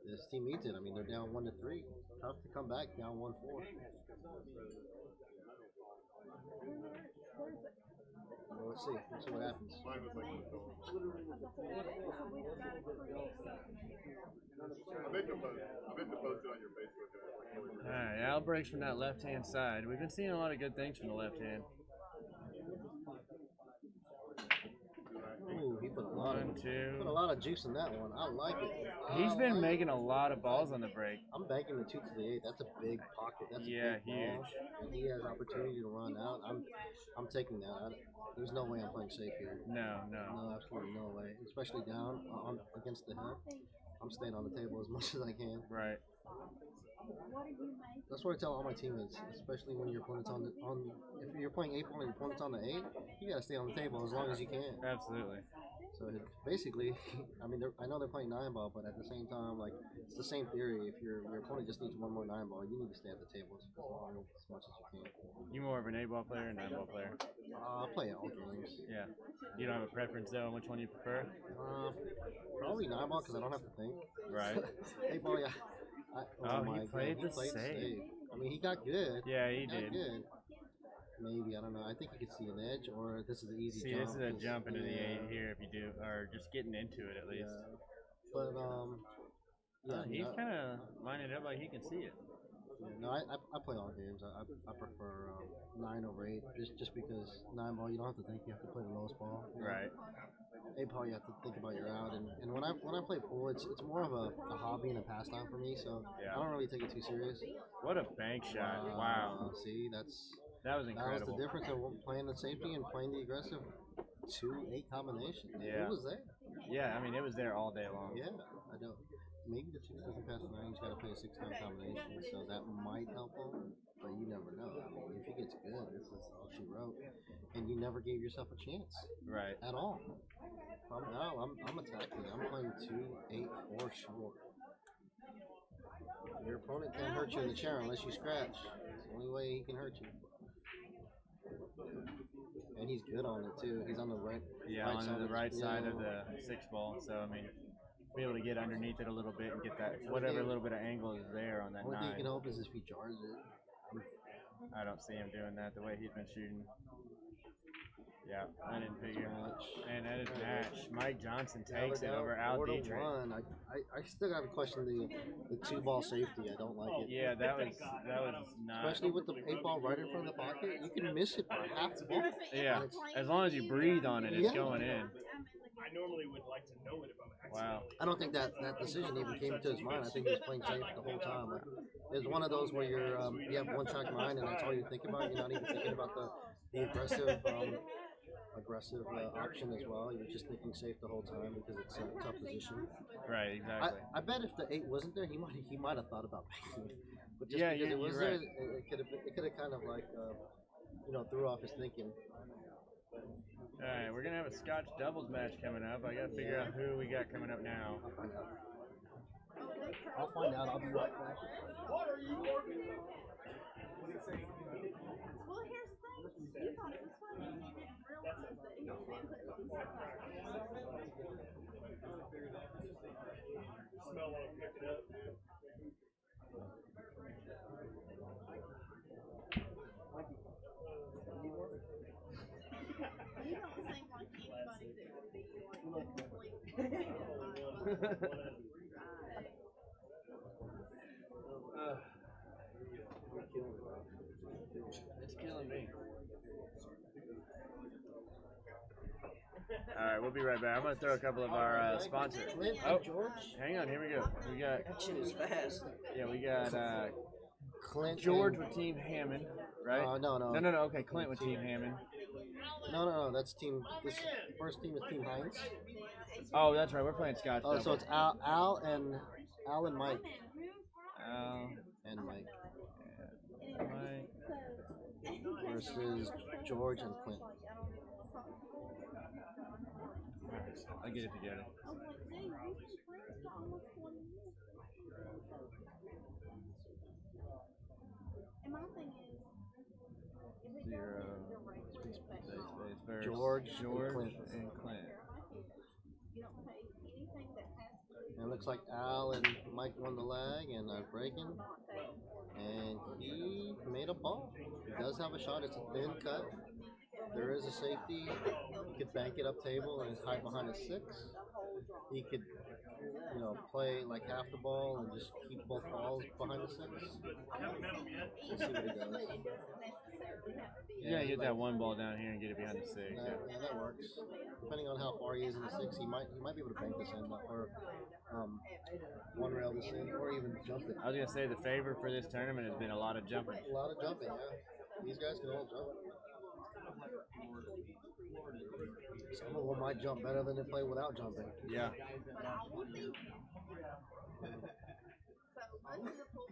this team needs it. I mean, they're down 1-3. Tough to come back down 1-4. Well, let's see. Let's see what happens. Alright, Al breaks from that left-hand side. We've been seeing a lot of good things from the left hand. Ooh, he put a lot of juice in that one. I like it. He's been making a lot of balls on the break. I'm banking the 2 to the 8. That's a big pocket. That's Yeah, a big huge. ball. And he has opportunity to run out. I'm taking that. There's no way I'm playing safe here. No. No, absolutely no way. Especially down against the hill. I'm staying on the table as much as I can. Right. That's what I tell all my teammates, especially when your opponent's on if you're playing 8 ball and your opponent's on the 8, you gotta stay on the table as long as you can. Absolutely. So basically, I mean, I know they're playing 9 ball, but at the same time, like it's the same theory. If your opponent just needs one more 9 ball, you need to stay at the table as much as you can. You more of an 8 ball player or 9 ball player? I play all games. Yeah. You don't have a preference though on which one you prefer? Probably 9 ball because I don't have to think. Right. 8 ball, yeah. He played the save. I mean, he got good. Yeah, he did. Good. Maybe, I don't know. I think you could see an edge, or this is an easy jump. This is a jump into the 8 here if you do, or just getting into it at least. Yeah. But, he's kind of lining it up like he can see it. Yeah, no, I play all games. I prefer 9 over 8, just because 9 ball, you don't have to think. You have to play the lowest ball. Right. 8 ball, you have to think about your out, and when I play pool, it's more of a hobby and a pastime for me. So I don't really take it too serious. What a bank shot! Wow. See, that was incredible. That was the difference of playing the safety and playing the aggressive 2-8 combination. Yeah. It was there. Yeah, I mean it was there all day long. Yeah, I don't. Maybe the 6 doesn't pass the 9. He's got to play a 6-9 combination, so that might help him. But you never know. I mean, if he gets good, this is all she wrote, and you never gave yourself a chance. Right. At all. I'm attacking. I'm playing 2-8 for sure. Your opponent can't hurt you in the chair unless you scratch. It's the only way he can hurt you. And he's good on it too. He's on the right. Yeah, right on the right side of the 6 ball. So I mean, be able to get underneath it a little bit and get that whatever little bit of angle is there on that 9. Only thing you can hope is if he jars it. I don't see him doing that the way he's been shooting. Yeah, I didn't figure. And that is match. Mike Johnson takes it over Al Dietrich. I still got to question the 2 ball safety. I don't like it. Yeah, that was not. Especially with the 8 ball right in front of the pocket, you can miss it by half the ball. Yeah, as long as you breathe on it, it's going in. I normally would like to know it if I'm actually. Wow. I don't think that decision even came to his mind. I think he was playing safe the whole time. Like, it's one of those where you have one track mind and that's all you think about. You're not even thinking about the aggressive option as well. You're just thinking safe the whole time because it's a tough position. Right, exactly. I bet if the 8 wasn't there, he might have thought about making it. But just yeah, because it was right. there, it could have kind of like threw off his thinking. All right, we're gonna have a Scotch doubles match coming up. I gotta figure out who we got coming up now. I'll find out. I'll be right back. What are you working on? Well, here's the thing. You thought it was funny and you didn't realize that he was being put on Smell what I'm picking up. You don't seem like anybody that would be like It's killing me. All right, we'll be right back. I'm gonna throw a couple of our sponsors. Oh, hang on. Here we go. We got. That shit is fast. Yeah, we got Clint George with Team Hammond, right? No. No. Okay, Clint with Team Hammond. No. That's team. This first team is Team Heinz. Oh, that's right. We're playing Scotch. Oh, so it's Al and Mike. Al and Mike. Yeah. Mike versus George and Clint. I'll get it together. And my thing is, 0 space George, George and Clint. and Clint. And it looks like Al and Mike won the lag and are breaking. And he made a ball. He does have a shot. It's a thin cut. There is a safety. He could bank it up table and hide behind a 6. He could, play like half the ball and just keep both balls behind the 6. We'll see what he does. Yeah, get that one ball down here and get it behind the 6. Yeah, that works. Depending on how far he is in the 6, he might be able to bank this in or one rail this in or even jump it. I was gonna say the favorite for this tournament has been a lot of jumping. A lot of jumping, yeah. These guys can all jump. Some of them might jump better than they play without jumping. Yeah.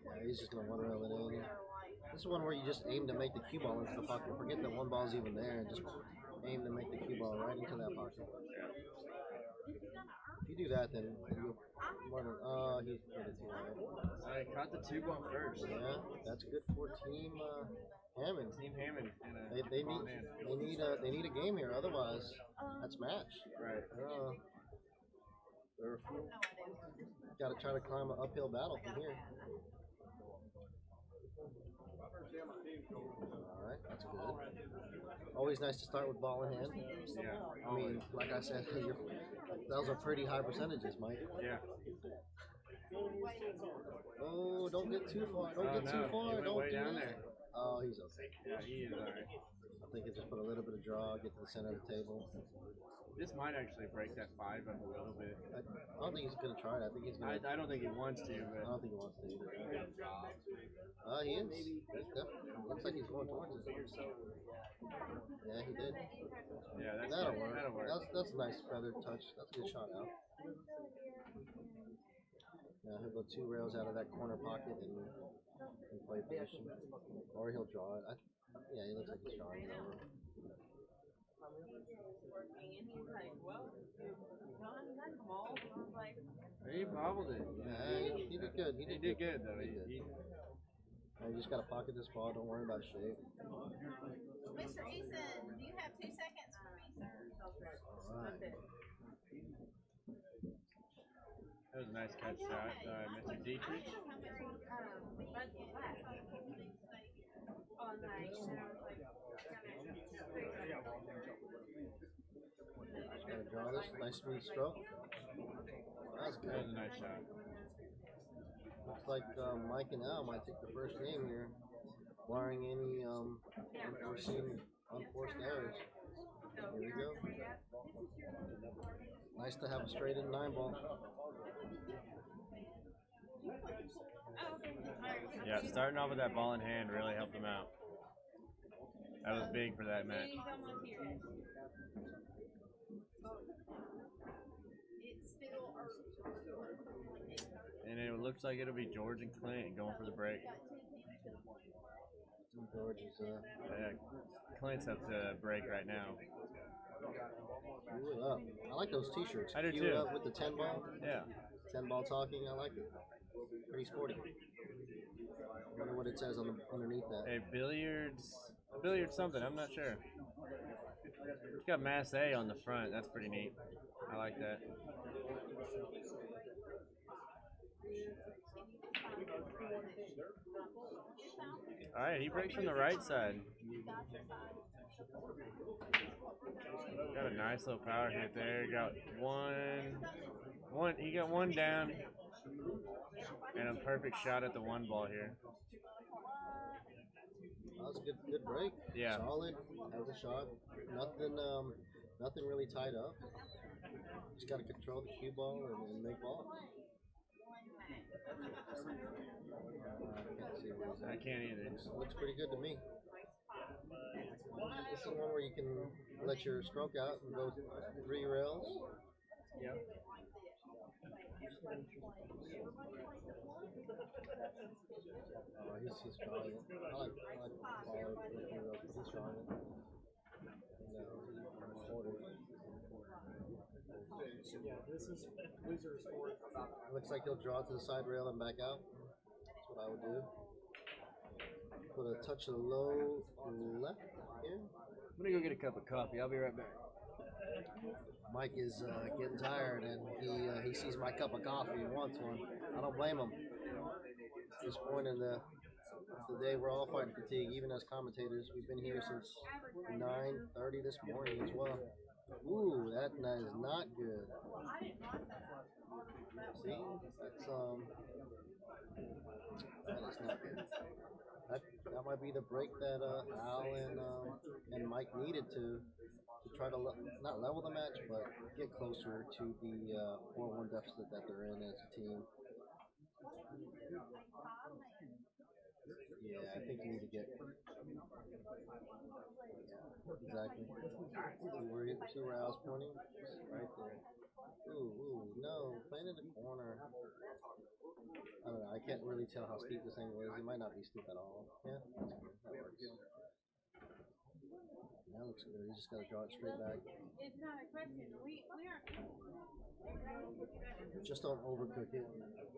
Yeah, he's just gonna one rail it in. This is one where you just aim to make the cue ball into the pocket. Forget that one ball's even there and just aim to make the cue ball right into that pocket. If you do that, then you'll wonder, he hit it too high. I caught the 2 ball first. Yeah, that's good for Team Hammond. Team Hammond. They need a game here, otherwise that's match. Right. They're got to try to climb an uphill battle from here. All right, that's good. Always nice to start with ball in hand. Yeah. I mean, like I said, those are pretty high percentages, Mike. Yeah. Oh, don't get too far. Don't get too far. He went Don't way do down that. there. Oh, he's okay. Yeah, he is alright. I think it just put a little bit of draw, get to the center of the table. This might actually break that 5 up a little bit. I don't think he's going to try it. I think he's going to. I don't think he wants to, I but don't think he wants to either. He is. Looks like he's going towards it. Yeah, he did. yeah, That'll work. That'll work. That's a nice feather touch. That's a good shot out. Yeah, he'll go 2 rails out of that corner pocket and play position. Or he'll draw it. Yeah, he looks like he's drawing it over. He bobbled it. Yeah, he did good. He did good though. He just got to pocket this ball. Don't worry about shape. Mr. Eason, do you have 2 seconds for me, sir? All right. That was a nice catch shot, Mr. Dietrich. Just got to draw this. Nice smooth stroke. That's good. That was a nice shot. Looks like Mike and Al might take the first game here, barring any unforced errors. Here we go. Nice to have a straight in 9 ball. Yeah, starting off with that ball in hand really helped him out. That was big for that match. And it looks like it'll be George and Clint going for the break. George is Clint's up to break right now. Cue it up. I like those t-shirts. I do Cue too. it up with the 10 ball. Yeah. 10 ball talking. I like it. Pretty sporty. I wonder what it says underneath that. A billiard something, I'm not sure. It's got Mass A on the front, that's pretty neat. I like that. Alright, he breaks from the right side. Got a nice little power hit there. Got he got one down and a perfect shot at the 1 ball here. That was a good break. Yeah. Solid. Has a shot. Nothing really tied up. Just got to control the cue ball and make balls. I can't either. Looks pretty good to me. This is one where you can let your stroke out and go 3 rails. Yep. He's drawing it. I like Pollard with 3 rails, but he's drawing it. Yeah, this is loser sport. Looks like he'll draw to the side rail and back out. That's what I would do. Put a touch of low left here. gonna go get a cup of coffee. I'll be right back. Mike is getting tired, and he sees my cup of coffee and wants one. I don't blame him. At this point in the day, we're all fighting fatigue, even as commentators. We've been here since 9:30 this morning as well. Ooh, that is not good. See, that is not good. That might be the break that Al and Mike needed to try to not level the match, but get closer to the 4-1 deficit that they're in as a team. Yeah, I think you need to get. Yeah, exactly. See where Al's pointing? Right there. Ooh, no, playing in the corner. I don't know. I can't really tell how steep this angle is. It might not be steep at all. Yeah, that's good. That works. That looks good. You just got to draw it straight back. It's not a question. We aren't. Just don't overcook it. Just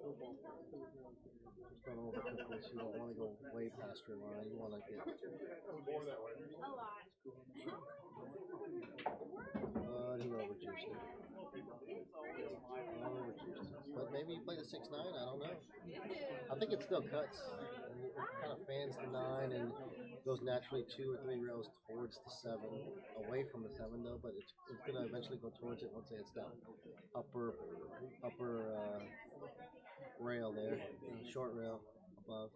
don't overcook this. You don't want to go way past your line. You want to get. A lot. But he overjuiced it. But maybe you play the 6-9. I don't know. I think it still cuts. It kind of fans the 9 and goes naturally 2 or 3 rails towards the 7, away from the 7 though. But it's gonna eventually go towards it once it hits that upper rail there, short rail above.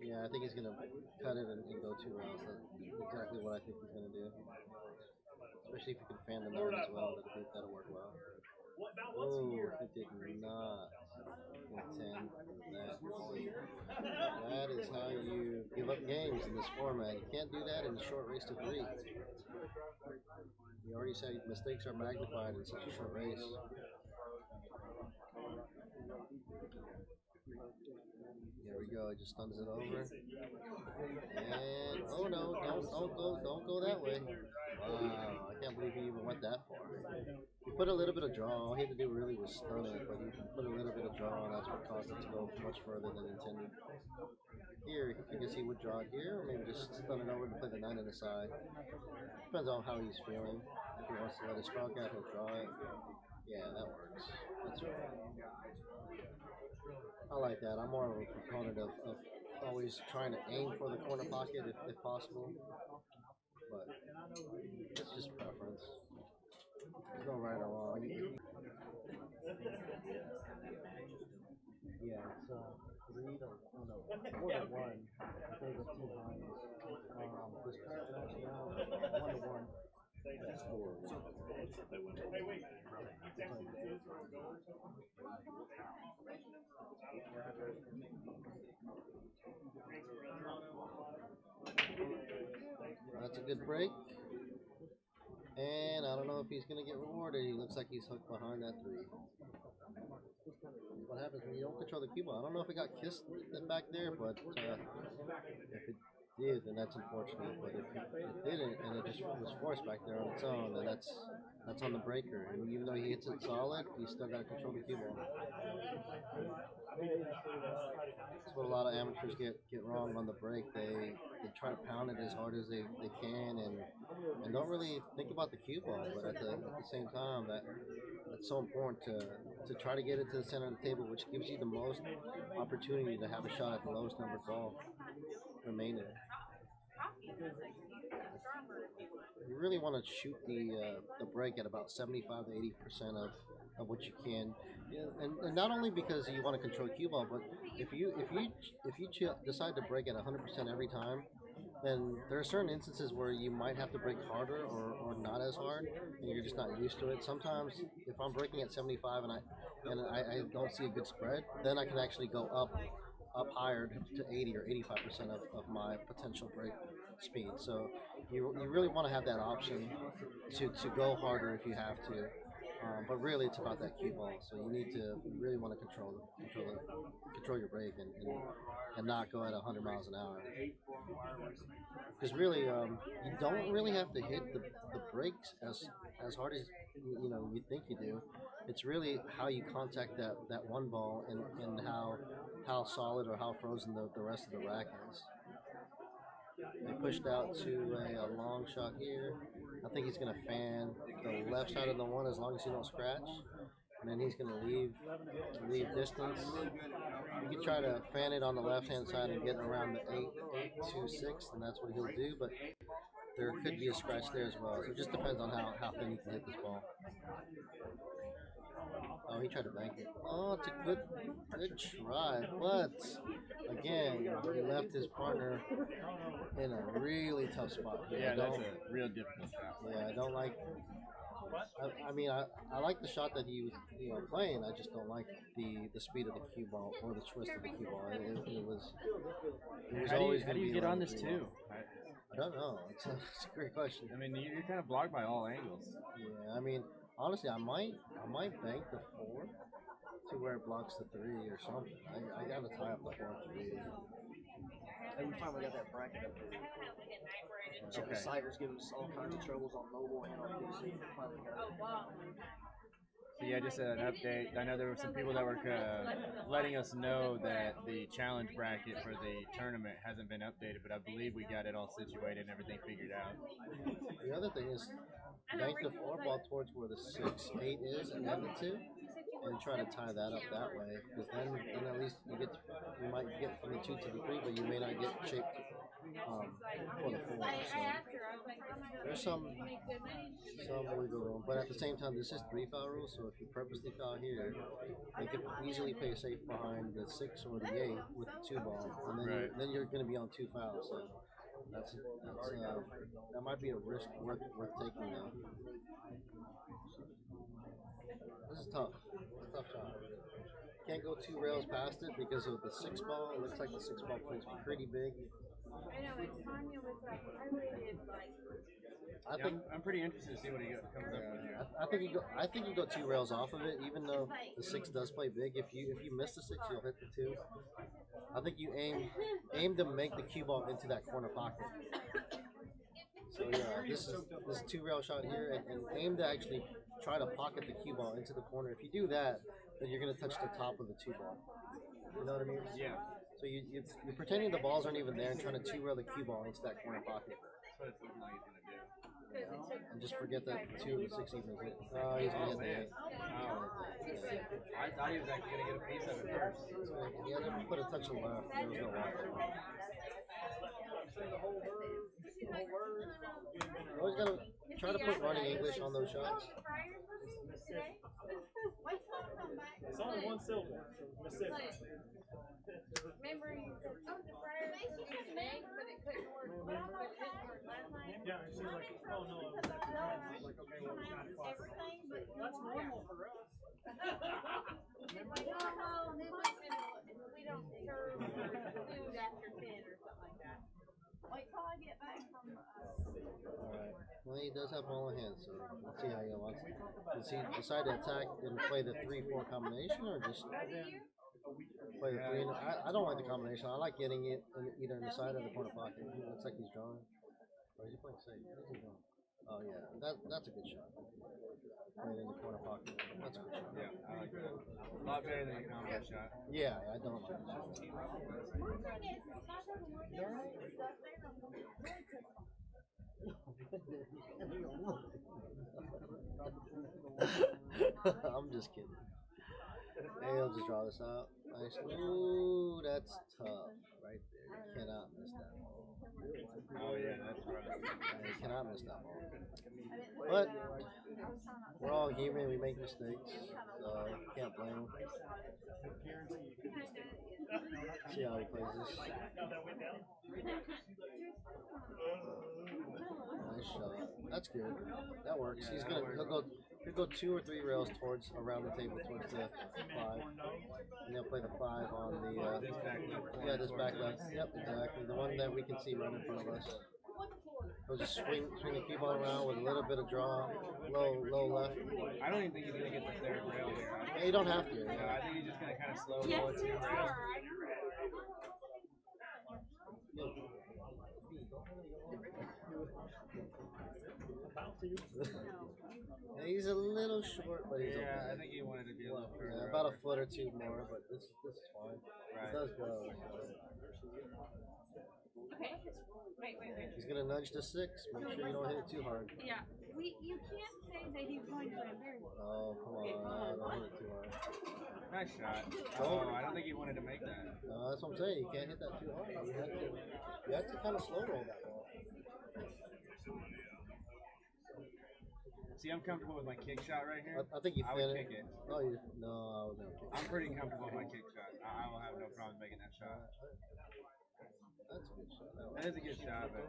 Yeah, I think he's gonna cut it and go 2 rails. That's exactly what I think he's gonna do. Especially if you can fan the 9 as well, that'll work well. Oh, it did not intend that. That is how you give up games in this format. You can't do that in a short race to 3. You already said mistakes are magnified in such a short race. Here we go. It just stuns it over. And oh no! Don't go that way. Wow! I can't believe he even went that far. He put a little bit of draw. All he had to do really was stun it, but he put a little bit of draw, and that's what caused it to go much further than intended. Here, I guess he would draw it here, or maybe just stun it over and play the 9 on the side. Depends on how he's feeling. If he wants to let it stroke out, he'll draw it. Yeah, that works. That's right. I like that. I'm more of a proponent of always trying to aim for the corner pocket if possible. But it's just preference. There's no right or wrong. Yeah, it's 4 to 1 in favor of Team Hines. This current match now 1 to 1. That's 4. That's a good break. And I don't know if he's going to get rewarded. He looks like he's hooked behind that 3. What happens when you don't control the cue ball? I don't know if it got kissed back there, but if it did, then that's unfortunate. But if it didn't, and it just was forced back there on its own, then that's on the breaker. And even though he hits it solid, he still got to control the cue ball. That's what a lot of amateurs get wrong on the break. They try to pound it as hard as they can and don't really think about the cue ball. But at the same time, that's so important to try to get it to the center of the table, which gives you the most opportunity to have a shot at the lowest numbered ball remaining. You really want to shoot the break at about 75 to 80% of what you can. Yeah, and not only because you want to control cue ball, but if you decide to break at 100% every time, then there are certain instances where you might have to break harder or not as hard, and you're just not used to it. Sometimes, if I'm breaking at 75 and I don't see a good spread, then I can actually go up higher to 80 or 85% of my potential break speed. So you really want to have that option to go harder if you have to. But really, it's about that cue ball. So you really want to control your break and not go at 100 miles an hour. Because really, you don't really have to hit the brakes as hard as you think you do. It's really how you contact that one ball and how solid or how frozen the rest of the rack is. They pushed out to a long shot here. I think he's going to fan the left side of the one as long as he don't scratch. And then he's going to leave distance. You can try to fan it on the left-hand side and get around the 8-2-6, and that's what he'll do. But there could be a scratch there as well. So it just depends on how thin you can hit this ball. Oh, he tried to bank it. Oh, it's a good try. But, again, he left his partner in a really tough spot. Yeah, that's a real difficult shot. Yeah, I don't like... I mean, I like the shot that he was playing. I just don't like the speed of the cue ball or the twist of the cue ball. It was always How do you get on this too? I don't know. It's a great question. I mean, you're kind of blocked by all angles. Yeah, I mean, honestly, I might bank the 4 to where it blocks the 3 or something. I gotta tie up the 4-3. And we finally got that bracket up there. So the cider's giving us all kinds of troubles on mobile and on PC. Finally got it. So yeah, just an update. I know there were some people that were letting us know that the challenge bracket for the tournament hasn't been updated, but I believe we got it all situated and everything figured out. The other thing is, bank the 4 ball towards where the 6-8 is and then the 2, and try to tie that up that way. Because then at least you might get from the 2 to the 3, but you may not get shaped for the 4. So there's some wiggle room, but at the same time, this is 3 foul rules. So if you purposely foul here, you could easily play safe behind the 6 or the 8 with the 2 ball, and then you're going to be on 2 fouls. So that might be a risk worth taking though. This is tough. It's a tough shot. Can't go 2 rails past it because of the 6 ball. It looks like the 6 ball plays pretty big. I know, and Tanya was like, I waited like. I'm pretty interested to see what he comes up with here. I think you go 2 rails off of it, even though the 6 does play big. If you miss the 6, you'll hit the 2. I think you aim to make the cue ball into that corner pocket. So yeah, this is 2 rail shot here, and aim to actually try to pocket the cue ball into the corner. If you do that, then you're gonna touch the top of the 2 ball. You know what I mean? Yeah. So you're pretending the balls aren't even there and trying to 2 rail the cue ball into that corner pocket. That's what it's looking like he's gonna do. And just forget that 2 of the 6 even is it. Oh, he's gonna hit the 8. I thought he was actually gonna get a piece of it first. He had to put a touch of left. There was no walk. You always gotta try to put running English on those shots. It's only 1 syllable. Mississippi. Remember you said, oh, the fryer was supposed to make, but it couldn't work. But it didn't work last night. Yeah, and she's like, oh no, I was at the time. I was like, okay, well, we got it. Everything, but That's normal for us. it's like, oh, no, we don't serve food after 10 or something like that. Wait till I get back from, Alright. Well, he does have ball in hand, so let's see how he wants. Does he decide to attack and play the 3-4 combination, or just play the 3? I don't like the combination. I like getting it either in the side or the corner pocket. It looks like he's drawing. Or is he playing safe? What is he doing? Oh yeah, that's a good shot. Play it in the corner pocket. That's a good shot. Yeah, I like that. A lot better than a combo shot. Yeah, I don't like that. I'm just kidding. Hey, I'll just draw this out. Nice. Ooh, that's tough right there. You cannot miss that ball. Oh yeah, that's right. You cannot miss that ball. But we're all human. We make mistakes, so can't blame them. See how he plays this. Nice shot. That's good. That works. He'll go 2 or 3 rails towards around the table towards the 5, and he'll play the 5 on the this back left. Yep, exactly. The one that we can see right in front of us. He'll just swing the cue ball around with a little bit of draw, low left. I don't even think he's gonna get the 3rd rail here. Yeah, you don't have to. Yeah, I think he's just gonna kind of slow roll it 2 rails. Yeah, he's a little short, but he's okay. I think he wanted to be a little further. Yeah, about a foot or 2 more, but this is fine. Right. It does go. Okay. Wait. He's gonna nudge to 6. Make sure you don't hit it too hard. Yeah. You can't say that he's going to embarrass you. Oh, come on. Don't hit it too hard. Nice shot. Oh, I don't think he wanted to make that. No, that's what I'm saying. You can't hit that too hard. You have to kind of slow roll that ball. See, I'm comfortable with my kick shot right here. I think you I thin would it. kick it. No, I was gonna kick it. I'm pretty comfortable with my kick shot. I will have no problem making that shot. That's a good shot. That is a good shot, but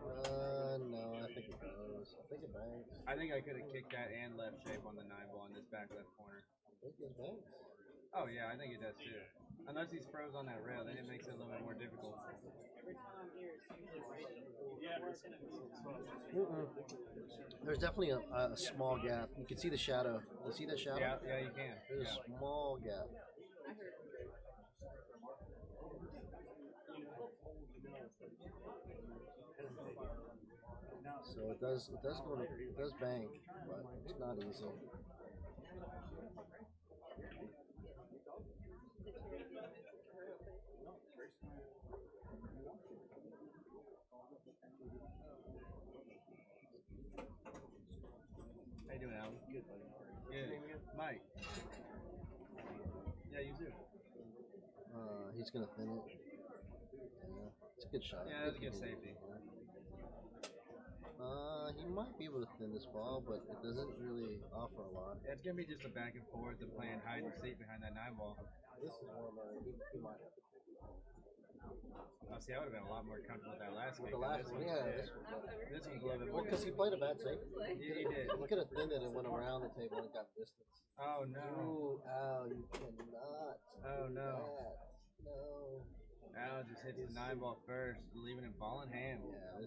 No, I think it goes. I think it banks. I think I could have kicked that and left shape on the 9 ball in this back left corner. I think it banks. Oh yeah, I think it does too. Unless he's froze on that rail, then it makes it a little bit more difficult. There's definitely a small gap. You can see the shadow. You see that shadow? Yeah, you can. There's a small gap. So it does bank, but it's not easy. How you doing, Alan? Good, buddy. Good. Mike. Yeah, you too. He's gonna thin it. Yeah, it's a good shot. Yeah, that's a good safety. He might be able to thin this ball, but it doesn't really offer a lot. Yeah, it's gonna be just a back and forth of playing hide and seek behind that 9 ball. This is one where he might have to take it. Oh, see, I would have been a lot more comfortable with that last With game. the last one, yeah. This one's a little bit Well, more. because he played a bad safe. He did. He could have thinned it and went around the table and got distance. Oh no. Ooh, ow, you cannot. Oh do no. that. No. Al just hits the 9 ball first, leaving it ball in hand. Yeah,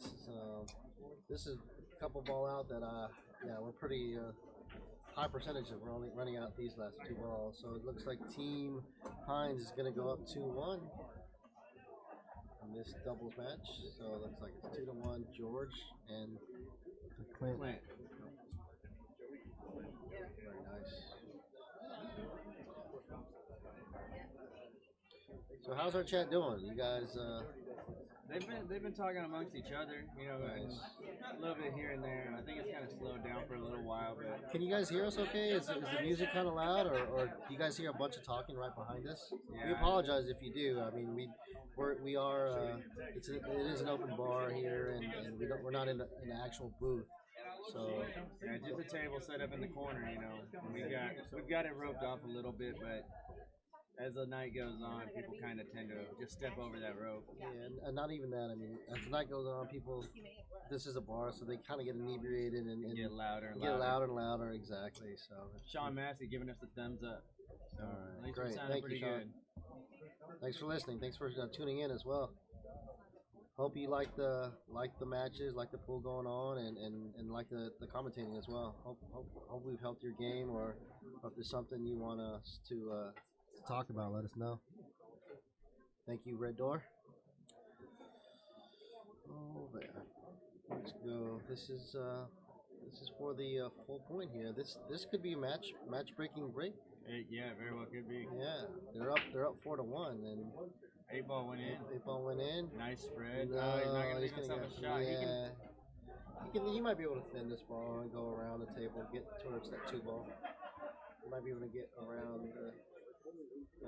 this is a couple ball out that we're pretty high percentage of running out these last 2 balls. So it looks like Team Hines is going to go up 2-1 in this doubles match. So it looks like it's 2-1 George and Clint. Very nice. So how's our chat doing? You guys? They've been talking amongst each other, you know, and a little bit here and there. I think it's kind of slowed down for a little while, but Can you guys hear us okay? Is the music kind of loud, or do you guys hear a bunch of talking right behind us? Yeah. We apologize if you do. I mean, we are it is an open bar here, and we're not in an actual booth. So yeah, just a table set up in the corner, you know. And we've got it roped off a little bit, but as the night goes on, people kind of tend to just step over that rope. yeah, and not even that. I mean, as the night goes on, people. This is a bar, so they kind of get inebriated and Get louder and get louder. louder and louder. Exactly. So Sean Massey giving us the thumbs up. So All at right, least great. we're sounding Thank pretty you, Sean. good. Thanks for listening. Thanks for tuning in as well. Hope you like the matches, like the pool going on, and like the commentating as well. Hope we've helped your game, or if there's something you want us to talk about, let us know. Thank you, Red Door. Oh, there. Let's go. This is for the full point here. This could be a match breaking break. Yeah, very well could be. Yeah, they're up 4-1, and 8 ball went in. 8 ball went in. Nice spread. No, He's not gonna he's leave himself gonna a shot. He might be able to thin this ball and go around the table, get towards that 2 ball. He might be able to get around.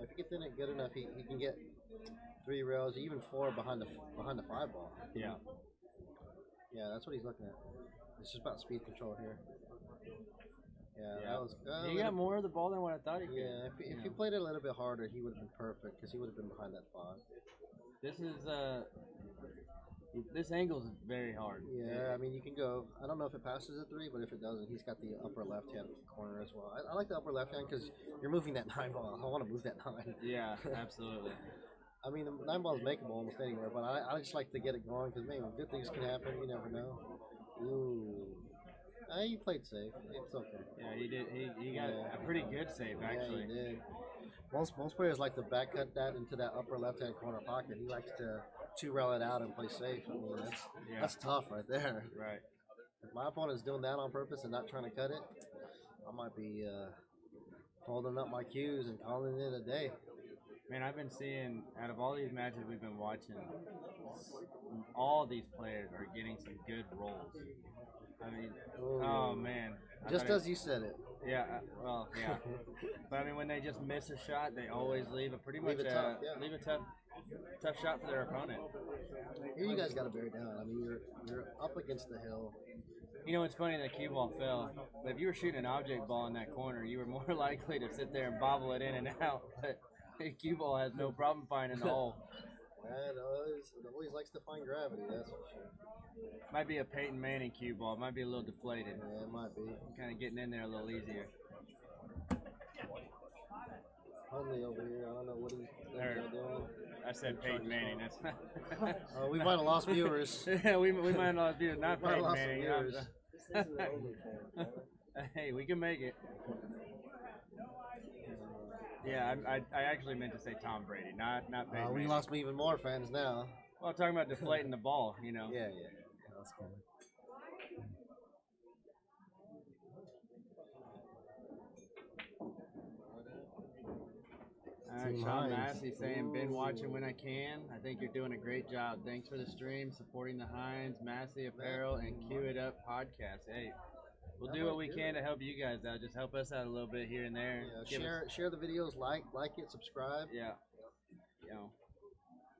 If he can thin it good enough, he can get 3 rails, even 4 behind the 5 ball. Yeah. Yeah, that's what he's looking at. It's just about speed control here. Yeah, Yeah. that was. He got more of the ball than what I thought he could. Yeah, if he played it a little bit harder, he would have been perfect because he would have been behind that 5. This is this angle is very hard. Yeah, I mean, you can go. I don't know if it passes a 3, but if it doesn't, he's got the upper left hand corner as well. I like the upper left hand because you're moving that 9 ball. I want to move that 9. Yeah, absolutely. I mean, the 9 ball is makeable almost anywhere, but I just like to get it going because, man, good things can happen. You never know. Ooh. He played safe. It's okay. Yeah, he did. He got a pretty good save, actually. Yeah, he did. Most players like to back cut that into that upper left hand corner pocket. He likes to 2-rail it out and play safe. I mean, that's tough right there. Right. If my opponent's doing that on purpose and not trying to cut it, I might be folding up my cues and calling it a day. Man, I've been seeing, out of all these matches we've been watching, all these players are getting some good rolls. I mean, oh man. Just as you said it. Yeah, well, yeah. But I mean, when they just miss a shot, they always leave a pretty much Leave it tough, yeah. leave a tough shot for their opponent. Here you guys got to bear down. I mean, you're up against the hill. You know, it's funny that cue ball fell, but if you were shooting an object ball in that corner, you were more likely to sit there and bobble it in and out. But cue ball has no problem finding the hole. Man, it always likes to find gravity, that's for sure. Might be a Peyton Manning cue ball. Might be a little deflated. Yeah, it might be. Kind of getting in there a little easier. Homely over here. I don't know what he's doing. I said Peyton Manning. That's we might have lost viewers. Yeah, we might have lost viewers. Not Peyton Manning. Hey, we can make it. Yeah, I actually meant to say Tom Brady, not Peyton We Manning. lost even more fans now. Well, I'm talking about deflating the ball, you know. Yeah. That's cool. Sean Massey saying, been watching when I can. I think you're doing a great job. Thanks for the stream, supporting the Heinz, Massey Apparel, and Cue It Up podcast. Hey, we'll do what we can to help you guys out. Just help us out a little bit here and there. Yeah, share the videos, like it, subscribe. Yeah. You know,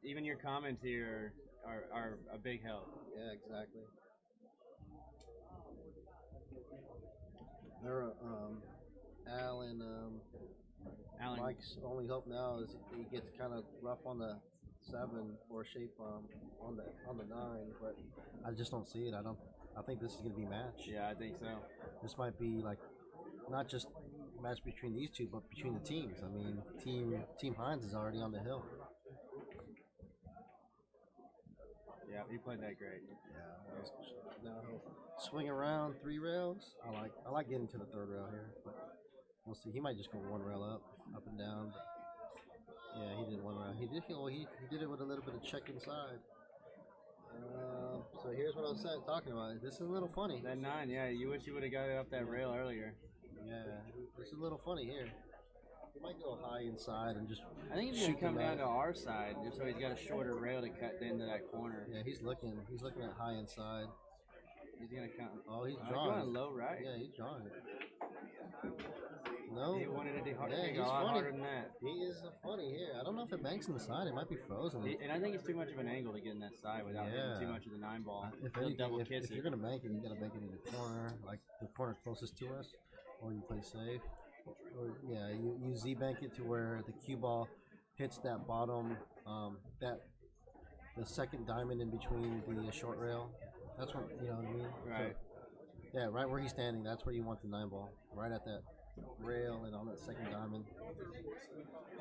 even your comments here are a big help. Yeah, exactly. Alan, Mike's only hope now is he gets kind of rough on the 7 for shape on the 9, but I just don't see it. I think this is gonna be match. Yeah, I think so. This might be like not just a match between these two, but between the teams. I mean, Team Heinz is already on the hill. Yeah, he played that great. Yeah. Now he'll swing around 3 rails. I like getting to the 3rd rail here, but we'll see. He might just go 1 rail up and down. But yeah, he did 1 rail. He did it with a little bit of check inside. So here's what I was talking about. This is a little funny. That 9, yeah. You wish you would have got it up that rail earlier. Yeah, this is a little funny here. He might go high inside and just. I think he's gonna come down to our side, just so he's got a shorter rail to cut into that corner. Yeah, he's looking at high inside. He's gonna come. Oh, he's drawing. Going low right. Yeah, he's drawing it. No. He wanted to do he's a lot funny. harder than that. He is funny here. I don't know if it banks on the side. It might be frozen. And I think it's too much of an angle to get in that side without hitting too much of the 9 ball. If you're gonna bank it, you gotta bank it in the corner, like the corner closest to us, or you play safe. Or yeah, you Z bank it to where the cue ball hits that bottom, the second diamond in between the short rail. That's what you know what I mean. Right. So, yeah, right where he's standing. That's where you want the 9 ball. Right at that rail and on that second diamond.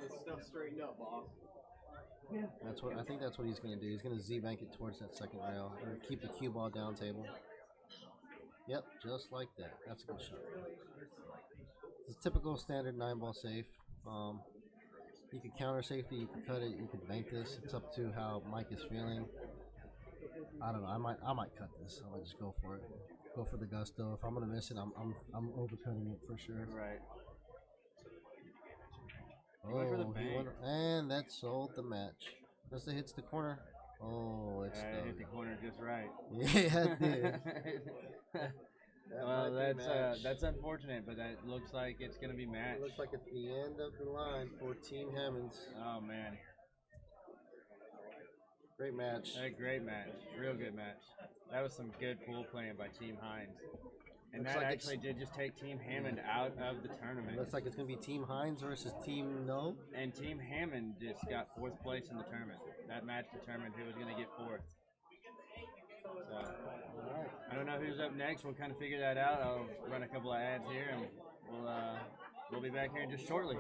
This stuff straightened up, boss. I think that's what he's gonna do. He's gonna Z bank it towards that second rail and keep the cue ball down table. Yep, just like that. That's a good shot. It's a typical standard 9 ball safe. You could counter safety, you could cut it, you could bank this. It's up to how Mike is feeling. I don't know. I might cut this. I might just go for it. Go for the gusto. If I'm gonna miss it, I'm overcutting it for sure. Right. And that sold the match. Just it hits the corner. Oh, it's hit the corner just right. Yeah, it did. Well, that's unfortunate, but that looks like it's gonna be match. It looks like it's the end of the line for Team Hammonds. Oh man, great match. A great match, real good match. That was some good pool playing by Team Heinz, and looks that like actually did just take Team Hammond out of the tournament. Looks like it's gonna be Team Heinz versus Team No. And Team Hammond just got 4th place in the tournament. That match determined who was gonna get 4th. So, I don't know who's up next. We'll kind of figure that out. I'll run a couple of ads here, and we'll be back here just shortly.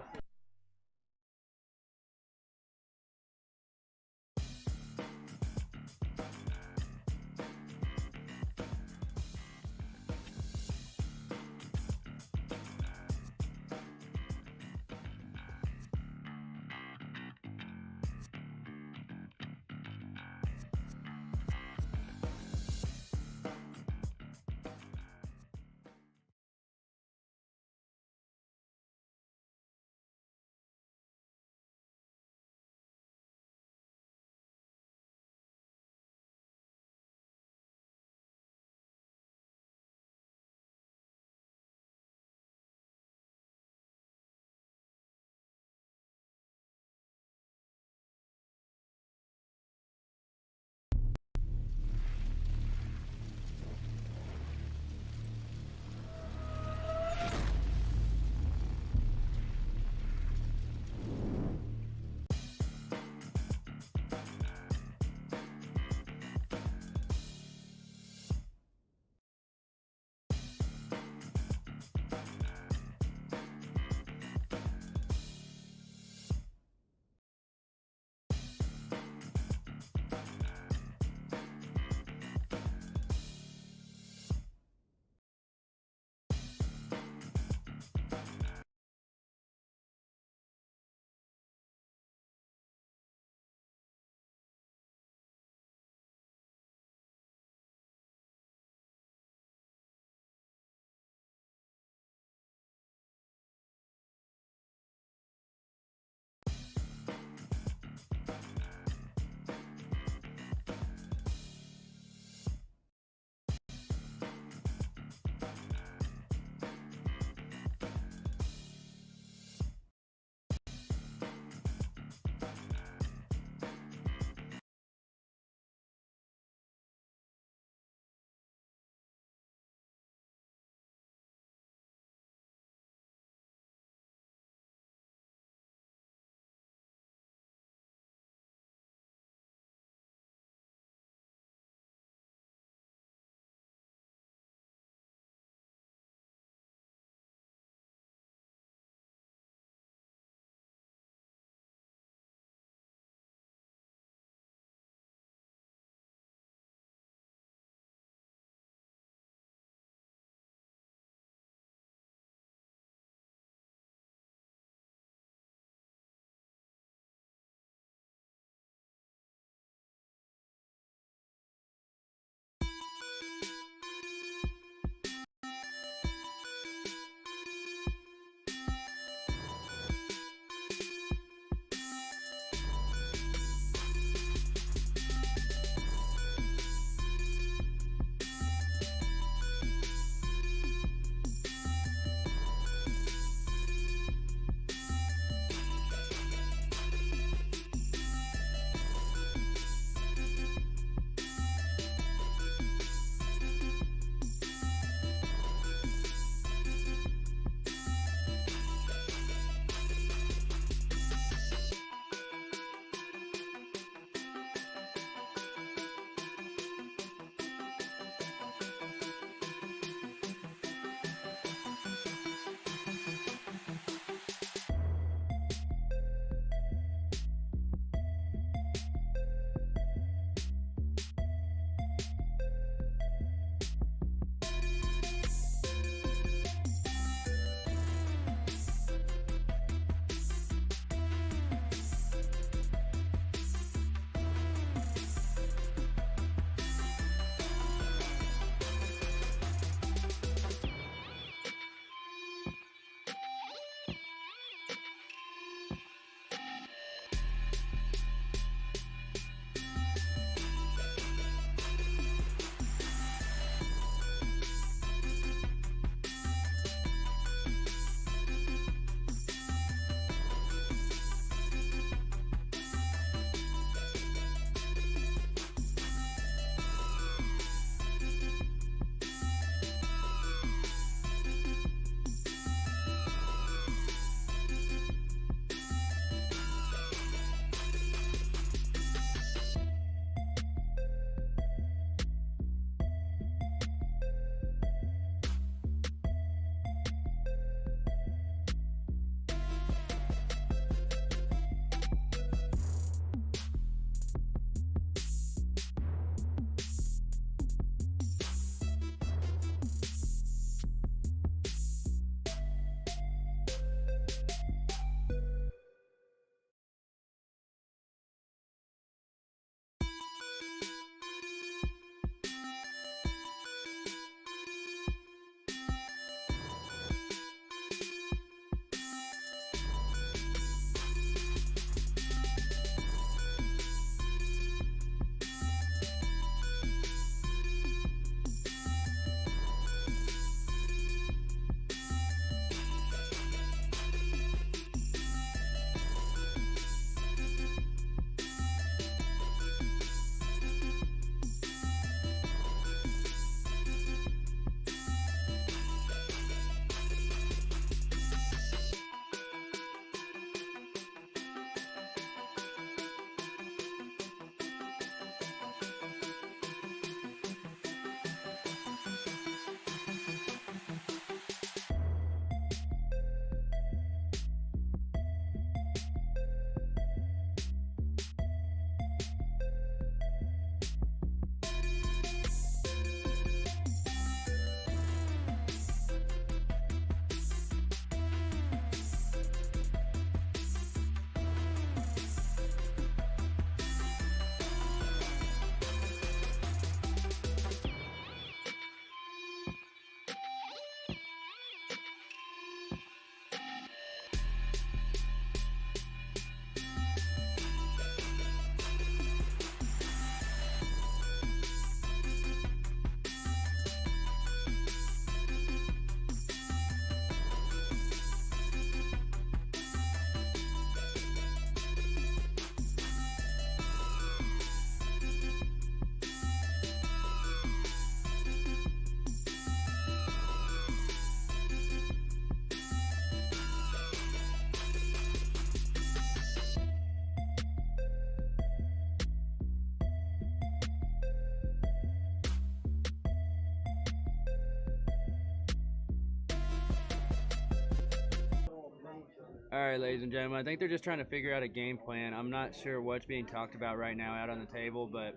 All right, ladies and gentlemen, I think they're just trying to figure out a game plan. I'm not sure what's being talked about right now out on the table, but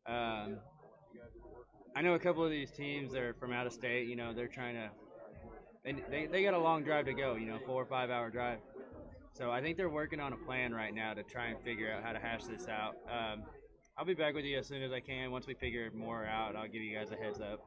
I know a couple of these teams that are from out of state. You know, they're trying to. They got a long drive to go. You know, 4 or 5 hour drive. So I think they're working on a plan right now to try and figure out how to hash this out. I'll be back with you as soon as I can. Once we figure more out, I'll give you guys a heads up.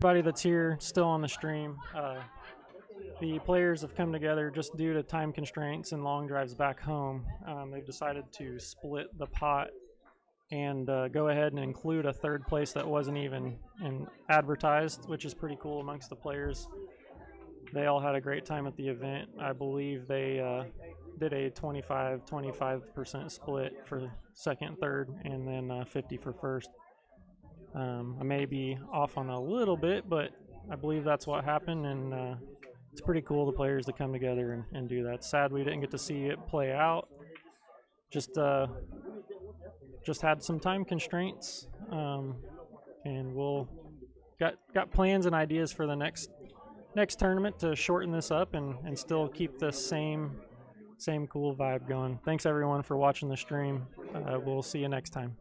everybody that's here still on the stream. The players have come together just due to time constraints and long drives back home. They've decided to split the pot and go ahead and include a third place that wasn't even advertised, which is pretty cool amongst the players. They all had a great time at the event. I believe they did a 25% split for second, third, and then 50 for first. I may be off on a little bit, but I believe that's what happened, and it's pretty cool the players to come together and do that. Sad we didn't get to see it play out. Just had some time constraints, and we'll got plans and ideas for the next tournament to shorten this up and still keep the same cool vibe going. Thanks everyone for watching the stream. We'll see you next time.